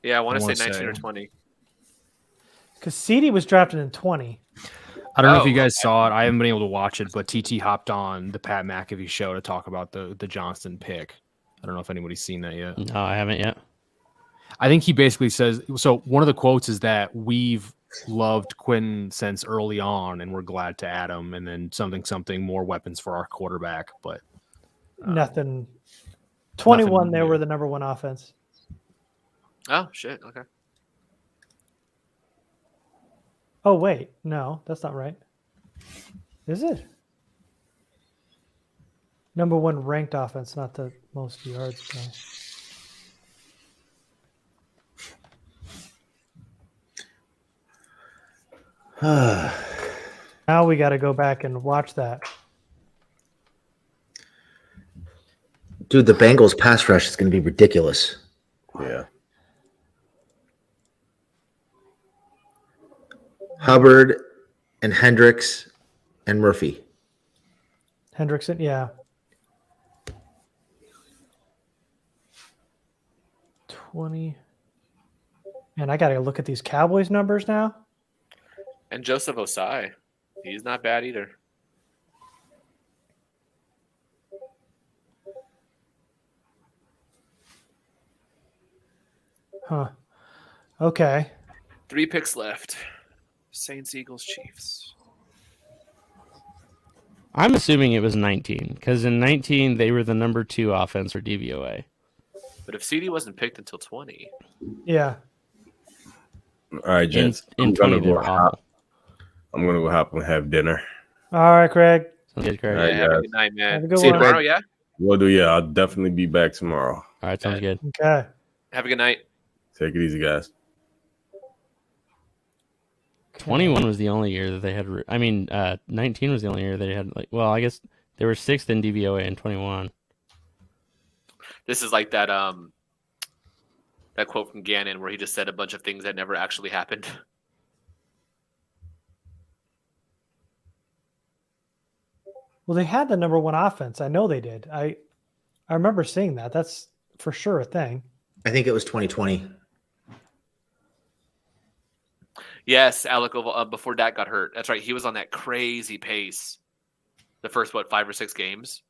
Yeah, I want to wanna say 19 or say. 20. Because CD was drafted in 20. I don't know if Oh, you guys saw it. I haven't been able to watch it, but TT hopped on the Pat McAfee show to talk about the Johnston pick. I don't know if anybody's seen that yet. No, I haven't yet. I think he basically says, so one of the quotes is that we've loved Quentin since early on and we're glad to add him, and then something more weapons for our quarterback, but Nothing. 21, nothing they new. were the number one offense. Oh, shit. Okay. Oh, wait. No, that's not right. Is it? Number one ranked offense, not the most yards. No. Now we got to go back and watch that. Dude, the Bengals pass rush is going to be ridiculous. Yeah. Hubbard and Hendricks and Murphy. Hendrickson, yeah. 20. And I got to look at these Cowboys numbers now. And Joseph Osai. He's not bad either. Huh. Okay. 3 picks left. Saints, Eagles, Chiefs. I'm assuming it was 19 because in 19 they were the number 2 offense for DVOA. But if CD wasn't picked until 20, Yeah. All right, gents. In I'm gonna 20 they go were hop. awful. I'm gonna go hop and have dinner. All right, Craig. Sounds good, Craig. All right, have a guys. good night, man. Have a good See you one. tomorrow, yeah? Will do. Yeah, I'll definitely be back tomorrow. All right, sounds good. Okay. Have a good night. Take it easy, guys. 21 was the only year that they had. 19 was the only year they had. I guess they were 6th in DVOA in 21. This is like that quote from Gannon where he just said a bunch of things that never actually happened. Well, they had the number one offense. I know they did. I remember seeing that. That's for sure a thing. I think it was 2020. Yes, Alec before Dak got hurt. That's right. He was on that crazy pace. The first 5 or 6 games.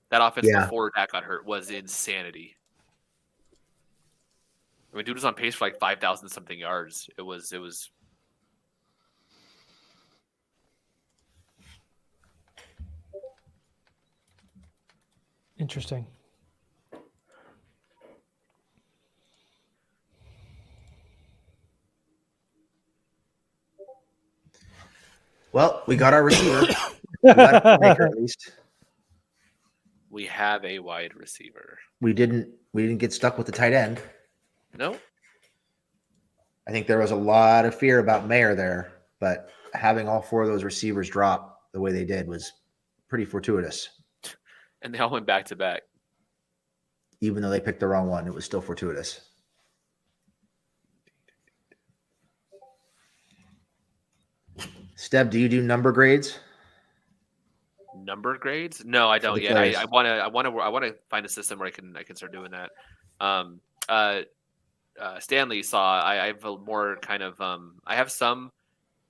That offense before Dak got hurt was insanity. I mean, dude was on pace for like 5,000 something yards. It was. Interesting. Well, we got our receiver. We got a playmaker at least. We have a wide receiver. We didn't get stuck with the tight end. No. I think there was a lot of fear about Mayer there, but having all 4 of those receivers drop the way they did was pretty fortuitous. And they all went back to back. Even though they picked the wrong one, it was still fortuitous. Steb, do you do number grades? Number grades? No, I don't the yet. players. I want to find a system where I can start doing that. Stanley saw I have a more kind of I have some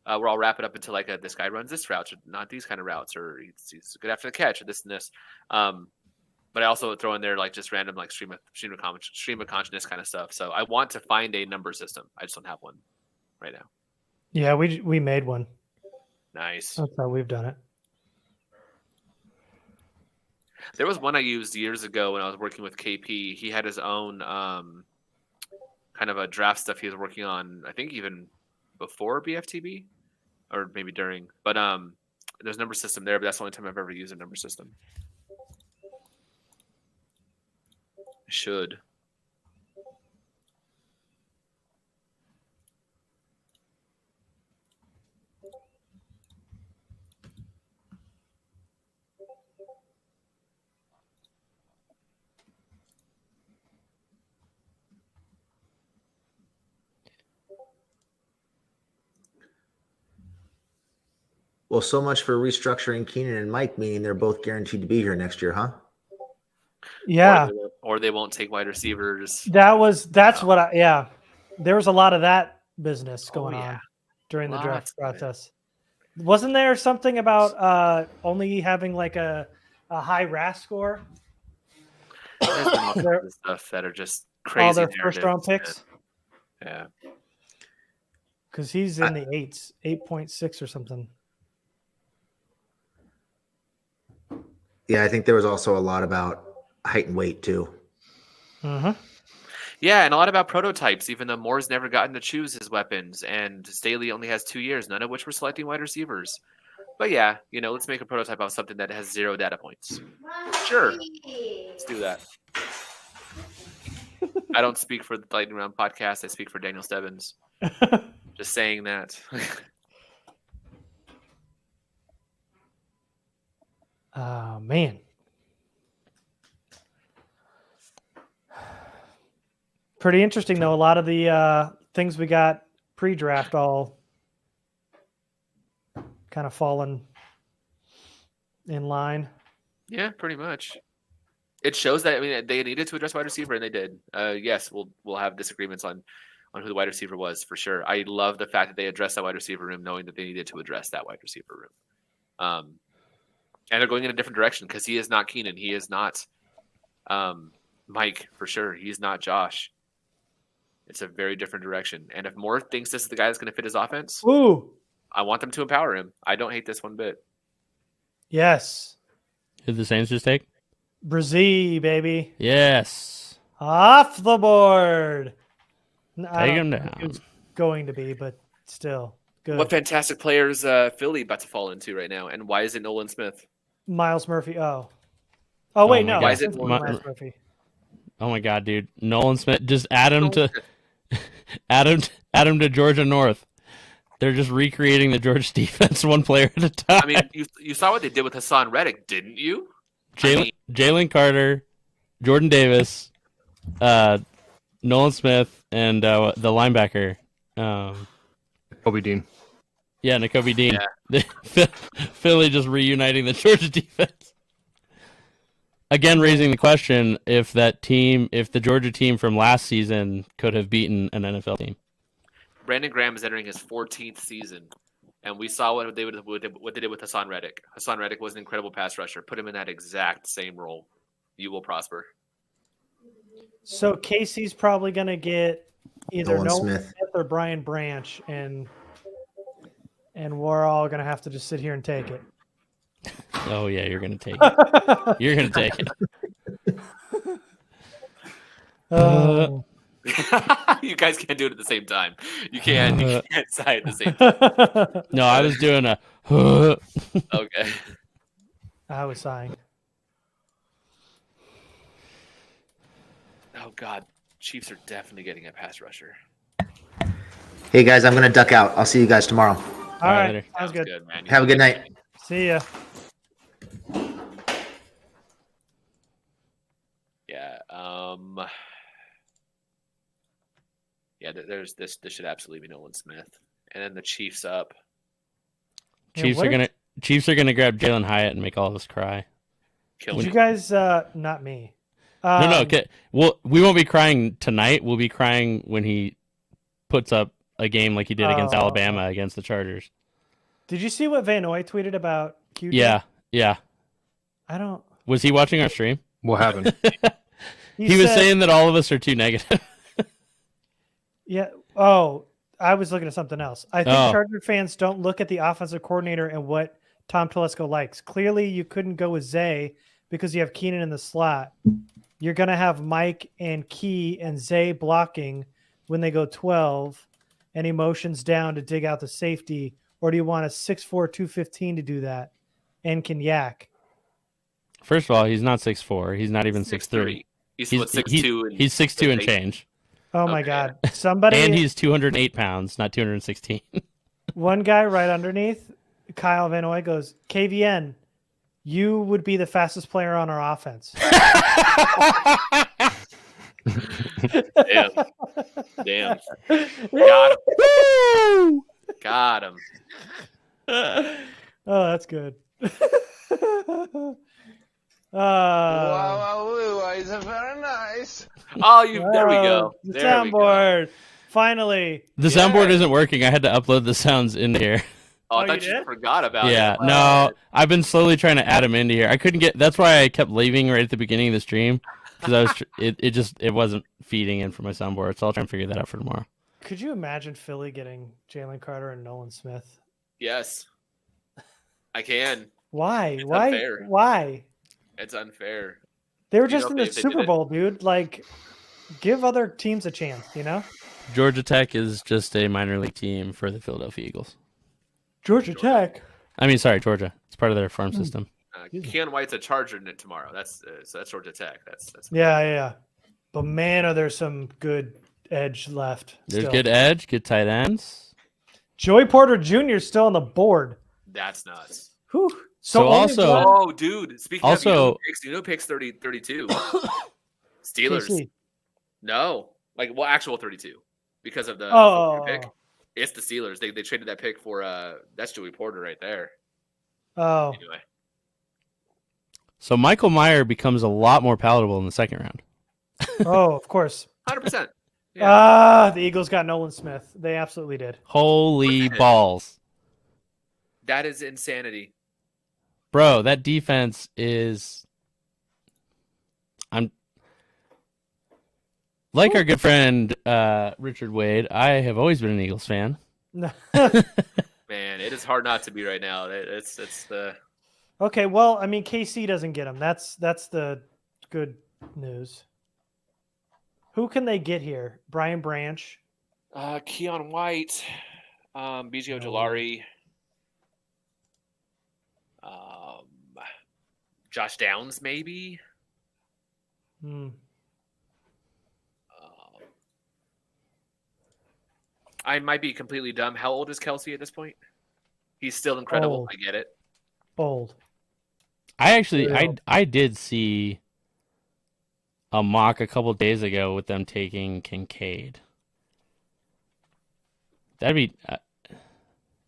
where I'll wrap it up into like this guy runs this route, or not these kind of routes, or he's good after the catch, or this and this. But I also throw in there like just random like stream of consciousness kind of stuff. So I want to find a number system. I just don't have one right now. Yeah, we made one. Nice. That's how we've done it. There was one I used years ago when I was working with KP. He had his own kind of a draft stuff he was working on, I think even before BFTB or maybe during. But there's a number system there, but that's the only time I've ever used a number system. I should. Well, so much for restructuring Keenan and Mike, meaning they're both guaranteed to be here next year, huh? Yeah. Or they won't take wide receivers. That's what there was a lot of that business going on during the draft Lots of it. process. Wasn't there something about only having like a high RAS score? There's been all kinds of stuff that are just crazy. All their first round narratives, picks? man. Yeah. Because he's in the 8.6 or something. Yeah, I think there was also a lot about height and weight too. Mm-hmm. Yeah, and a lot about prototypes, even though Moore's never gotten to choose his weapons, and Staley only has 2 years, none of which were selecting wide receivers. But yeah, let's make a prototype of something that has 0 data points. Sure. Let's do that. I don't speak for the Lightning Round podcast. I speak for Daniel Stebbins. Just saying that. Oh, man. Pretty interesting, though. A lot of the things we got pre-draft all kind of fallen in line. Yeah, pretty much. It shows that they needed to address wide receiver, and they did. Yes, we'll have disagreements on who the wide receiver was for sure. I love the fact that they addressed that wide receiver room, knowing that they needed to address that wide receiver room. And they're going in a different direction because he is not Keenan. He is not Mike for sure. He's not Josh. It's a very different direction. And if Moore thinks this is the guy that's going to fit his offense, I want them to empower him. I don't hate this one bit. Yes. Did the Saints just take? Brazil, baby. Yes. Off the board. Take him down. It was going to be, but still good. What fantastic players Philly about to fall into right now, and why is it Nolan Smith? Miles Murphy. Oh wait, my no. God. Why is it Miles Murphy? Oh my God, dude! Nolan Smith, just add him to Georgia North. They're just recreating the Georgia defense one player at a time. I mean, you saw what they did with Hassan Reddick, didn't you? Jalen Carter, Jordan Davis, Nolan Smith, and the linebacker. Kobe Dean. Yeah, Nakobe Dean. Yeah. Philly just reuniting the Georgia defense. Again, raising the question if the Georgia team from last season could have beaten an NFL team. Brandon Graham is entering his 14th season, and we saw what they did with Hassan Reddick. Hassan Reddick was an incredible pass rusher. Put him in that exact same role. You will prosper. So Casey's probably going to get either Nolan Nolan Smith or Brian Branch, and we're all going to have to just sit here and take it. Oh yeah, you're gonna take it. You're gonna take it. Oh. You guys can't do it at the same time. You can't sigh at the same time. No, I was doing a. Okay. I was sighing. Oh God, Chiefs are definitely getting a pass rusher. Hey guys, I'm gonna duck out. I'll see you guys tomorrow. All right. later. Sounds good. Man. Have a good night. See ya. Yeah. Yeah. There's this. This should absolutely be Nolan Smith, and then the Chiefs up. Yeah, Chiefs what are if- gonna grab Jalen Hyatt and make all of us cry. Kill Did me. you guys? Not me. No. Okay. Well, we won't be crying tonight. We'll be crying when he puts up a game like he did against Oh. Alabama against the Chargers. Did you see what Van Noy tweeted about QJ? Yeah. I don't. Was he watching our stream? What happened? He was said- saying that all of us are too negative. Yeah. Oh, I was looking at something else. I think Oh. Charger fans don't look at the offensive coordinator and what Tom Telesco likes. Clearly, you couldn't go with Zay because you have Keenan in the slot. You're going to have Mike and Key and Zay blocking when they go 12, and he motions down to dig out the safety. Or do you want a 6'4", 215 to do that and can yak? First of all, he's not 6'4". He's not even 6'3". He's He's what 6'2". He's 6'2" and eight. change, Oh, my Okay. God. Somebody, and he's 208 pounds, not 216. one guy right underneath, Kyle Van Noy goes, KVN, you would be the fastest player on our offense. Damn. Damn. Got him. Got him. Oh, that's good. It's very nice. Oh, there we go. The There we go. soundboard. Finally. The soundboard isn't working. I had to upload the sounds into here. Oh, I Oh, thought you you did? forgot about Yeah, it. no, I've been slowly trying to add them into here. I couldn't get. That's why I kept leaving right at the beginning of the stream because I was. It wasn't feeding in for my soundboard. So I'll try and figure that out for tomorrow. Could you imagine Philly getting Jalen Carter and Nolan Smith? Yes. I can. Why? It's Why? unfair. Why? It's unfair. They were You just know, in the if they did Super it- Bowl, dude. Like, give other teams a chance, you know? Georgia Tech is just a minor league team for the Philadelphia Eagles. Georgia Tech. I mean, sorry, Georgia. It's part of their farm system. Keon White's a Charger tomorrow. So that's Georgia Tech. That's Yeah. But man, are there some good edge left. There's still. good edge, good tight ends. Joey Porter Jr. is still on the board. That's nuts. Whew. So only also- one- Oh, dude. Speaking Also- of picks 32. Steelers. KC. No. Actual 32. Because of the Oh. pick. It's the Steelers. They traded that pick for that's Joey Porter right there. Oh, Anyway. So Michael Meyer becomes a lot more palatable in the second round. oh, of course. 100%. Yeah. The Eagles got Nolan Smith. They absolutely did. Holy balls. That is insanity. Bro, that defense is like our good friend Richard Wade. I have always been an Eagles fan. Man, it is hard not to be right now. It's the Okay, well, I mean, KC doesn't get him. That's the good news. Who can they get here? Brian Branch. Keon White, BJ Ojolari, Josh Downs, maybe. Hmm. I might be completely dumb. How old is Kelsey at this point? He's still incredible. Old. I get it. Old. I actually Yeah. I did see a mock a couple days ago with them taking Kincaid. That'd be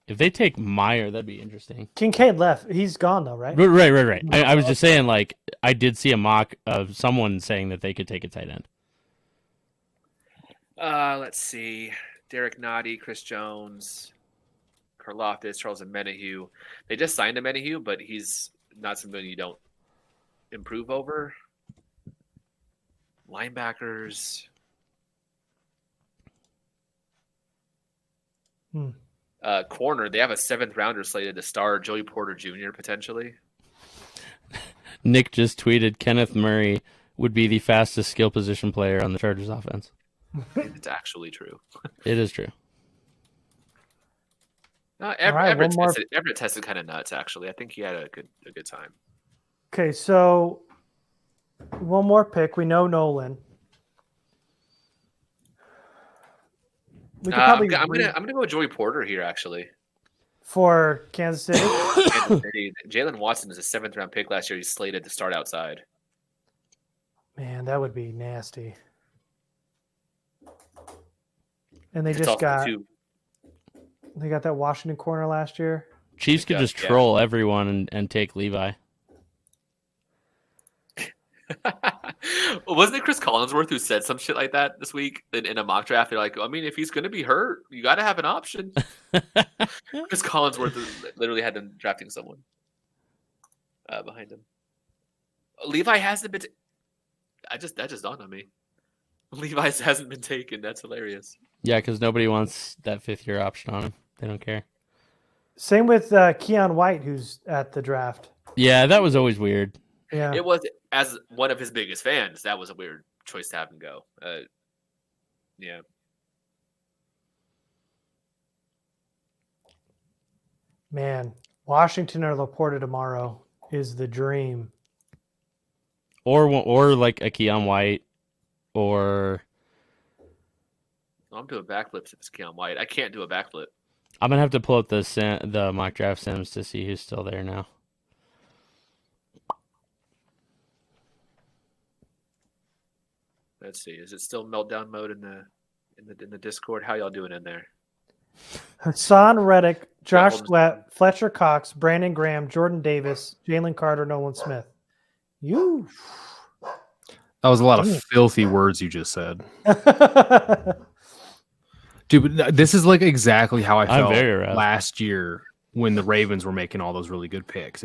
if they take Meyer, that'd be interesting. Kincaid left. He's gone though, right? Right. I was just saying, like, I did see a mock of someone saying that they could take a tight end. Let's see. Derek Nottie, Chris Jones, Karlaftis, Charles Menahue. They just signed a Menahue, but he's not somebody you don't improve over. Linebackers. Corner, they have a 7th rounder slated to start, Joey Porter Jr. potentially. Nick just tweeted Kenneth Murray would be the fastest skill position player on the Chargers offense. It's actually true. It is true. No, right, Everett, one more. Everett tested kind of nuts. Actually, I think he had a good time. Okay, so one more pick. We know Nolan. We could I'm probably gonna go with Joey Porter here. Actually, for Kansas City. Kansas City. Jalen Watson is a 7th-round pick last year. He's slated to start outside. Man, that would be nasty. And they It's just also got too- they got that Washington corner last year. Chiefs could just Yeah. troll everyone and take Levi. Wasn't it Chris Collinsworth who said some shit like that this week in a mock draft? They're like, I mean, if he's going to be hurt, you got to have an option. Chris Collinsworth literally had them drafting someone behind him. Levi hasn't been. That just dawned on me. Levi hasn't been taken. That's hilarious. Yeah, because nobody wants that 5th-year option on him. They don't care. Same with Keon White, who's at the draft. Yeah, that was always weird. Yeah, It was, as one of his biggest fans, that was a weird choice to have him go. Yeah. man, Washington or LaPorta tomorrow is the dream. Or like a Keon White, or I'm doing backflips if it's Keon White. I can't do a backflip. I'm gonna have to pull up the mock draft sims to see who's still there now. Let's see. Is it still meltdown mode in the Discord? How y'all doing in there? Hassan Reddick, Josh Holmes. Sweat, Fletcher Cox, Brandon Graham, Jordan Davis, Jalen Carter, Nolan Smith. You. That was a lot of Damn. filthy words you just said. Dude, but this is like exactly how I I'm felt very aroused. last year when the Ravens were making all those really good picks.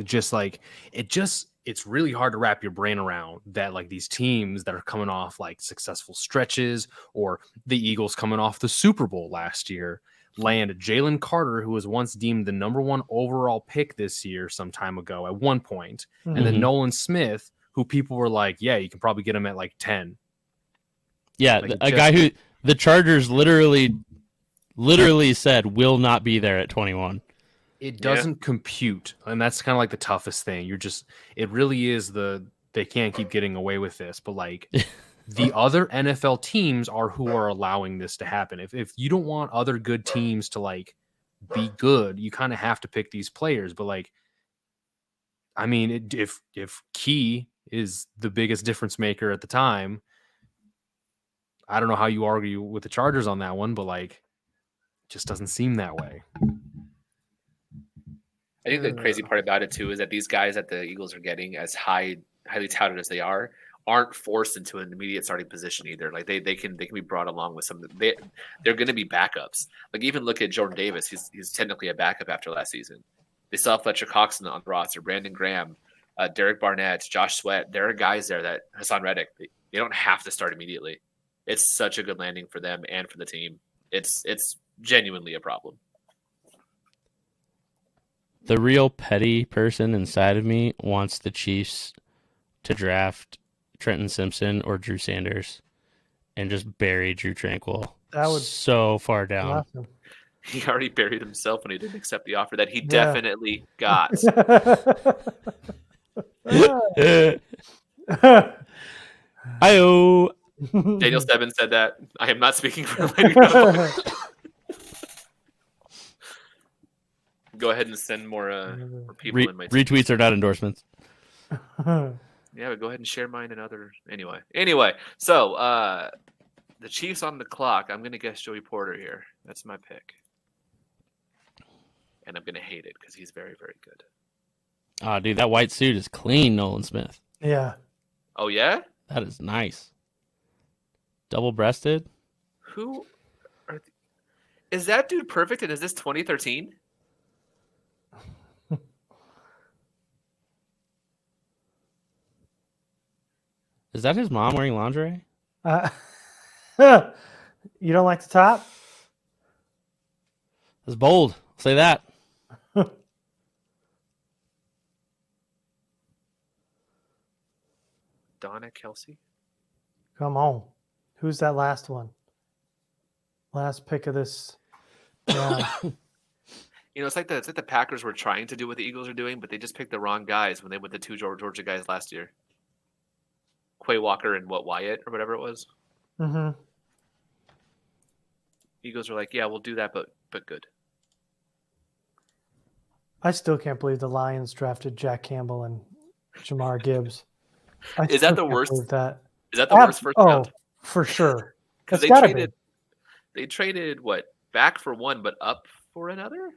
It's really hard to wrap your brain around that, like, these teams that are coming off like successful stretches, or the Eagles coming off the Super Bowl last year, land Jalen Carter, who was once deemed the #1 overall pick this year some time ago at one point, and then Mhm. Nolan Smith, who people were like, yeah, you can probably get him at like 10. Yeah, Like, a guy who the Chargers literally said will not be there at 21. It doesn't compute, and that's kind of like the toughest thing. It really is they can't keep getting away with this, but like the other NFL teams are who are allowing this to happen. If you don't want other good teams to like be good, you kind of have to pick these players. But like, I mean, if Key is the biggest difference maker at the time, I don't know how you argue with the Chargers on that one, but like, it just doesn't seem that way. I think the crazy part about it too is that these guys that the Eagles are getting, as highly touted as they aren't forced into an immediate starting position either. Like they can be brought along with some. They're going to be backups. Like even look at Jordan Davis. He's technically a backup after last season. They still have Fletcher Cox on the roster, Brandon Graham, Derek Barnett, Josh Sweat. There are guys there that Hassan Reddick. They don't have to start immediately. It's such a good landing for them and for the team. It's genuinely a problem. The real petty person inside of me wants the Chiefs to draft Trenton Simpson or Drew Sanders and just bury Drew Tranquil. That would so far down. awesome. He already buried himself when he didn't accept the offer that he definitely got. Hi-oh. Daniel Stebbins said that. I am not speaking for Lady Go. Go ahead and send more people in my team. Retweets are not endorsements. Yeah, but go ahead and share mine and other. Anyway, so the Chiefs on the clock. I'm going to guess Joey Porter here. That's my pick. And I'm going to hate it because he's very, very good. Oh, dude, that white suit is clean, Nolan Smith. Yeah. Oh, yeah? That is nice. Double-breasted. Who is that dude perfect? And is this 2013? Is that his mom wearing lingerie? You don't like the top? That's bold. I'll say that. Donna Kelsey. Come on. Who's that last one? Last pick of this. Yeah. It's like the Packers were trying to do what the Eagles are doing, but they just picked the wrong guys when they went the 2 Georgia guys last year. Quay Walker and Wyatt or whatever it was. Mm-hmm. Eagles are like, yeah, we'll do that, but good. I still can't believe the Lions drafted Jack Campbell and Jamar Gibbs. Is that the worst? That. Is that the worst first round? For sure. Because they traded what back for one, but up for another.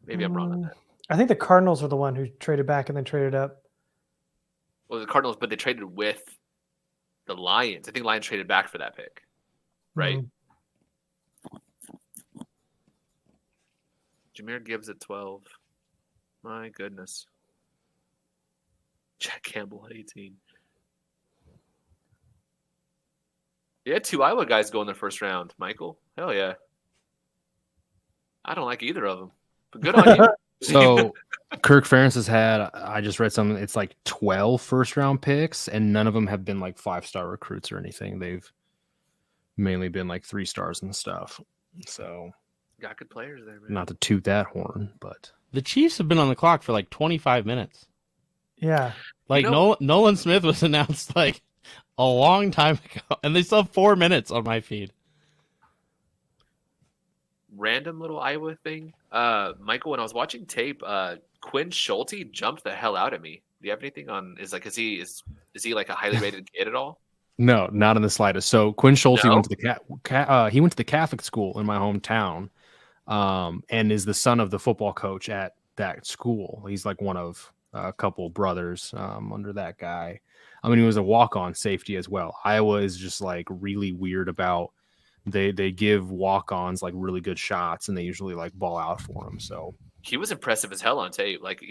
Maybe I'm wrong on that. I think the Cardinals are the one who traded back and then traded up. Well, the Cardinals, but they traded with the Lions. I think Lions traded back for that pick, right? Jahmyr Gibbs at 12. My goodness. Jack Campbell at 18. Yeah, 2 Iowa guys go in the first round. Michael, hell yeah. I don't like either of them, but good on you. So Kirk Ferentz has had, I just read something, it's like 12 first-round picks, and none of them have been like 5-star recruits or anything. They've mainly been like 3 stars and stuff. So got good players there, man. not to toot that horn, but The Chiefs have been on the clock for like 25 minutes. Yeah. Like Nolan Smith was announced like a long time ago, and they still have 4 minutes on my feed. Random little Iowa thing. Michael, when I was watching tape, Quinn Schulte jumped the hell out at me. Do you have anything on? Is he like a highly rated kid at all? no, not in the slightest. So Quinn Schulte went to he went to the Catholic school in my hometown, and is the son of the football coach at that school. He's like one of a couple brothers under that guy. I mean, he was a walk-on safety as well. Iowa is just like really weird about they give walk-ons like really good shots, and they usually like ball out for them. So he was impressive as hell on tape. Like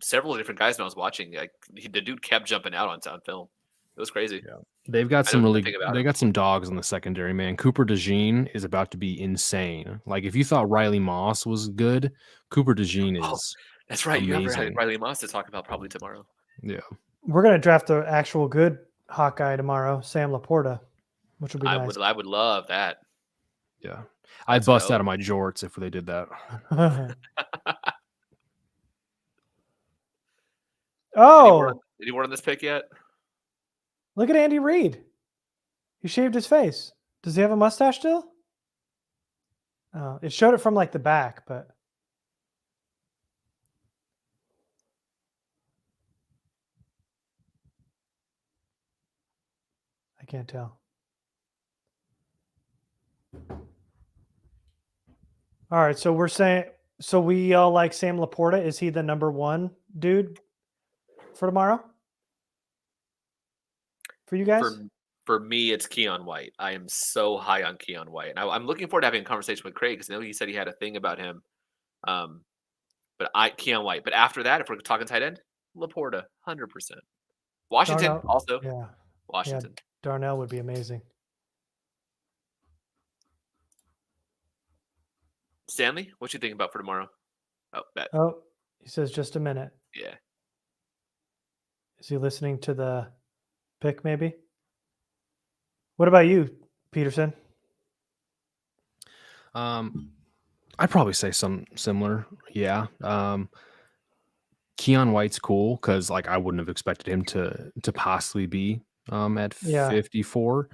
several different guys when I was watching, like the dude kept jumping out on film. It was crazy. Yeah, they've got some dogs in the secondary, man. Cooper DeJean is about to be insane. Like if you thought Riley Moss was good, Cooper DeJean is. That's right. amazing. You have Riley Moss to talk about probably tomorrow. Yeah, we're gonna draft the actual good Hawkeye tomorrow, Sam LaPorta, which would be nice. I would love that. Yeah, I'd bust out of my jorts if they did that. Did he work on this pick yet? Look at Andy Reid. He shaved his face. Does he have a mustache still? Oh, it showed it from like the back, but I can't tell. All right, so we all like Sam LaPorta. Is he the number 1 dude for tomorrow? For you guys? For me, it's Keon White. I am so high on Keon White. And I'm looking forward to having a conversation with Craig because I know he said he had a thing about him. But Keon White. But after that, if we're talking tight end, LaPorta, 100%. Washington Darnell, also. Yeah. Washington. Yeah, Darnell would be amazing. Stanley, what you think about for tomorrow? Oh, he says just a minute. Yeah. Is he listening to the pick maybe? What about you, Peterson? I'd probably say some similar. Yeah. Keon White's cool because like I wouldn't have expected him to possibly be at 54.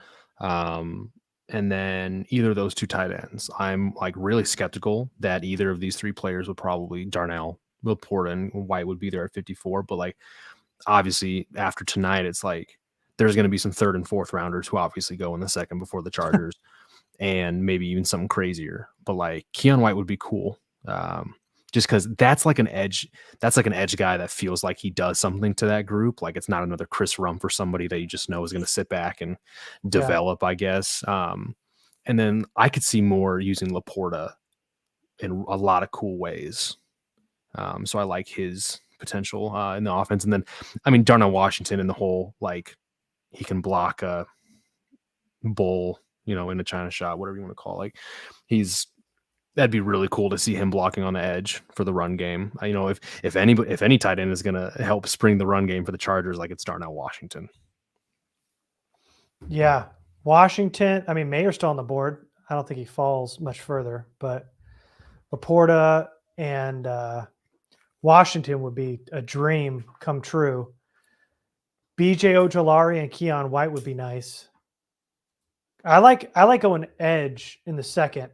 And then either of those 2 tight ends, I'm like really skeptical that either of these 3 players would probably Darnell, LaPorta, and White would be there at 54. But like obviously after tonight, it's like there's going to be some 3rd and 4th rounders who obviously go in the second before the Chargers, and maybe even something crazier. But like Keon White would be cool, just because that's like an edge. That's like an edge guy that feels like he does something to that group. Like it's not another Chris Rump or somebody that you just know is going to sit back and develop, I guess. And then I could see more using LaPorta in a lot of cool ways. So I like his potential in the offense. And then, I mean, Darnell Washington in the whole, like, he can block a bull, in a China shot, whatever you want to call it. Like, he's That'd be really cool to see him blocking on the edge for the run game. You know, if any tight end is going to help spring the run game for the Chargers, like it's Darnell Washington. Yeah. Washington. I mean, Mayer's still on the board. I don't think he falls much further, but LaPorta and Washington would be a dream come true. BJ Ojolari and Keon White would be nice. I like going edge in the second,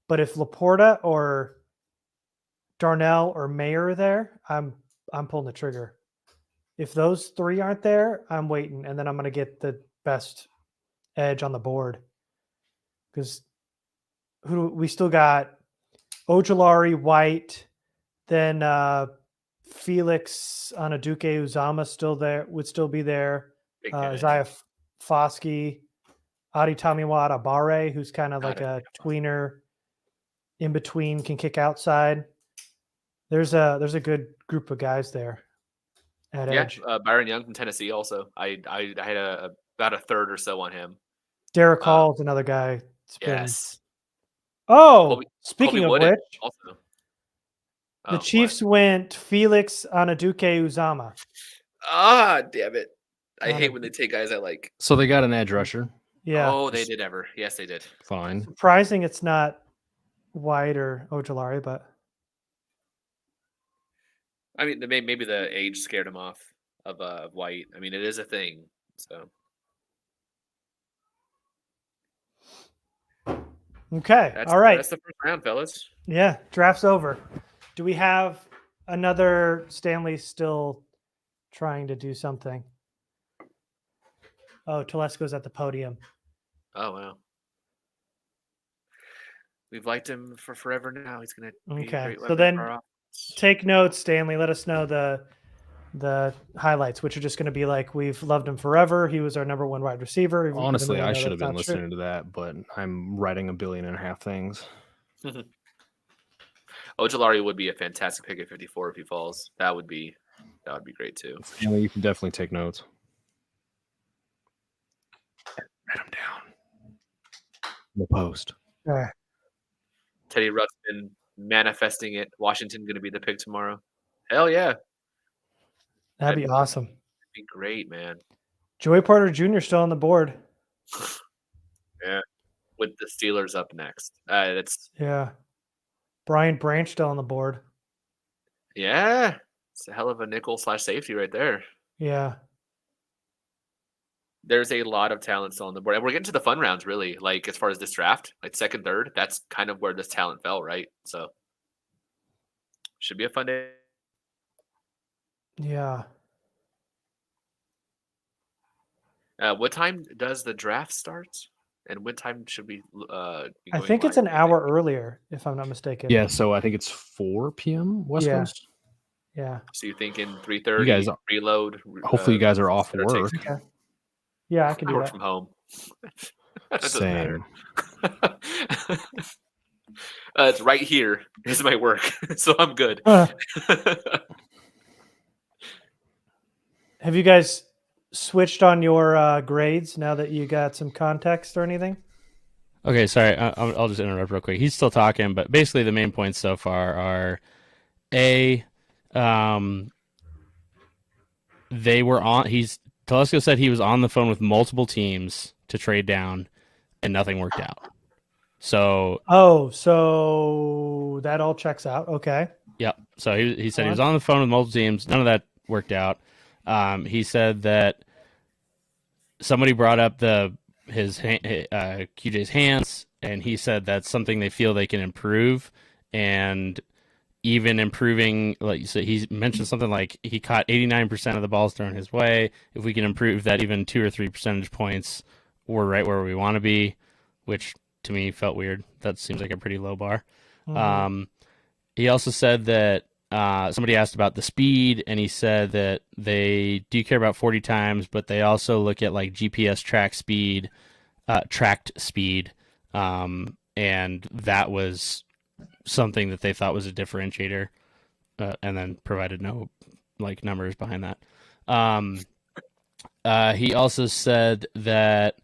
but if LaPorta or Darnell or Mayer are there, I'm pulling the trigger. If those three aren't there, I'm waiting, and then I'm going to get the best edge on the board because we still got Ojolari, White, then Felix Anaduke Uzama would still be there. Isaiah Foskey, Adi Tamiwada Bare, who's kind of like a tweener in between, can kick outside. There's a good group of guys there at edge. Byron Young from Tennessee also. I had about a third or so on him. Derek Hall is another guy. Yes. Oh, speaking of which, also. The Chiefs went Felix Anaduke Uzama. Ah, damn it. I hate when they take guys I like. So they got an edge rusher. Yeah. Oh, they did ever. Yes, they did. Fine. Surprising it's not White or Ojolari, but I mean, maybe the age scared him off of White. I mean, it is a thing. So okay. All right. That's the first round, fellas. Yeah, draft's over. Do we have another Stanley still trying to do something? Oh, Telesco's at the podium. Oh, wow. We've liked him for forever now. He's going to be a great so then take notes, Stanley. Let us know the highlights, which are just going to be like, we've loved him forever. He was our number one wide receiver. Honestly, I should have been listening to that, but I'm writing 1.5 billion things. Ojolari would be a fantastic pick at 54 if he falls. That would be great too. Stanley, you can definitely take notes. Write them down. In the post. Teddy Ruxpin manifesting it. Washington going to be the pick tomorrow. Hell yeah. That'd be awesome. That'd be great, man. Joey Porter Jr. still on the board. Yeah. With the Steelers up next. Yeah. Brian Branch still on the board. Yeah. It's a hell of a nickel / safety right there. Yeah. There's a lot of talent still on the board. And we're getting to the fun rounds, really. Like, as far as this draft, like second, third, that's kind of where this talent fell, right? So, should be a fun day. Yeah. What time does the draft start? And what time should we be I going think it's live? an hour earlier, if I'm not mistaken. Yeah, so I think it's 4 p.m. West Coast. Yeah. So you thinking 3:30? You guys reload. Hopefully, you guys are off better work. take- Okay. Yeah, I can do I work that. from home. That doesn't matter. Same. It's right here. This is my work, so I'm good. Have you guys switched on your grades now that you got some context or anything? Okay, sorry. I'll just interrupt real quick. He's still talking, but basically the main points so far are they were on. Telesco said he was on the phone with multiple teams to trade down, and nothing worked out. So that all checks out. Okay. Yep. So he said he was on the phone with multiple teams. None of that worked out. He said that somebody brought up QJ's hands, and he said that's something they feel they can improve, and even improving, like you said, he mentioned something like he caught 89% of the balls thrown his way. If we can improve that even 2 or 3 percentage points, we're right where we want to be, which to me felt weird. That seems like a pretty low bar. Mm-hmm. He also said that somebody asked about the speed, and he said that they do care about 40 times, but they also look at like GPS tracked speed, and that was something that they thought was a differentiator, and then provided no like numbers behind that. He also said that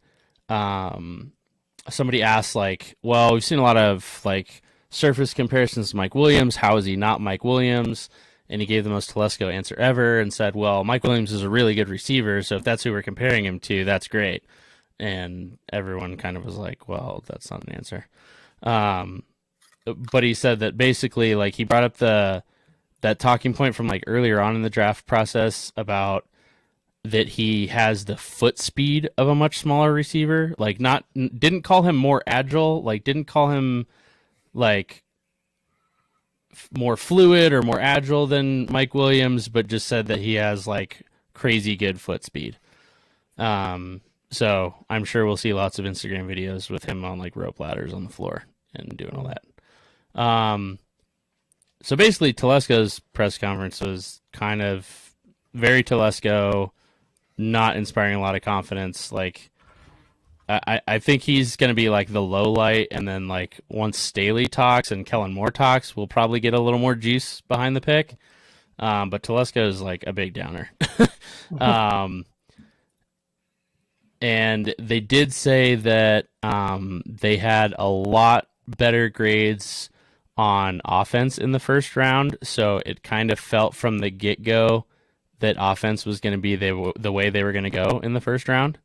somebody asked like, well, we've seen a lot of like surface comparisons to Mike Williams. How is he not Mike Williams? And he gave the most Telesco answer ever and said, well, Mike Williams is a really good receiver, so if that's who we're comparing him to, that's great. And everyone kind of was like, well, that's not an answer. But he said that basically, like, he brought up that talking point from like earlier on in the draft process about that he has the foot speed of a much smaller receiver. Like, didn't call him more agile, like didn't call him like more fluid or more agile than Mike Williams, but just said that he has like crazy good foot speed. So I'm sure we'll see lots of Instagram videos with him on like rope ladders on the floor and doing all that. So basically Telesco's press conference was kind of very Telesco, not inspiring a lot of confidence. Like, I think he's going to be like the low light, and then like once Staley talks and Kellen Moore talks, we'll probably get a little more juice behind the pick. But Telesco is like a big downer. And they did say that they had a lot better grades on offense in the first round, so it kind of felt from the get-go that offense was going to be the way they were going to go in the first round.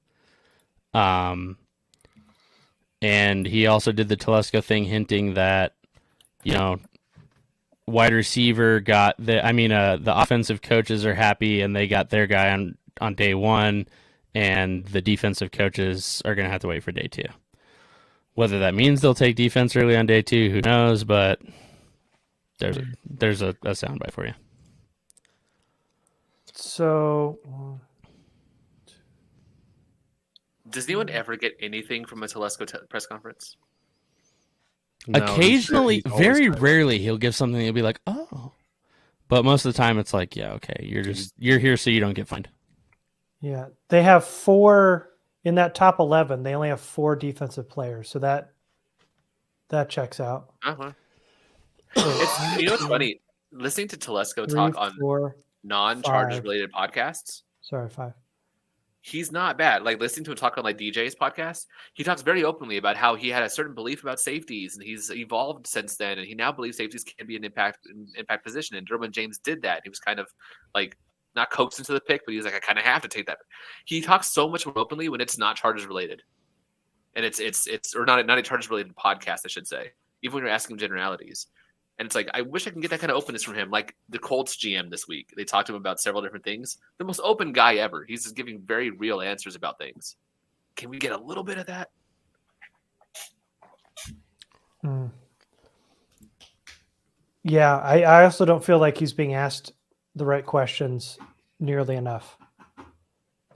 And he also did the Telesco thing, hinting that, wide receiver got the offensive coaches are happy and they got their guy on day one, and the defensive coaches are going to have to wait for day two. Whether that means they'll take defense early on day two, who knows? But there's a soundbite for you. So, Does anyone ever get anything from a Telesco press conference? No, Occasionally, he's always very kind of- rarely, he'll give something and you'll be like, oh. But most of the time, it's like, yeah, okay, you're here so you don't get fined. yeah, they have 4 in that top 11. They only have 4 defensive players, so that checks out. Uh-huh. It's funny listening to Telesco 3, talk on 4, non-Chargers 5. related podcasts. Sorry, 5. He's not bad. Like, listening to him talk on like DJ's podcast, he talks very openly about how he had a certain belief about safeties, and he's evolved since then, and he now believes safeties can be an impact position. And Derwin James did that. He was kind of like not coaxed into the pick, but he was like, I kind of have to take that. He talks so much more openly when it's not Chargers related, and it's or not a Chargers related podcast, I should say. Even when you're asking him generalities. And it's like, I wish I can get that kind of openness from him. Like the Colts GM this week, they talked to him about several different things. The most open guy ever. He's just giving very real answers about things. Can we get a little bit of that? Yeah, I also don't feel like he's being asked the right questions nearly enough.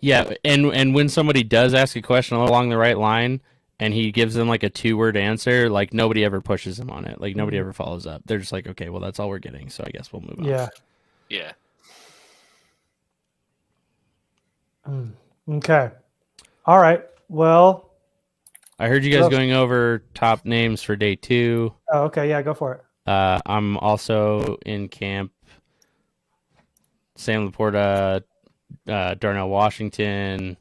Yeah, and when somebody does ask a question along the right line and he gives them like a 2-word answer, like nobody ever pushes him on it. Like nobody ever follows up. They're just like, okay, well, that's all we're getting, so I guess we'll move on. Yeah. Yeah. Okay. All right. Well, I heard you guys going over top names for day 2. oh, okay. Yeah, go for it. I'm also in camp. Sam LaPorta, Darnell Washington,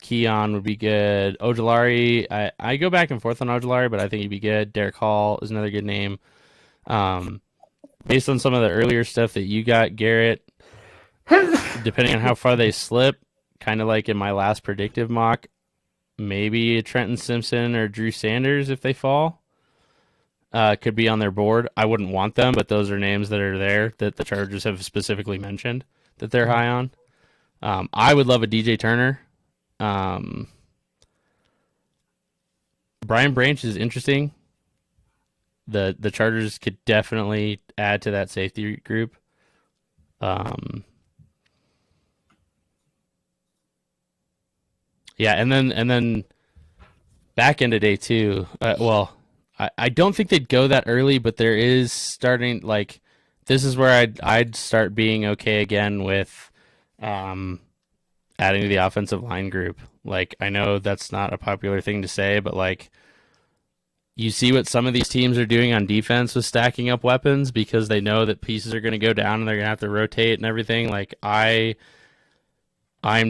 Keon would be good. Ojolari, I go back and forth on Ojolari, but I think he'd be good. Derek Hall is another good name. Based on some of the earlier stuff that you got, Garrett, depending on how far they slip, kind of like in my last predictive mock, maybe a Trenton Simpson or Drew Sanders if they fall. Could be on their board. I wouldn't want them, but those are names that are there that the Chargers have specifically mentioned that they're high on. I would love a DJ Turner. Brian Branch is interesting. The Chargers could definitely add to that safety group. Yeah, and then back into day 2. I don't think they'd go that early, but there is starting, like, this is where I'd start being okay again with adding to the offensive line group. Like, I know that's not a popular thing to say, but like, you see what some of these teams are doing on defense with stacking up weapons because they know that pieces are going to go down and they're going to have to rotate and everything. Like, I'm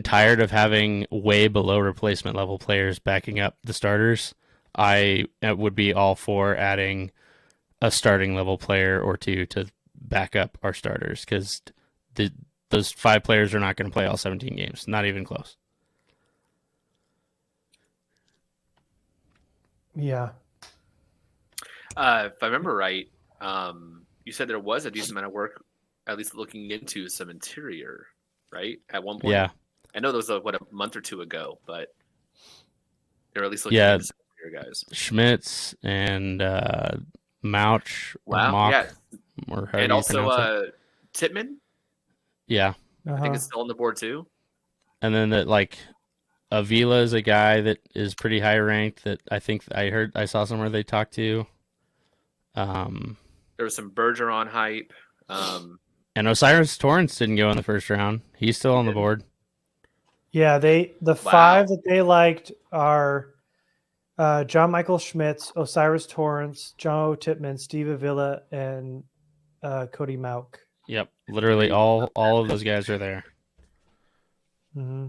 tired of having way below replacement level players backing up the starters. I would be all for adding a starting level player or two to back up our starters, because those 5 players are not going to play all 17 games. Not even close. Yeah. If I remember right, you said there was a decent amount of work, at least looking into some interior, right? At one point. Yeah. I know that was a month or two ago, but they're at least looking Yeah. into some interior guys. Schmitz and Mouch. Wow. Mock, Yeah. or how And do you also pronounce it? Titman. Yeah. I think it's still on the board too. And then that, like, Avila is a guy that is pretty high ranked that I think I saw somewhere they talked to. There was some Bergeron hype. And Osiris Torrance didn't go in the first round. He's still on the board. Yeah, the 5 that they liked are John Michael Schmitz, Osiris Torrance, Joe Tippmann, Steve Avila, and Cody Mauk. Yep, literally all of those guys are there. Mm-hmm.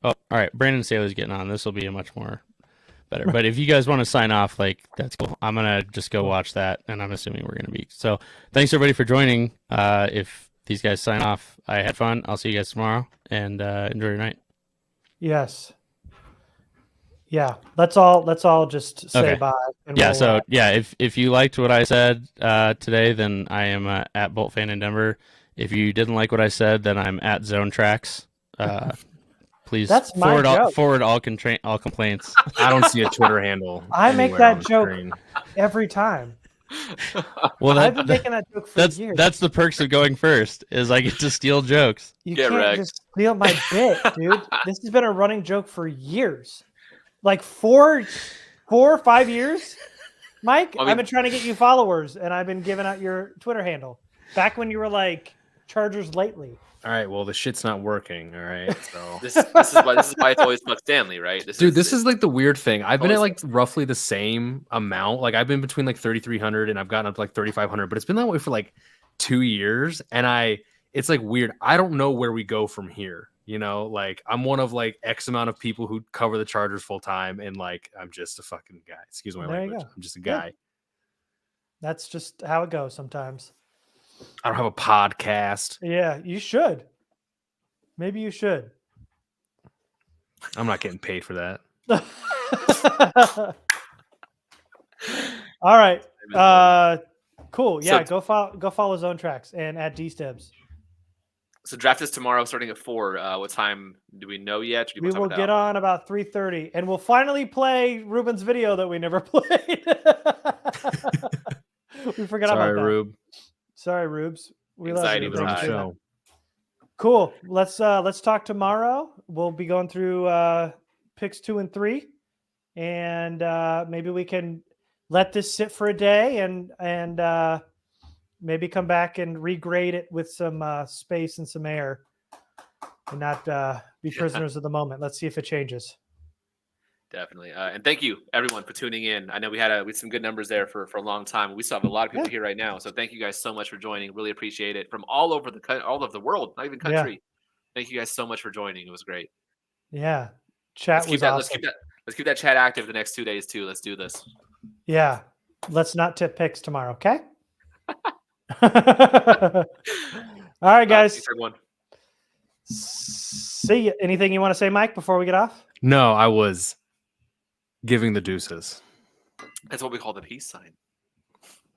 Oh, all right. Brandon Staley's getting on. This will be a much more better. But if you guys want to sign off, like, that's cool. I'm gonna just go watch that, and I'm assuming we're gonna be. So thanks everybody for joining. If these guys sign off, I had fun. I'll see you guys tomorrow, and enjoy your night. Yes. Yeah. Let's all just say Okay. bye. And Yeah. we'll, So yeah, if you liked what I said today, then I am at Bolt Fan in Denver. If you didn't like what I said, then I'm at Zone Tracks. Please That's my joke. forward all complaints. I don't see a Twitter handle. I make anywhere on that the joke screen. every time. Well, I've been making that joke for years. that's the perks of going first, is I get to steal jokes. You Get can't wrecked. just steal my bit, dude. This has been a running joke for years. Like 4 or 5 years. Mike, I mean- I've been trying to get you followers, and I've been giving out your Twitter handle. Back when you were like Chargers lately. All right, well, the shit's not working. All right, so This is why it's always Buck Stanley, right? This is like the weird thing. I've been at Always- like roughly the same amount. Like I've been between like 3,300 and I've gotten up to like 3,500, but it's been that way for like 2 years, and it's like weird. I don't know where we go from here. You know, like I'm one of like X amount of people who cover the Chargers full time, and like I'm just a fucking guy. Excuse my There you language. go. I'm just a Yeah. guy. That's just how it goes sometimes. I don't have a podcast. Yeah, you should. Maybe you should. I'm not getting paid for that. All right. Cool. Yeah, go follow Zone Tracks and at D-Stebs. So draft is tomorrow, starting at 4. What time do we know yet? We will get on about 3:30, and we'll finally play Ruben's video that we never played. We forgot Sorry, about that. Rube. Sorry, Rubes. We Anxiety love was you. high. Thanks for Show. Cool. Let's talk tomorrow. We'll be going through picks 2 and 3, and maybe we can let this sit for a day and maybe come back and regrade it with some space and some air, and not be prisoners of the moment. Let's see if it changes. Definitely. And thank you everyone for tuning in. I know we had some good numbers there for a long time. We still have a lot of people here right now. So thank you guys so much for joining. Really appreciate it from all over all of the world, not even country. Thank you guys so much for joining. It was great. Yeah. Chat was awesome. Let's keep that chat active the next 2 days too. Let's do this. Yeah. Let's not tip picks tomorrow. Okay. All right, guys. Thanks, everyone. See you. Anything you want to say, Mike, before we get off? No, I was giving the deuces. That's what we call the peace sign.